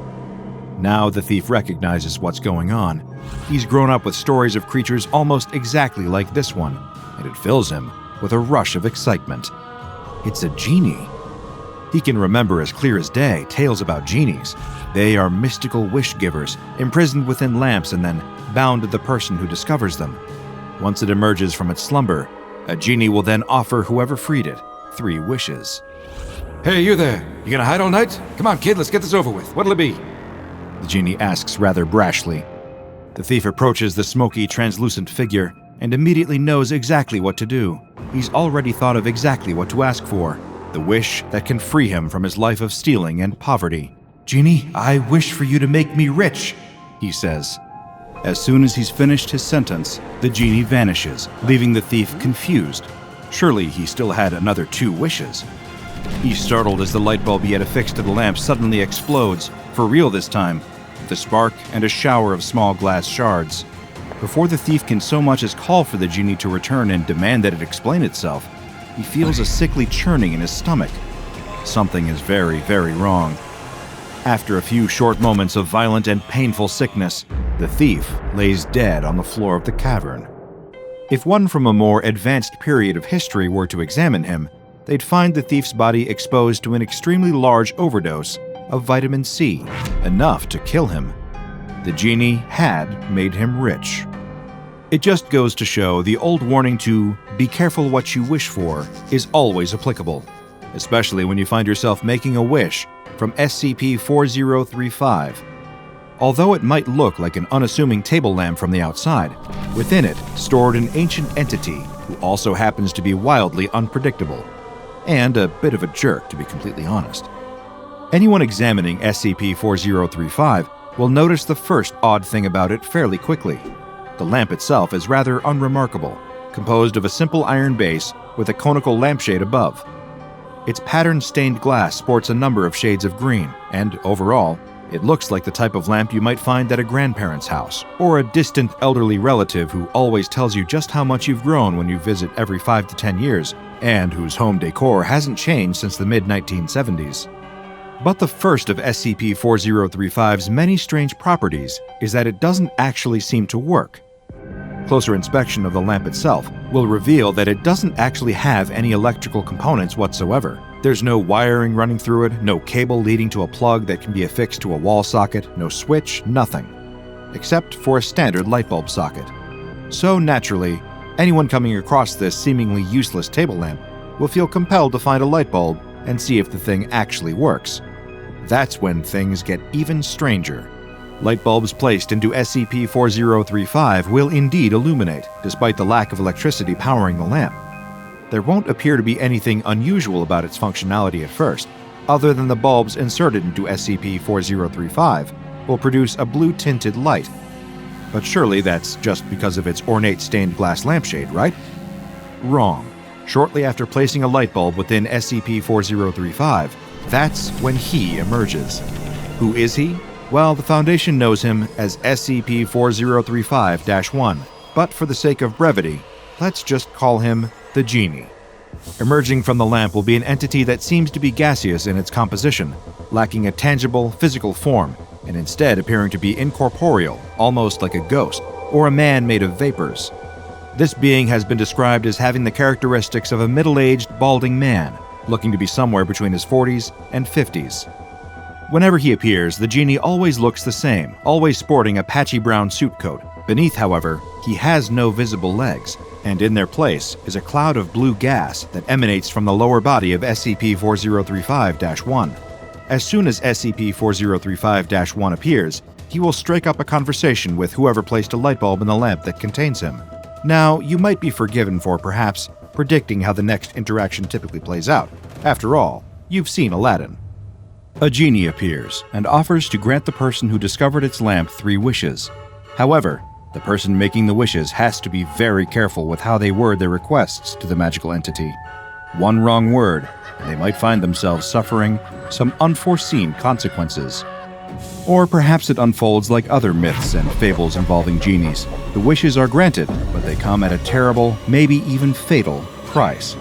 Now the thief recognizes what's going on. He's grown up with stories of creatures almost exactly like this one, and it fills him with a rush of excitement. It's a genie. He can remember as clear as day tales about genies. They are mystical wish-givers, imprisoned within lamps and then bound to the person who discovers them. Once it emerges from its slumber, a genie will then offer whoever freed it 3 wishes. Hey, you there. You gonna hide all night? Come on, kid, let's get this over with. What'll it be? The genie asks rather brashly. The thief approaches the smoky, translucent figure and immediately knows exactly what to do. He's already thought of exactly what to ask for, the wish that can free him from his life of stealing and poverty. "Genie, I wish for you to make me rich," he says. As soon as he's finished his sentence, the genie vanishes, leaving the thief confused. Surely he still had another 2 wishes. He's startled as the light bulb he had affixed to the lamp suddenly explodes, for real this time, with a spark and a shower of small glass shards. Before the thief can so much as call for the genie to return and demand that it explain itself, he feels a sickly churning in his stomach. Something is very, very wrong. After a few short moments of violent and painful sickness, the thief lays dead on the floor of the cavern. If one from a more advanced period of history were to examine him, they'd find the thief's body exposed to an extremely large overdose of vitamin C, enough to kill him. The genie had made him rich. It just goes to show the old warning to be careful what you wish for is always applicable, especially when you find yourself making a wish from SCP-4035. Although it might look like an unassuming table lamp from the outside, within it stored an ancient entity who also happens to be wildly unpredictable, and a bit of a jerk, to be completely honest. Anyone examining SCP-4035 will notice the first odd thing about it fairly quickly. The lamp itself is rather unremarkable, composed of a simple iron base with a conical lampshade above. Its pattern-stained glass sports a number of shades of green, and overall, it looks like the type of lamp you might find at a grandparent's house, or a distant elderly relative who always tells you just how much you've grown when you visit every 5 to 10 years, and whose home decor hasn't changed since the mid-1970s. But the first of SCP-4035's many strange properties is that it doesn't actually seem to work. Closer inspection of the lamp itself will reveal that it doesn't actually have any electrical components whatsoever. There's no wiring running through it, no cable leading to a plug that can be affixed to a wall socket, no switch, nothing. Except for a standard light bulb socket. So naturally, anyone coming across this seemingly useless table lamp will feel compelled to find a light bulb and see if the thing actually works. That's when things get even stranger. Light bulbs placed into SCP-4035 will indeed illuminate, despite the lack of electricity powering the lamp. There won't appear to be anything unusual about its functionality at first, other than the bulbs inserted into SCP-4035 will produce a blue-tinted light. But surely that's just because of its ornate stained glass lampshade, right? Wrong. Shortly after placing a light bulb within SCP-4035, that's when he emerges. Who is he? Well, the Foundation knows him as SCP-4035-1, but for the sake of brevity, let's just call him the Genie. Emerging from the lamp will be an entity that seems to be gaseous in its composition, lacking a tangible, physical form, and instead appearing to be incorporeal, almost like a ghost, or a man made of vapors. This being has been described as having the characteristics of a middle-aged, balding man, looking to be somewhere between his 40s and 50s. Whenever he appears, the genie always looks the same, always sporting a patchy brown suit coat. Beneath, however, he has no visible legs, and in their place is a cloud of blue gas that emanates from the lower body of SCP-4035-1. As soon as SCP-4035-1 appears, he will strike up a conversation with whoever placed a light bulb in the lamp that contains him. Now, you might be forgiven for, perhaps, predicting how the next interaction typically plays out. After all, you've seen Aladdin. A genie appears and offers to grant the person who discovered its lamp 3 wishes. However, the person making the wishes has to be very careful with how they word their requests to the magical entity. One wrong word, and they might find themselves suffering some unforeseen consequences. Or perhaps it unfolds like other myths and fables involving genies. The wishes are granted, but they come at a terrible, maybe even fatal, price.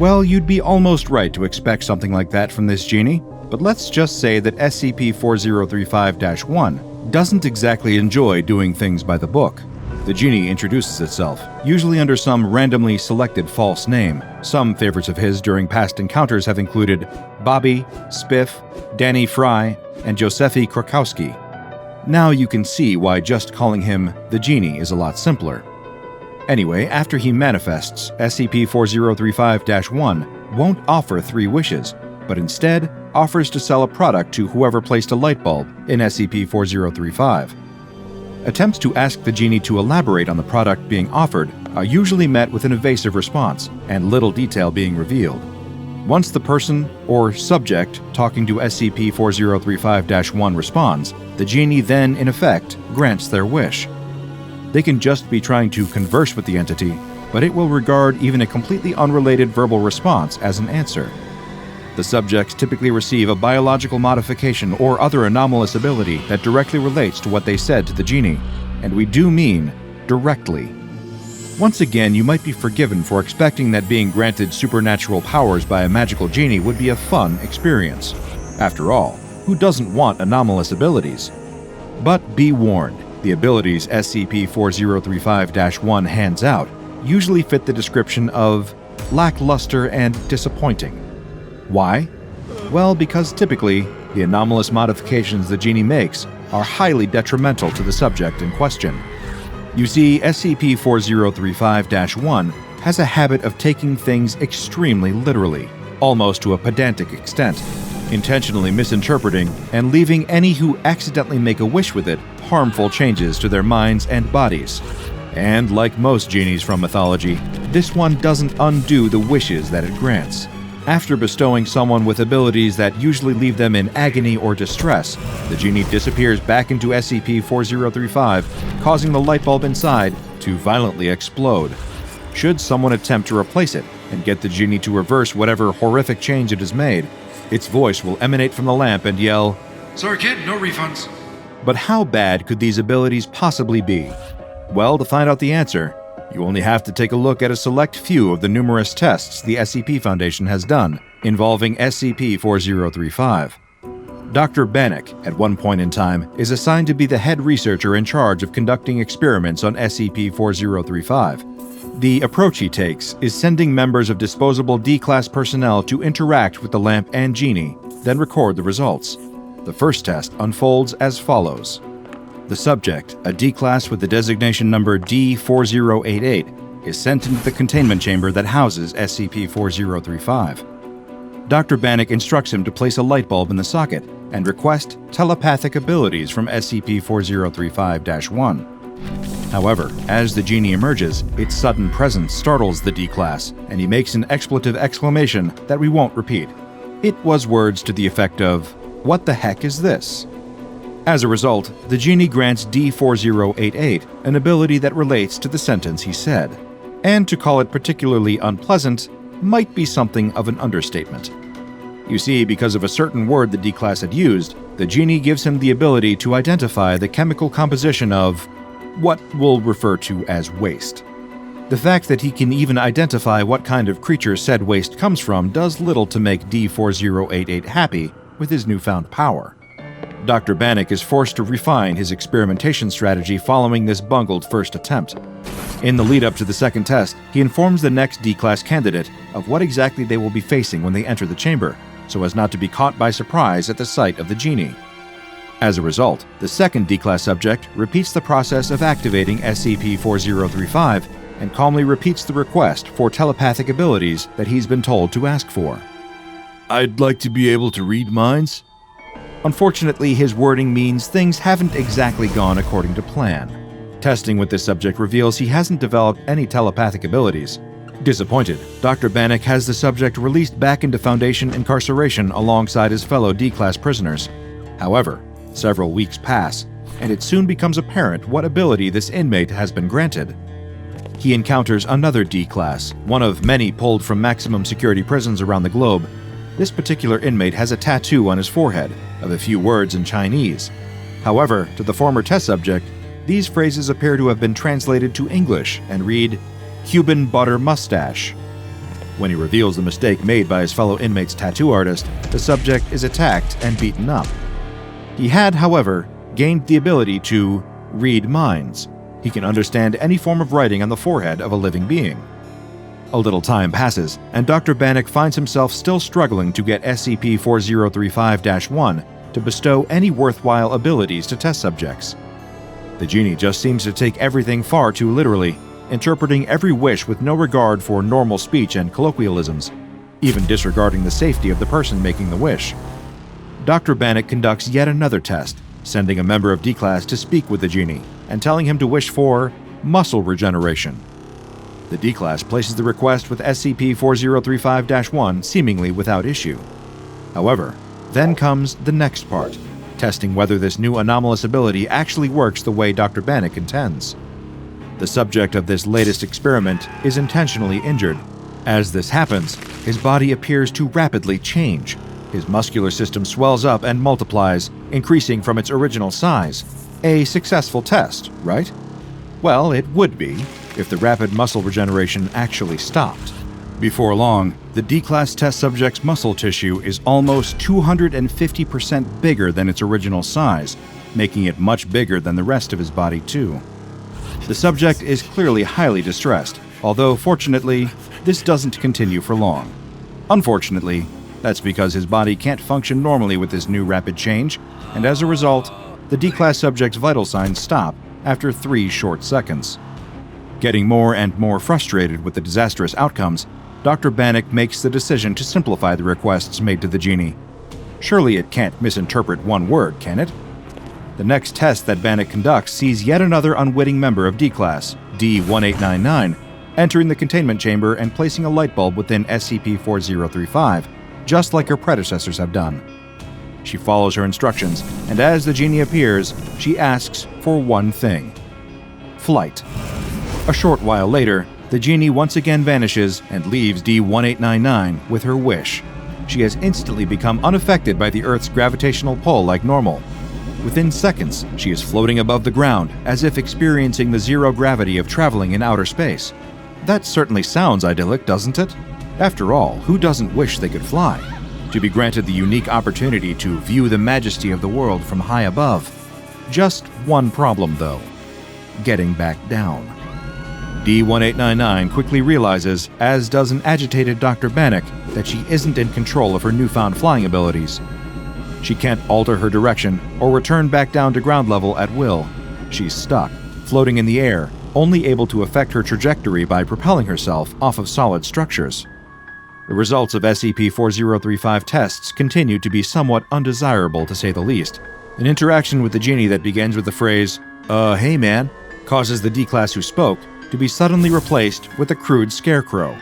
Well, you'd be almost right to expect something like that from this genie, but let's just say that SCP-4035-1 doesn't exactly enjoy doing things by the book. The genie introduces itself, usually under some randomly selected false name. Some favorites of his during past encounters have included Bobby, Spiff, Danny Fry, and Josephi Krakowski. Now you can see why just calling him the Genie is a lot simpler. Anyway, after he manifests, SCP-4035-1 won't offer 3 wishes, but instead offers to sell a product to whoever placed a light bulb in SCP-4035. Attempts to ask the Genie to elaborate on the product being offered are usually met with an evasive response and little detail being revealed. Once the person or subject talking to SCP-4035-1 responds, the Genie then, in effect, grants their wish. They can just be trying to converse with the entity, but it will regard even a completely unrelated verbal response as an answer. The subjects typically receive a biological modification or other anomalous ability that directly relates to what they said to the Genie, and we do mean directly. Once again, you might be forgiven for expecting that being granted supernatural powers by a magical genie would be a fun experience. After all, who doesn't want anomalous abilities? But be warned, the abilities SCP-4035-1 hands out usually fit the description of lackluster and disappointing. Why? Well, because typically, the anomalous modifications the genie makes are highly detrimental to the subject in question. You see, SCP-4035-1 has a habit of taking things extremely literally, almost to a pedantic extent, intentionally misinterpreting and leaving any who accidentally make a wish with it harmful changes to their minds and bodies. And like most genies from mythology, this one doesn't undo the wishes that it grants. After bestowing someone with abilities that usually leave them in agony or distress, the genie disappears back into SCP-4035, causing the light bulb inside to violently explode. Should someone attempt to replace it and get the genie to reverse whatever horrific change it has made, its voice will emanate from the lamp and yell, "Sorry kid, no refunds." But how bad could these abilities possibly be? Well, to find out the answer, you only have to take a look at a select few of the numerous tests the SCP Foundation has done involving SCP-4035. Dr. Bannock, at one point in time, is assigned to be the head researcher in charge of conducting experiments on SCP-4035. The approach he takes is sending members of disposable D-Class personnel to interact with the lamp and genie, then record the results. The first test unfolds as follows. The subject, a D-Class with the designation number D4088, is sent into the containment chamber that houses SCP-4035. Dr. Bannock instructs him to place a light bulb in the socket and request telepathic abilities from SCP-4035-1. However, as the genie emerges, its sudden presence startles the D-Class, and he makes an expletive exclamation that we won't repeat. It was words to the effect of, "What the heck is this?" As a result, the genie grants D4088 an ability that relates to the sentence he said. And to call it particularly unpleasant might be something of an understatement. You see, because of a certain word the D-Class had used, the genie gives him the ability to identify the chemical composition of what we'll refer to as waste. The fact that he can even identify what kind of creature said waste comes from does little to make D-4088 happy with his newfound power. Dr. Bannock is forced to refine his experimentation strategy following this bungled first attempt. In the lead-up to the second test, he informs the next D-Class candidate of what exactly they will be facing when they enter the chamber, so as not to be caught by surprise at the sight of the Genie. As a result, the second D-Class subject repeats the process of activating SCP-4035 and calmly repeats the request for telepathic abilities that he's been told to ask for. I'd like to be able to read minds. Unfortunately, his wording means things haven't exactly gone according to plan. Testing with this subject reveals he hasn't developed any telepathic abilities. Disappointed, Dr. Bannock has the subject released back into Foundation incarceration alongside his fellow D-Class prisoners. However, several weeks pass, and it soon becomes apparent what ability this inmate has been granted. He encounters another D-Class, one of many pulled from maximum security prisons around the globe. This particular inmate has a tattoo on his forehead of a few words in Chinese. However, to the former test subject, these phrases appear to have been translated to English and read, Cuban butter mustache. When he reveals the mistake made by his fellow inmate's tattoo artist, the subject is attacked and beaten up. He had, however, gained the ability to read minds. He can understand any form of writing on the forehead of a living being. A little time passes, and Dr. Bannock finds himself still struggling to get SCP-4035-1 to bestow any worthwhile abilities to test subjects. The Genie just seems to take everything far too literally, interpreting every wish with no regard for normal speech and colloquialisms, even disregarding the safety of the person making the wish. Dr. Bannock conducts yet another test, sending a member of D-Class to speak with the Genie and telling him to wish for muscle regeneration. The D-Class places the request with SCP-4035-1 seemingly without issue. However, then comes the next part, testing whether this new anomalous ability actually works the way Dr. Bannock intends. The subject of this latest experiment is intentionally injured. As this happens, his body appears to rapidly change. His muscular system swells up and multiplies, increasing from its original size. A successful test, right? Well, it would be, if the rapid muscle regeneration actually stopped. Before long, the D-Class test subject's muscle tissue is almost 250% bigger than its original size, making it much bigger than the rest of his body too. The subject is clearly highly distressed, although fortunately, this doesn't continue for long. Unfortunately, that's because his body can't function normally with this new rapid change, and as a result, the D-Class subject's vital signs stop after 3 short seconds. Getting more and more frustrated with the disastrous outcomes, Dr. Bannock makes the decision to simplify the requests made to the Genie. Surely it can't misinterpret one word, can it? The next test that Bannock conducts sees yet another unwitting member of D-Class, D-1899, entering the containment chamber and placing a light bulb within SCP-4035, just like her predecessors have done. She follows her instructions, and as the Genie appears, she asks for one thing: flight. A short while later, the Genie once again vanishes and leaves D-1899 with her wish. She has instantly become unaffected by the Earth's gravitational pull like normal. Within seconds, she is floating above the ground, as if experiencing the zero gravity of traveling in outer space. That certainly sounds idyllic, doesn't it? After all, who doesn't wish they could fly? To be granted the unique opportunity to view the majesty of the world from high above. Just one problem, though: getting back down. D-1899 quickly realizes, as does an agitated Dr. Bannock, that she isn't in control of her newfound flying abilities. She can't alter her direction or return back down to ground level at will. She's stuck, floating in the air, only able to affect her trajectory by propelling herself off of solid structures. The results of SCP-4035 tests continue to be somewhat undesirable, to say the least. An interaction with the Genie that begins with the phrase, hey man, causes the D-Class who spoke to be suddenly replaced with a crude scarecrow.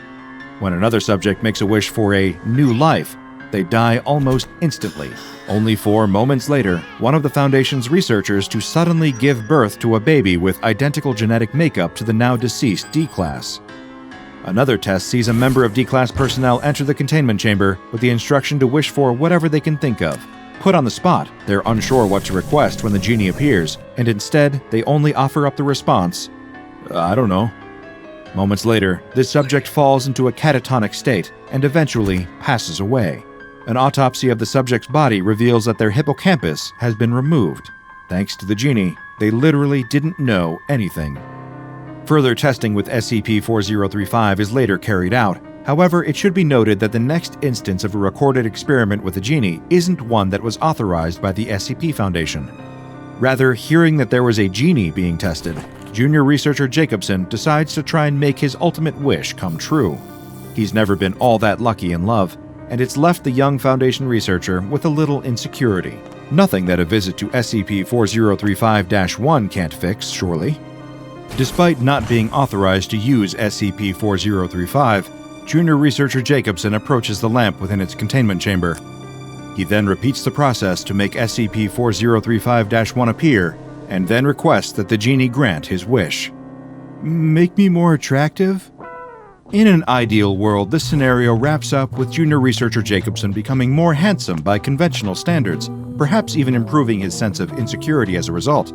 When another subject makes a wish for a new life, they die almost instantly, only for moments later, one of the Foundation's researchers to suddenly give birth to a baby with identical genetic makeup to the now deceased D-Class. Another test sees a member of D-Class personnel enter the containment chamber with the instruction to wish for whatever they can think of. Put on the spot, they're unsure what to request when the Genie appears, and instead, they only offer up the response, I don't know. Moments later, the subject falls into a catatonic state and eventually passes away. An autopsy of the subject's body reveals that their hippocampus has been removed. Thanks to the Genie, they literally didn't know anything. Further testing with SCP-4035 is later carried out. However, it should be noted that the next instance of a recorded experiment with the Genie isn't one that was authorized by the SCP Foundation. Rather, hearing that there was a Genie being tested, junior researcher Jacobson decides to try and make his ultimate wish come true. He's never been all that lucky in love, and it's left the young Foundation researcher with a little insecurity. Nothing that a visit to SCP-4035-1 can't fix, surely. Despite not being authorized to use SCP-4035, junior researcher Jacobson approaches the lamp within its containment chamber. He then repeats the process to make SCP-4035-1 appear, and then requests that the Genie grant his wish. Make me more attractive? In an ideal world, this scenario wraps up with junior researcher Jacobson becoming more handsome by conventional standards, perhaps even improving his sense of insecurity as a result.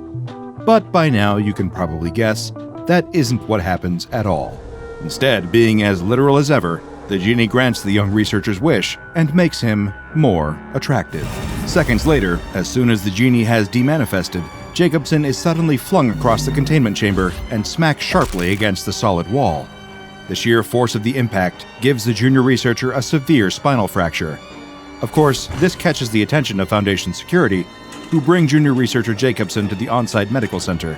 But by now, you can probably guess, that isn't what happens at all. Instead, being as literal as ever, the Genie grants the young researcher's wish and makes him more attractive. Seconds later, as soon as the Genie has demanifested, Jacobson is suddenly flung across the containment chamber and smacked sharply against the solid wall. The sheer force of the impact gives the junior researcher a severe spinal fracture. Of course, this catches the attention of Foundation security, who bring junior researcher Jacobson to the on-site medical center.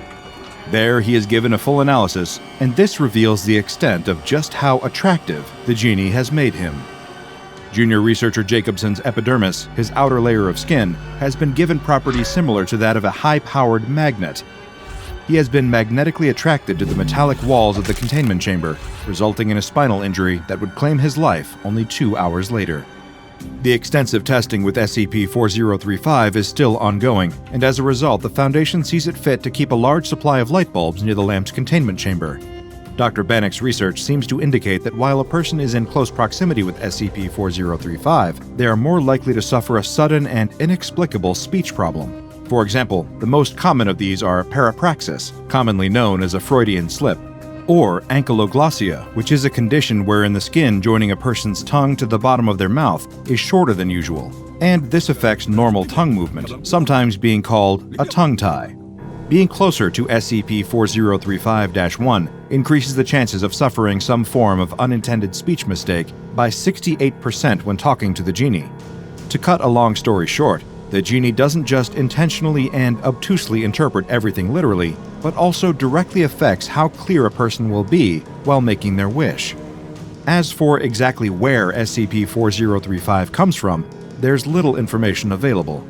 There, he is given a full analysis, and this reveals the extent of just how attractive the Genie has made him. Junior researcher Jacobson's epidermis, his outer layer of skin, has been given properties similar to that of a high-powered magnet. He has been magnetically attracted to the metallic walls of the containment chamber, resulting in a spinal injury that would claim his life only 2 hours later. The extensive testing with SCP-4035 is still ongoing, and as a result, the Foundation sees it fit to keep a large supply of light bulbs near the lamp's containment chamber. Dr. Bannock's research seems to indicate that while a person is in close proximity with SCP-4035, they are more likely to suffer a sudden and inexplicable speech problem. For example, the most common of these are parapraxis, commonly known as a Freudian slip, or ankyloglossia, which is a condition wherein the skin joining a person's tongue to the bottom of their mouth is shorter than usual, and this affects normal tongue movement, sometimes being called a tongue tie. Being closer to SCP-4035-1 increases the chances of suffering some form of unintended speech mistake by 68% when talking to the Genie. To cut a long story short, the Genie doesn't just intentionally and obtusely interpret everything literally, but also directly affects how clear a person will be while making their wish. As for exactly where SCP-4035 comes from, there's little information available.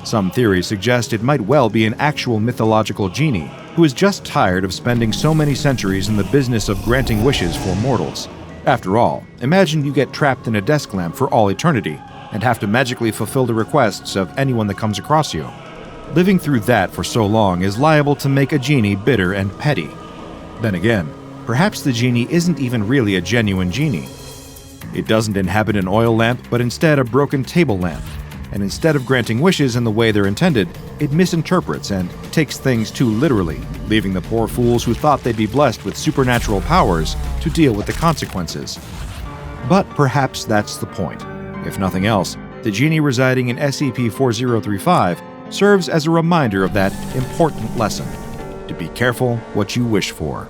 Some theories suggest it might well be an actual mythological Genie who is just tired of spending so many centuries in the business of granting wishes for mortals. After all, imagine you get trapped in a desk lamp for all eternity and have to magically fulfill the requests of anyone that comes across you. Living through that for so long is liable to make a Genie bitter and petty. Then again, perhaps the Genie isn't even really a genuine Genie. It doesn't inhabit an oil lamp, but instead a broken table lamp. And instead of granting wishes in the way they're intended, it misinterprets and takes things too literally, leaving the poor fools who thought they'd be blessed with supernatural powers to deal with the consequences. But perhaps that's the point. If nothing else, the Genie residing in SCP-4035 serves as a reminder of that important lesson: to be careful what you wish for.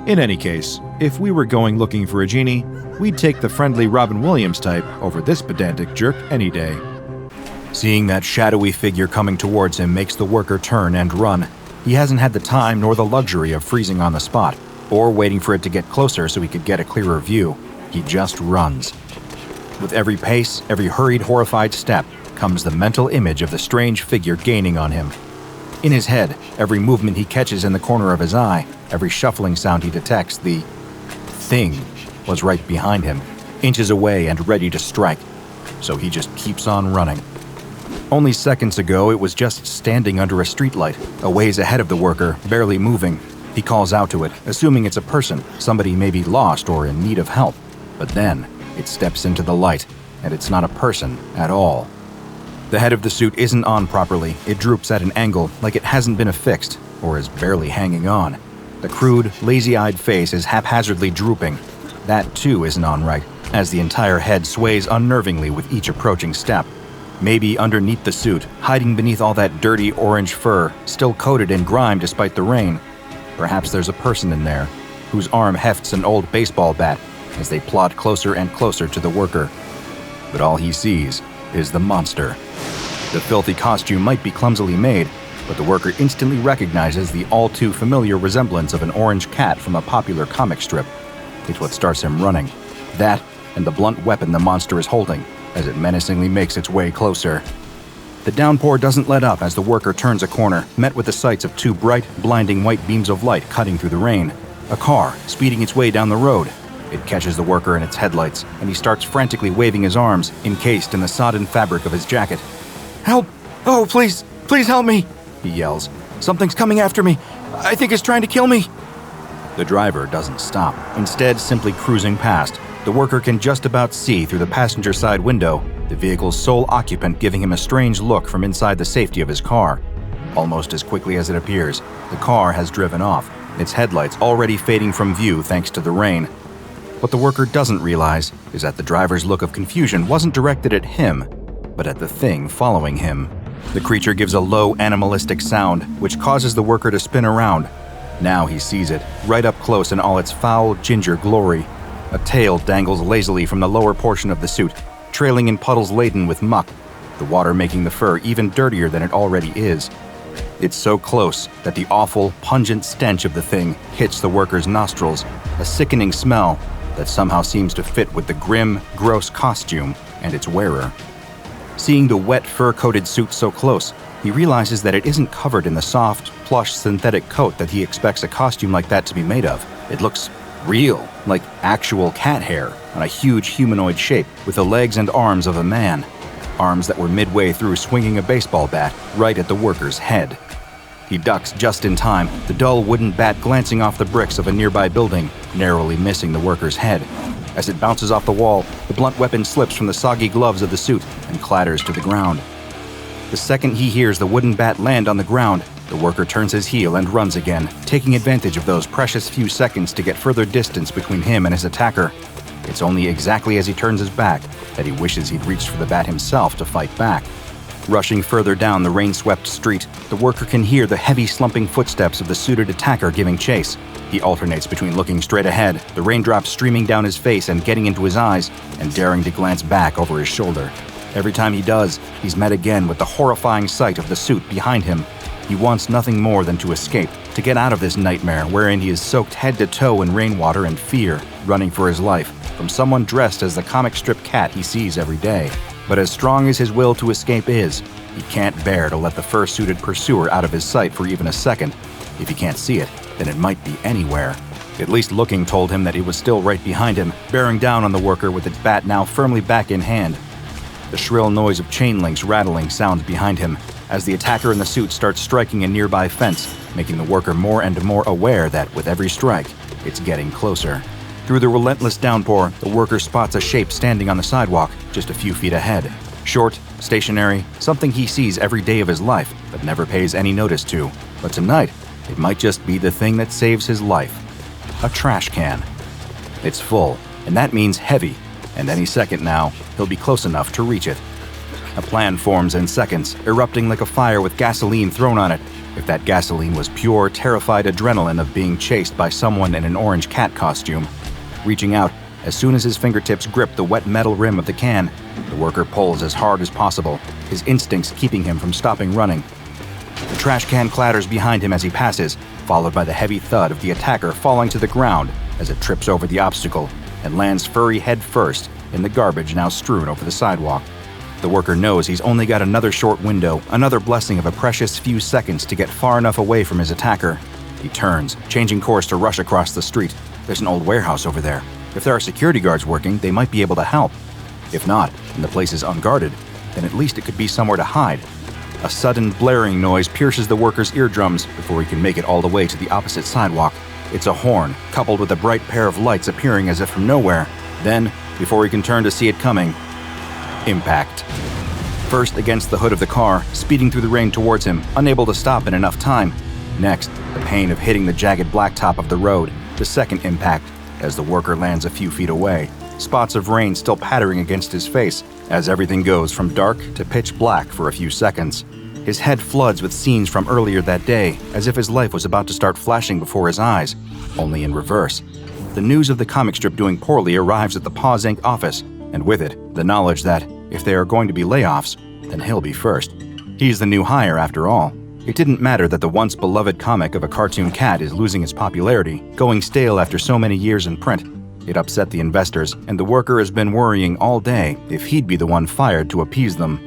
In any case, if we were going looking for a Genie, we'd take the friendly Robin Williams type over this pedantic jerk any day. Seeing that shadowy figure coming towards him makes the worker turn and run. He hasn't had the time nor the luxury of freezing on the spot, or waiting for it to get closer so he could get a clearer view. He just runs. With every pace, every hurried, horrified step, comes the mental image of the strange figure gaining on him. In his head, every movement he catches in the corner of his eye, every shuffling sound he detects, the thing was right behind him, inches away and ready to strike. So he just keeps on running. Only seconds ago, it was just standing under a streetlight, a ways ahead of the worker, barely moving. He calls out to it, assuming it's a person, somebody maybe lost or in need of help. But then, it steps into the light, and it's not a person at all. The head of the suit isn't on properly. It droops at an angle, like it hasn't been affixed, or is barely hanging on. The crude, lazy-eyed face is haphazardly drooping. That, too, isn't on right, as the entire head sways unnervingly with each approaching step. Maybe underneath the suit, hiding beneath all that dirty orange fur, still coated in grime despite the rain. Perhaps there's a person in there, whose arm hefts an old baseball bat as they plod closer and closer to the worker. But all he sees is the monster. The filthy costume might be clumsily made, but the worker instantly recognizes the all-too-familiar resemblance of an orange cat from a popular comic strip. It's what starts him running. That, and the blunt weapon the monster is holding, as it menacingly makes its way closer. The downpour doesn't let up as the worker turns a corner, met with the sights of two bright, blinding white beams of light cutting through the rain. A car, speeding its way down the road. It catches the worker in its headlights, and he starts frantically waving his arms, encased in the sodden fabric of his jacket. "Help! Oh, please! Please help me!" he yells. "Something's coming after me! I think it's trying to kill me!" The driver doesn't stop, instead simply cruising past. The worker can just about see through the passenger side window, the vehicle's sole occupant giving him a strange look from inside the safety of his car. Almost as quickly as it appears, the car has driven off, its headlights already fading from view thanks to the rain. What the worker doesn't realize is that the driver's look of confusion wasn't directed at him, but at the thing following him. The creature gives a low, animalistic sound, which causes the worker to spin around. Now he sees it, right up close in all its foul, ginger glory. A tail dangles lazily from the lower portion of the suit, trailing in puddles laden with muck, the water making the fur even dirtier than it already is. It's so close that the awful, pungent stench of the thing hits the worker's nostrils, a sickening smell that somehow seems to fit with the grim, gross costume and its wearer. Seeing the wet, fur-coated suit so close, he realizes that it isn't covered in the soft, plush synthetic coat that he expects a costume like that to be made of. It looks real, like actual cat hair on a huge humanoid shape with the legs and arms of a man. Arms that were midway through swinging a baseball bat right at the worker's head. He ducks just in time, the dull wooden bat glancing off the bricks of a nearby building, narrowly missing the worker's head. As it bounces off the wall, the blunt weapon slips from the soggy gloves of the suit and clatters to the ground. The second he hears the wooden bat land on the ground, the worker turns his heel and runs again, taking advantage of those precious few seconds to get further distance between him and his attacker. It's only exactly as he turns his back that he wishes he'd reached for the bat himself to fight back. Rushing further down the rain-swept street, the worker can hear the heavy slumping footsteps of the suited attacker giving chase. He alternates between looking straight ahead, the raindrops streaming down his face and getting into his eyes, and daring to glance back over his shoulder. Every time he does, he's met again with the horrifying sight of the suit behind him. He wants nothing more than to escape, to get out of this nightmare wherein he is soaked head to toe in rainwater and fear, running for his life from someone dressed as the comic strip cat he sees every day. But as strong as his will to escape is, he can't bear to let the fur-suited pursuer out of his sight for even a second. If he can't see it, then it might be anywhere. At least looking told him that it was still right behind him, bearing down on the worker with its bat now firmly back in hand. The shrill noise of chain links rattling sounds behind him as the attacker in the suit starts striking a nearby fence, making the worker more and more aware that with every strike, it's getting closer. Through the relentless downpour, the worker spots a shape standing on the sidewalk just a few feet ahead. Short, stationary, something he sees every day of his life but never pays any notice to. But tonight, it might just be the thing that saves his life. A trash can. It's full, and that means heavy, and any second now, he'll be close enough to reach it. A plan forms in seconds, erupting like a fire with gasoline thrown on it. If that gasoline was pure, terrified adrenaline of being chased by someone in an orange cat costume. Reaching out, as soon as his fingertips grip the wet metal rim of the can, the worker pulls as hard as possible, his instincts keeping him from stopping running. The trash can clatters behind him as he passes, followed by the heavy thud of the attacker falling to the ground as it trips over the obstacle and lands furry head first in the garbage now strewn over the sidewalk. The worker knows he's only got another short window, another blessing of a precious few seconds to get far enough away from his attacker. He turns, changing course to rush across the street. There's an old warehouse over there. If there are security guards working, they might be able to help. If not, and the place is unguarded, then at least it could be somewhere to hide. A sudden blaring noise pierces the worker's eardrums before he can make it all the way to the opposite sidewalk. It's a horn, coupled with a bright pair of lights appearing as if from nowhere. Then, before he can turn to see it coming, impact. First against the hood of the car, speeding through the rain towards him, unable to stop in enough time. Next, the pain of hitting the jagged blacktop of the road, the second impact, as the worker lands a few feet away, spots of rain still pattering against his face, as everything goes from dark to pitch black for a few seconds. His head floods with scenes from earlier that day, as if his life was about to start flashing before his eyes, only in reverse. The news of the comic strip doing poorly arrives at the Paws Inc. office, and with it, the knowledge that, if there are going to be layoffs, then he'll be first. He's the new hire after all. It didn't matter that the once beloved comic of a cartoon cat is losing its popularity, going stale after so many years in print. It upset the investors, and the worker has been worrying all day if he'd be the one fired to appease them,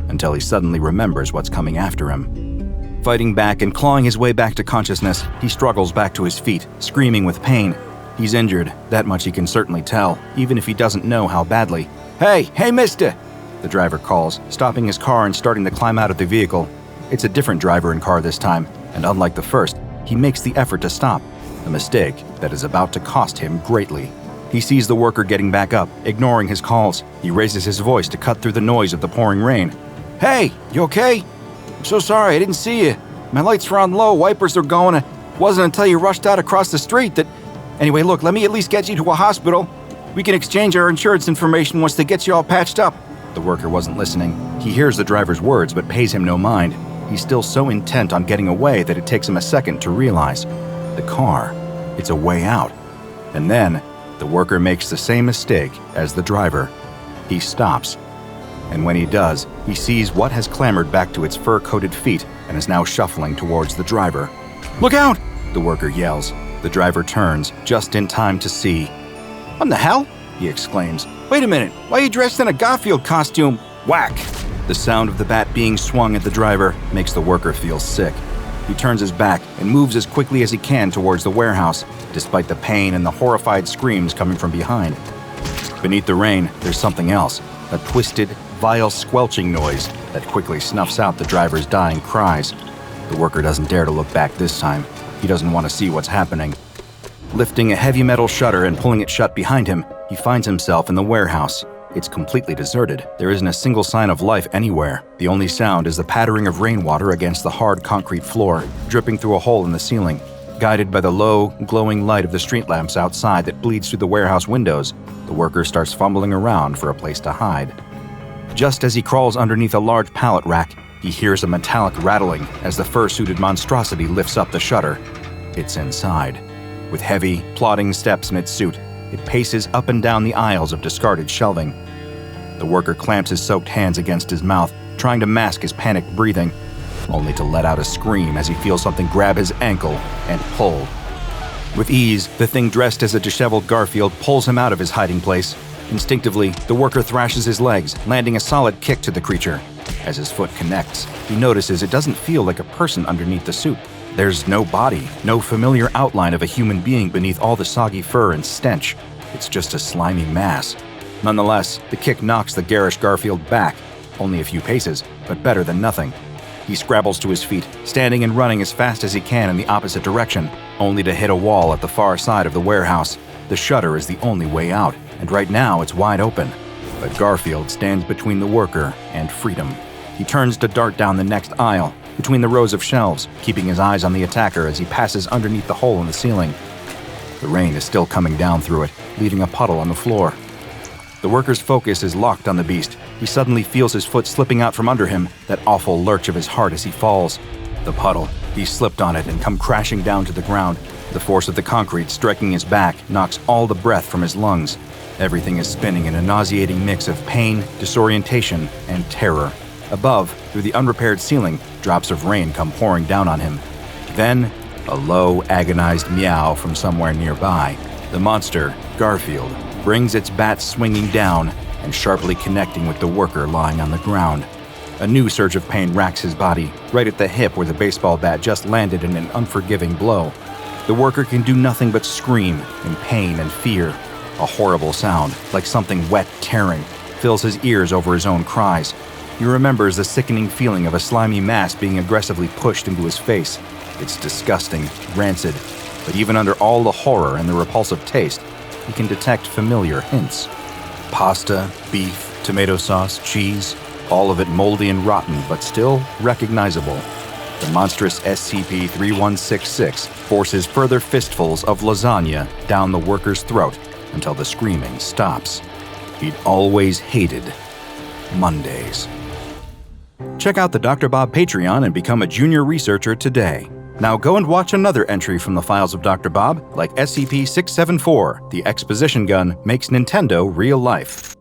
until he suddenly remembers what's coming after him. Fighting back and clawing his way back to consciousness, he struggles back to his feet, screaming with pain. He's injured, that much he can certainly tell, even if he doesn't know how badly. Hey, mister! The driver calls, stopping his car and starting to climb out of the vehicle. It's a different driver and car this time, and unlike the first, he makes the effort to stop, a mistake that is about to cost him greatly. He sees the worker getting back up, ignoring his calls. He raises his voice to cut through the noise of the pouring rain. Hey, you okay? I'm so sorry, I didn't see you. My lights were on low, wipers are going. It wasn't until you rushed out across the street that... Anyway, look, let me at least get you to a hospital. We can exchange our insurance information once they get you all patched up. The worker wasn't listening. He hears the driver's words but pays him no mind. He's still so intent on getting away that it takes him a second to realize. The car. It's a way out. And then, the worker makes the same mistake as the driver. He stops. And when he does, he sees what has clambered back to its fur-coated feet and is now shuffling towards the driver. Look out! The worker yells. The driver turns, just in time to see. What the hell? He exclaims. Wait a minute, why are you dressed in a Garfield costume? Whack! The sound of the bat being swung at the driver makes the worker feel sick. He turns his back and moves as quickly as he can towards the warehouse, despite the pain and the horrified screams coming from behind. Beneath the rain, there's something else, a twisted, vile squelching noise that quickly snuffs out the driver's dying cries. The worker doesn't dare to look back this time. He doesn't want to see what's happening. Lifting a heavy metal shutter and pulling it shut behind him, he finds himself in the warehouse. It's completely deserted. There isn't a single sign of life anywhere. The only sound is the pattering of rainwater against the hard concrete floor, dripping through a hole in the ceiling. Guided by the low, glowing light of the street lamps outside that bleeds through the warehouse windows, the worker starts fumbling around for a place to hide. Just as he crawls underneath a large pallet rack, he hears a metallic rattling as the fur-suited monstrosity lifts up the shutter. It's inside. With heavy, plodding steps in its suit, it paces up and down the aisles of discarded shelving. The worker clamps his soaked hands against his mouth, trying to mask his panicked breathing, only to let out a scream as he feels something grab his ankle and pull. With ease, the thing dressed as a disheveled Garfield pulls him out of his hiding place. Instinctively, the worker thrashes his legs, landing a solid kick to the creature. As his foot connects, he notices it doesn't feel like a person underneath the suit. There's no body, no familiar outline of a human being beneath all the soggy fur and stench. It's just a slimy mass. Nonetheless, the kick knocks the garish Garfield back, only a few paces, but better than nothing. He scrabbles to his feet, standing and running as fast as he can in the opposite direction, only to hit a wall at the far side of the warehouse. The shutter is the only way out, and right now it's wide open. But Garfield stands between the worker and freedom. He turns to dart down the next aisle, between the rows of shelves, keeping his eyes on the attacker as he passes underneath the hole in the ceiling. The rain is still coming down through it, leaving a puddle on the floor. The worker's focus is locked on the beast. He suddenly feels his foot slipping out from under him, that awful lurch of his heart as he falls. The puddle. He slipped on it and come crashing down to the ground. The force of the concrete striking his back knocks all the breath from his lungs. Everything is spinning in a nauseating mix of pain, disorientation, and terror. Above, through the unrepaired ceiling, drops of rain come pouring down on him. Then, a low, agonized meow from somewhere nearby. The monster, Garfield, brings its bat swinging down and sharply connecting with the worker lying on the ground. A new surge of pain racks his body, right at the hip where the baseball bat just landed in an unforgiving blow. The worker can do nothing but scream in pain and fear. A horrible sound, like something wet tearing, fills his ears over his own cries. He remembers the sickening feeling of a slimy mass being aggressively pushed into his face. It's disgusting, rancid, but even under all the horror and the repulsive taste, he can detect familiar hints. Pasta, beef, tomato sauce, cheese, all of it moldy and rotten, but still recognizable. the monstrous SCP-3166 forces further fistfuls of lasagna down the worker's throat until the screaming stops. He'd always hated Mondays. Check out the DrBob Patreon and become a junior researcher today. Now go and watch another entry from the files of DrBob, like SCP-674, the Exposition gun makes Nintendo real life.